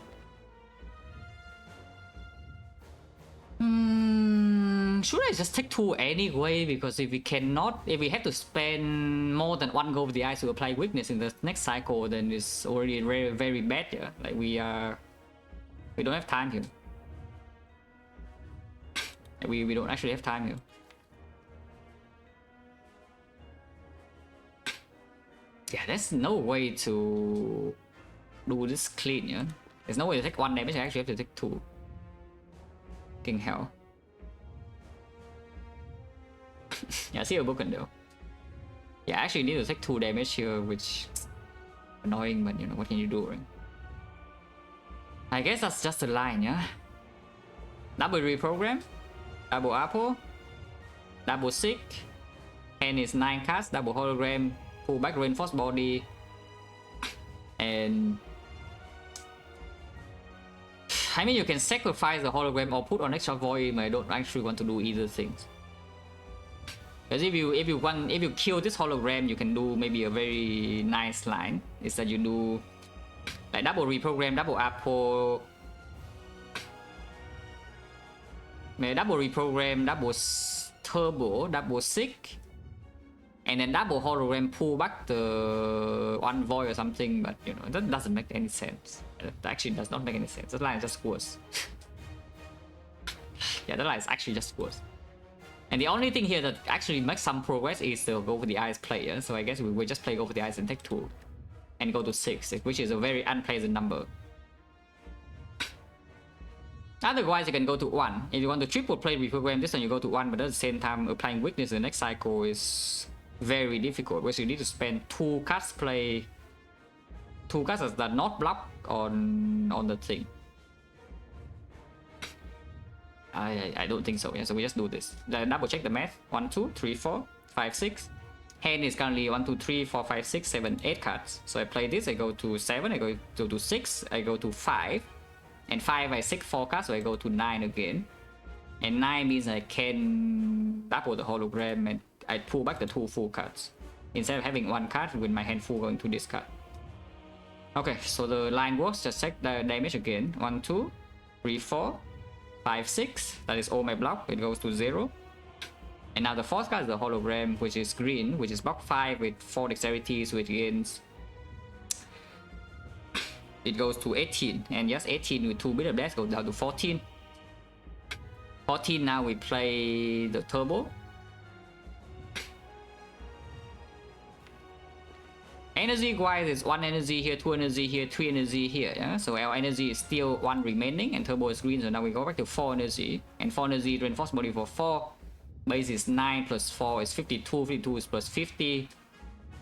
Should I just take 2 anyway? Because if we cannot, if we have to spend more than 1 go with the ice to apply weakness in the next cycle, then it's already very, very bad, yeah? Like we don't have time here. We don't actually have time here. Yeah, there's no way to do this clean, yeah? There's no way to take 1 damage, I actually have to take 2. King hell. Yeah, see a broken though. Yeah, I actually need to take 2 damage here, which is annoying, but you know, what can you do, right? I guess that's just a line, yeah? Double reprogram, double apple, double sick, and it's 9 cards, double hologram, pull back reinforced body, and I mean you can sacrifice the hologram or put on extra volume. I don't actually want to do either things. Because if you kill this hologram, you can do maybe a very nice line. Is that you do like double reprogram, double apple, double reprogram, double turbo, double sick, and then double hologram pull back the one void or something. But you know that doesn't make any sense. That actually does not make any sense. That line is just worse. Yeah, that line is actually just worse. And the only thing here that actually makes some progress is to go for the ice player. So I guess we will just play go for the ice and take 2. And go to 6, which is a very unpleasant number. Otherwise you can go to 1. If you want to triple play reprogram this one, you go to 1, but at the same time applying weakness in the next cycle is very difficult, because you need to spend 2 cards play 2 cards that not block on the thing. I don't think so. Yeah, so we just do this. Double check the math. 1, 2, 3, 4, 5, 6. Hand is currently 1, 2, 3, 4, 5, 6, 7, 8 cards. So I play this. I go to 7. I go to 6. I go to 5. And 5 I 6 4 cards, so I go to 9 again. And 9 means I can double the hologram and I pull back the 2 full cards. Instead of having 1 card with my hand full going to this card. Okay, so the line works. Just check the damage again. 1, 2, 3, 4, 5, 6. That is all my block. It goes to 0. And now the 4th card is the hologram, which is green, which is block 5 with 4 dexterity, so it gains. It goes to 18. And yes, 18 with 2 bit of death goes down to 14. 14, now we play the turbo. Energy wise, it's 1 energy here, 2 energy here, 3 energy here. Yeah? So our energy is still 1 remaining, and turbo is green. So now we go back to 4 energy, and 4 energy reinforced body for 4. Base is 9 plus 4 is 52. 52 is plus 50.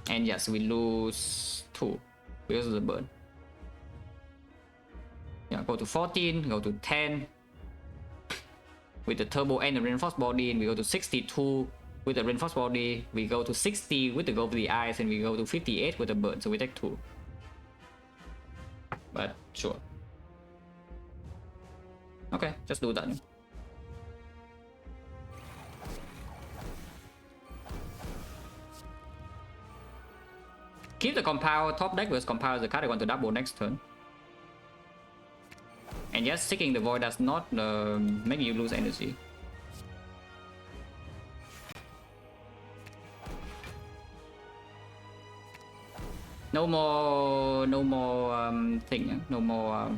And yes, we lose 2 because of the burn. Yeah, go to 14, go to 10 with the turbo and the reinforced body, and we go to 62 with the reinforced body. We go to 60 with the go of the eyes, and we go to 58 with the burn. So we take 2. But sure. Okay, just do that. Keep the compound top deck because compound is the card I want to double next turn. And yes, seeking the void does not make you lose energy. No more thing, yeah? No more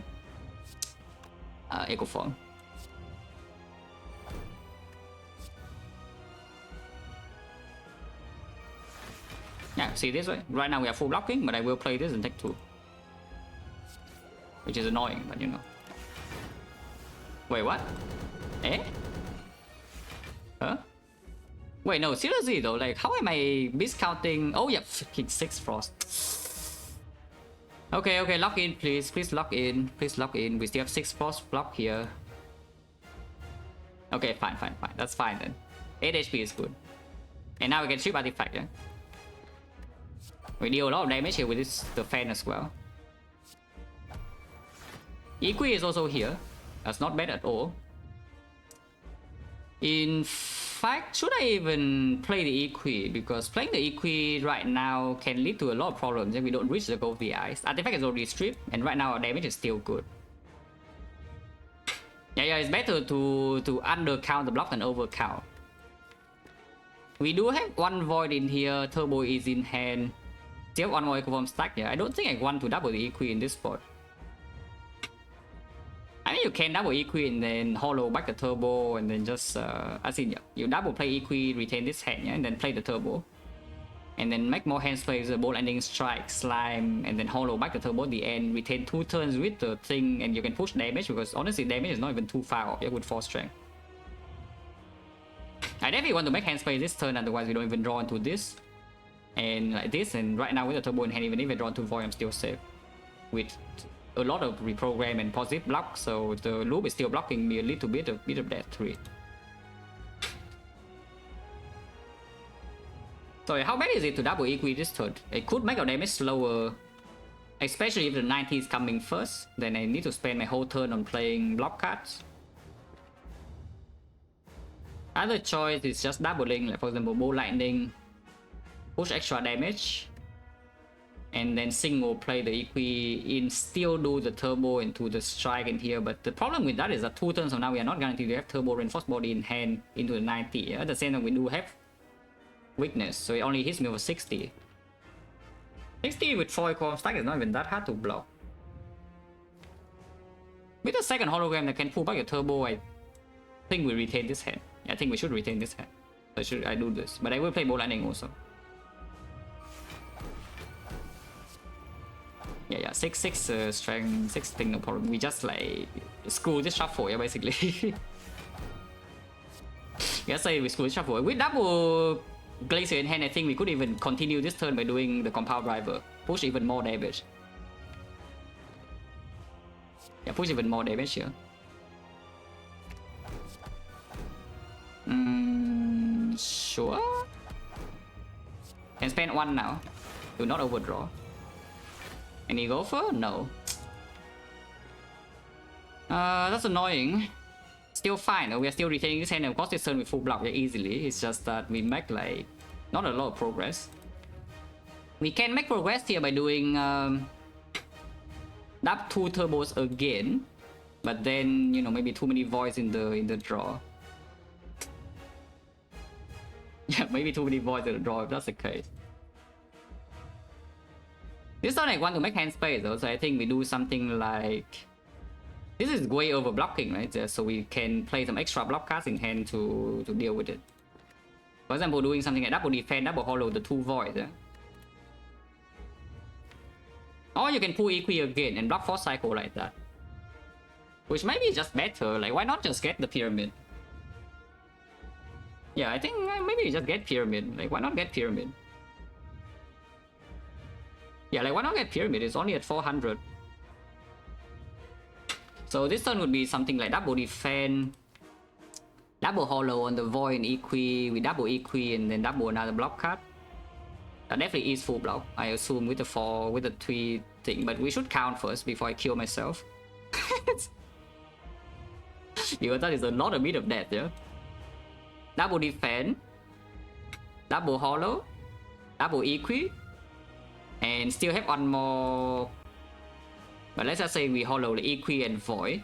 echo form. Yeah, see this way. Right now we are full blocking, but I will play this and take 2. Which is annoying, but you know. Wait, what? Eh? Huh? Wait, no, seriously though, like how am I miscounting? Oh yeah, fucking 6 frost. Okay, lock in please. Please lock in. Please lock in. We still have 6 frost block here. Okay, fine. That's fine then. 8 HP is good. And now we can ship artifact, yeah? We deal a lot of damage here with this, the fan as well. Equi is also here. That's not bad at all. In fact, should I even play the Equi? Because playing the Equi right now can lead to a lot of problems if we don't reach the goal of the eyes. Artifact is already stripped, and right now our damage is still good. Yeah, it's better to undercount the block than overcount. We do have 1 void in here, turbo is in hand. Still 1 more eco form stack. Yeah, I don't think I want to double the Equi in this spot. I mean, you can double Equi and then hollow back the turbo and then just as in, yeah, you double play Equi, retain this hand, yeah, and then play the turbo. And then make more hands plays the ball ending strike, slime, and then hollow back the turbo at the end, retain 2 turns with the thing, and you can push damage because honestly damage is not even too far off, yeah, with 4 strength. I definitely want to make hands play this turn, otherwise we don't even draw into this. And like this, and right now with the turbo in hand, even if I draw 2 void, I'm still safe. With a lot of reprogram and positive block, so the loop is still blocking me a little bit of that 3. So how bad is it to double Equi this turn? It could make our damage slower, especially if the 90 is coming first. Then I need to spend my whole turn on playing block cards. Other choice is just doubling, like for example bow lightning, push extra damage, and then single play the Equi in, still do the turbo into the strike in here. But the problem with that is that 2 turns from now we are not guaranteed to have turbo reinforced body in hand into the 90. Yeah? At the same time we do have weakness, so it only hits me over 60. 60 with 4 equal stack is not even that hard to block. With the second hologram that can pull back your turbo, I think we retain this hand. I think we should retain this hand. So I do this, but I will play bow lightning also. Yeah, 6 strength, 6 thing, no problem. We just like screw this shuffle, yeah, basically. Let's say we screw this shuffle. With double Glacier in hand, I think we could even continue this turn by doing the compound driver, push even more damage. Yeah, push even more damage here. Sure. Can spend 1 now. Do not overdraw. Any gopher? No. That's annoying. Still fine. We are still retaining this hand. Of course, this turn we full block very easily. It's just that we make like not a lot of progress. We can make progress here by doing up 2 turbos again, but then you know maybe too many voids in the draw. Yeah, maybe too many voids in the draw if that's the case. This turn I want to make hand space though, so I think we do something like this is way over blocking, right? So we can play some extra block cards in hand to deal with it. For example, doing something like double defense, double hollow the 2 voids. Or you can pull equi again and block force cycle like that. Which might be just better. Like, why not just get the pyramid? Yeah, I think maybe just get pyramid. Like, why not get pyramid? Yeah, like, why not get pyramid? It's only at 400. So this turn would be something like double defense, double hollow on the void and equi, we double equi and then double another block card. That definitely is full block, I assume, with the 4, with the 3 thing, but we should count first before I kill myself. Because that is a lot of bit of death, yeah? Double defense, double hollow, double equi, and still have 1 more. But let's just say we hollow the equi and void.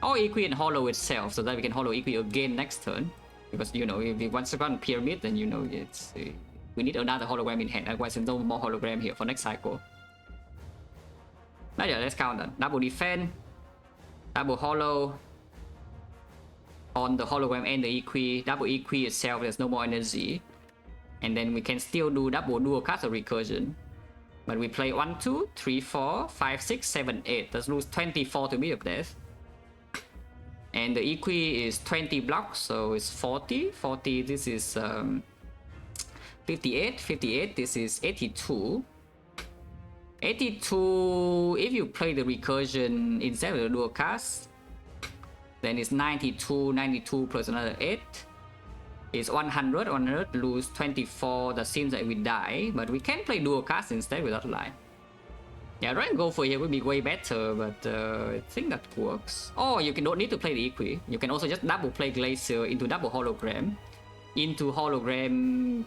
Or equi and hollow itself, so that we can hollow equi again next turn. Because, you know, if we want to run pyramid, then you know it's we need another hologram in hand, otherwise there's no more hologram here for next cycle. But yeah, let's count that. Double defense, double hollow on the hologram and the equi. Double equi itself, there's no more energy. And then we can still do double dual cast of recursion. But we play 1, 2, 3, 4, 5, 6, 7, 8. Let's lose 24 to beat of death. And the equi is 20 blocks, so it's 40. 40, this is 58. 58, this is 82. 82, if you play the recursion instead of the dual cast, then it's 92. 92 plus another 8. It's 100. 100, lose 24. That seems like we die, but we can play dual cast instead without line. Yeah, right, go for here would be way better, but I think that works. Or you don't need to play the equi. You can also just double play Glacier into double hologram, into hologram,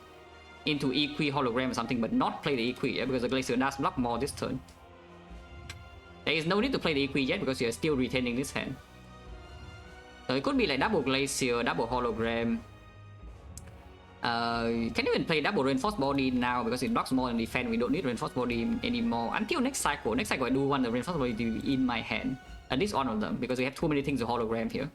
into equi hologram or something, but not play the equi, yeah, because the Glacier does block more this turn. There is no need to play the equi yet because you are still retaining this hand. So it could be like double Glacier, double hologram. You can even play double reinforced body now because it blocks more than defense. We don't need reinforced body anymore until next cycle. Next cycle I do want the reinforced body to be in my hand. At least one of them, because we have too many things to hologram here.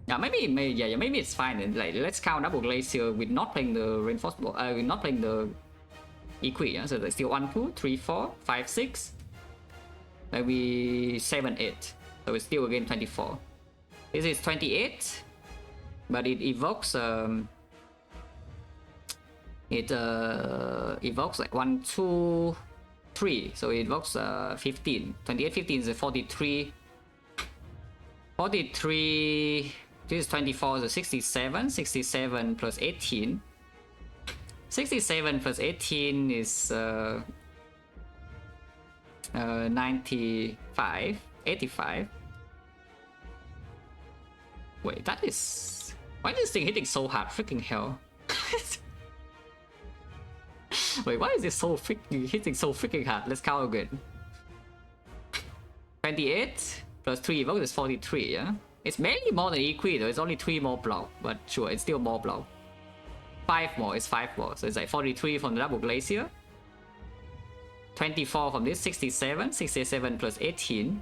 Yeah, maybe it's fine. And like, let's count double Glacier with not playing the reinforced body, with not playing the equi. Yeah? So there's still 1, 2, 3, 4, 5, 6. Maybe 7, 8. So it's still again 24. This is 28. But it evokes evokes like 1, 2, 3. So it evokes 15. 28, 15 is a 43. 43. This is 24, so 67. 67 plus 18. 67 plus 18 is 95. 85. Wait, that is... Why is this thing hitting so hard? Freaking hell. Wait, why is this hitting so freaking hard? Let's count again. 28 plus 3 evoke is 43, yeah? It's barely more than equi though, it's only 3 more block, but sure, it's still more block. 5 more, it's 5 more, so it's like 43 from the double Glacier. 24 from this, 67. 67 plus 18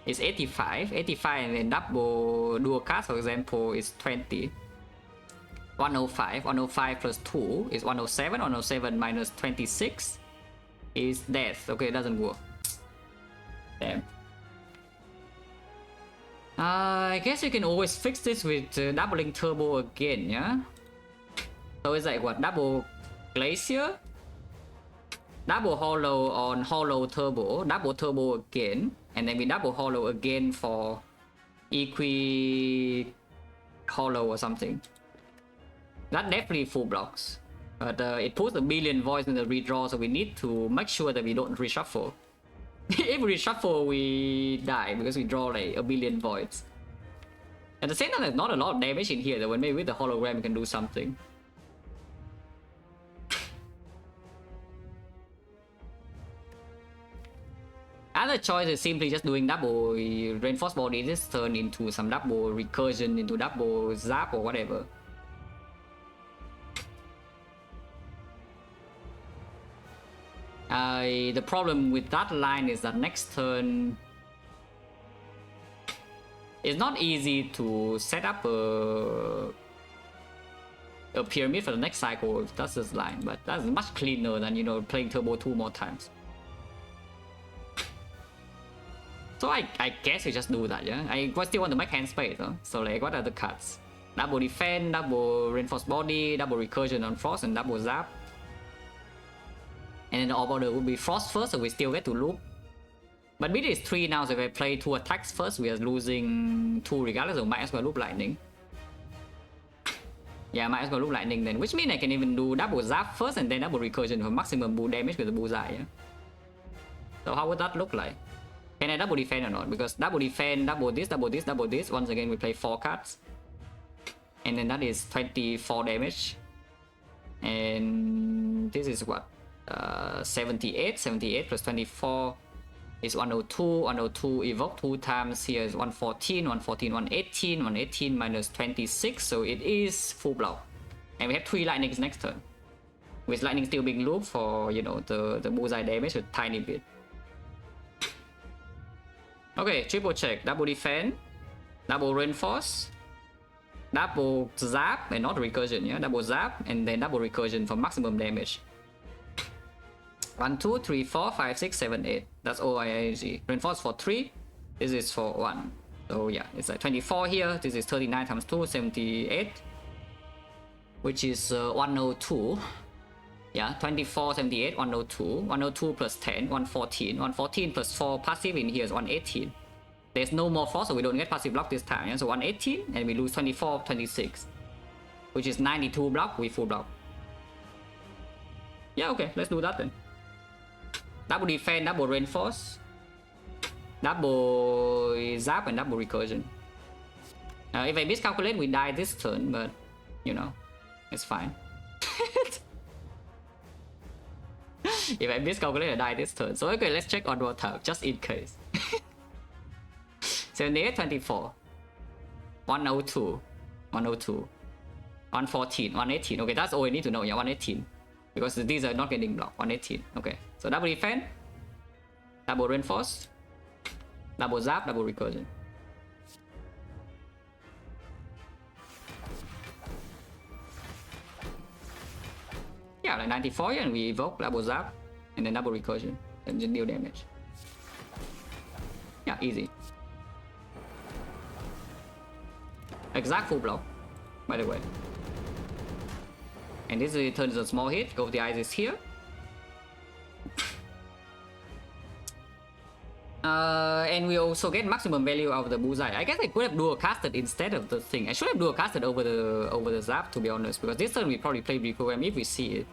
is 85. 85 and then double dual cast, for example, is 20. 105. 105 plus 2 is 107. 107 minus 26 is death. Okay, it doesn't work. Damn. I guess you can always fix this with doubling turbo again, yeah? So it's like what? Double Glacier, double hollow on hollow turbo, double turbo again, and then we double hollow again for equi hollow or something. That definitely full blocks. But it puts a billion voids in the redraw, so we need to make sure that we don't reshuffle. If we reshuffle, we die because we draw like a billion voids. At the same time, there's not a lot of damage in here, though. When maybe with the hologram, we can do something. Other choice is simply just doing double reinforced body this turn into some double recursion, into double zap or whatever. The problem with that line is that next turn it's not easy to set up a pyramid for the next cycle if that's this line, but that's much cleaner than, you know, playing turbo 2 more times. So I guess we just do that, yeah? I still want to make hand space, huh? So like, what are the cards? Double defend, double reinforced body, double recursion on frost, and double zap. And then the orb order would be frost first, so we still get to loop. But bid is 3 now, so if I play 2 attacks first, we are losing 2 regardless, so might as well loop lightning. Yeah, might as well loop lightning then, which means I can even do double zap first and then double recursion for maximum bull damage with the bullseye, yeah? So how would that look like? Can I double defend or not? Because double defend, double this, double this, double this. Once again, we play 4 cards. And then that is 24 damage. And this is what? 78. 78 plus 24 is 102. 102 evoke 2 times. Here is 114. 114, 118. 118 minus 26. So it is full block. And we have 3 lightnings next turn. With lightning still being looped for, you know, the bullseye damage a tiny bit. Okay, triple check, double defend, double reinforce, double zap, and not recursion, yeah? Double zap, and then double recursion for maximum damage. 1, 2, 3, 4, 5, 6, 7, 8. That's OIAG. Reinforce for 3, this is for 1. So yeah, it's like 24 here, this is 39 times 2, 78. Which is 102. Yeah, 24, 78, 102. 102 plus 10, 114. 114 plus 4 passive in here is 118. There's no more frost, so we don't get passive block this time. Yeah? So 118, and we lose 24, 26. Which is 92 block, we full block. Yeah, okay, let's do that then. Double defend, double reinforce. Double zap, and double recursion. If I miscalculate, we die this turn, but, you know, it's fine. If I miscalculate, I die this turn. So okay, let's check on Rotal, just in case. 78, 24. 102. 102. 114. 118. Okay, that's all we need to know. Yeah, 118. Because these are not getting blocked. 118. Okay. So double defend. Double reinforce. Double zap, double recursion. Yeah, like 94, and we evoke double zap, and then double recursion, and just deal damage. Yeah, easy. Exact full block, by the way. And this turns a small hit. Go with the eyes is here. And we also get maximum value out of the bullseye. I guess I could have dual casted instead of the thing. I should have dual casted over the zap, to be honest, because this turn we probably play reprogram if we see it.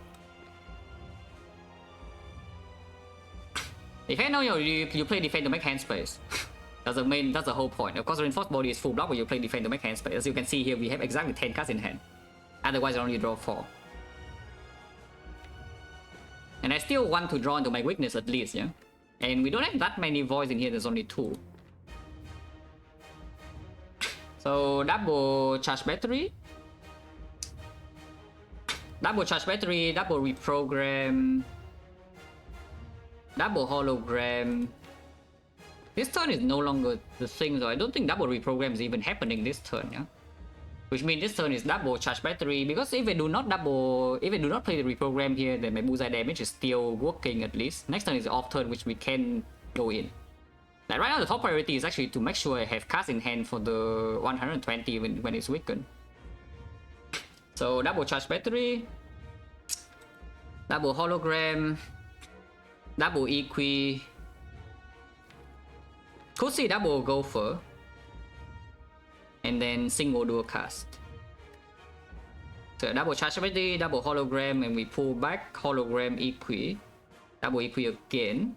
If I know you play defend to make hand space. That's the whole point. Of course, reinforced body is full block, but you play defend to make hand space. As you can see here, we have exactly 10 cards in hand. Otherwise, I only draw 4. And I still want to draw into my weakness at least, yeah? And we don't have that many voids in here, there's only 2. So, double charge battery. Double charge battery, double reprogram. Double hologram. This turn is no longer the thing, so I don't think double reprogram is even happening this turn, yeah? Which means this turn is double charge battery, because if I do not play the reprogram here, then my bullseye damage is still working at least. Next turn is the off turn, which we can go in. Like right now, the top priority is actually to make sure I have cards in hand for the 120 when it's weakened. So double charge battery, double hologram, double equi. Could see double gopher. And then single dual cast. So double charge ability, double hologram, and we pull back hologram equi. Double equi again.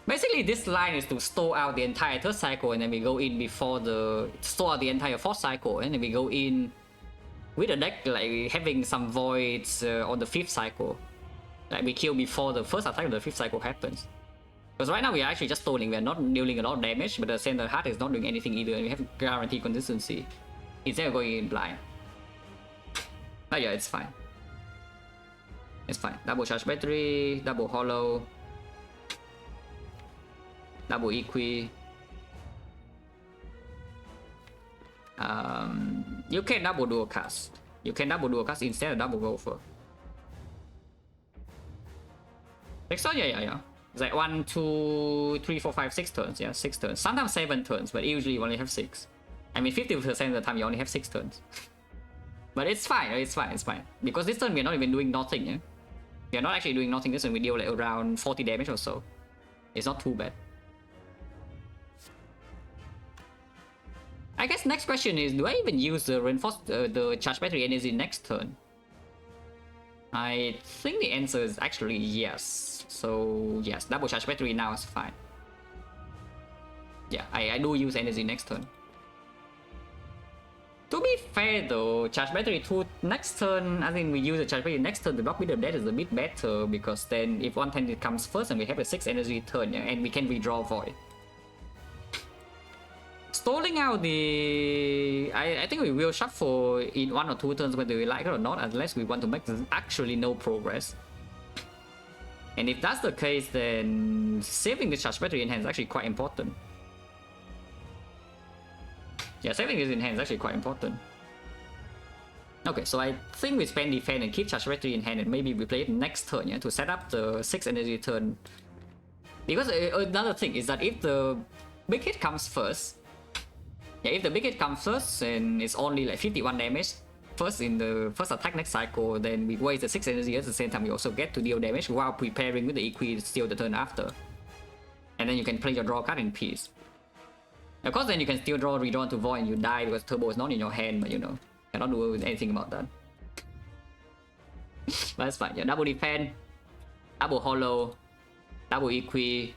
Basically, this line is to store out the entire third cycle, and then we go in before the store out the entire fourth cycle, and then we go in with a deck like having some voids on the fifth cycle. Like we kill before the first attack of the fifth cycle happens. Because right now we are actually just stalling, we are not dealing a lot of damage, but the center heart is not doing anything either, and we have guaranteed consistency instead of going in blind. But yeah, it's fine. It's fine. Double charge battery, double hollow, double equi. You can double dual cast. You can double dual cast instead of double gopher. So yeah. It's like 1, 2, 3, 4, 5, 6 turns. Yeah, 6 turns. Sometimes 7 turns, but usually you only have 6. I mean, 50% of the time you only have 6 turns. But it's fine. It's fine. Because this turn we're not even doing nothing. Yeah, we're not actually doing nothing. This turn we deal like around 40 damage or so. It's not too bad. I guess next question is, do I even use the reinforced the charge battery energy next turn? I think the answer is actually yes. So yes, double charge battery now is fine. Yeah, I do use energy next turn. To be fair though, charge battery 2 next turn, I think we use the charge battery next turn, the block with the death is a bit better, because then if 110 comes first and we have a 6 energy turn, yeah, and we can redraw void. Stalling out the... I think we will shuffle in 1 or 2 turns whether we like it or not, unless we want to make actually no progress. And if that's the case, then saving the charge battery in hand is actually quite important. Yeah, saving this in hand is actually quite important. Okay, so I think we spend defense and keep charge battery in hand, and maybe we play it next turn, yeah, to set up the 6 energy turn. Because another thing is that if the big hit comes first, yeah, if the big hit comes first and it's only like 51 damage first in the first attack next cycle, then we waste the 6 energy at the same time. We also get to deal damage while preparing with the equi still the turn after. And then you can play your draw card in peace. Of course, then you can still redraw into void and you die because turbo is not in your hand, but you know, cannot do anything about that. But that's fine. Yeah, double defense, double hollow, double equi,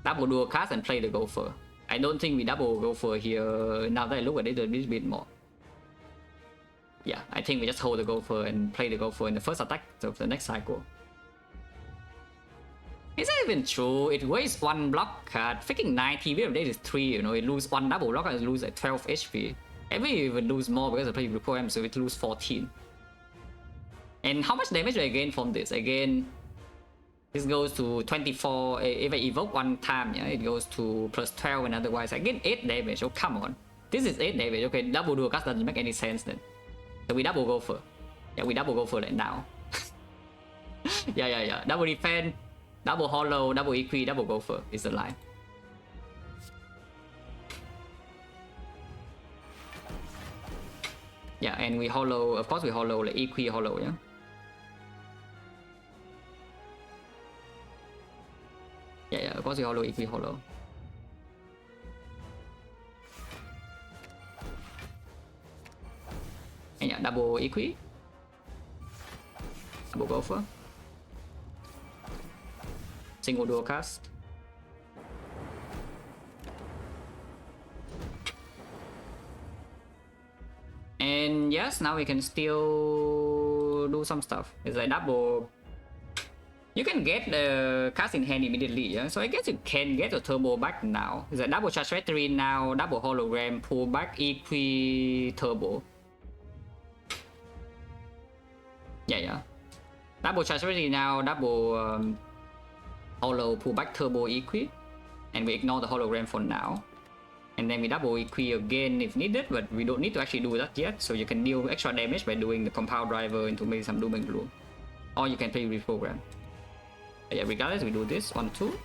double dual cast, and play the gopher. I don't think we double gopher here now that I look at it a little bit more. Yeah, I think we just hold the gopher and play the gopher in the first attack of the next cycle. Is that even true? It wastes 1 block card. Freaking 90, we have is 3, you know, it lose 1 double block and lose like 12 HP. And we even lose more because I play reprogram, so it lose 14. And how much damage do I gain from this? Again, this goes to 24. If I evoke 1 time, yeah, it goes to plus 12, and otherwise I get 8 damage. Oh, come on. This is 8 damage. Okay, double dual cast doesn't make any sense then. So we double gopher. Yeah, we double gopher like now. Yeah. Double defense, double hollow, double equi, double gopher is the line. Yeah, and we hollow, of course we hollow like equi hollow, yeah. Yeah, of course we hollow equi hollow. And yeah, double equi, double gopher, single dual cast. And yes, now we can still do some stuff. It's like double. You can get the cast in hand immediately, yeah? So I guess you can get the turbo back now. It's like double charge battery now, double hologram, pull back equi turbo. Yeah. Double charge battery now, double hollow, pull back turbo equi. And we ignore the hologram for now. And then we double equi again if needed, but we don't need to actually do that yet. So you can deal extra damage by doing the compound driver into maybe some doom and gloom. Or you can play reprogram. But yeah, regardless, we do this 1, 2.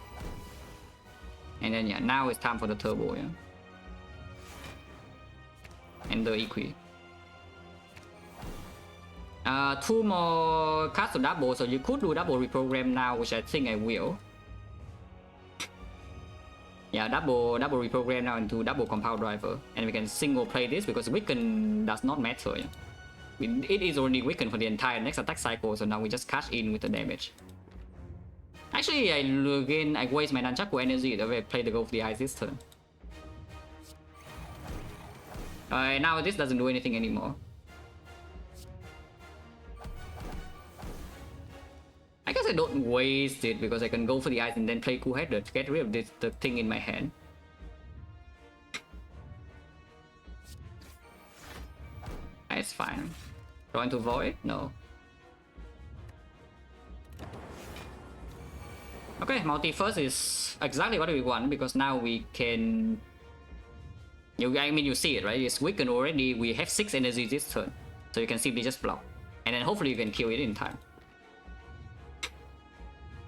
And then yeah, now it's time for the turbo, yeah. And the equi. 2 more cards to double, so you could do double reprogram now, which I think I will. Yeah, double reprogram now into double compound driver, and we can single play this because weaken does not matter. Yeah? It is already weakened for the entire next attack cycle, so now we just cash in with the damage. Actually, I waste my Nunchaku energy the way I play the Go of the Eyes this turn. Now this doesn't do anything anymore. I guess I don't waste it because I can go for the eyes and then play Cool Headed to get rid of the thing in my hand. It's fine. Trying to void? No. Okay, multi first is exactly what we want because now we can. I mean, you see it, right? It's weakened already. We have 6 energy this turn, so you can simply just block, and then hopefully you can kill it in time.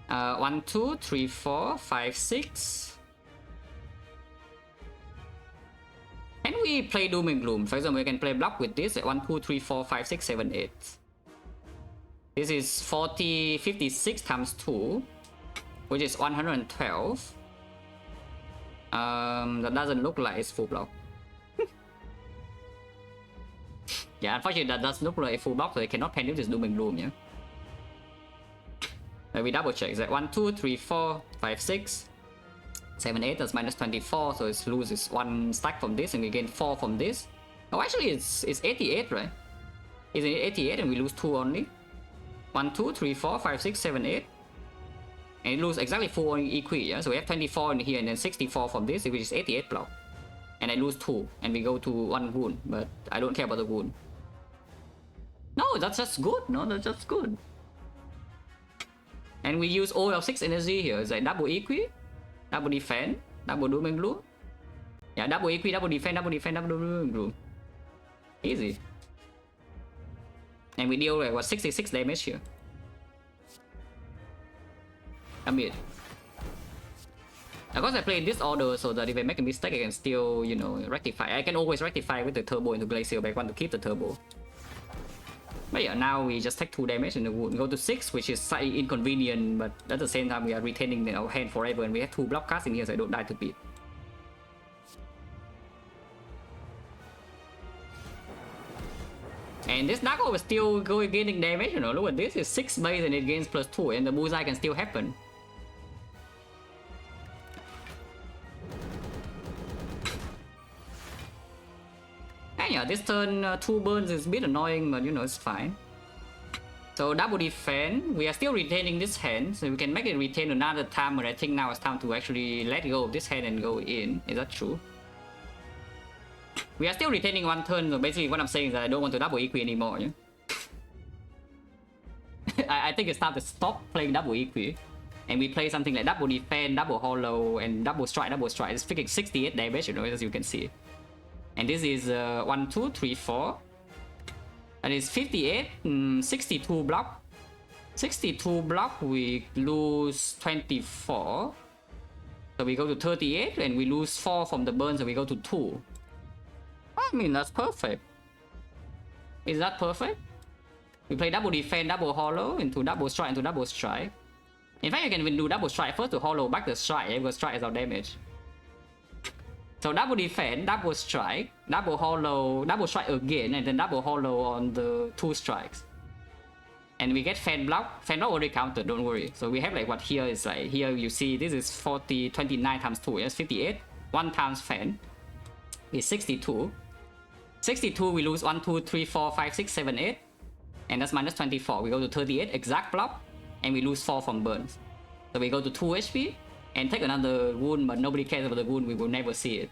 1, 2, 3, 4, 5, 6. Can we play Doom and Gloom? For example, we can play block with this at 1, 2, 3, 4, 5, 6, 7, 8. This is 40, 56 times 2, which is 112. That doesn't look like it's full block. Yeah, unfortunately that does look like a full block, so I cannot pen this Doom and Gloom, yeah? We double check. It's like 1, 2, 3, 4, 5, 6, 7, 8. That's minus 24, so it loses 1 stack from this, and we gain 4 from this. Oh, actually, it's 88, right? Isn't it 88, and we lose 2 only? 1, 2, 3, 4, 5, 6, 7, 8. And it loses exactly 4 equi, yeah? So we have 24 in here, and then 64 from this, which is 88 block. And I lose 2, and we go to 1 wound, but I don't care about the wound. No, that's just good. No, that's just good. And we use all of 6 energy here. It's like double equi, double defend, double doom and gloom. Yeah, double equi, double defend, double doom and gloom. Easy. And we deal like what 66 damage here. A bit. Of course, I play in this order so that if I make a mistake, I can still, you know, rectify. I can always rectify with the turbo into Glacial, but I want to keep the turbo. But yeah, now we just take 2 damage and the wound go to 6, which is slightly inconvenient, but at the same time we are retaining our hand forever, and we have 2 block cards in here, so I don't die to beat. And this Dark Orb is still gaining damage, you know, look at this, it's 6 base and it gains +2, and the bullseye can still happen. And yeah, this turn 2 burns is a bit annoying, but you know, it's fine. So double defend, we are still retaining this hand, so we can make it retain another time, but I think now it's time to actually let go of this hand and go in. Is that true? We are still retaining 1 turn, so basically what I'm saying is that I don't want to double equi anymore. Yeah? I think it's time to stop playing double equi. And we play something like double defend, double hollow, and double strike, double strike. It's freaking 68 damage, you know, as you can see. And this is 1, 2, 3, 4. And it's 58, 62 block. 62 block, we lose 24. So we go to 38, and we lose 4 from the burn, so we go to 2. I mean, that's perfect. Is that perfect? We play double defend, double hollow, into double strike, into double strike. In fact, you can even do double strike first to hollow back the strike, because strike is our damage. So double defend, double strike, double hollow, double strike again, and then double hollow on the 2 strikes. And we get fan block. Fan block already counted, don't worry. So we have like what here is like, here you see this is 40, 29 times 2, yes, 58. 1 times fan is 62. 62 we lose 1, 2, 3, 4, 5, 6, 7, 8. And that's minus 24. We go to 38, exact block, and we lose 4 from burns. So we go to 2 HP. And take another wound, but nobody cares about the wound, we will never see it.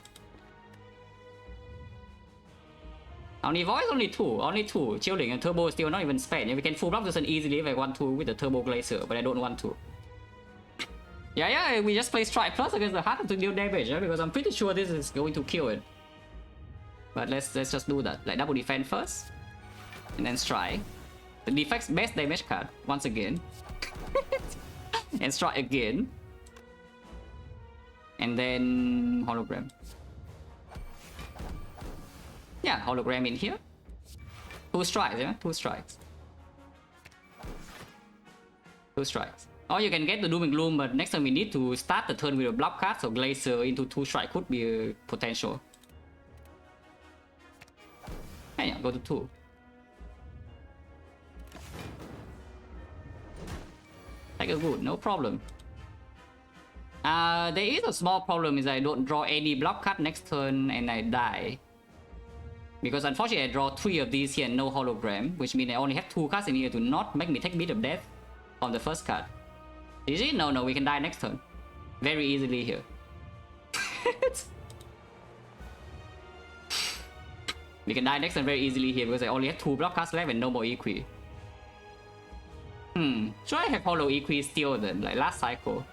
Only voice, only 2, chilling, and turbo is still not even spent. And we can full block this one easily if I want to with the turbo glacier, but I don't want to. Yeah, we just play strike plus against the heart to deal damage, yeah? Because I'm pretty sure this is going to kill it. But let's just do that. Like double defend first, and then strike. The defect's best damage card once again, and strike again. And then hologram. Yeah, hologram in here. 2 strikes, yeah? 2 strikes. 2 strikes. Or you can get the Doom and Gloom, but next time we need to start the turn with a block card, so Glacier into 2 strike could be a potential. And yeah, go to 2. Take a good, no problem. There is a small problem is I don't draw any block card next turn and I die. Because unfortunately I draw 3 of these here and no hologram, which means I only have 2 cards in here to not make me take Beat of Death on the first card. You see? No, we can die next turn. Very easily here. We can die next turn very easily here because I only have 2 block cards left and no more Equi. Should I have Holo Equi still then, like last cycle?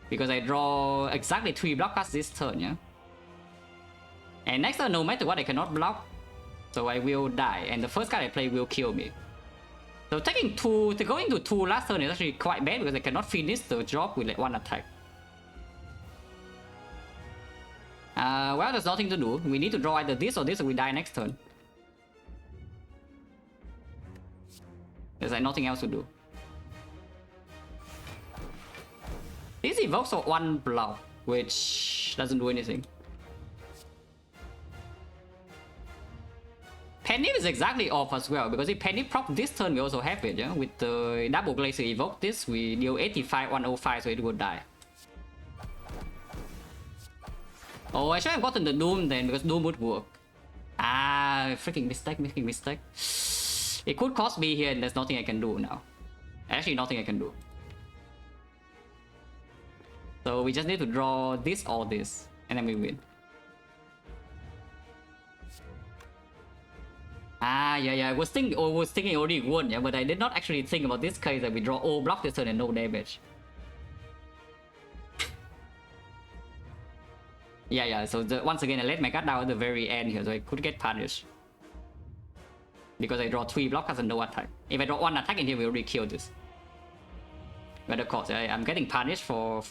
Because I draw exactly 3 block cards this turn, yeah? And next turn, no matter what, I cannot block. So I will die, and the first card I play will kill me. So taking 2, going to 2 last turn is actually quite bad because I cannot finish the job with like 1 attack. Well, there's nothing to do. We need to draw either this or we die next turn. There's like nothing else to do. This evokes for 1 block, which doesn't do anything. Penny is exactly off as well, because if Penny prop this turn, we also have it, yeah? With the double Glacier evoke this, we deal 85, 105, so it would die. Oh, I should have gotten the Doom then, because Doom would work. Ah, freaking mistake, making mistake. It could cost me here, and there's nothing I can do now. Actually, nothing I can do. So we just need to draw this or this, and then we win. Ah, yeah, I was thinking already won, yeah, but I did not actually think about this case that we draw all block this turn and no damage. Yeah, so once again I let my card down at the very end here, so I could get punished. Because I draw 3 block cards and no attack. If I draw 1 attack in here, we already kill this. But of course, I'm getting punished for...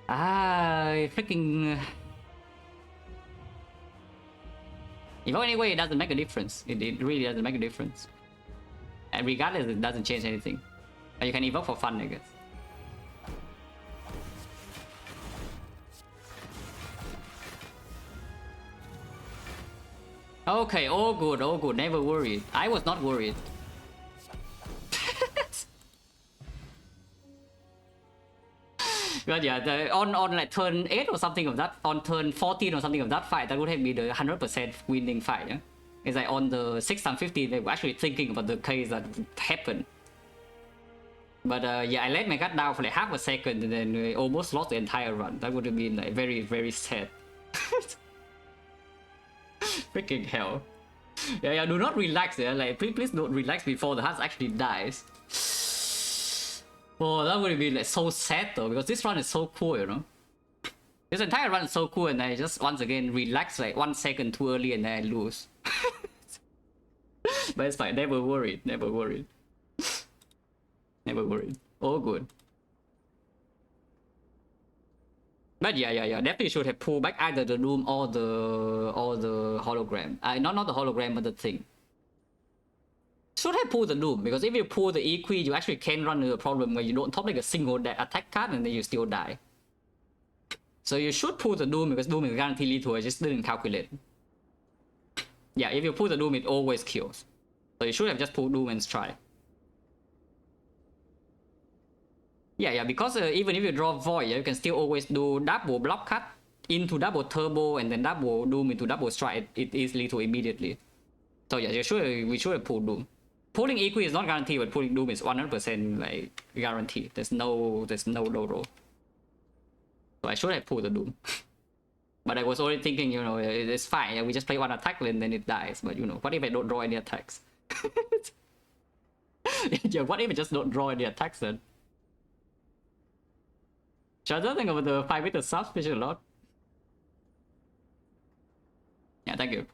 freaking... Evoke anyway, it doesn't make a difference. It really doesn't make a difference. And regardless, it doesn't change anything. But you can evoke for fun, I guess. Okay, all good, never worried. I was not worried. But yeah, on like turn 8 or something of that, on turn 14 or something of that fight, that would have been the 100% winning fight, yeah? It's like on the 6th and 15th, they were actually thinking about the case that happened. But yeah, I let my guard down for like half a second and then we almost lost the entire run. That would have been like very, very sad. Freaking hell. Yeah, do not relax, yeah? Like, please don't relax before the heart actually dies. Oh, that would have been like so sad though, because this run is so cool, you know? This entire run is so cool and I just once again relax like 1 second too early and then I lose. But it's fine, never worried. Never worried. All good. But yeah, definitely should have pulled back either the Doom or the hologram. Not the hologram, but the thing. Should have pulled the Doom, because if you pull the Equi, you actually can run into a problem where you don't top like a single attack card and then you still die. So you should pull the Doom because Doom is guaranteed lethal. I just didn't calculate. Yeah, if you pull the Doom, it always kills. So you should have just pulled Doom and try. Yeah, because even if you draw Void, you can still always do double block cut into double turbo and then double Doom into double strike. It is lethal immediately. So yeah, we should have pulled Doom. Pulling Equi is not guaranteed, but pulling Doom is 100% like guaranteed. There's no low roll. So I should have pulled the Doom. But I was already thinking, you know, it's fine. We just play 1 attack and then it dies. But you know, what if I don't draw any attacks? Yeah, what if I just don't draw any attacks then? Should I think about the 5-meter sub special a lot? Yeah, thank you.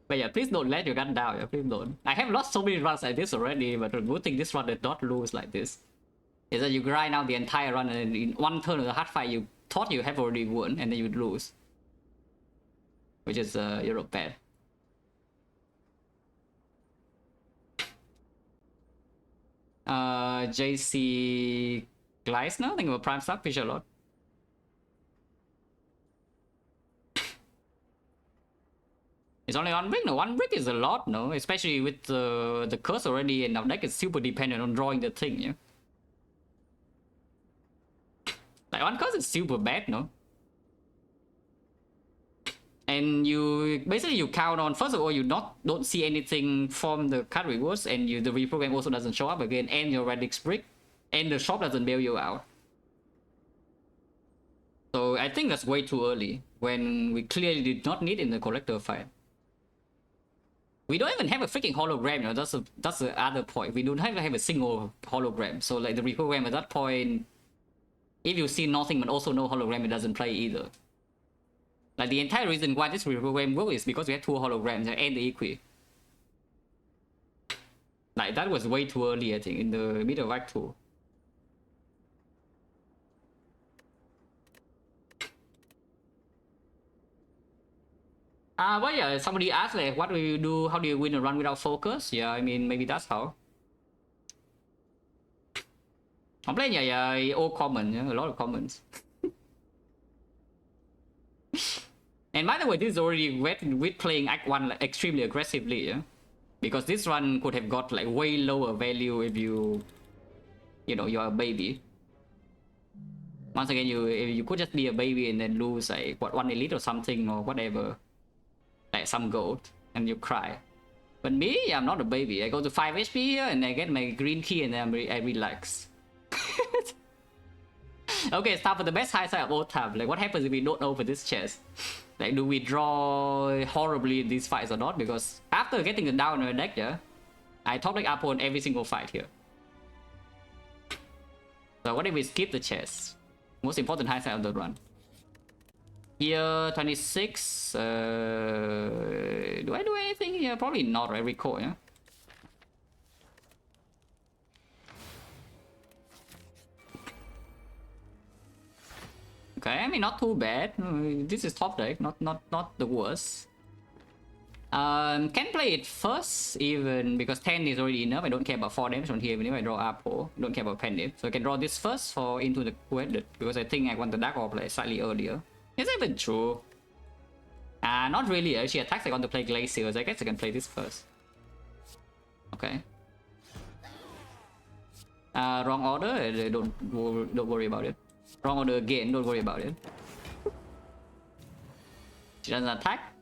But yeah, please don't let your gun down, yeah, please don't. I have lost so many runs like this already, but the good thing this run did not lose like this. Is that you grind out the entire run and in 1 turn of the hard fight you thought you have already won and then you lose. which is bad. JC Gleisner, think of a prime sub, fish a lot. It's only one brick? No, one brick is a lot, no? Especially with the curse already, and our deck is super dependent on drawing the thing, yeah? Like, one curse is super bad, no? And you basically you count on, first of all, you don't see anything from the card rewards, and the reprogram also doesn't show up again, and your relic's brick, and the shop doesn't bail you out. So I think that's way too early, when we clearly did not need in the collector fight. We don't even have a freaking hologram, you know, that's the other point. We don't even have a single hologram. So like the reprogram at that point, if you see nothing but also no hologram, it doesn't play either. Like the entire reason why this reprogram works is because we have two holograms and the equi. Like that was way too early, I think, in the middle of Act 2. But yeah, somebody asked like, what do you do? How do you win a run without focus? Yeah, I mean, maybe that's how. I'm playing all common, yeah, a lot of commons. And by the way, this is already with playing Act 1 like, extremely aggressively, yeah? Because this run could have got like way lower value if you know, you're a baby. Once again, you could just be a baby and then lose like, what, 1 elite or something or whatever. Like some gold, and you cry. But me, I'm not a baby. I go to 5 HP here and I get my green key and then I relax. Okay, start with the best high side of all time. Like, what happens if we don't open this chest? Like, do we draw horribly in these fights or not? Because after getting the down on the deck, yeah, I top deck up on every single fight here. So what if we skip the chest? Most important high side of the run. Here, 26. Do I do anything here? Probably not, right? Recall, yeah? Okay, I mean, not too bad. This is top deck, not the worst. Can play it first, even because 10 is already enough. I don't care about 4 damage on here, even if I draw Apo. I don't care about Pendant. So I can draw this first for into the Quended, because I think I want the Dark Orb play slightly earlier. Is that even true? Not really. She attacks, I want to play Glaciers. I guess I can play this first. Okay. Wrong order? Don't worry about it. Wrong order again, don't worry about it. She doesn't attack?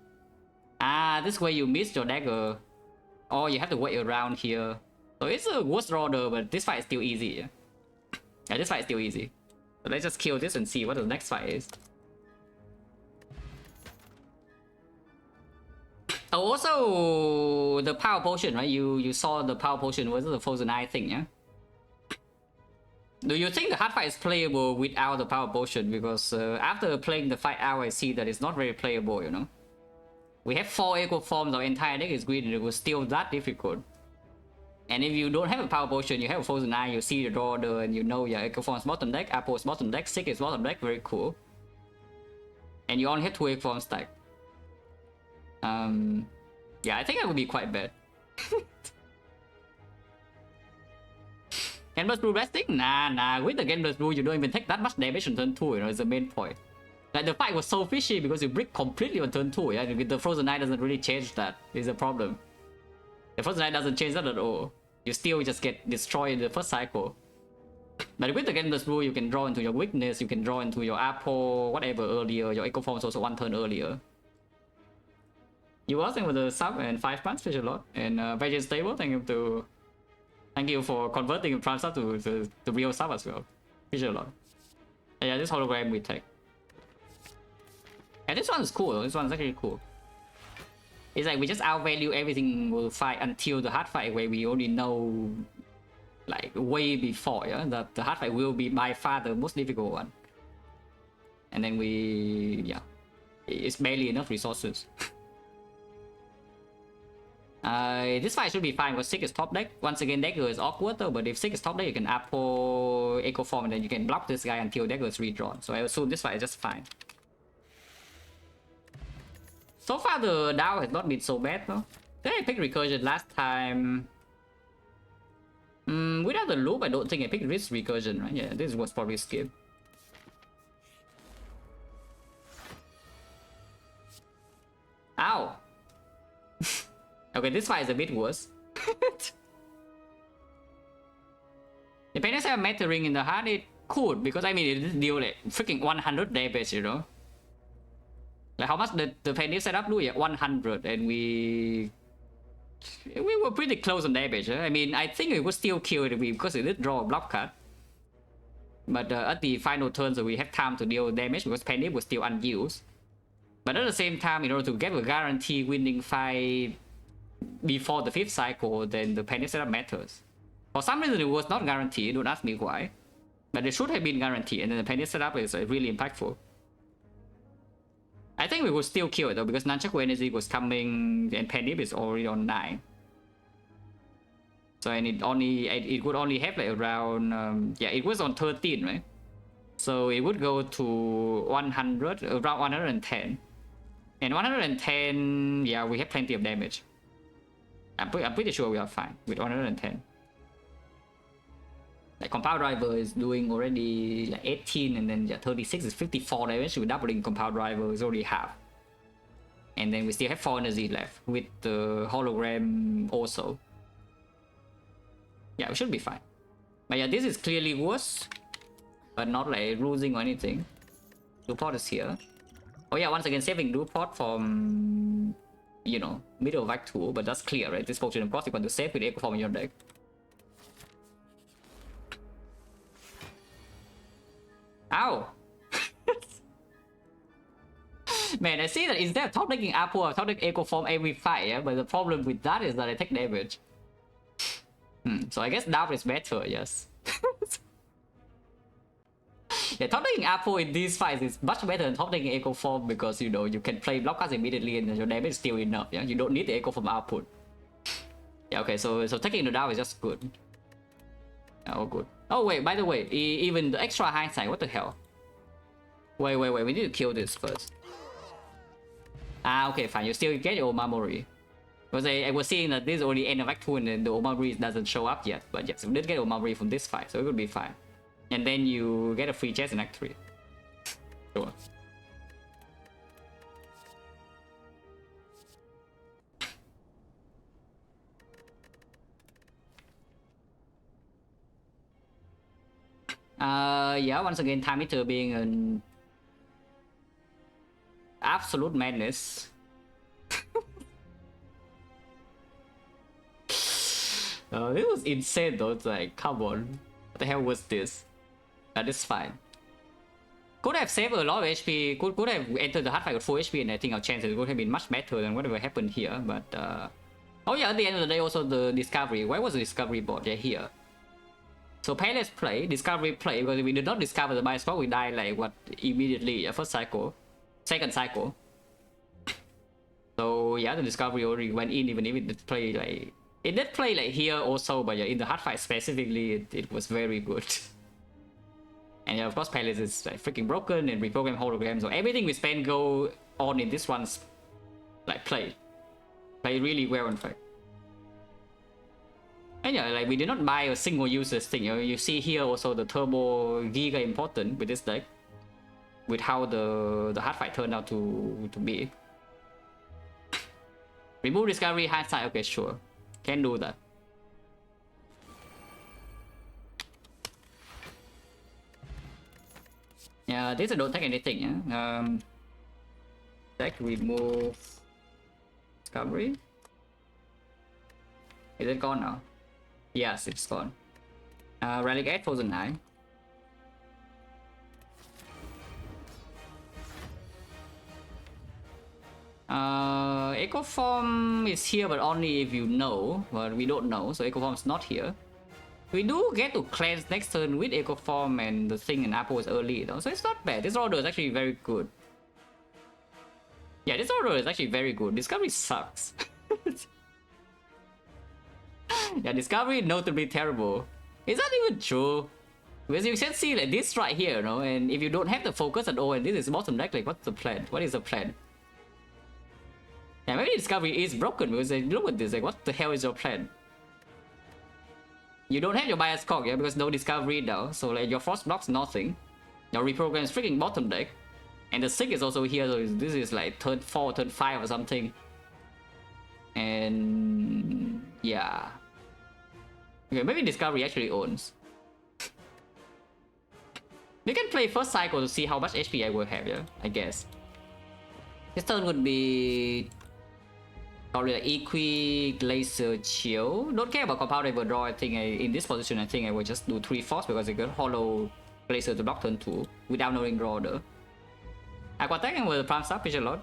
This way you miss your dagger. Or you have to wait around here. So it's a worse order, but this fight is still easy. Yeah, this fight is still easy. So let's just kill this and see what the next fight is. Oh, also the power potion, right? You saw the power potion was the frozen eye thing, yeah? Do you think the hard fight is playable without the power potion? Because after playing the fight out, I see that it's not very playable, you know? We have 4 equal forms, our entire deck is green, and it was still that difficult. And if you don't have a power potion, you have a frozen eye, you see the draw order, and you know your equal forms bottom deck, Apple is bottom deck, Sick is bottom deck, very cool. And you only have 2 equal forms stack. Yeah, I think that would be quite bad. Canvas Blue resting? Nah. With the Canvas Blue, you don't even take that much damage on turn 2, you know, it's the main point. Like, the fight was so fishy because you brick completely on turn 2, yeah? The Frozen Eye doesn't really change that, is the problem. The Frozen Eye doesn't change that at all. You still just get destroyed in the first cycle. But with the Canvas Blue, you can draw into your weakness, you can draw into your Apple, whatever earlier, your Echo Form is also 1 turn earlier. You were asking with the sub and 5 months, fish a lot. And Veggie Stable, thank you for converting Prime sub to real sub as well. Fish a lot. And yeah, this hologram we take. And this one is cool, this one is actually cool. It's like we just outvalue everything we'll fight until the hard fight where we only know like way before, yeah, that the hard fight will be by far the most difficult one. And then yeah, it's barely enough resources. This fight should be fine because Sick is top deck. Once again, Dagger is awkward though, but if Sick is top deck, you can Apple Echo Form and then you can block this guy until Dagger is redrawn. So I assume this fight is just fine. So far the Dow has not been so bad though. Did I pick recursion last time? Without the loop, I don't think I picked risk recursion, right? Yeah, this was probably skip. Ow! Okay, this fight is a bit worse. The pennies are mattering in the heart, it could, because I mean it deal like freaking 100 damage, you know? Like how much the penny setup do? Yeah, 100, and we were pretty close on damage. Huh? I mean, I think it would still kill it because it did draw a block card. But at the final turn, so we have time to deal damage because penny was still unused. But at the same time, in order to get a guarantee winning fight before the 5th cycle, then the penny setup matters. For some reason, it was not guaranteed. Don't ask me why. But it should have been guaranteed, and then the penny setup is really impactful. I think we would still kill it though, because Nunchaku Energy was coming and Penny is already on 9. So and it would only have like around yeah, it was on 13, right? So it would go to 100, around 110. And 110, yeah, we have plenty of damage. I'm pretty sure we are fine with 110. Like Compound Driver is doing already like 18, and then yeah, 36 is 54 damage. With doubling Compound Driver is already half. And then we still have 4 energy left with the hologram also. Yeah, we should be fine. But yeah, this is clearly worse, but not like losing or anything. Duport is here. Oh yeah, once again saving Duport from, you know, middle of Act 2, but that's clear, right? This potion of course you want to save with Echo Form in your deck. Ow! Man, I see that instead of top decking Apple, I top deck Echo Form every fight, yeah? But the problem with that is that I take damage. So I guess down is better, yes. Yeah, top decking Apple in these fights is much better than top decking Echo Form because, you know, you can play block cards immediately and your damage is still enough, yeah? You don't need the Echo Form output. Yeah, okay, so taking the down is just good. Oh, good. Oh, wait, by the way, even the extra hindsight, what the hell? Wait, we need to kill this first. Ah, okay, fine, you still get your Omamori. Because I was seeing that this is only end of Act 2 and then the Omamori doesn't show up yet. But yes, we did get Omamori from this fight, so it would be fine. And then you get a free chest in Act 3. Sure. Yeah, once again, Time Eater being an absolute madness. This was insane though, it's like, come on. What the hell was this? That is fine. Could have saved a lot of HP, could have entered the hard fight with full HP, and I think our chances would have been much better than whatever happened here, but oh yeah, at the end of the day also the discovery. Where was the discovery board? Yeah, here. So Palace play, Discovery play, because we did not discover the Bioscope, we died like what, immediately, first cycle, second cycle. So yeah, the Discovery already went in, even if it did play like, it did play like here also, but yeah, in the hard fight specifically, it was very good. And yeah, of course Palace is like freaking broken and reprogram holograms, so everything we spend go on in this one's like play really well in fact. And yeah, like we did not buy a single useless thing. You know, you see here also the turbo giga important with this deck, with how the hard fight turned out to be. Remove Discovery hindsight. Okay, sure, can do that. Yeah, this I don't take anything. Yeah. Deck remove Discovery. Is it gone now? Yes, it's gone. Relic 8009. Echo Form is here, but only if you know. But we don't know, so Echo Form is not here. We do get to cleanse next turn with Echo Form, and the thing in Apple is early though, so it's not bad. This order is actually very good. Yeah, this order is actually very good. Discovery sucks. Yeah, Discovery notably terrible. Is that even true? Because you can see like this right here, you know, and if you don't have the focus at all, and this is bottom deck, like what's the plan? What is the plan? Yeah, maybe discovery is broken because they look at this like, what the hell is your plan? You don't have your bias cog, yeah, because no discovery now. So like your force blocks nothing. Your reprogram is freaking bottom deck. And the Sig is also here, so this is like turn 4, turn 5 or something. And yeah. Okay, maybe discovery actually owns. We can play first cycle to see how much HP I will have, yeah, I guess. This turn would be probably like Equi, Glacier, Chill. Don't care about compound overdraw. I think in this position, I think I will just do 3 force because I got hollow Glacier to block turn 2 without knowing draw order. Aquatech with the prime sub pitch a lot.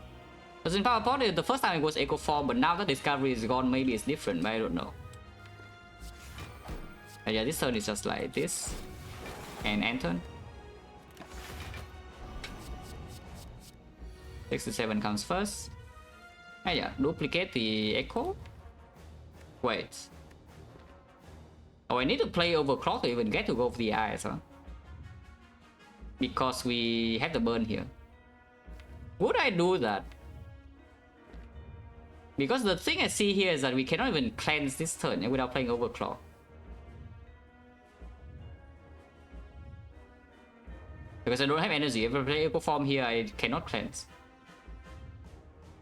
Because in Power Pod, the first time it was Echo Form, but now that discovery is gone, maybe it's different, but I don't know. But yeah, this turn is just like this. And end turn. 6 to 7 comes first. Ah yeah, duplicate the Echo. Wait. Oh, I need to play overclock to even get to go for the eyes, huh? Because we have the burn here. Would I do that? Because the thing I see here is that we cannot even cleanse this turn without playing overclock. Because I don't have energy. If I play Echo Form here, I cannot cleanse.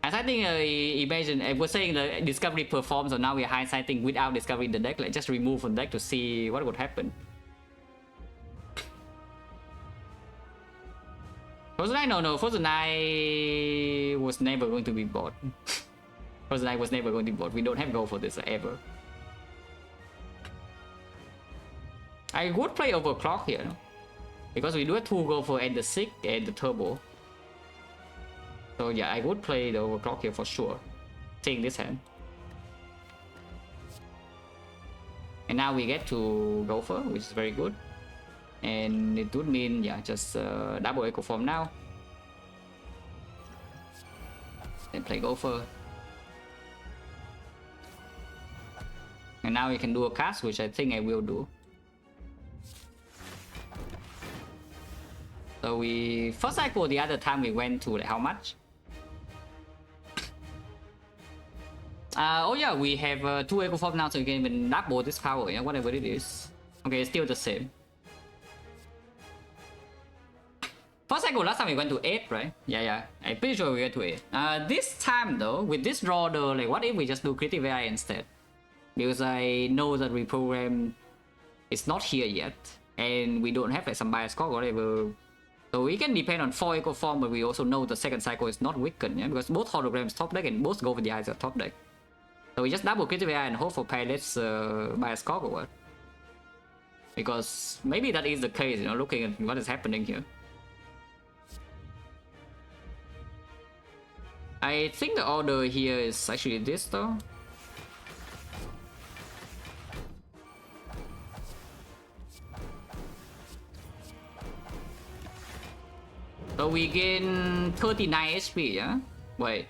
As I think, imagine, I was saying the discovery performs, so now we're hindsighting without discovering the deck. Like, just remove from the deck to see what would happen. Frozen Eye, no. Frozen Eye was never going to be bought. Frozen Eye was never going to be bought. We don't have goal for this ever. I would play Overclock here, no? Because we do have 2 goal for and the Sig and the Turbo. So yeah, I would play the Overclock here for sure. Seeing this hand. And now we get to Gopher, which is very good. And it would mean, yeah, just double Echo Form now. Then play Gopher. And now we can do a cast, which I think I will do. So we... First cycle, the other time we went to like how much? Oh yeah, we have 2 Echo Form now, so we can even double this power, yeah, whatever it is. Okay, it's still the same. First cycle, last time we went to 8, right? Yeah, I'm pretty sure we went to 8. This time though, with this draw though, like what if we just do Critical AI instead? Because I know that reprogram is not here yet, and we don't have like some bias cog or whatever. So we can depend on 4 Echo Form, but we also know the second cycle is not weakened, yeah? Because both holograms top deck and both go for the eyes are top deck. So we just double Critical AI and hope for Pilot's bias cog or what? Because maybe that is the case, you know, looking at what is happening here. I think the order here is actually this though. So we gain 39 HP, yeah? Wait.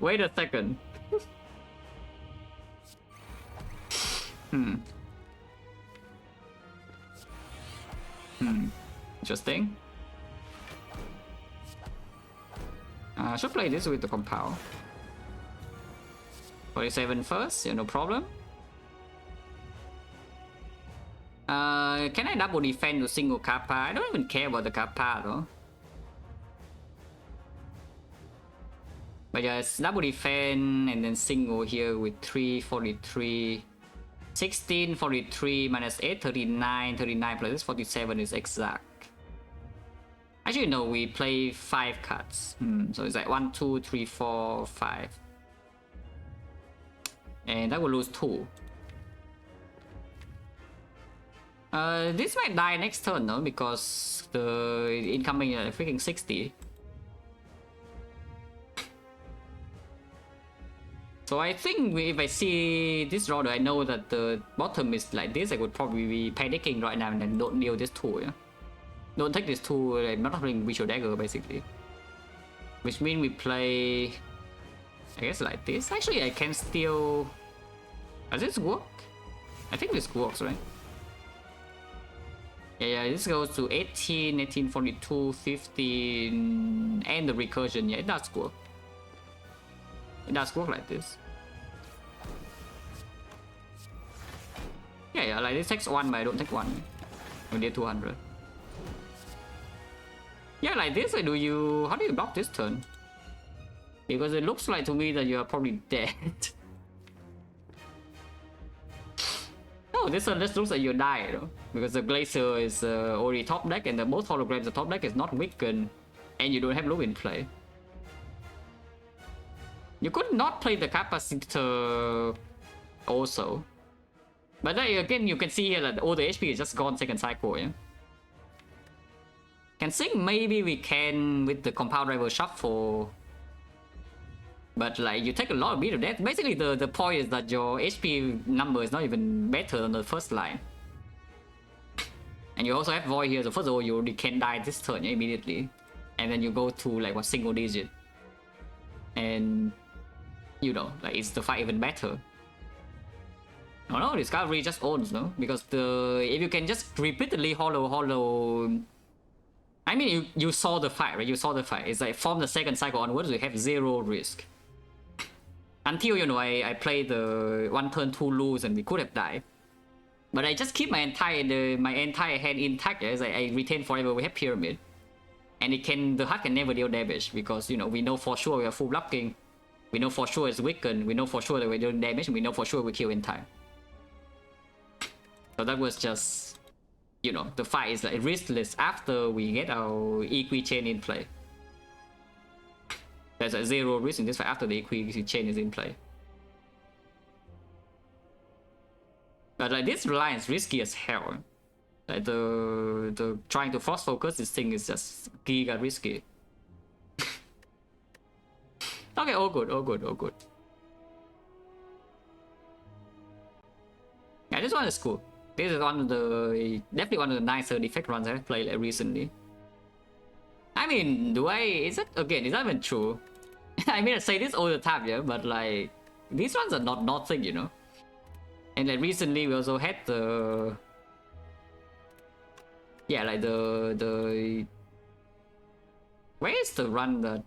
Wait a second. Interesting. I should play this with the compound. 47 first, yeah, no problem. Can I double defend to single Kappa? I don't even care about the Kappa though. But yeah, it's double defend and then single here with 343. 16, 43 minus 8, 39, 39 plus this 47 is exact. Actually, no, we play 5 cards. So it's like 1, 2, 3, 4, 5. And that will lose 2. This might die next turn, no? Because the incoming freaking 60. So I think if I see this draw, I know that the bottom is like this. I would probably be panicking right now and then don't deal this 2, yeah? Don't take this 2, I'm not playing Visual Dagger basically. Which means we play... I guess like this. Actually, I can still... Does this work? I think this works, right? Yeah, this goes to 18, 1842, 15, and the recursion. Yeah, it does work. It does work like this. Yeah, like this takes 1, but I don't take 1. We did 200. Yeah, like this, how do you block this turn? Because it looks like to me that you are probably dead. No, this looks like you die, though. Because the Glacier is already top deck, and the both holograms the top deck is not weakened, and you don't have loop in play. You could not play the Capacitor also. But then again, you can see here that all the HP is just gone second cycle, yeah? Can think maybe we can with the Compound Driver Shuffle. But like, you take a lot of beat of that. Basically, the point is that your HP number is not even better than the first line. And you also have Void here, so first of all, you already can die this turn immediately. And then you go to like what, single digit. And you know, like it's the fight even better. No, Discovery just owns, no? Because if you can just repeatedly hollow. I mean, you saw the fight, right? You saw the fight. It's like from the second cycle onwards, you have 0 risk. Until, you know, I played the 1 turn 2 lose and we could have died. But I just keep my entire hand intact. Yeah? It's like I retain forever. We have Pyramid. And the heart can never deal damage because, you know, we know for sure we are full blocking. We know for sure it's weakened. We know for sure that we're doing damage. And we know for sure we kill in time. So that was just, you know, the fight is like riskless after we get our Equi chain in play. There's a 0 risk in this fight after the Equi chain is in play. But like this line is risky as hell. Like the trying to force focus this thing is just giga risky. Okay, all good. Yeah, this one is cool. This is definitely one of the nicer defect runs I've played like recently. I mean, is that even true? I mean, I say this all the time, yeah, but like, these ones are not nothing, you know? And like recently we also had the... Yeah, like the... Where is the run that...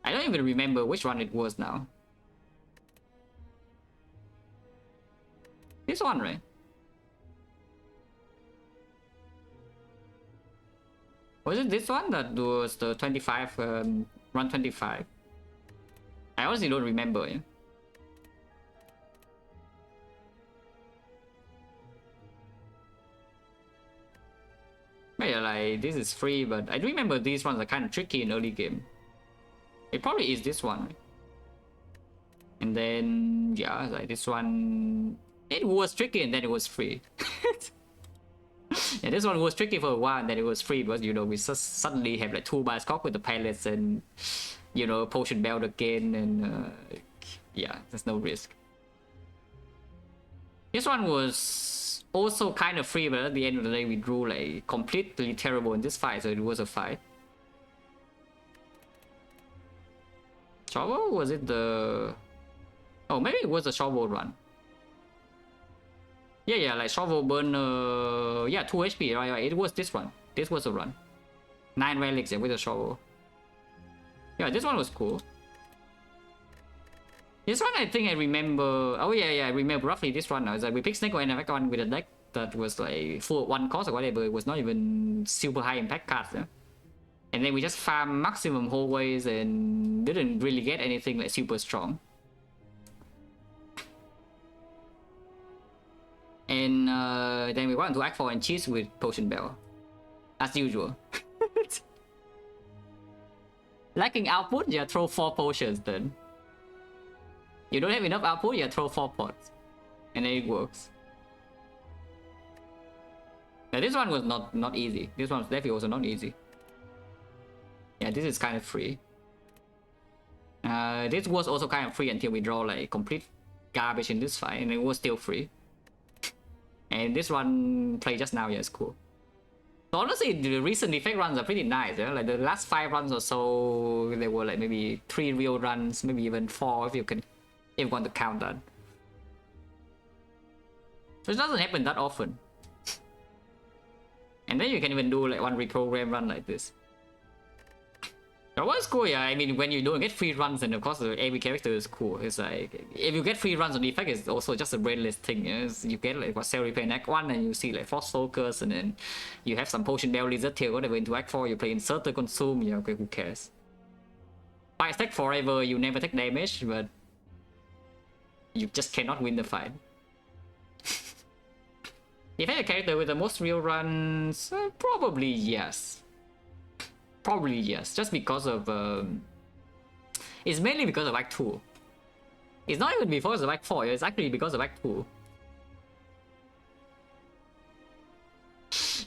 I don't even remember which one it was now. This one, right? Was it this one that was the 25, run 25? I honestly don't remember, yeah? But yeah, like, this is free, but I do remember these ones are kind of tricky in early game. It probably is this one, right? And then, yeah, like this one... It was tricky and then it was free. Yeah, this one was tricky for a while and then it was free because, you know, we suddenly have like 2 Bioscope with the pallets and, you know, Potion Belt again and, yeah, there's no risk. This one was also kind of free, but at the end of the day we drew like completely terrible in this fight, so it was a fight. Shovel? Was it the... Oh, maybe it was a shovel run. Yeah, like shovel burn, yeah, 2 HP, right, it was this one. This was a run. 9 relics, yeah, with a shovel. Yeah, this one was cool. This one I think I remember, oh yeah, I remember roughly this one now. It's like we picked Snake and Effect one with a deck that was like full 1 cost or whatever, it was not even super high impact cards, yeah? And then we just farm maximum hallways and didn't really get anything like super strong. And then we went to Act 4 and cheese with Potion Bell. As usual. Lacking output, you throw 4 potions then. You don't have enough output, you throw 4 pots. And then it works. Now this one was not easy. This one was definitely also not easy. Yeah, this is kind of free. This was also kind of free until we draw like complete garbage in this fight, and it was still free. And this one play just now, yeah, it's cool. So honestly, the recent defect runs are pretty nice, yeah? Like the last 5 runs or so, there were like maybe 3 real runs, maybe even 4 if you want to count that. So it doesn't happen that often. And then you can even do like one reprogram run like this. That was cool, yeah. I mean, when you don't get free runs, and of course every character is cool. It's like, if you get free runs on Defect, it's also just a brainless thing. You know? You get like what Cell Repair in Act 1, and you see like Force Focus, and then you have some Potion Bell, Lizard Tail, whatever into Act 4, you play Inserter Consume, yeah, okay, who cares? Fight stack forever, you never take damage, but you just cannot win the fight. If I had a character with the most real runs, probably yes. Probably yes, just because of it's mainly because of Act 2. It's not even because of Act 4, it's actually because of Act 2.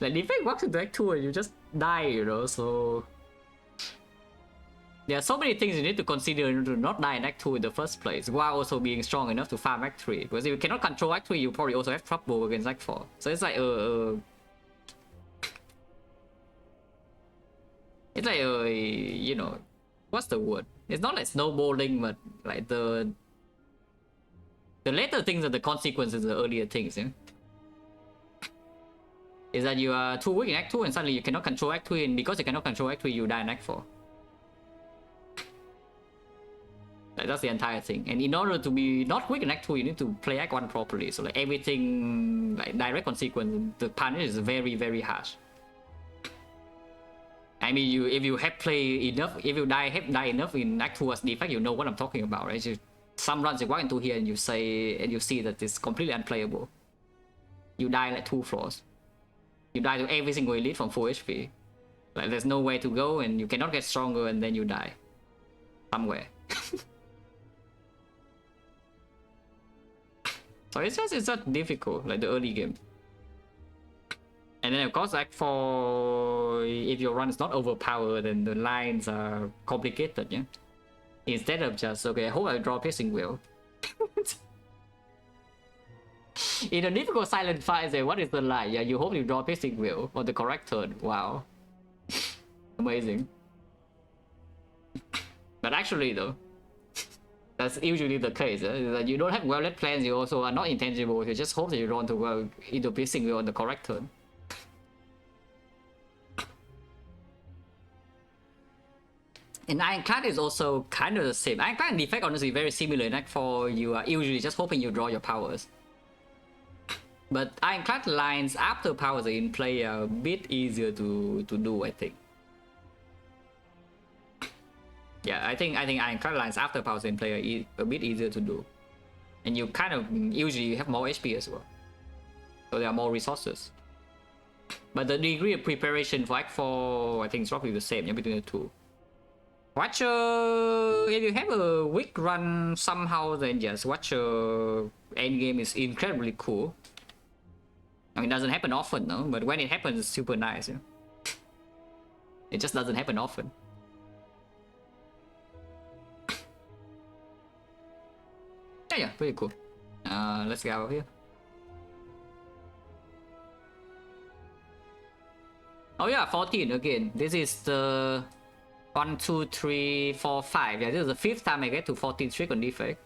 Like, Defect walks into Act 2 and you just die, you know, so... There are so many things you need to consider to not die in Act 2 in the first place, while also being strong enough to farm Act 3. Because if you cannot control Act 3, you probably also have trouble against Act 4. So it's like, it's like, you know, what's the word? It's not like snowballing, but like the later things are the consequences of the earlier things, yeah? Is that you are too weak in Act 2 and suddenly you cannot control Act 3, and because you cannot control Act 3, you die in Act 4. Like, that's the entire thing. And in order to be not weak in Act 2, you need to play Act 1 properly. So like everything, like direct consequence, the punish is very, very harsh. I mean, if you have played enough, if you die enough in Act 2 as Defect, you know what I'm talking about, right? Some runs you walk into here and you see that it's completely unplayable. You die like 2 floors. You die to every single elite from full HP. Like, there's no way to go, and you cannot get stronger, and then you die somewhere. So it's just difficult, like the early game. And then of course, Act 4, if your run is not overpowered, then the lines are complicated, yeah? Instead of just, okay, I hope I draw Piercing Wheel. In a difficult silent fight, say, what is the line? Yeah, you hope you draw Piercing Wheel on the correct turn. Wow. Amazing. But actually though, that's usually the case. That you don't have well-led plans, you also are not intangible. You just hope that you draw into Piercing Wheel on the correct turn. And Ironclad is also kind of the same. Ironclad and Defect honestly very similar. In Act 4, you are usually just hoping you draw your powers. But Ironclad lines after powers are in play are a bit easier to do, I think. Yeah, I think Ironclad lines after powers in play are a bit easier to do. And you kind of usually have more HP as well. So there are more resources. But the degree of preparation for Act 4, I think it's roughly the same, yeah, between the two. Watcher, if you have a weak run somehow, then yes, Watcher endgame is incredibly cool. I mean, it doesn't happen often, no? But when it happens, it's super nice, yeah? It just doesn't happen often. Yeah, pretty cool. Let's get out of here. Oh yeah, 14 again. This is the 1, 2, 3, 4, 5. Yeah, this is the 5th time I get to 14 streak on Defect.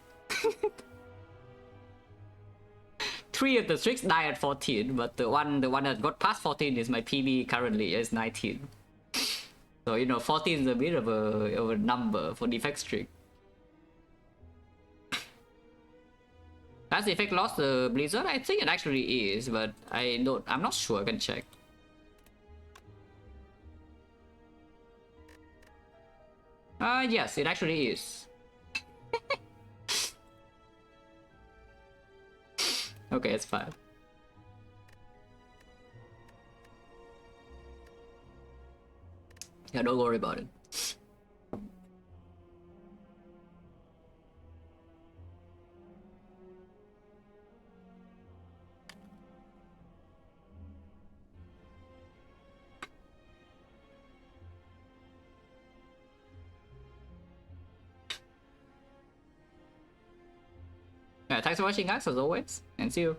3 of the streaks die at 14, but the one that got past 14 is my PB currently, is 19. So you know, 14 is a bit of a number for Defect streak. Has Defect lost the Blizzard? I think it actually is, but I'm not sure. I can check. Yes, it actually is. Okay, it's fine. Yeah, don't worry about it. Yeah, thanks for watching, guys, as always, and see you.